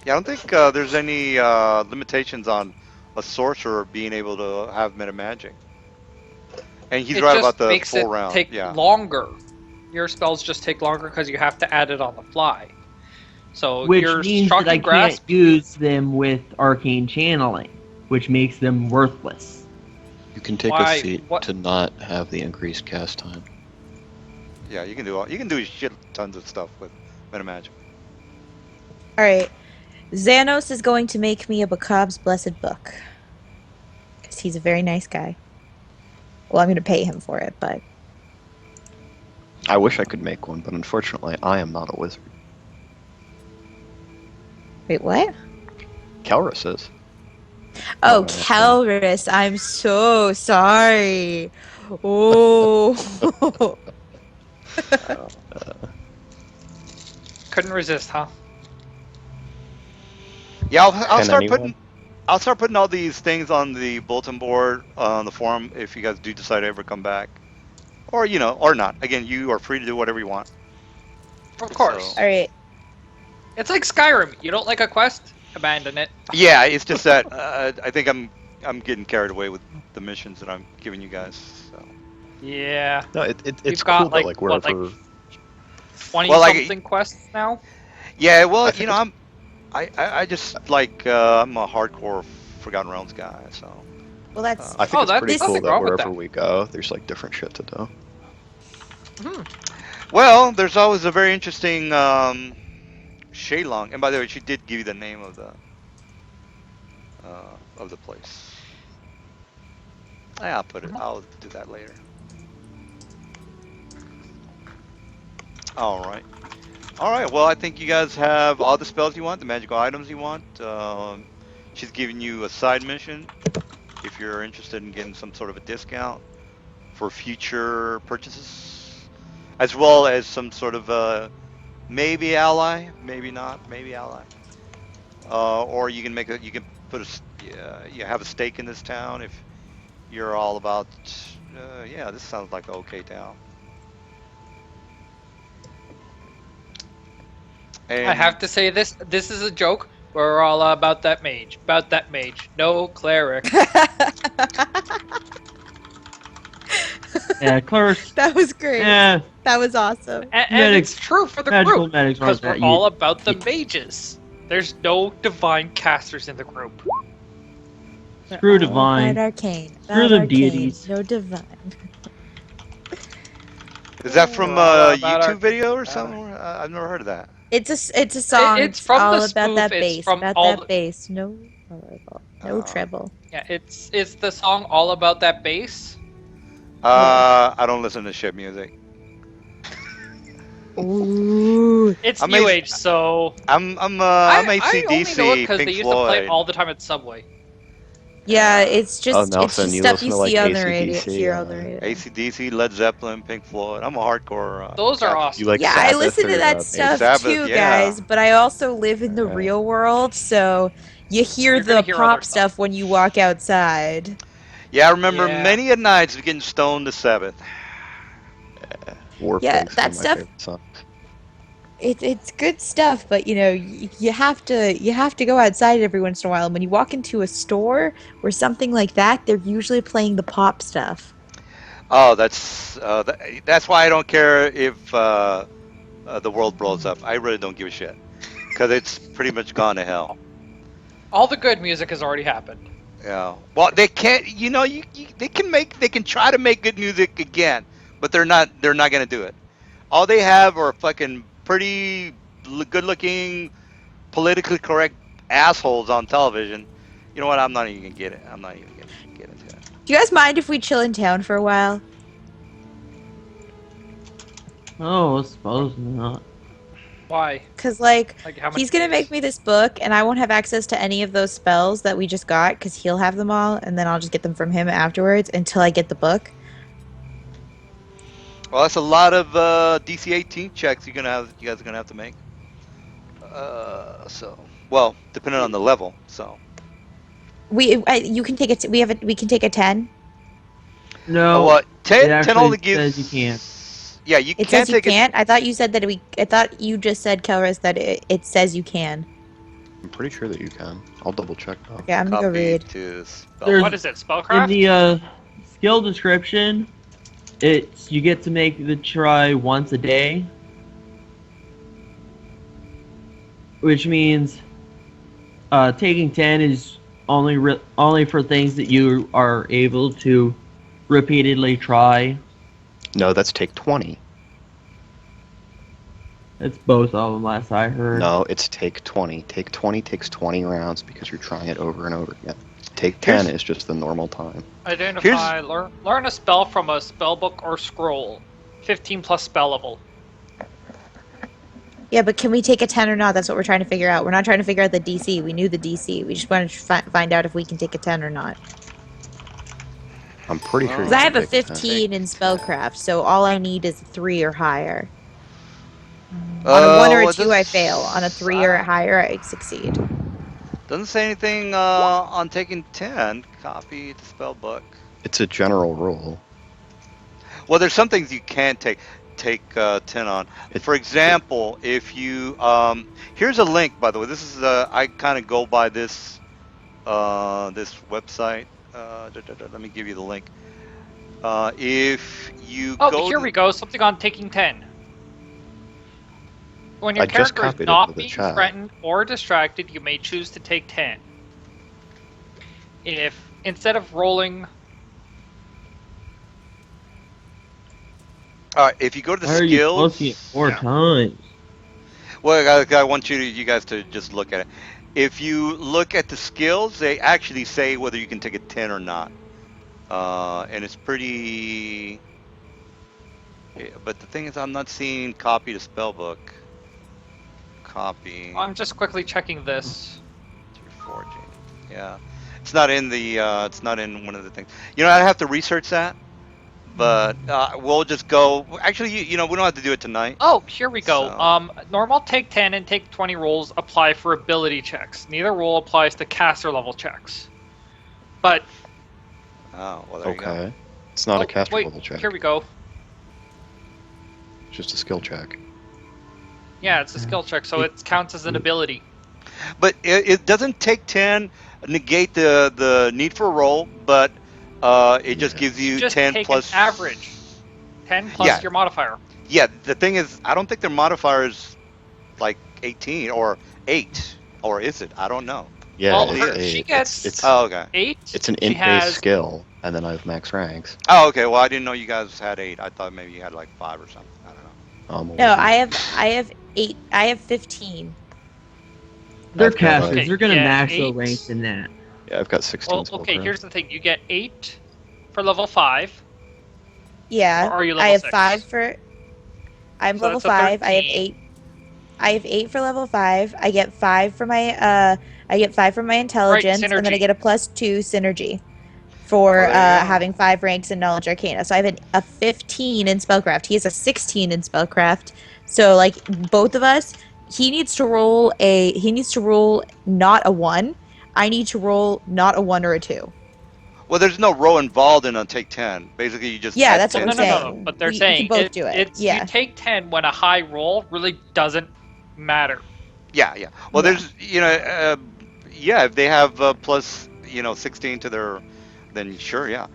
Yeah, I don't think there's any limitations on a sorcerer being able to have meta magic. And he's It right just about the makes full it round. take Yeah. longer. Your spells just take longer because you have to add it on the fly. So Which your means that I Shocking Grasp, can't use them with arcane channeling, which makes them worthless. You can take Why- a feat what- to not have the increased cast time. Yeah, you can do shit tons of stuff with meta magic. All right. Xanos is going to make me a Bacab's Blessed Book. Because he's a very nice guy. Well, I'm going to pay him for it, but... I wish I could make one, but unfortunately, I am not a wizard. Wait, what? Kalrus is. Oh, Actually. Kelris, I'm so sorry. Oh. Couldn't resist, huh? Yeah, I'll Can start anyone? putting. I'll start putting all these things on the bulletin board on the forum if you guys do decide to ever come back, or or not. Again, you are free to do whatever you want. Of So course. All right. It's like Skyrim. You don't like a quest? Abandon it. yeah, it's just that I think I'm getting carried away with the missions that I'm giving you guys. So Yeah. No, it's We've cool got that like like what, like wherever 20 well, like something quests now? yeah, well, I think it's I just like I'm a hardcore Forgotten Realms guy. So Well, that's I think Oh, it's that's pretty nothing cool that wrong with wherever that. we go, there's like different shit to do. well, there's always a very interesting Shaylong, and by the way, she did give you the name of the place. Yeah, I'll put it. I'll do that later. All right. All right. Well, I think you guys have all the spells you want, the magical items you want. She's giving you a side mission if you're interested in getting some sort of a discount for future purchases, as well as some sort of maybe ally, maybe not, maybe ally. Or you can you can put you have a stake in this town if you're all about. Yeah, this sounds like an okay town. I And have to say this is a joke. We're all about that mage. About that mage. No cleric. Yeah, Claris. that was great. Yeah, That was awesome. And it's true for the magical group. medics aren't Because we're that all about the you- mages. There's no divine casters in the group. Screw All divine. about arcane. Screw About them arcane. deities. No divine. is that from We're all a about YouTube video or our- something? I've never heard of that. It's a song. It's from all the about spoof, that it's bass. from About all that the- bass. No treble. No Oh. treble. Yeah, it's the song all about that bass. I don't listen to shit music. Ooh. It's I'm new a- age, so I'm I only know it AC/DC, because they Pink used to play it Floyd. all the time at Subway. Yeah, it's just Nelson, it's you just stuff listen you to, like, see on the radio. AC/DC, Hear on the radio. AC/DC, Led Zeppelin, Pink Floyd. I'm a hardcore. Those are guy. awesome. You like Yeah, I Sabbath listen to or, that Maiden? stuff Sabbath, too, yeah. guys. But I also live in the Alright. real world, so you hear You're gonna the hear other pop stuff. stuff when you walk outside. Yeah, I remember Yeah. many a nights of getting stoned to Sabbath. Warped Yeah, is that one of my stuff- favorite songs. It's good stuff, but you have to go outside every once in a while. And when you walk into a store or something like that, they're usually playing the pop stuff. Oh, that's why I don't care if the world blows up. I really don't give a shit because it's pretty much gone to hell. All the good music has already happened. Yeah. Well, they can't. They can try to make good music again, but they're not. They're not gonna do it. All they have are fucking pretty good-looking, politically correct assholes on television. You know what? I'm not even gonna get it. I'm not even gonna get into it. Do you guys mind if we chill in town for a while? Oh, I suppose not. Why? Because like Like how many? he's gonna make me this book, and I won't have access to any of those spells that we just got because he'll have them all, and then I'll just get them from him afterwards until I get the book. Well, that's a lot of DC 18 checks you guys are gonna have to make. Well, depending on the level. So. You can take it. We can take a 10. No, Oh, what? 10 actually only gives. says you can't. Yeah, you It can't says you take it. can't. I thought you said that I thought you just said, Kelris, that it says you can. I'm pretty sure that you can. I'll double check though. Yeah, I'm gonna go Copy read. to spell. There's- What is it? In Spellcraft? the skill description, you get to make the try once a day, which means taking 10 is only for things that you are able to repeatedly try. No, that's take 20. That's both of them, last I heard. No, it's take 20. Take 20 takes 20 rounds because you're trying it over and over again. Take 10 is just the normal time. Identify. Learn a spell from a spell book or scroll. 15 plus spell level. Yeah, but can we take a 10 or not? That's what we're trying to figure out. We're not trying to figure out the DC. We knew the DC. We just wanted to find out if we can take a 10 or not. I'm pretty sure you Because I can have a take 10. 15 in spellcraft, so all I need is a 3 or higher. On a 1 or a Well, 2, I fail. On a 3 or higher, I succeed. Doesn't say anything on taking 10. Copy the spell book. It's a general rule. Well, there's some things you can take 10 on. For example, if you here's a link, by the way. This is I kind of go by this this website. Let me give you the link. If you go here we go. Something on taking 10. When your I just character is copied it not to the being chat. threatened or distracted, you may choose to take 10. If instead of rolling, if you go to the Why are you skills, posting it 4 times? well, I want you guys to just look at it. If you look at the skills, they actually say whether you can take a 10 or not. And it's pretty. But the thing is, I'm not seeing copy the spell book. Copy. I'm just quickly checking this. Through forging. Yeah, it's not in the. It's not in one of the things. You know, I have to research that. But we'll just go. Actually, you know, we don't have to do it tonight. Oh, here we go. So- Normal take 10 and take 20 rolls apply for ability checks. Neither roll applies to caster level checks. But Oh, well, there you go. Okay. It's not a caster wait, level check. here we go. It's just a skill check. Yeah, it's a skill check, so it counts as an ability. But it doesn't take 10 negate the need for a roll, but it just Yeah. gives you Just 10 take plus an average. 10 plus Yeah. your modifier. Yeah, the thing is, I don't think their modifier is like 18 or 8, or is it? I don't know. Yeah, Well, it's she eight. gets- It's Oh, okay. 8. it's an she int-based has- skill, and then I have max ranks. Oh, okay. Well, I didn't know you guys had 8. I thought maybe you had like 5 or something. I don't know. No, I have 8. I have 15. They're I've got, casters. Okay, They're gonna yeah, max 8. their ranks in that. Yeah, I've got 16 Well, okay, spellcraft. here's the thing. You get 8 for level 5. Yeah. Or are you I level have 6? 5 for. I'm So level that's a 5. I have 13. 8. I have 8 for level 5. I get 5 for my I get 5 for my intelligence, and then I synergy. get a +2 synergy for Well, there you go. having 5 ranks in knowledge arcana. So I have a 15 in spellcraft. He has a 16 in spellcraft. So like both of us, he needs to roll not a 1. I need to roll not a 1 or a 2. Well, there's no row involved in a take 10. Basically, you just Yeah, add that's what 10 we're to the- saying. But they're We saying can both do it. It's Yeah. you take 10 when a high roll really doesn't matter. Yeah, yeah. Well, Yeah. there's, yeah, if they have plus, 16 to their, then sure, yeah.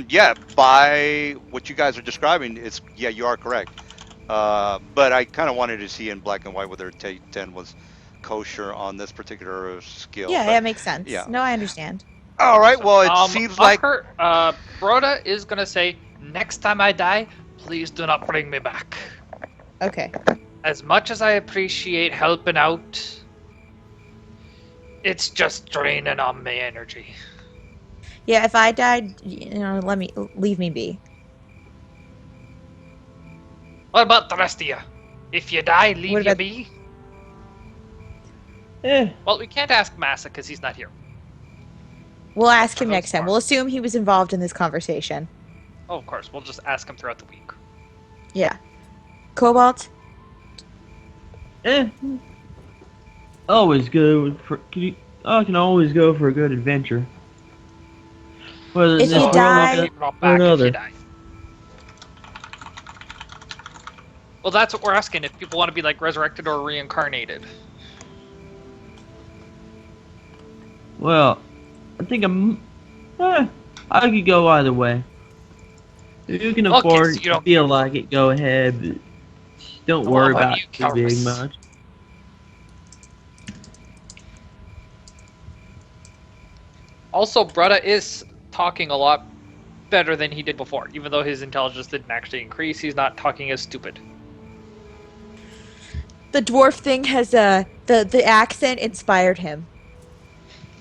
Yeah, by what you guys are describing, yeah, you are correct. But I kind of wanted to see in black and white whether take 10 was kosher on this particular skill. Yeah, but- that makes sense. yeah. No, I understand. All right, well, it seems like. Broda is gonna say, next time I die, please do not bring me back. Okay. As much as I appreciate helping out, it's just draining on my energy. Yeah, if I died, leave me be. What about the rest of you? If you die, leave What you about- be? Eh, Well, we can't ask Massa because he's not here. We'll ask him That's next time. smart. We'll assume he was involved in this conversation. Oh, of course. We'll just ask him throughout the week. Yeah. Cobalt? always go for. I can always go for a good adventure. Whether If it's you this world die- or You're not back if another. you die. Well, that's what we're asking. If people want to be like resurrected or reincarnated. Well, I think I could go either way. If you can Okay, afford so you don't- feel like it, go ahead. But don't Well, worry how about about it you, too big Carlos? much. Also, Brutta is talking a lot better than he did before. Even though his intelligence didn't actually increase, he's not talking as stupid. The dwarf thing has the accent inspired him.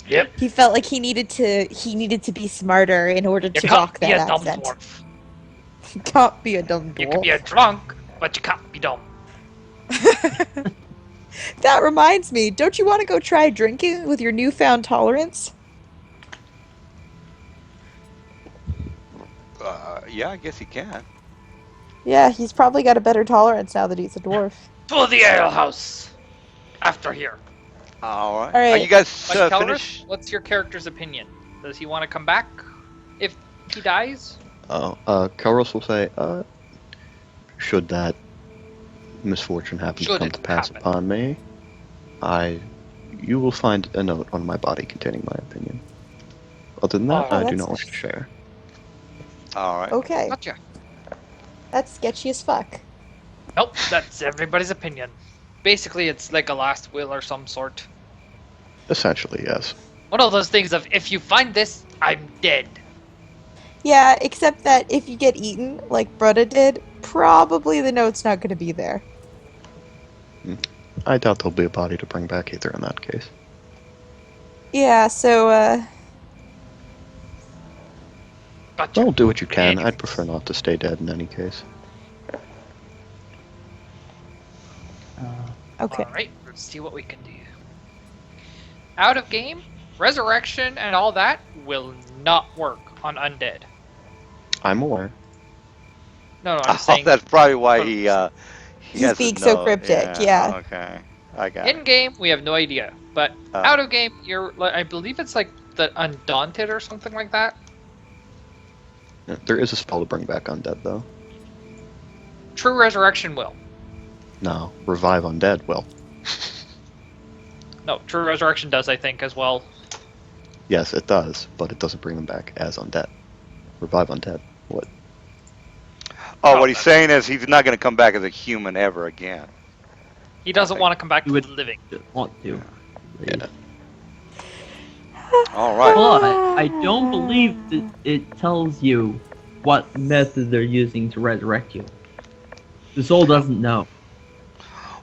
Yep. He felt like he needed to be smarter in order You to can't talk be that a dumb accent. dwarf. Can't be a dumb You can be a dwarf. drunk, but you can't be dumb. That reminds me, don't you want to go try drinking with your newfound tolerance? Yeah, I guess he can. Yeah, he's probably got a better tolerance now that he's a dwarf. To the alehouse. After here. All right. All Are right. you guys But Kelrith, finished? what's your character's opinion? Does he want to come back if he dies? Kelros will say, should that misfortune happen Should to come it to pass happen. upon me, you will find a note on my body containing my opinion. Other than that, Oh, I do that's not wish to nice. share. All right. Okay, Gotcha. that's sketchy as fuck. Nope, that's everybody's opinion. Basically, it's like a last will or some sort. Essentially, yes. One of those things of, if you find this, I'm dead. Yeah, except that if you get eaten, like Brutta did, probably the note's not going to be there. I doubt there'll be a body to bring back either in that case. Yeah, so, Gotcha. Well, do what you can. Anyways. I'd prefer not to stay dead in any case. okay. Alright, let's see what we can do. Out of game, resurrection and all that will not work on undead. I'm aware. No, I'm Oh, saying that's probably why he He's has being a so note. cryptic, yeah. Okay. I got it. in game we have no idea, but out of game I believe it's like the Undaunted or something like that. There is a spell to bring back undead, though. True resurrection will. No, revive undead will. No, true resurrection does, I think, as well. Yes, it does, but it doesn't bring them back as undead. Revive undead would. Oh, what he's saying is he's not going to come back as a human ever again. He doesn't want to come back You to would- the living. Want to. Yeah. All right. But I don't believe that it tells you what method they're using to resurrect you. The soul doesn't know.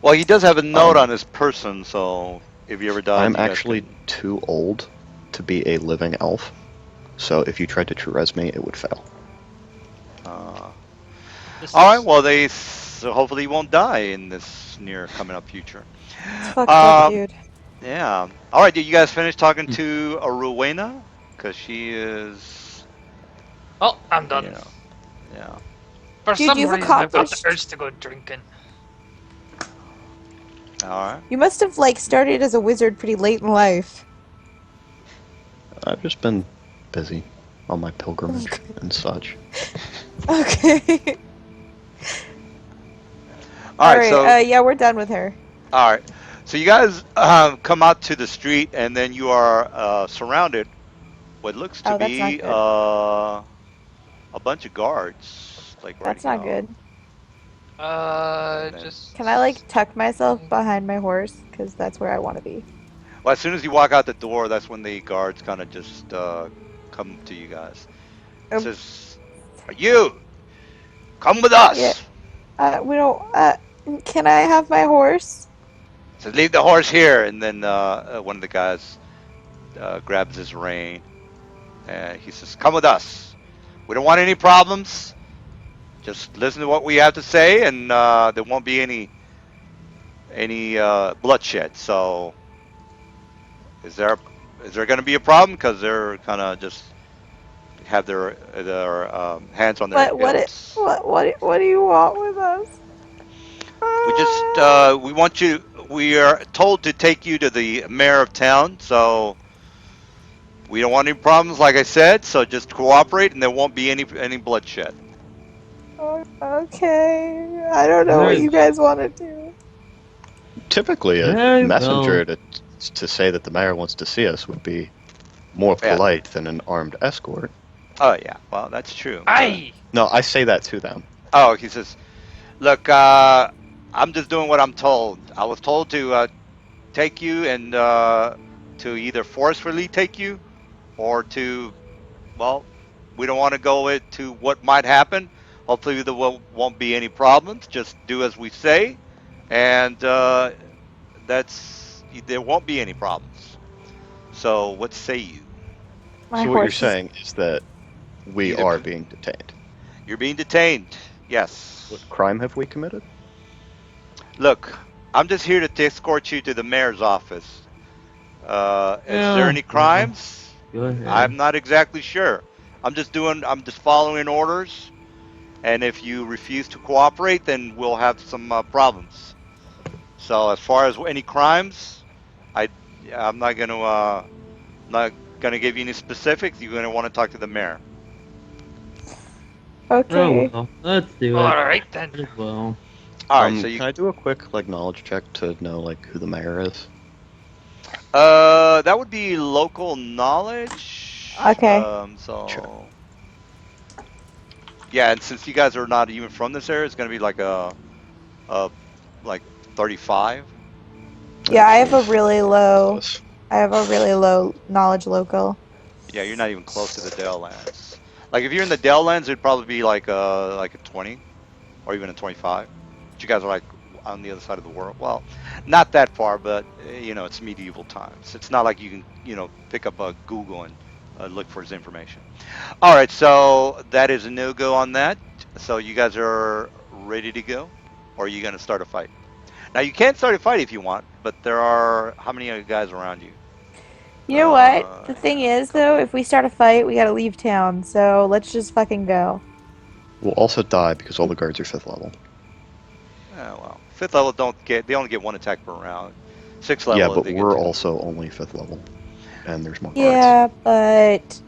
Well, he does have a note on his person, so if you ever die, I'm you guys actually can- too old to be a living elf, so if you tried to true res me, it would fail. This All right. is- Well, so hopefully he won't die in this near coming up future. It's fucked up, dude. Yeah. All right. Did you guys finish talking to Rowena? Because she is. Oh, I'm done. You know, yeah. For Dude, some you've reason, I've got the accomplished- urge to go drinking. All right. You must have, like, started as a wizard pretty late in life. I've just been busy on my pilgrimage and such. Okay. All right. So. yeah, we're done with her. All right. So you guys come out to the street, and then you are surrounded. What looks to Oh, that's be not a bunch of guards. Like right That's not good. Just. Can I, like, tuck myself behind my horse? Because that's where I want to be. Well, as soon as you walk out the door, that's when the guards kind of just come to you guys. It says, "You come with us." Yeah. We don't. Can I have my horse? Says, "Leave the horse here," and then one of the guys grabs his rein, and he says, "Come with us. We don't want any problems. Just listen to what we have to say, and there won't be any bloodshed." So, is there going to be a problem? Because they're kind of just have their hands on their hips. What do you want with us? We are told to take you to the mayor of town, so we don't want any problems, like I said, so just cooperate and there won't be any bloodshed. Okay. I don't know what you guys want to do. Typically, a Very messenger to say that the mayor wants to see us would be more Yeah. polite than an armed escort. Oh, yeah, well, that's true. Aye! No, I say that to them. Oh, he says, look, I'm just doing what I'm told. I was told to take you and to either forcefully take you or to, well, we don't want to go into what might happen. Hopefully there won't be any problems. Just do as we say, and there won't be any problems. So what say you? My So what you're horse is- saying is that we Either are c- being detained. You're being detained. Yes. What crime have we committed? Look, I'm just here to escort you to the mayor's office. Is there Yeah, any well, crimes? go ahead. I'm not exactly sure. I'm just following orders. And if you refuse to cooperate, then we'll have some problems. So as far as any crimes, I, I'm not gonna give you any specifics. You're gonna want to talk to the mayor. Oh Okay. well, let's do All it. right then. Might as well. All right. So you, Can I do a quick knowledge check to know who the mayor is? that would be local knowledge. Okay. Sure. Yeah, and since you guys are not even from this area, it's gonna be like a like 35. Yeah, I have a Actually, really low. close. I have a really low knowledge local. Yeah, you're not even close to the Dale Lands. Like if you're in the Dale Lands, it'd probably be like a 20 or even a 25. But you guys are like on the other side of the world. Well, not that far, but it's medieval times. It's not like you can pick up a Google and look for his information. All right, so that is a no go on that. So you guys are ready to go, or are you gonna start a fight? Now you can start a fight if you want, but there are how many guys around you? You know what? The thing Yeah, a is, though, couple. if we start a fight, we gotta leave town. So let's just fucking go. We'll also die because all the guards are 5th level. Yeah, well, fifth level they only get one attack per round. Sixth Yeah, level but they get we're two. also only 5th level, and there's more guards. Yeah, but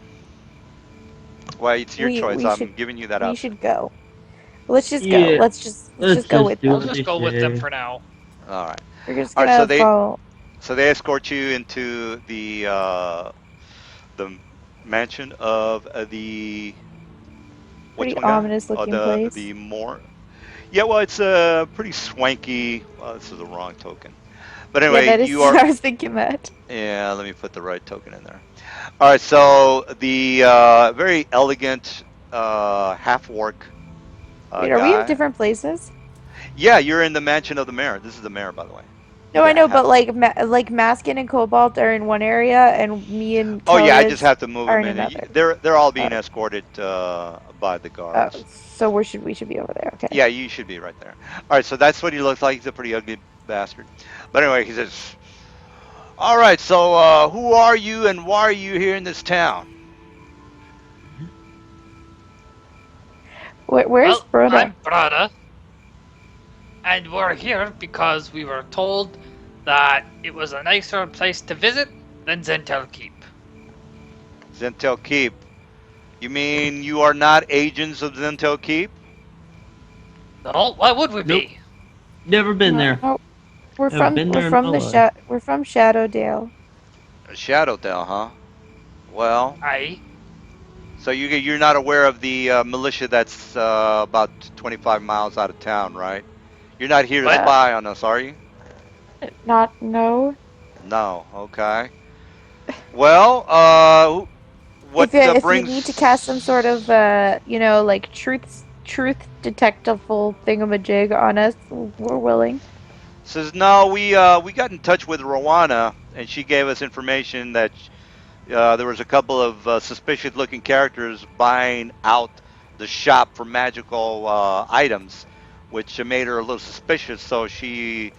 Well, it's your we choice. we should I'm giving you that we option. should go. Let's just go. Yeah, Let's let's just go just with do We'll them. what just they go with them say. for now. All right. We're just All right. So gonna they follow. so they escort you into the mansion of the Pretty one guy? ominous Oh, looking place. the more. Yeah, well, it's a pretty swanky. Well, this is the wrong token. But Yeah, anyway, that is you what are. I was thinking that. Yeah, let me put the right token in there. All right, so the very elegant half orc Wait, are we in guy. different places? Yeah, you're in the mansion of the mayor. This is the mayor, by the way. No, I The know, half but orc. like Maskin and Cobalt are in one area, and me and Oh yeah, I just Telriz have to move are them in in. another. They're all Oh, being escorted by the guards. so we should be over there. Okay. Yeah, you should be right there. All right, so that's what he looks like. He's a pretty ugly bastard. But anyway, he says, "All right, so who are you and why are you here in this town?" Where's Well, Broda? I'm Brada, and we're here because we were told that it was a nicer place to visit than Zentel Keep. Zentel Keep. You mean you are not agents of Zentel Keep? No, why would we Nope. be? Never been there. No, we're Haven't been we're there in from my the life. we're from Shadowdale. Shadowdale, huh? Well, Aye. so you're not aware of the militia that's about 25 miles out of town, right? You're not here to What? spy on us, are you? Not no. No. Okay. Well, what If you need to cast some sort of brings? like truth detectable thingamajig on us, we're willing. Says no. We got in touch with Rowana, and she gave us information that there was a couple of suspicious-looking characters buying out the shop for magical items, which made her a little suspicious. So she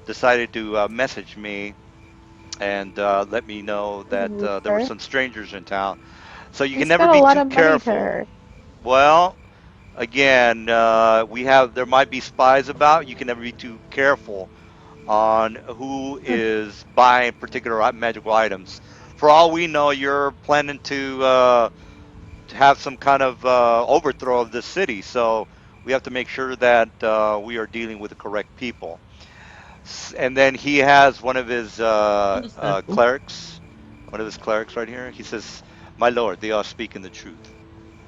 decided to message me and let me know that there were Her. some strangers in town. So you We can never spent a be lot too of money to careful. her. Well, again, there might be spies about. You can never be too careful on who is buying particular magical items. For all we know, you're planning to have some kind of overthrow of the city. So we have to make sure that we are dealing with the correct people. And then he has Understandable. one of his clerics right here. He says, "My lord, they are speaking the truth."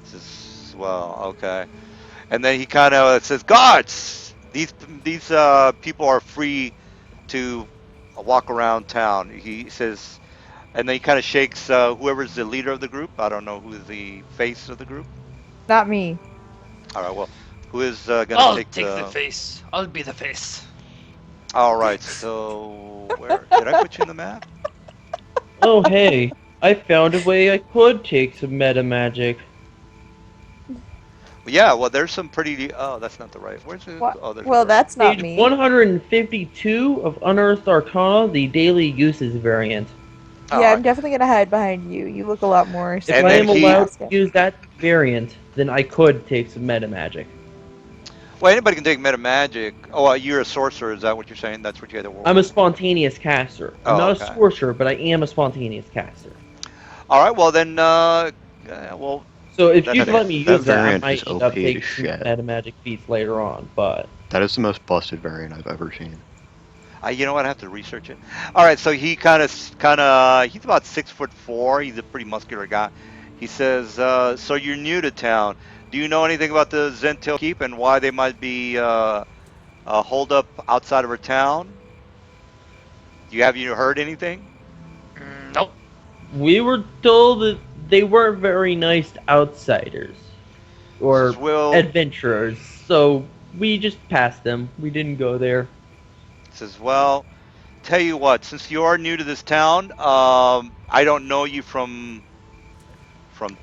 He says, "Well, okay." And then he kind of says, "Guards, these people are free to walk around town." He says, and then he kind of shakes whoever's the leader of the group. I don't know who's the face of the group. Not me. All right, well, who is gonna I'll take take the the? face. I'll be the face. All right, so where did I put you in the map? Oh hey, I found a way I could take some meta magic. Yeah, well, there's some pretty. Oh, that's not the right. Where's it? What? Oh, there's Well, the right. that's not Page me. 152 of Unearthed Arcana, the Daily Uses variant. Yeah, All I'm right. definitely gonna hide behind you. You look a lot more If And I then am he. allowed to sarcastic. use that variant, then I could take some meta magic. Well, anybody can take meta magic. Oh, you're a sorcerer. Is that what you're saying? That's what you had to. I'm a spontaneous caster. I'm Oh, not a okay. sorcerer, but I am a spontaneous caster. All right. Well, then. Well, So if that's you'd fair. let me That use that, I variant is might end OP up as taking some shit. meta magic feats later on, but... That is the most busted variant I've ever seen. You know what? I have to research it. All right. So he he's about 6'4". He's a pretty muscular guy. He says, "So you're new to town. Do you know anything about the Zentil Keep and why they might be holed up outside of our town? Have you heard anything?" Nope. We were told that they weren't very nice to outsiders. Says, Or "Well, adventurers, so we just passed them. We didn't go there. says, well, tell you what. Since you are new to this town, I don't know you from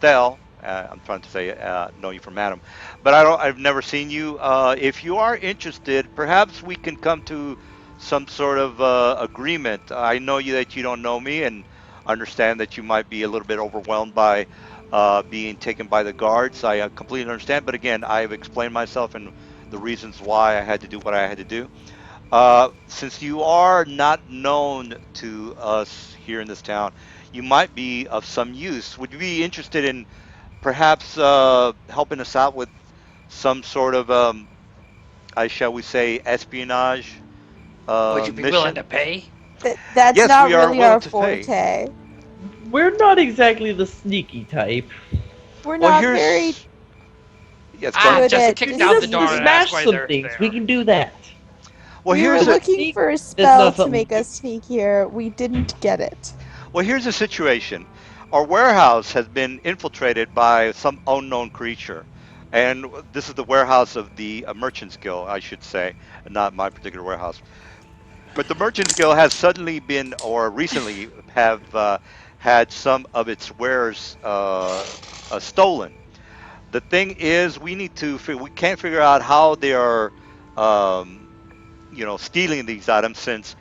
Thel. I'm trying to say know you from Adam, but I've never seen you. If you are interested, perhaps we can come to some sort of agreement. I know that you don't know me, and understand that you might be a little bit overwhelmed by being taken by the guards. I completely understand, but again, I've explained myself and the reasons why I had to do what I had to do. Since you are not known to us here in this town, you might be of some use. Would you be interested in perhaps helping us out with some sort of, I shall we say, espionage Would you be willing to mission? pay? That's Yes, not we are really willing our to pay. forte. We're not exactly the sneaky type. We're Well, not very here's yes, go Ah, ahead. good just at kick If this. you down need the us door to and ask smash why some they're things, we there. can do that. Well, We were here's But a looking sneak for a is spell not to something make we do. us sneak here. We didn't get it. well, here's the situation. Our warehouse has been infiltrated by some unknown creature. And this is the warehouse of the Merchants Guild, I should say, not my particular warehouse. But the Merchants Guild has suddenly been, or recently have had some of its wares stolen. The thing is, we can't figure out how they are, um, stealing these items since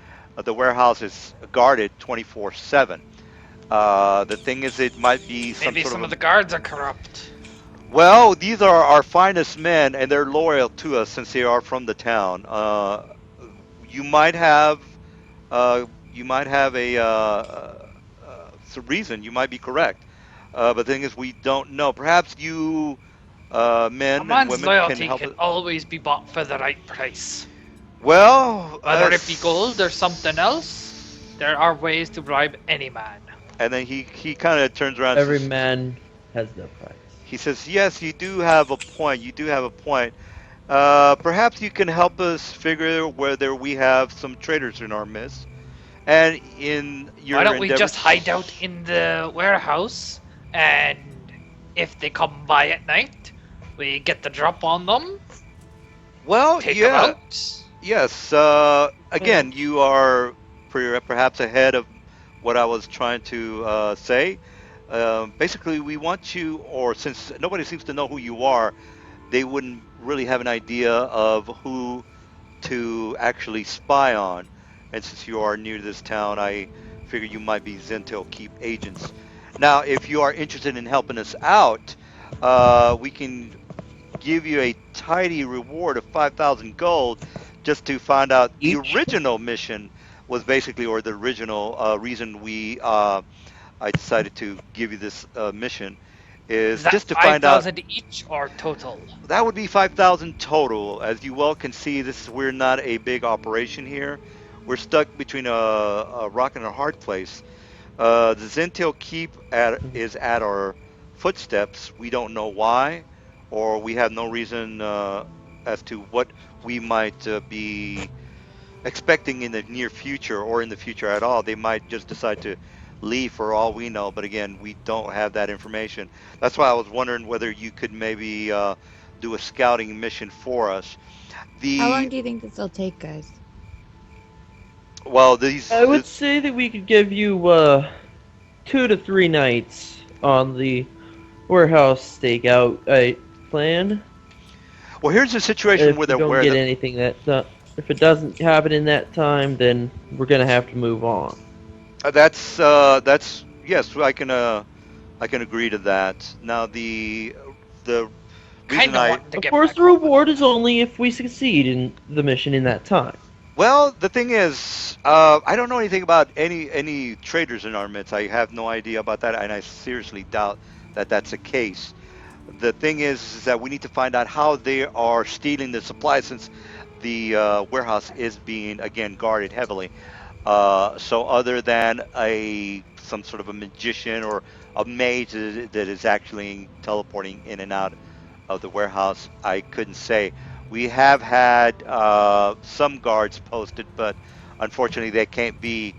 the warehouse is guarded 24/7. The thing is, it might be some Maybe sort some of of a. the guards are corrupt. Well, these are our finest men, and they're loyal to us since they are from the town. You might have you might have some reason. You might be correct. But the thing is, we don't know. Perhaps you, A men and man's women, can loyalty help can us. always be bought for the right price. Well, Whether it be gold or something else, there are ways to bribe any man. and then he kind of turns around and Every says, man has their price. he says, "Yes, you do have a point. You do have a point. Perhaps you can help us figure whether we have some traitors in our midst, and in Why your don't we just hide endeavors." out in the warehouse, and if they come by at night, we get the drop on them, Well, take them yeah. out. Yes. Again, you are perhaps ahead of what I was trying to say. Basically, we want you, or since nobody seems to know who you are, they wouldn't really have an idea of who to actually spy on. And since you are new to this town, I figure you might be Zentil Keep agents. Now, if you are interested in helping us out, we can give you a tidy reward of 5,000 gold just to find out the Each? original mission was basically, or the original reason I decided to give you this mission Is is that just to find out. 5,000 each or total? That would be 5,000 total. As you well can see, we're not a big operation here. We're stuck between a rock and a hard place. The Zentil Keep is at our footsteps. We don't know why, or we have no reason as to what we might be expecting in the near future or in the future at all. They might just decide to leave for all we know. But again, we don't have that information. That's why I was wondering whether you could maybe do a scouting mission for us. How long The do you think this will take, guys? well, these I would say that we could give you 2 to 3 nights on the warehouse stakeout plan. Well, here's a situation If where we they're don't get anything if it doesn't happen in that time, then we're gonna have to move on. that's yes, I can agree to that. Now the reason Kind of I wanting to Of get course, back the home. reward is only if we succeed in the mission in that time. well, the thing is, I don't know anything about any traders in our midst. I have no idea about that, and I seriously doubt that that's the case. The thing is that we need to find out how they are stealing the supplies since the warehouse is being again guarded heavily. So other than a some sort of a magician or a mage that is actually teleporting in and out of the warehouse, I couldn't say. We have had some guards posted, but unfortunately they can't be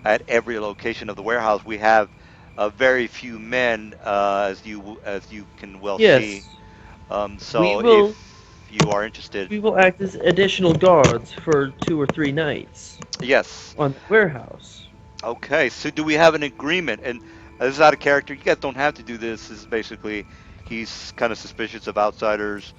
at every location of the warehouse. We have very few men, as you can well see. Yes, we So will. if you are interested, We will act as additional guards for 2 or 3 nights yes. on the warehouse. Okay, so do we have an agreement? And this is out of character. You guys don't have to do this. This is basically he's kind of suspicious of outsiders,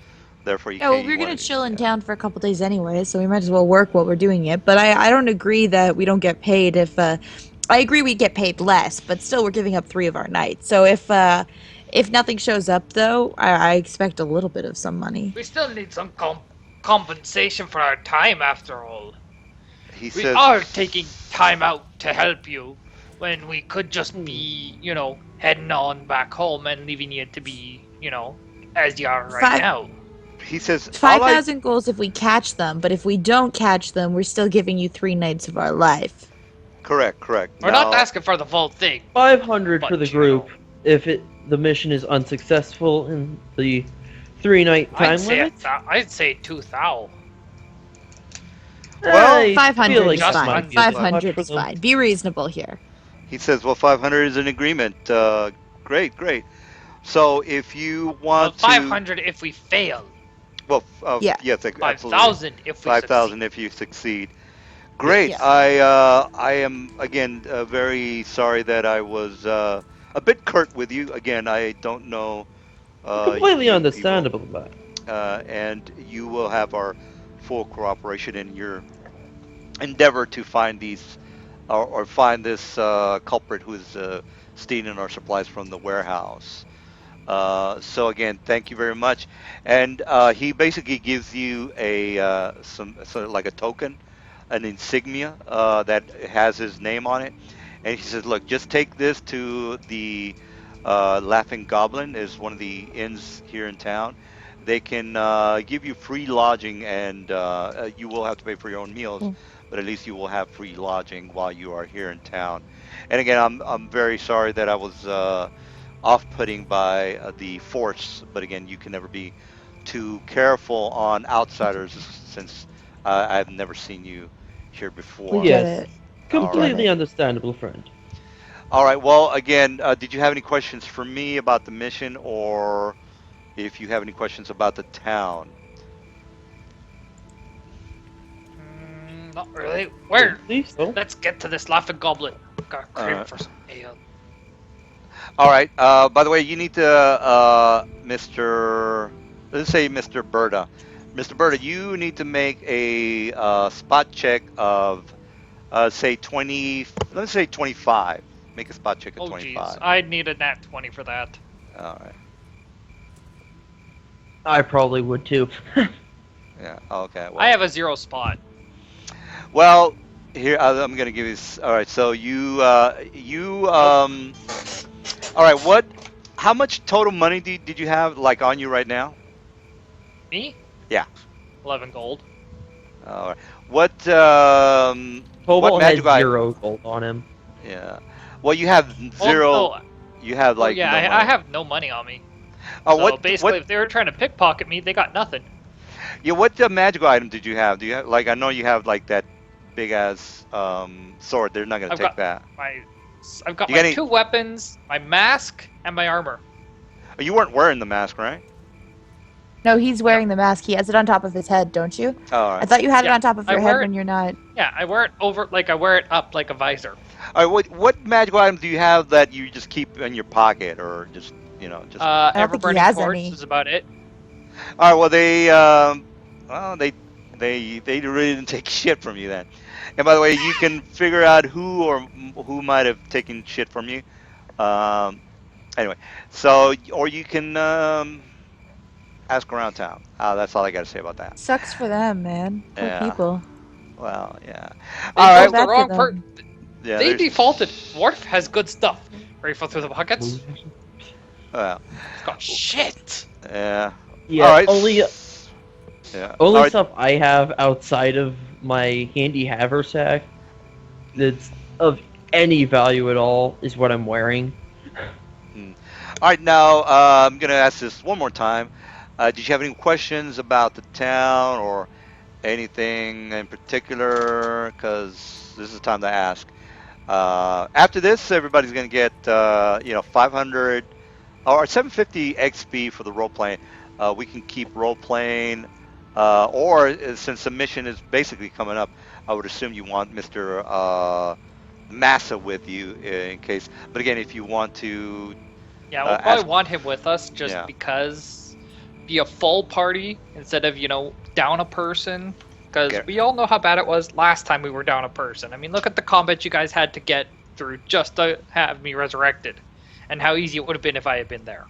therefore Yeah, well, you we're gonna want to. chill in Yeah. town for a couple days anyway, so we might as well work while we're doing it. But I don't agree that we don't get paid if I agree we get paid less, but still we're giving up 3 of our nights. So if nothing shows up though, I expect a little bit of some money. We still need some compensation for our time, after all. He We says, are taking time out to help you when we could just Hmm. be, heading on back home and leaving you to be, as you are right Five now. he says, all I 5,000 goals if we catch them, but if we don't catch them, we're still giving you 3 nights of our life. correct. We're not Now, asking for the full thing. 500 for But, the group if the mission is unsuccessful in the 3-night time limit. I'd say 2,000. Well, I 500 feel like is just that fine. might be a bit much 500 for is them. fine. Be reasonable here. he says, well, 500 is an agreement. Great. So if you Well, want to, 500 if we fail. well, Yeah. yes, absolutely. 5,000 if we 5,000 succeed. if you succeed. Great. Yes. I am again very sorry that I was a bit curt with you. Again, I don't know Completely you people, understandable, but and you will have our full cooperation in your endeavor to find these or find this culprit who is stealing our supplies from the warehouse. So again, thank you very much. And he basically gives you a some sort of like a token, an insignia that has his name on it. And he says, "Look, just take this to the Laughing Goblin, is one of the inns here in town. They can give you free lodging, and you will have to pay for your own meals, Mm. but at least you will have free lodging while you are here in town." And again, I'm very sorry that I was off-putting by the force, but again, you can never be too careful on outsiders since I've never seen you here before. Get yes, it. All right. completely understandable, friend. All right. Well, again, did you have any questions for me about the mission, or if you have any questions about the town? Not really. Where? Please, so. Let's get to this laughing goblin. Got a crave Alright. for some ale. All right. By the way, you need to, Mr. Let's say Mr. Berta. Mr. Berta, you need to make a spot check of, say 20. Let's say 25. Make a spot check of Oh, jeez. 25. I'd need a nat 20 for that. All right. I probably would too. Yeah. Okay. Well, I have a 0 spot. Well, here I'm gonna give you. All right. So all right. What? How much total money did you have like on you right now? Me? Yeah. 11 gold. All right. What? Cobalt what has magic item? 0 gold on him. Yeah. Well, you have zero. Oh, You have like. yeah, no I money. have no money on me. Oh, So what? basically, What? if they were trying to pickpocket me, they got nothing. Yeah. What magical item did you have? Do you have like? I know you have like that big ass sword. They're not gonna I've take got- that. I've got You my got any- 2 weapons, my mask, and my armor. Oh, you weren't wearing the mask, right? No, he's wearing the mask. He has it on top of his head, don't you? Oh, all I right. thought you had it Yeah, on top of I your wear head it- when you're not. Yeah, I wear it over, I wear it up like a visor. All right. What magical items do you have that you just keep in your pocket, or just just? don't think he Ever-burning has quartz any. is about it. All right. Well, they really didn't take shit from you then. And by the way, you can figure out who might have taken shit from you. Um, anyway, so or you can ask around town. That's all I got to say about that. Sucks for them, man. Poor Yeah. people. Well, yeah. They All Feel right. chose the bad for wrong per. them. Yeah. They There's. defaulted. Worf has good stuff. Rifle through the pockets. Well. It's got shit. Yeah. Yeah, All right. only Yeah. only All right. stuff I have outside of my handy haversack that's of any value at all is what I'm wearing. All right. Now I'm gonna ask this one more time. Did you have any questions about the town or anything in particular? Because this is the time to ask. After this, everybody's gonna get 500 or 750 XP for the role playing. We can keep role playing, or since the mission is basically coming up, I would assume you want Mr. Massa with you in case. But again, if you want to Yeah, we'll ask, probably want him with us just yeah, because be a full party instead of down a person. Because Yeah. we all know how bad it was last time we were down a person. I mean, look at the combat you guys had to get through just to have me resurrected, and how easy it would have been if I had been there.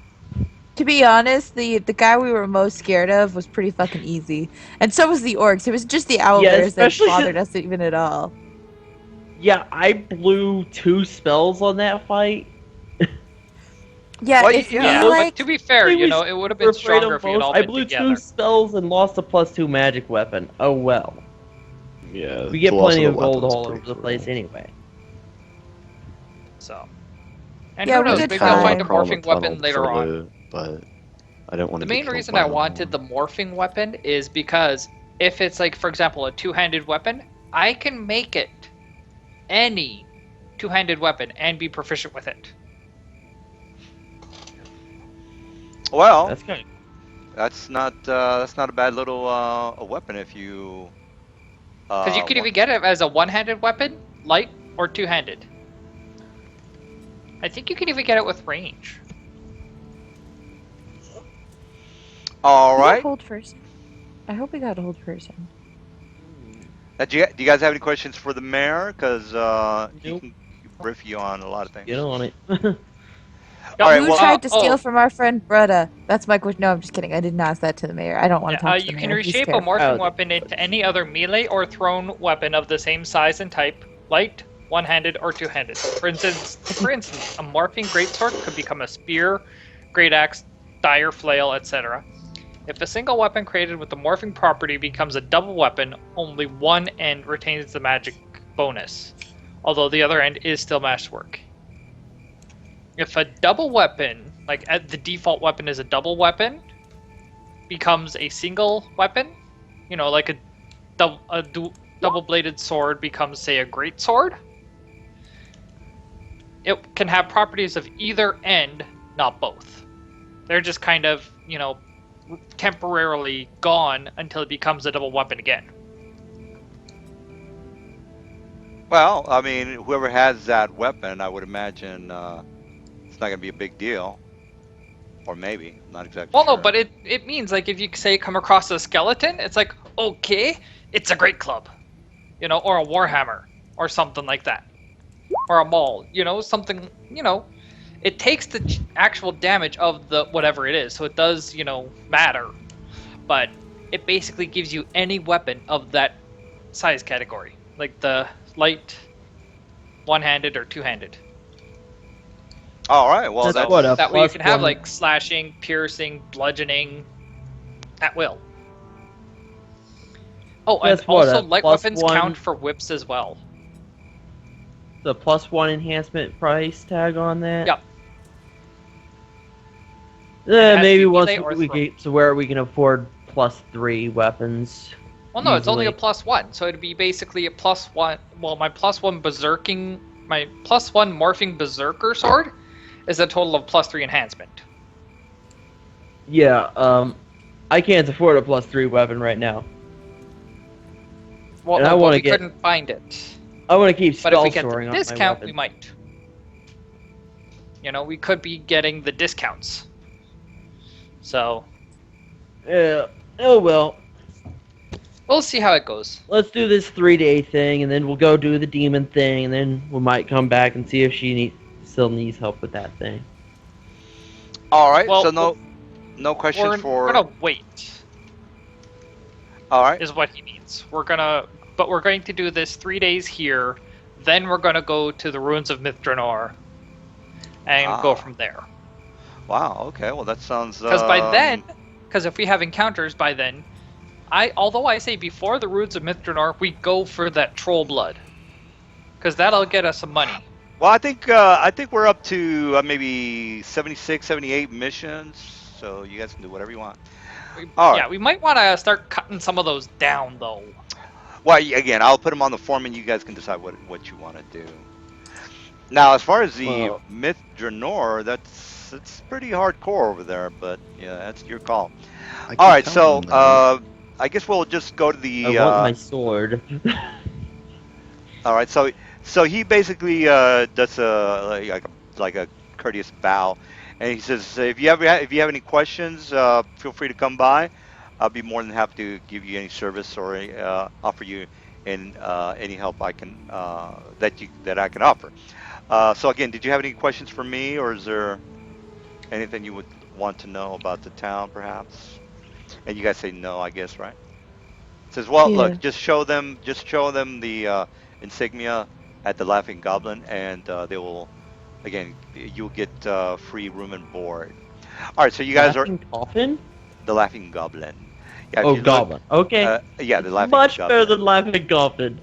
To be honest, the guy we were most scared of was pretty fucking easy, and so was the orcs. It was just the owlbears that especially bothered us even at all. Yeah, I blew 2 spells on that fight. Yeah, Well, if yeah. we But like, to be fair, We was it would have We're been afraid stronger of if we had most. all I been blew together. 2 spells and lost a +2 magic weapon. Oh well. Yeah. We get the loss plenty the of gold weapon's all pretty over the brutal. place anyway. So, and Yeah, who we knows? did Maybe I'll find a fine. Crawl in the morphing weapon tunnel later for on. loot, but I don't want The to main reason I wanted the morphing weapon is because if it's like, for example, a two-handed weapon, I can make it any two-handed weapon and be proficient with it. well, That's kind that's not a bad little a weapon if you. Because you could Want- even get it as a one-handed weapon, light, or two-handed. I think you can even get it with range. All we got right. hold person. I hope we got a hold person. Do you guys have any questions for the mayor? Because he Nope. can brief you on a lot of things. Get on it. All right. Who Well, tried to steal oh. from our friend Bretta? That's my question. No, I'm just kidding. I didn't ask that to the mayor. I don't want to talk to the You mayor. can He's reshape a terrible. morphing Oh, weapon into any other melee or thrown weapon of the same size and type, light, one-handed, or two-handed. For instance, a morphing greatsword could become a spear, great axe, dire flail, etc. If a single weapon created with the morphing property becomes a double weapon, only one end retains the magic bonus, although the other end is still masterwork. If a double weapon, like the default weapon is a double weapon, becomes a single weapon, like a double-bladed sword becomes, say, a great sword, it can have properties of either end, not both. They're just kind of, temporarily gone until it becomes a double weapon again. well, I mean, whoever has that weapon, I would imagine it's not going to be a big deal. Or maybe, not exactly Well, sure. no, but it means, like, if you say come across a skeleton, it's like, okay, it's a great club, or a warhammer, or something like that, or a maul, something, it takes the actual damage of the whatever it is, so it does, matter, but it basically gives you any weapon of that size category, like the light, one-handed, or two-handed. All right. Well, That's that's what a That way you plus can have one- like slashing, piercing, bludgeoning at will. Oh, and That's what, also a light plus weapons one- count for whips as well. The +1 enhancement price tag on that. Yep. It has to Maybe be once melee or we throw. get to where we can afford +3 weapons. Well, no, it's only a Easily. +1, so it'd be basically a +1. Well, my +1 my +1 morphing berserker sword is a total of +3 enhancement. Yeah, I can't afford a +3 weapon right now. Well, And no, I but wanna we get- couldn't find it. I want to keep But if spell we get storing the on my discount, weapon. we might. We could be getting the discounts. So, Yeah. Oh well. We'll see how it goes. Let's do this 3-day thing, and then we'll go do the demon thing, and then we might come back and see if she still needs help with that thing. All right. So Well, no questions we're for. gonna wait. All right. Is what he means. We're going to do this 3 days here. Then we're gonna go to the ruins of Mithranor and go from there. Wow. Okay. Well, that sounds. Because by then, because if we have encounters by then, although I say before the ruins of Mithranor, we go for that troll blood, because that'll get us some money. Well, I think we're up to maybe 76, 78 missions. So you guys can do whatever you want. All right. Yeah, we might want to start cutting some of those down though. Well, again, I'll put them on the form, and you guys can decide what you want to do. Now, as far as the Well- Mithranor, it's pretty hardcore over there, but yeah, that's your call. I can All right, count so on that. I guess we'll just go to the. I want my sword. All right, so he basically does like a courteous bow, and he says, if you have any questions, feel free to come by. I'll be more than happy to give you any service or offer you any help I can that I can offer. So again, did you have any questions for me, or is there anything you would want to know about the town, perhaps? And you guys say no, I guess, right? It says, well, Yeah. look, just show them the insignia at the Laughing Goblin, and they will, again, you'll get free room and board. All right, so you guys Laughing coffin? are the Laughing Goblin. Yeah, if Oh, you look- goblin. Okay. yeah, the Laughing Much Goblin. better than laughing coffin.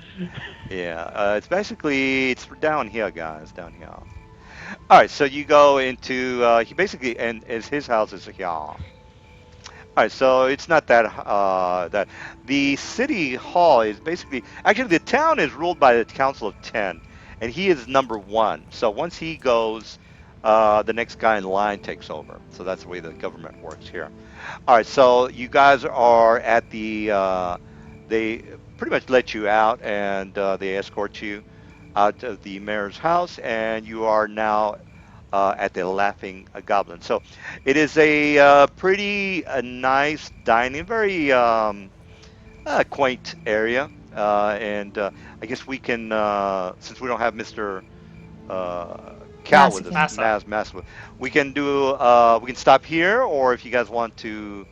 Yeah, it's basically it's down here, guys, down here. All right, so you go into he basically and his house is here. All right, so it's not that the city hall is basically actually the town is ruled by the Council of 10, and he is number 1. So once he goes, the next guy in line takes over. So that's the way the government works here. All right, so you guys are at the they pretty much let you out, and they escort you out of the mayor's house, and you are now at the Laughing Goblin. So it is a pretty nice dining, very quaint area, and I guess we can, since we don't have Mr. Cal with us, Massa. we can do we can stop here, or if you guys want to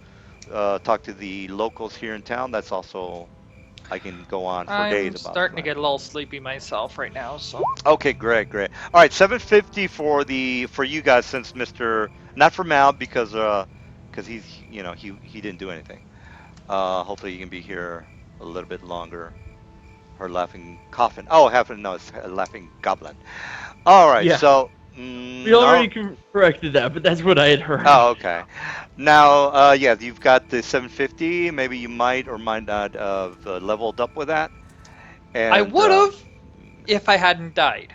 talk to the locals here in town, that's also. I can go on for days I'm about starting to that. get a little sleepy myself right now, so. Okay, great. All right, 750 for you guys, since not for Mal because he's he didn't do anything. Hopefully you can be here a little bit longer. Her laughing coffin. Oh, no, it's a laughing goblin. All right, Yeah. so. We already corrected that, but that's what I had heard. Oh, okay. Now, yeah, you've got the 750. Maybe you might or might not have leveled up with that. And, I would have if I hadn't died.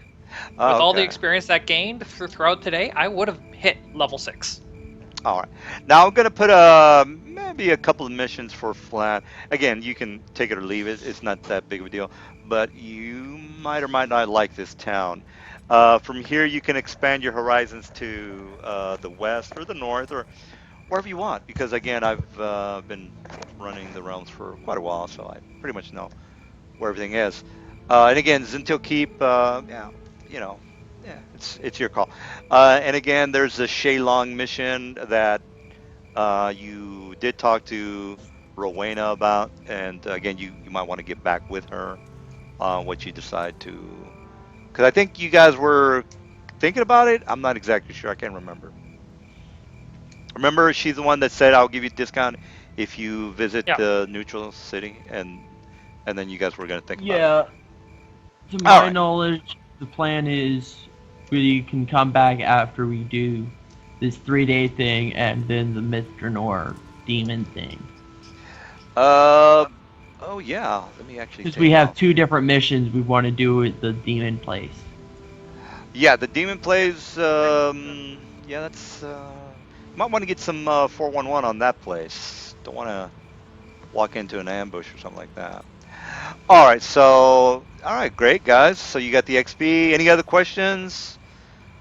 With all the okay. experience that gained throughout today, I would have hit level 6. All right. Now I'm gonna put maybe a couple of missions for Flan. Again, you can take it or leave it. It's not that big of a deal. But you might or might not like this town. From here, you can expand your horizons to the west or the north or wherever you want. Because again, I've been running the realms for quite a while, so I pretty much know where everything is. And again, Zintil Keep, yeah, it's your call. And again, there's the Shaylong mission that you did talk to Rowena about, and again, you might want to get back with her on what you decide to. Because I think you guys were thinking about it. I'm not exactly sure. I can't remember. Remember, she's the one that said I'll give you a discount if you visit the neutral city, and then you guys were gonna think about it. Yeah. To my right. knowledge, the plan is we can come back after we do this 3-day thing and then the Mithranor demon thing. Oh yeah. Let me actually. Because take we have off. 2 different missions we want to do at the demon place. Yeah, the demon plays. Yeah, that's. You might want to get some 411 on that place. Don't want to walk into an ambush or something like that. All right, so great guys. So you got the XP. Any other questions?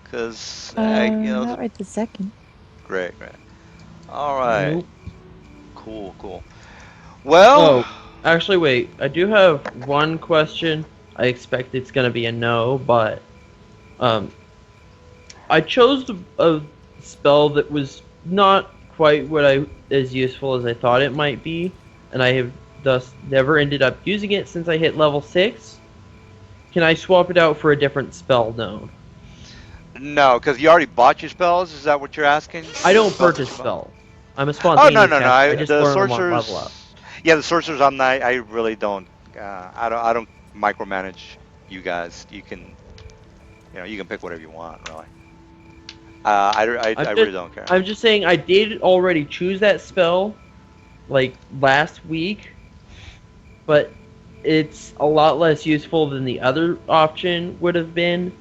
Because Not right this second. Great. All right. Nope. Cool, cool. Well, Oh, actually, wait. I do have one question. I expect it's gonna be a no, but um, I chose a spell that was not quite what I as useful as I thought it might be, and I have thus never ended up using it since I hit level 6. Can I swap it out for a different spell? No. no, because you already bought your spells. Is that what you're asking? I The don't spells that purchase you bought? spells. I'm a Oh no, spontaneous no, no. caster. I just The learn them on level up. sorcerers. Yeah, the sorcerers. I'm not. I really don't. I don't micromanage you guys. You can. You can pick whatever you want, really. I really don't care. I'm just saying I did already choose that spell, like last week, but it's a lot less useful than the other option would have been.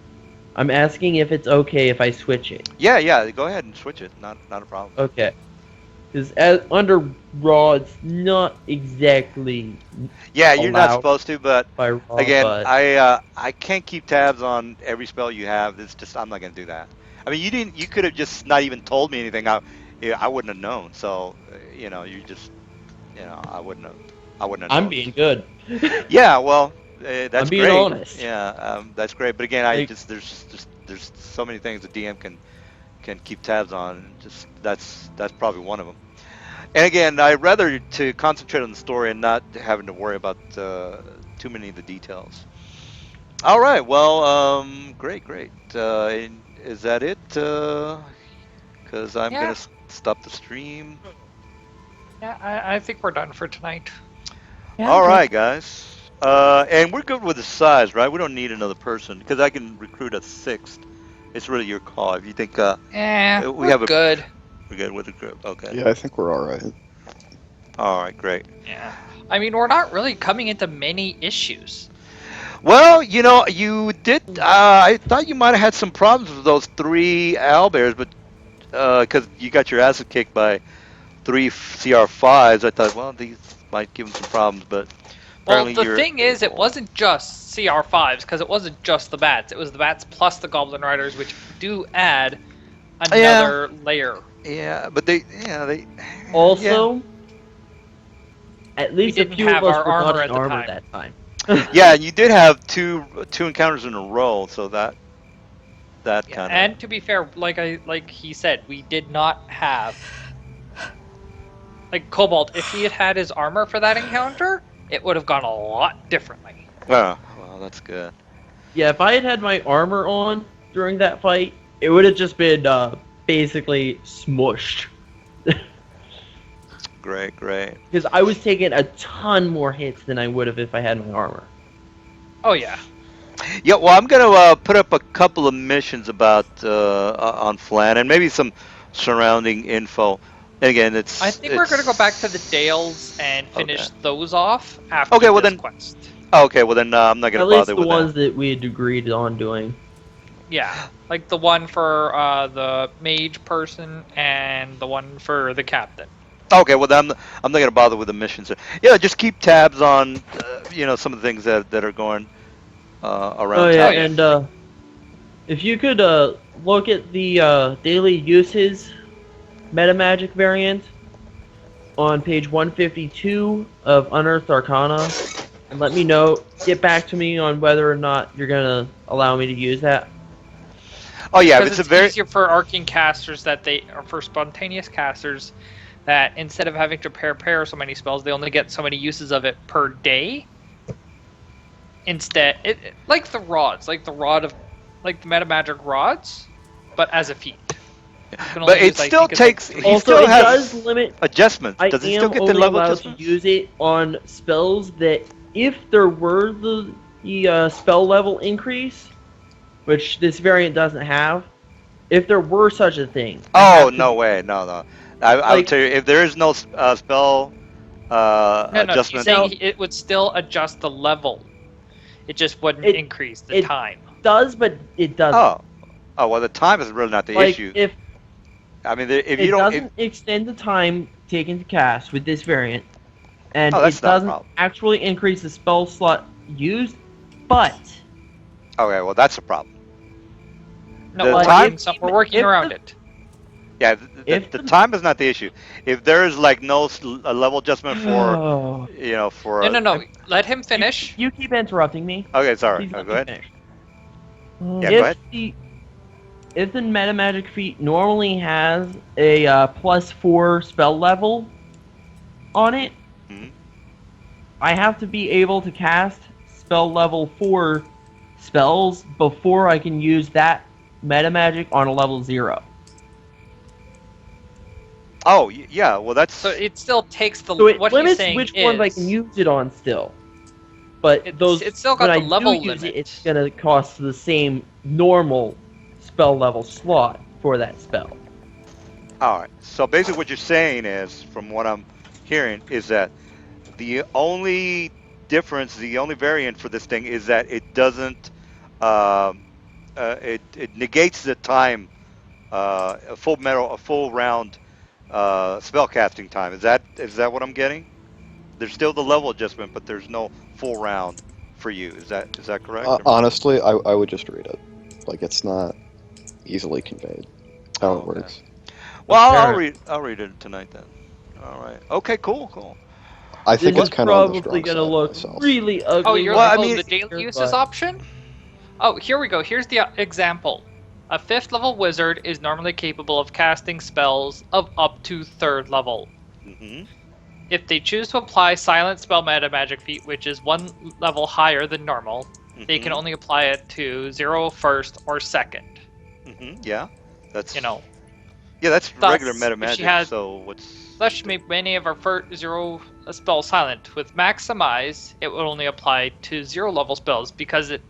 I'm asking if it's okay if I switch it. Yeah, yeah. Go ahead and switch it. Not a problem. Okay. Because under Raw, it's not exactly Yeah, you're not allowed supposed to, but by Raw, again, but I can't keep tabs on every spell you have. It's just I'm not gonna do that. I mean, you didn't. You could have just not even told me anything. I wouldn't have known. So you just I wouldn't have I'm known. being good. Yeah, well, I'm that's being great. honest. Yeah, that's great. But again, Like, there's so many things the DM can keep tabs on. Just that's probably one of them. And again, I'd rather to concentrate on the story and not having to worry about too many of the details. All right. Well, great, great. And is that it? Because I'm Yeah. gonna stop the stream. Yeah, I think we're done for tonight. Yeah, All okay. right, guys. And we're good with the size, right? We don't need another person because I can recruit a sixth. It's really your call. If you think we We're have a good. we're good with the group. Okay. Yeah, I think we're all right. All right, great. Yeah. I mean, we're not really coming into many issues. Well, you did. I thought you might have had some problems with those 3 owlbears, but because you got your ass kicked by 3 CR5s, I thought, well, these might give them some problems. But Well, apparently, the thing is, it wasn't just CR5s, because it wasn't just the bats. It was the bats plus the Goblin Riders, which do add another layer. Yeah, but they. also, at least a didn't few have of us our were not armor in at the armor time. that time. Yeah, and you did have two encounters in a row, so that Yeah, kind of. and to be fair, like he said, we did not have like Cobalt. If he had had his armor for that encounter, it would have gone a lot differently. Oh, well, that's good. Yeah, if I had had my armor on during that fight, it would have just been basically smushed. Great, great. Because I was taking a ton more hits than I would have if I had my armor. Oh yeah. Yeah, well, I'm gonna put up a couple of missions about on Flan and maybe some surrounding info. And again, I think we're gonna go back to the Dales and finish Okay. those off after Okay, well this then- quest. Okay, well then I'm not gonna At least bother the with ones that. that we had agreed on doing. Yeah, like the one for the mage person and the one for the captain. Okay, well then I'm not gonna bother with the missions. Yeah, just keep tabs on some of the things that are going around Oh yeah, town. yeah. and if you could look at the daily uses meta magic variant on page 152 of Unearthed Arcana, and let me know. Get back to me on whether or not you're gonna allow me to use that. Oh yeah, Because it's a very easier for arcane casters or for spontaneous casters that instead of having to prepare so many spells, they only get so many uses of it per day. Instead, like the rods, like the meta magic rods, but as a feat. You can only But it use, I still think it's like takes. three. He Also, still it has does limit. adjustments. I Does he still am get the only level allowed adjustments? to use it on spells that, if there were the spell level increase, which this variant doesn't have, if there were such a thing. I Oh have to- no way, no. I would Like- tell you if there is no spell No, he's adjustment. saying it would still adjust the level. It just wouldn't It- increase the it- time. does, but it doesn't. Oh, well, the time is really not the like issue. if I mean, if it you don't, doesn't extend the time taken to cast with this variant, and Oh, that's it not a doesn't problem. actually increase the spell slot used, but okay, well, that's a problem. No, the we're time- working, we're working if around the- it. Yeah, If the time is not the issue. If there is like no a level adjustment for, Oh. for No, no, no. Let him finish. You keep interrupting me. Okay, sorry. Please let Go me ahead. finish. Yeah, go ahead. If the meta magic feat normally has a +4 spell level on it, Mhm. I have to be able to cast spell level 4 spells before I can use that meta magic on a level 0. Oh, yeah. Well, that's So it still takes the. So it What he's limits saying which is, ones I can use it on still. But it's still when got I the do level use limit. it, it's gonna cost the same normal spell level slot for that spell. all right. So basically, what you're saying is, from what I'm hearing, is that the only difference, the only variant for this thing is that it doesn't, um, it negates the time, a full round, spell casting time. Is that what I'm getting? There's still the level adjustment, but there's no full round for you. Is that correct? Honestly, I would just read it. Like, it's not easily conveyed how Oh, it okay. works. Well, I'll Apparent. read. I'll read it tonight then. All right. Okay. Cool. I This think is it's kind of on the probably strong gonna side look myself. really ugly. Oh, when Well, I I mean- the sit daily here, uses but- option? Oh, here we go. Here's the example. A 5th level wizard is normally capable of casting spells of up to 3rd level. Mm-hmm. If they choose to apply Silent Spell Meta Magic Feat, which is 1 level higher than normal, they can only apply it to 0, 1st, or 2nd. Mm-hmm. Yeah. That's. You know, Yeah, that's thus, regular meta if she magic. had- So what's? thus she made many of our first 0 spells silent. With Maximize, it would only apply to 0 level spells because it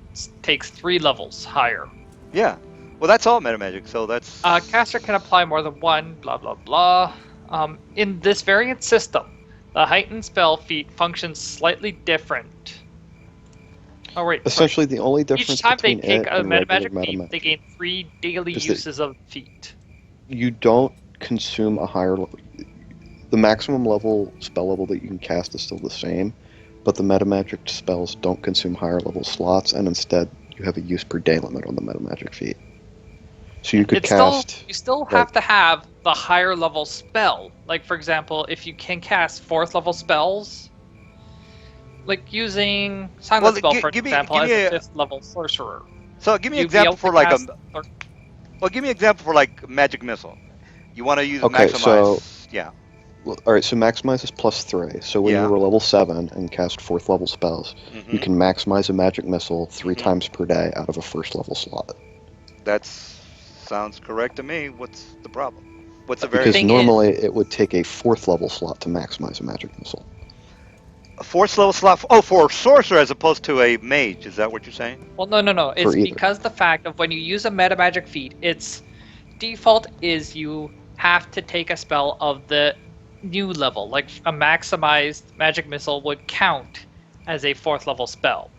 takes 3 levels higher. Yeah. Well, that's all meta magic. So that's. Caster can apply more than one, blah blah blah. In this variant system, the heightened spell feat functions slightly different. Oh wait, sorry. Essentially, the only difference Each time they between take it a and meta regular magic meta feat, magic, they gain 3 daily is that- uses of feat. you don't consume a higher level. The maximum level spell level that you can cast is still the same, but the meta magic spells don't consume higher level slots, and instead you have a use per day limit on the meta magic feat. So you could cast. You still have to have the higher level spell. Like for example, if you can cast 4th level spells, like using Silent Well, Spell, for give me- example, give as me a a- 5th level sorcerer. So give me an You'd be example able for to like cast- Well, give me an example for like magic missile. You want to use Okay, maximize? Yeah. Well, all right, so maximize is +3. So when Yeah. you were level 7 and cast 4th level spells, Mhm. you can maximize a magic missile 3 Mhm. times per day out of a 1st level slot. That sounds correct to me. What's the problem? What's the Because variant? Thing normally it would take a 4th level slot to maximize a magic missile. A 4th level slot. Oh, for a sorcerer as opposed to a mage. Is that what you're saying? Well, no. It's either. because the fact of when you use a meta magic feat, its default is you have to take a spell of the new level. Like a maximized magic missile would count as a 4th level spell.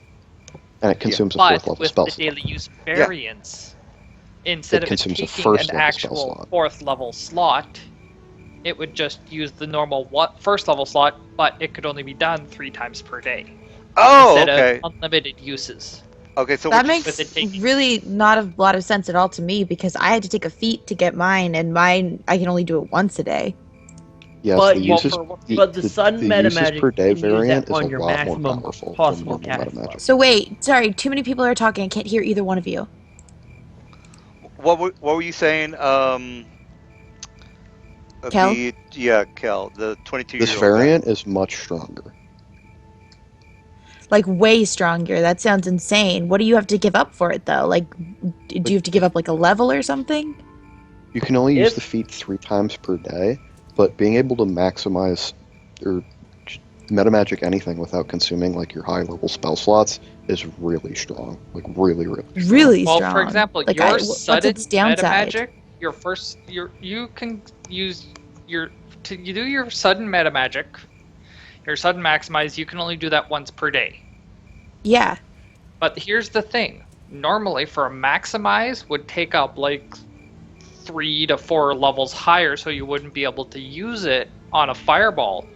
And it consumes a But 4th level with spell the slot. daily use variance, instead It of it consumes a taking 1st an level spell actual slot. 4th level slot, it would just use the normal 1st level slot, but it could only be done 3 times per day. Oh, Instead okay. of unlimited uses. Okay, so That what you- makes with it taking- really not a lot of sense at all to me because I had to take a feat to get mine, and mine I can only do it once a day. Yes, But the you- uses, but the sudden meta uses magic per day can use that variant is on a your lot more maximum powerful than possible normal meta cast magic. level. So wait, sorry, too many people are talking. I can't hear either one of you. what were you saying? Kel? Kel, the 22-year-old This guy. variant is much stronger. Like way stronger. That sounds insane. What do you have to give up for it though? Like, do you have to give up like a level or something? You can only use If- the feat 3 times per day, but being able to maximize or meta magic anything without consuming like your high level spell slots is really strong. Like really strong. Really Well, strong. for example, Like, your what's sudden its meta downside? magic, you can use you do your sudden meta magic, your sudden maximize. You can only do that once per day. Yeah. But here's the thing: normally, for a maximize, would take up like 3 to 4 levels higher, so you wouldn't be able to use it on a fireball.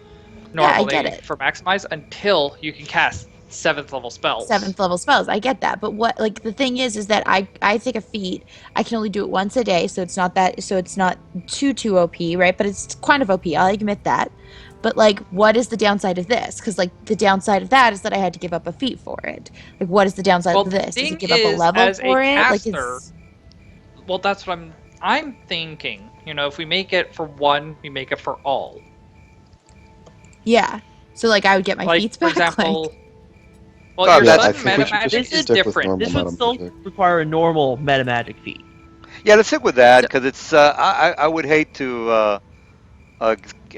Yeah, I Normally, get it. for maximize until you can cast 7th level spells. 7th level spells. I get that, but what like the thing is that I take a feat. I can only do it once a day, so it's not too OP, right? But it's kind of OP. I'll admit that. But like, what is the downside of this? Because like the downside of that is that I had to give up a feat for it. Like, what is the downside Well, of the this? Does thing it give up a is, level as a for it? Like, caster, well, that's what I'm thinking. You know, if we make it for one, we make it for all. yeah. So like, I would get my Like, feats for back. example, well, Yeah, your I sudden think meta we should magic just is stick with different. normal. This would Meta still magic. require a normal meta magic feat. Yeah, let's stick with that So- because it's. I would hate to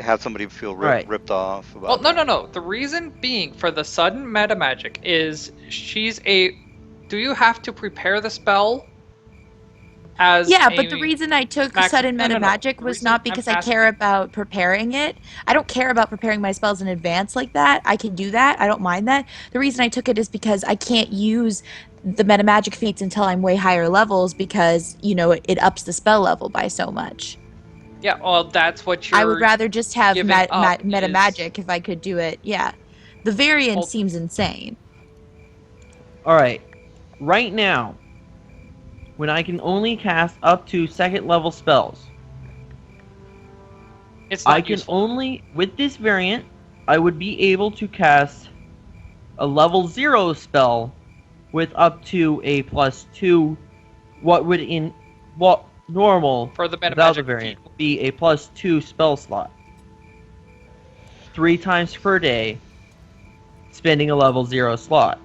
have somebody feel Right. ripped off Well, about that. no. The reason being for the sudden meta magic is do you have to prepare the spell as Yeah, a but the reason I took max? sudden No, meta no. magic The was reason not I'm because I asking, care about preparing it. I don't care about preparing my spells in advance like that. I can do that. I don't mind that. The reason I took it is because I can't use the meta magic feats until I'm way higher levels because, it ups the spell level by so much. yeah, well, that's what I would you're rather just have giving up meta is magic if I could do it. Yeah. The variant Well, seems insane. Alright. Right now, when I can only cast up to 2nd level spells, it's not I can useful. only, with this variant, I would be able to cast a level 0 spell with up to a +2, what normal, For the meta without the magic variant, feat. would be a +2 spell slot. 3 times per day, spending a level 0 slot.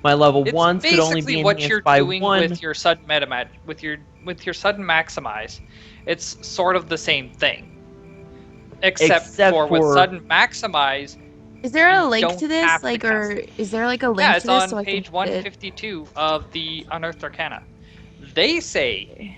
My level It's 1s could only basically be what enhanced you're by doing 1. with your sudden meta magic, with your sudden maximize. It's sort of the same thing, except for with sudden maximize. Is there a You link don't to this? have to Like, cast or it. is there like a link Yeah, to it's this on so I can page 152 of the Unearthed Arcana. They say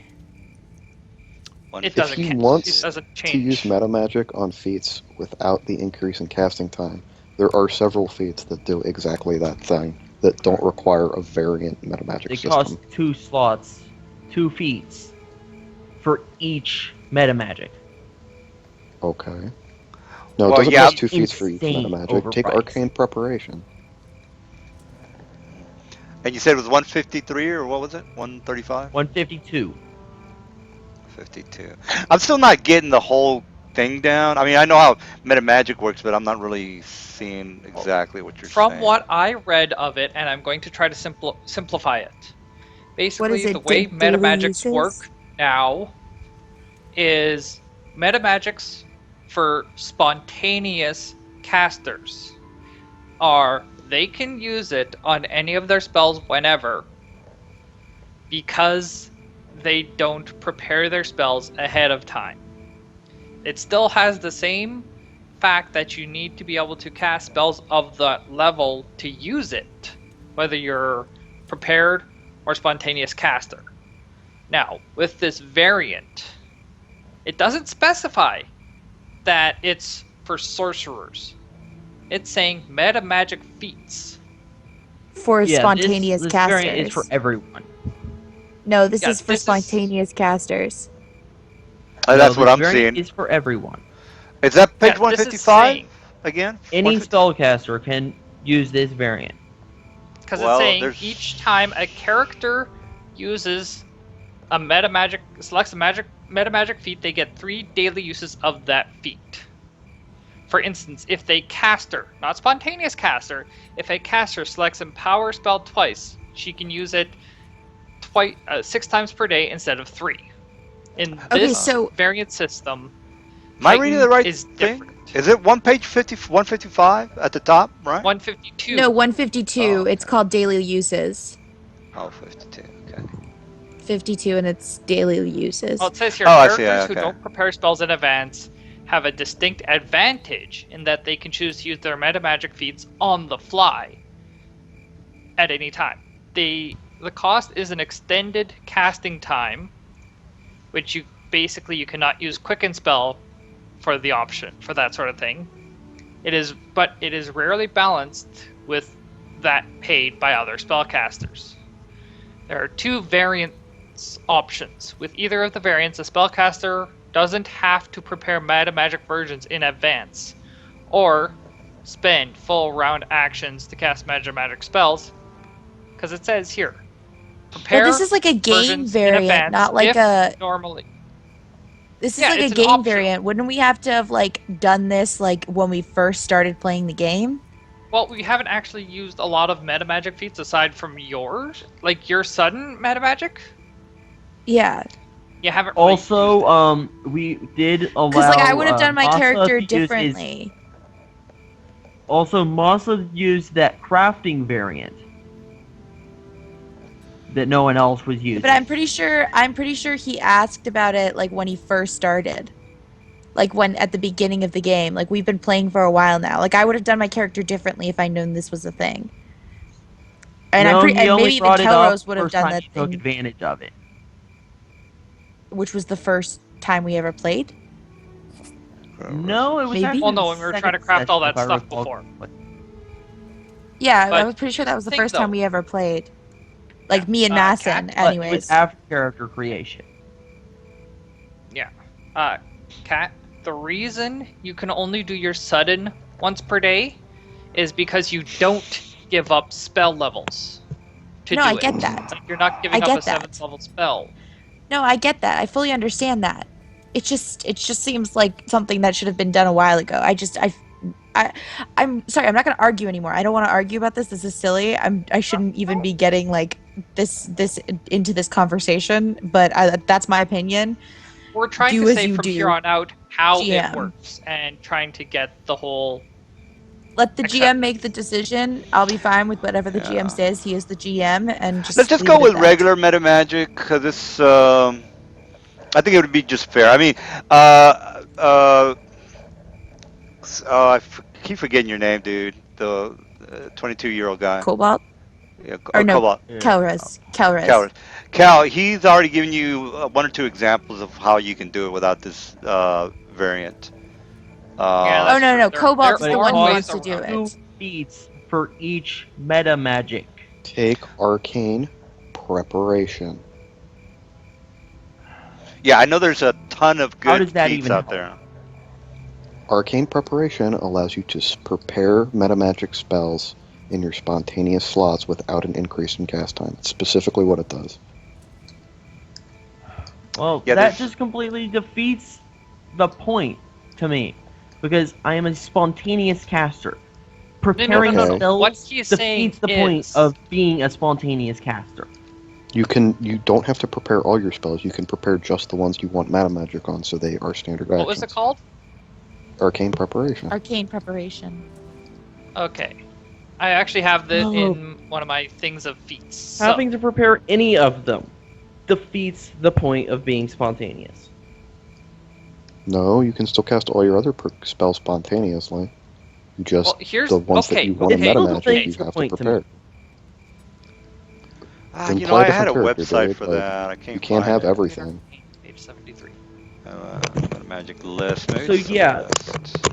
it If doesn't. he It wants doesn't to use change. meta magic on feats without the increase in casting time, there are several feats that do exactly that thing that don't require a variant meta magic It system. costs 2 slots, 2 feats for each meta magic. Okay. No, Well, it doesn't yeah. cost 2 feats for each meta Insane magic. Take overpriced. arcane preparation. And you said it was 153 or what was it? 135? 152. 52. I'm still not getting the whole thing down. I mean, I know how meta magic works, but I'm not really seeing exactly what you're From saying. what I read of it, and I'm going to try to simplify it. Basically, it, the way daily meta magics uses? work now is meta magics for spontaneous casters are they can use it on any of their spells whenever because they don't prepare their spells ahead of time. It still has the same fact that you need to be able to cast spells of that level to use it, whether you're prepared or spontaneous caster. Now, with this variant, it doesn't specify that it's for sorcerers. It's saying meta magic feats. For spontaneous this casters. variant is for everyone. No, this Yeah, is for this is- spontaneous casters. That's No, what this I'm variant seeing. is for everyone. Is that page Yeah, this is 155 saying- again? Any 150? spellcaster can use this variant. Because Well, it's saying there's- each time a character uses a selects a meta magic feat, they get 3 daily uses of that feat. For instance, if they caster, not spontaneous caster, if a caster selects Empower spell twice, she can use it 6 times per day instead of 3. In Okay, this so- variant system, Am I reading the Titan right is thing? different. Is it 155 at the top, right? 152. No, 152. Oh, It's okay. called daily uses. Oh, 52. Okay. 52, and it's daily uses. Well, it says here, Oh, I see, characters who okay. don't prepare spells in advance have a distinct advantage in that they can choose to use their meta magic feats on the fly at any time. The cost is an extended casting time, which you cannot use quicken spell for the option for that sort of thing. But it is rarely balanced with that paid by other spellcasters. There are 2 variants options. With either of the variants, a spellcaster doesn't have to prepare meta magic versions in advance, or spend full round actions to cast magic spells, because it says here, prepare. But this is like a game versions in variant, advance not like if a. normally. This is Yeah, like a it's an game optional. variant. Wouldn't we have to have like done this like when we first started playing the game? Well, we haven't actually used a lot of meta magic feats aside from yours, like your sudden meta magic. Yeah, You haven't. Really used it. Also, we did allow. because like I would have done my Masa character to use his- differently. Also, Masa used that crafting variant that no one else was using. But I'm pretty sure he asked about it like when he first started. Like when at the beginning of the game. Like we've been playing for a while now. Like I would have done my character differently if I'd known this was a thing. And no, I'm he and only maybe even brought it up Kelrose would have first done time that he took thing, advantage of it. which was the first time we ever played. No, it was Maybe. actually Well, no, the when we were second trying to craft all session, that if I stuff recall before. correctly. Yeah, I But was pretty sure that was the think, first time though- we ever played. Like me and Cat, Masson, But it was anyways. after character creation. Cat, the reason you can only do your sudden once per day is because you don't give up spell levels to No, do I it. get that. Like, you're not giving I up get a 7th that. level spell. No, I get that. I fully understand that. It just seems like something that should have been done a while ago. I'm sorry. I'm not going to argue anymore. I don't want to argue about this. This is silly. I shouldn't even be getting like this into this conversation. But that's my opinion. We're trying Do to as say you from do, here on out how GM. it works and trying to get the whole. Let the Accept- GM make the decision. I'll be fine with whatever the Yeah. GM says. He is the GM, and just Let's just leave go it at with that. regular meta magic because it's. I think it would be just fair. I mean, oh, keep forgetting your name, dude. The 22-year-old guy. Cobalt Yeah, or no, Cobalt. Kelrose. Cal, he's already given you one or two examples of how you can do it without this variant. Yeah, Oh that's no, true. no, There- Cobalt is there the are one who ways wants to do around Two it. feats for each meta magic. Take arcane preparation. Yeah, I know there's a ton of How good does that feats even out help? there. Arcane preparation allows you to prepare metamagic spells in your spontaneous slots without an increase in cast time. It's specifically what it does. Well, Yeah, that there's- just completely defeats the point to me, because I am a spontaneous caster. Preparing no, no. spells What he is saying defeats the point is- of being a spontaneous caster. You don't have to prepare all your spells. You can prepare just the ones you want mana magic on, so they are standard actions. What was it called? Arcane preparation. Arcane preparation. Okay. I actually have this Oh. in one of my things of feats. So, Having to prepare any of them defeats the point of being spontaneous. No, you can still cast all your other spells spontaneously. Just well, here's the ones okay. that you want okay, in meta okay, magic, you okay. have to Point to me. prepare. You know, play I had a different character, website dude, for like, that. I can't. You can't find have it. everything. Page 73. Meta magic list. Maybe So, it's the yeah. list.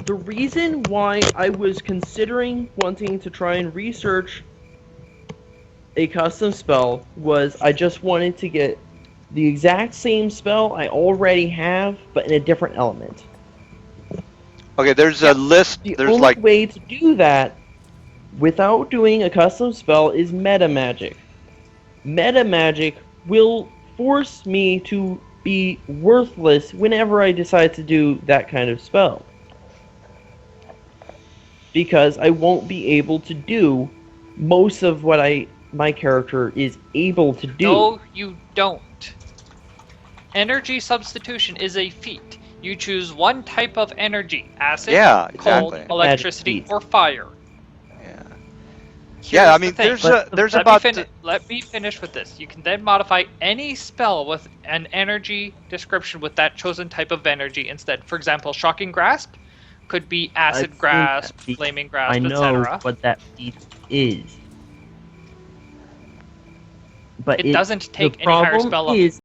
The reason why I was considering wanting to try and research a custom spell was I just wanted to get the exact same spell I already have, but in a different element. Okay, there's a list. The There's only like way to do that without doing a custom spell is meta magic. Meta magic will force me to be worthless whenever I decide to do that kind of spell. Because I won't be able to do most of what my character is able to do. No, you don't. Energy substitution is a feat. You choose one type of energy: acid, Yeah, cold, exactly. electricity, Magic feat. or fire. yeah. Here's Yeah, I the mean, thing. there's Let about let me finish with this. You can then modify any spell with an energy description with that chosen type of energy instead. For example, shocking grasp could be acid I've seen grasp, that feat. flaming grasp, I know etc. what that feat is. But It doesn't take the any higher problem spell level. is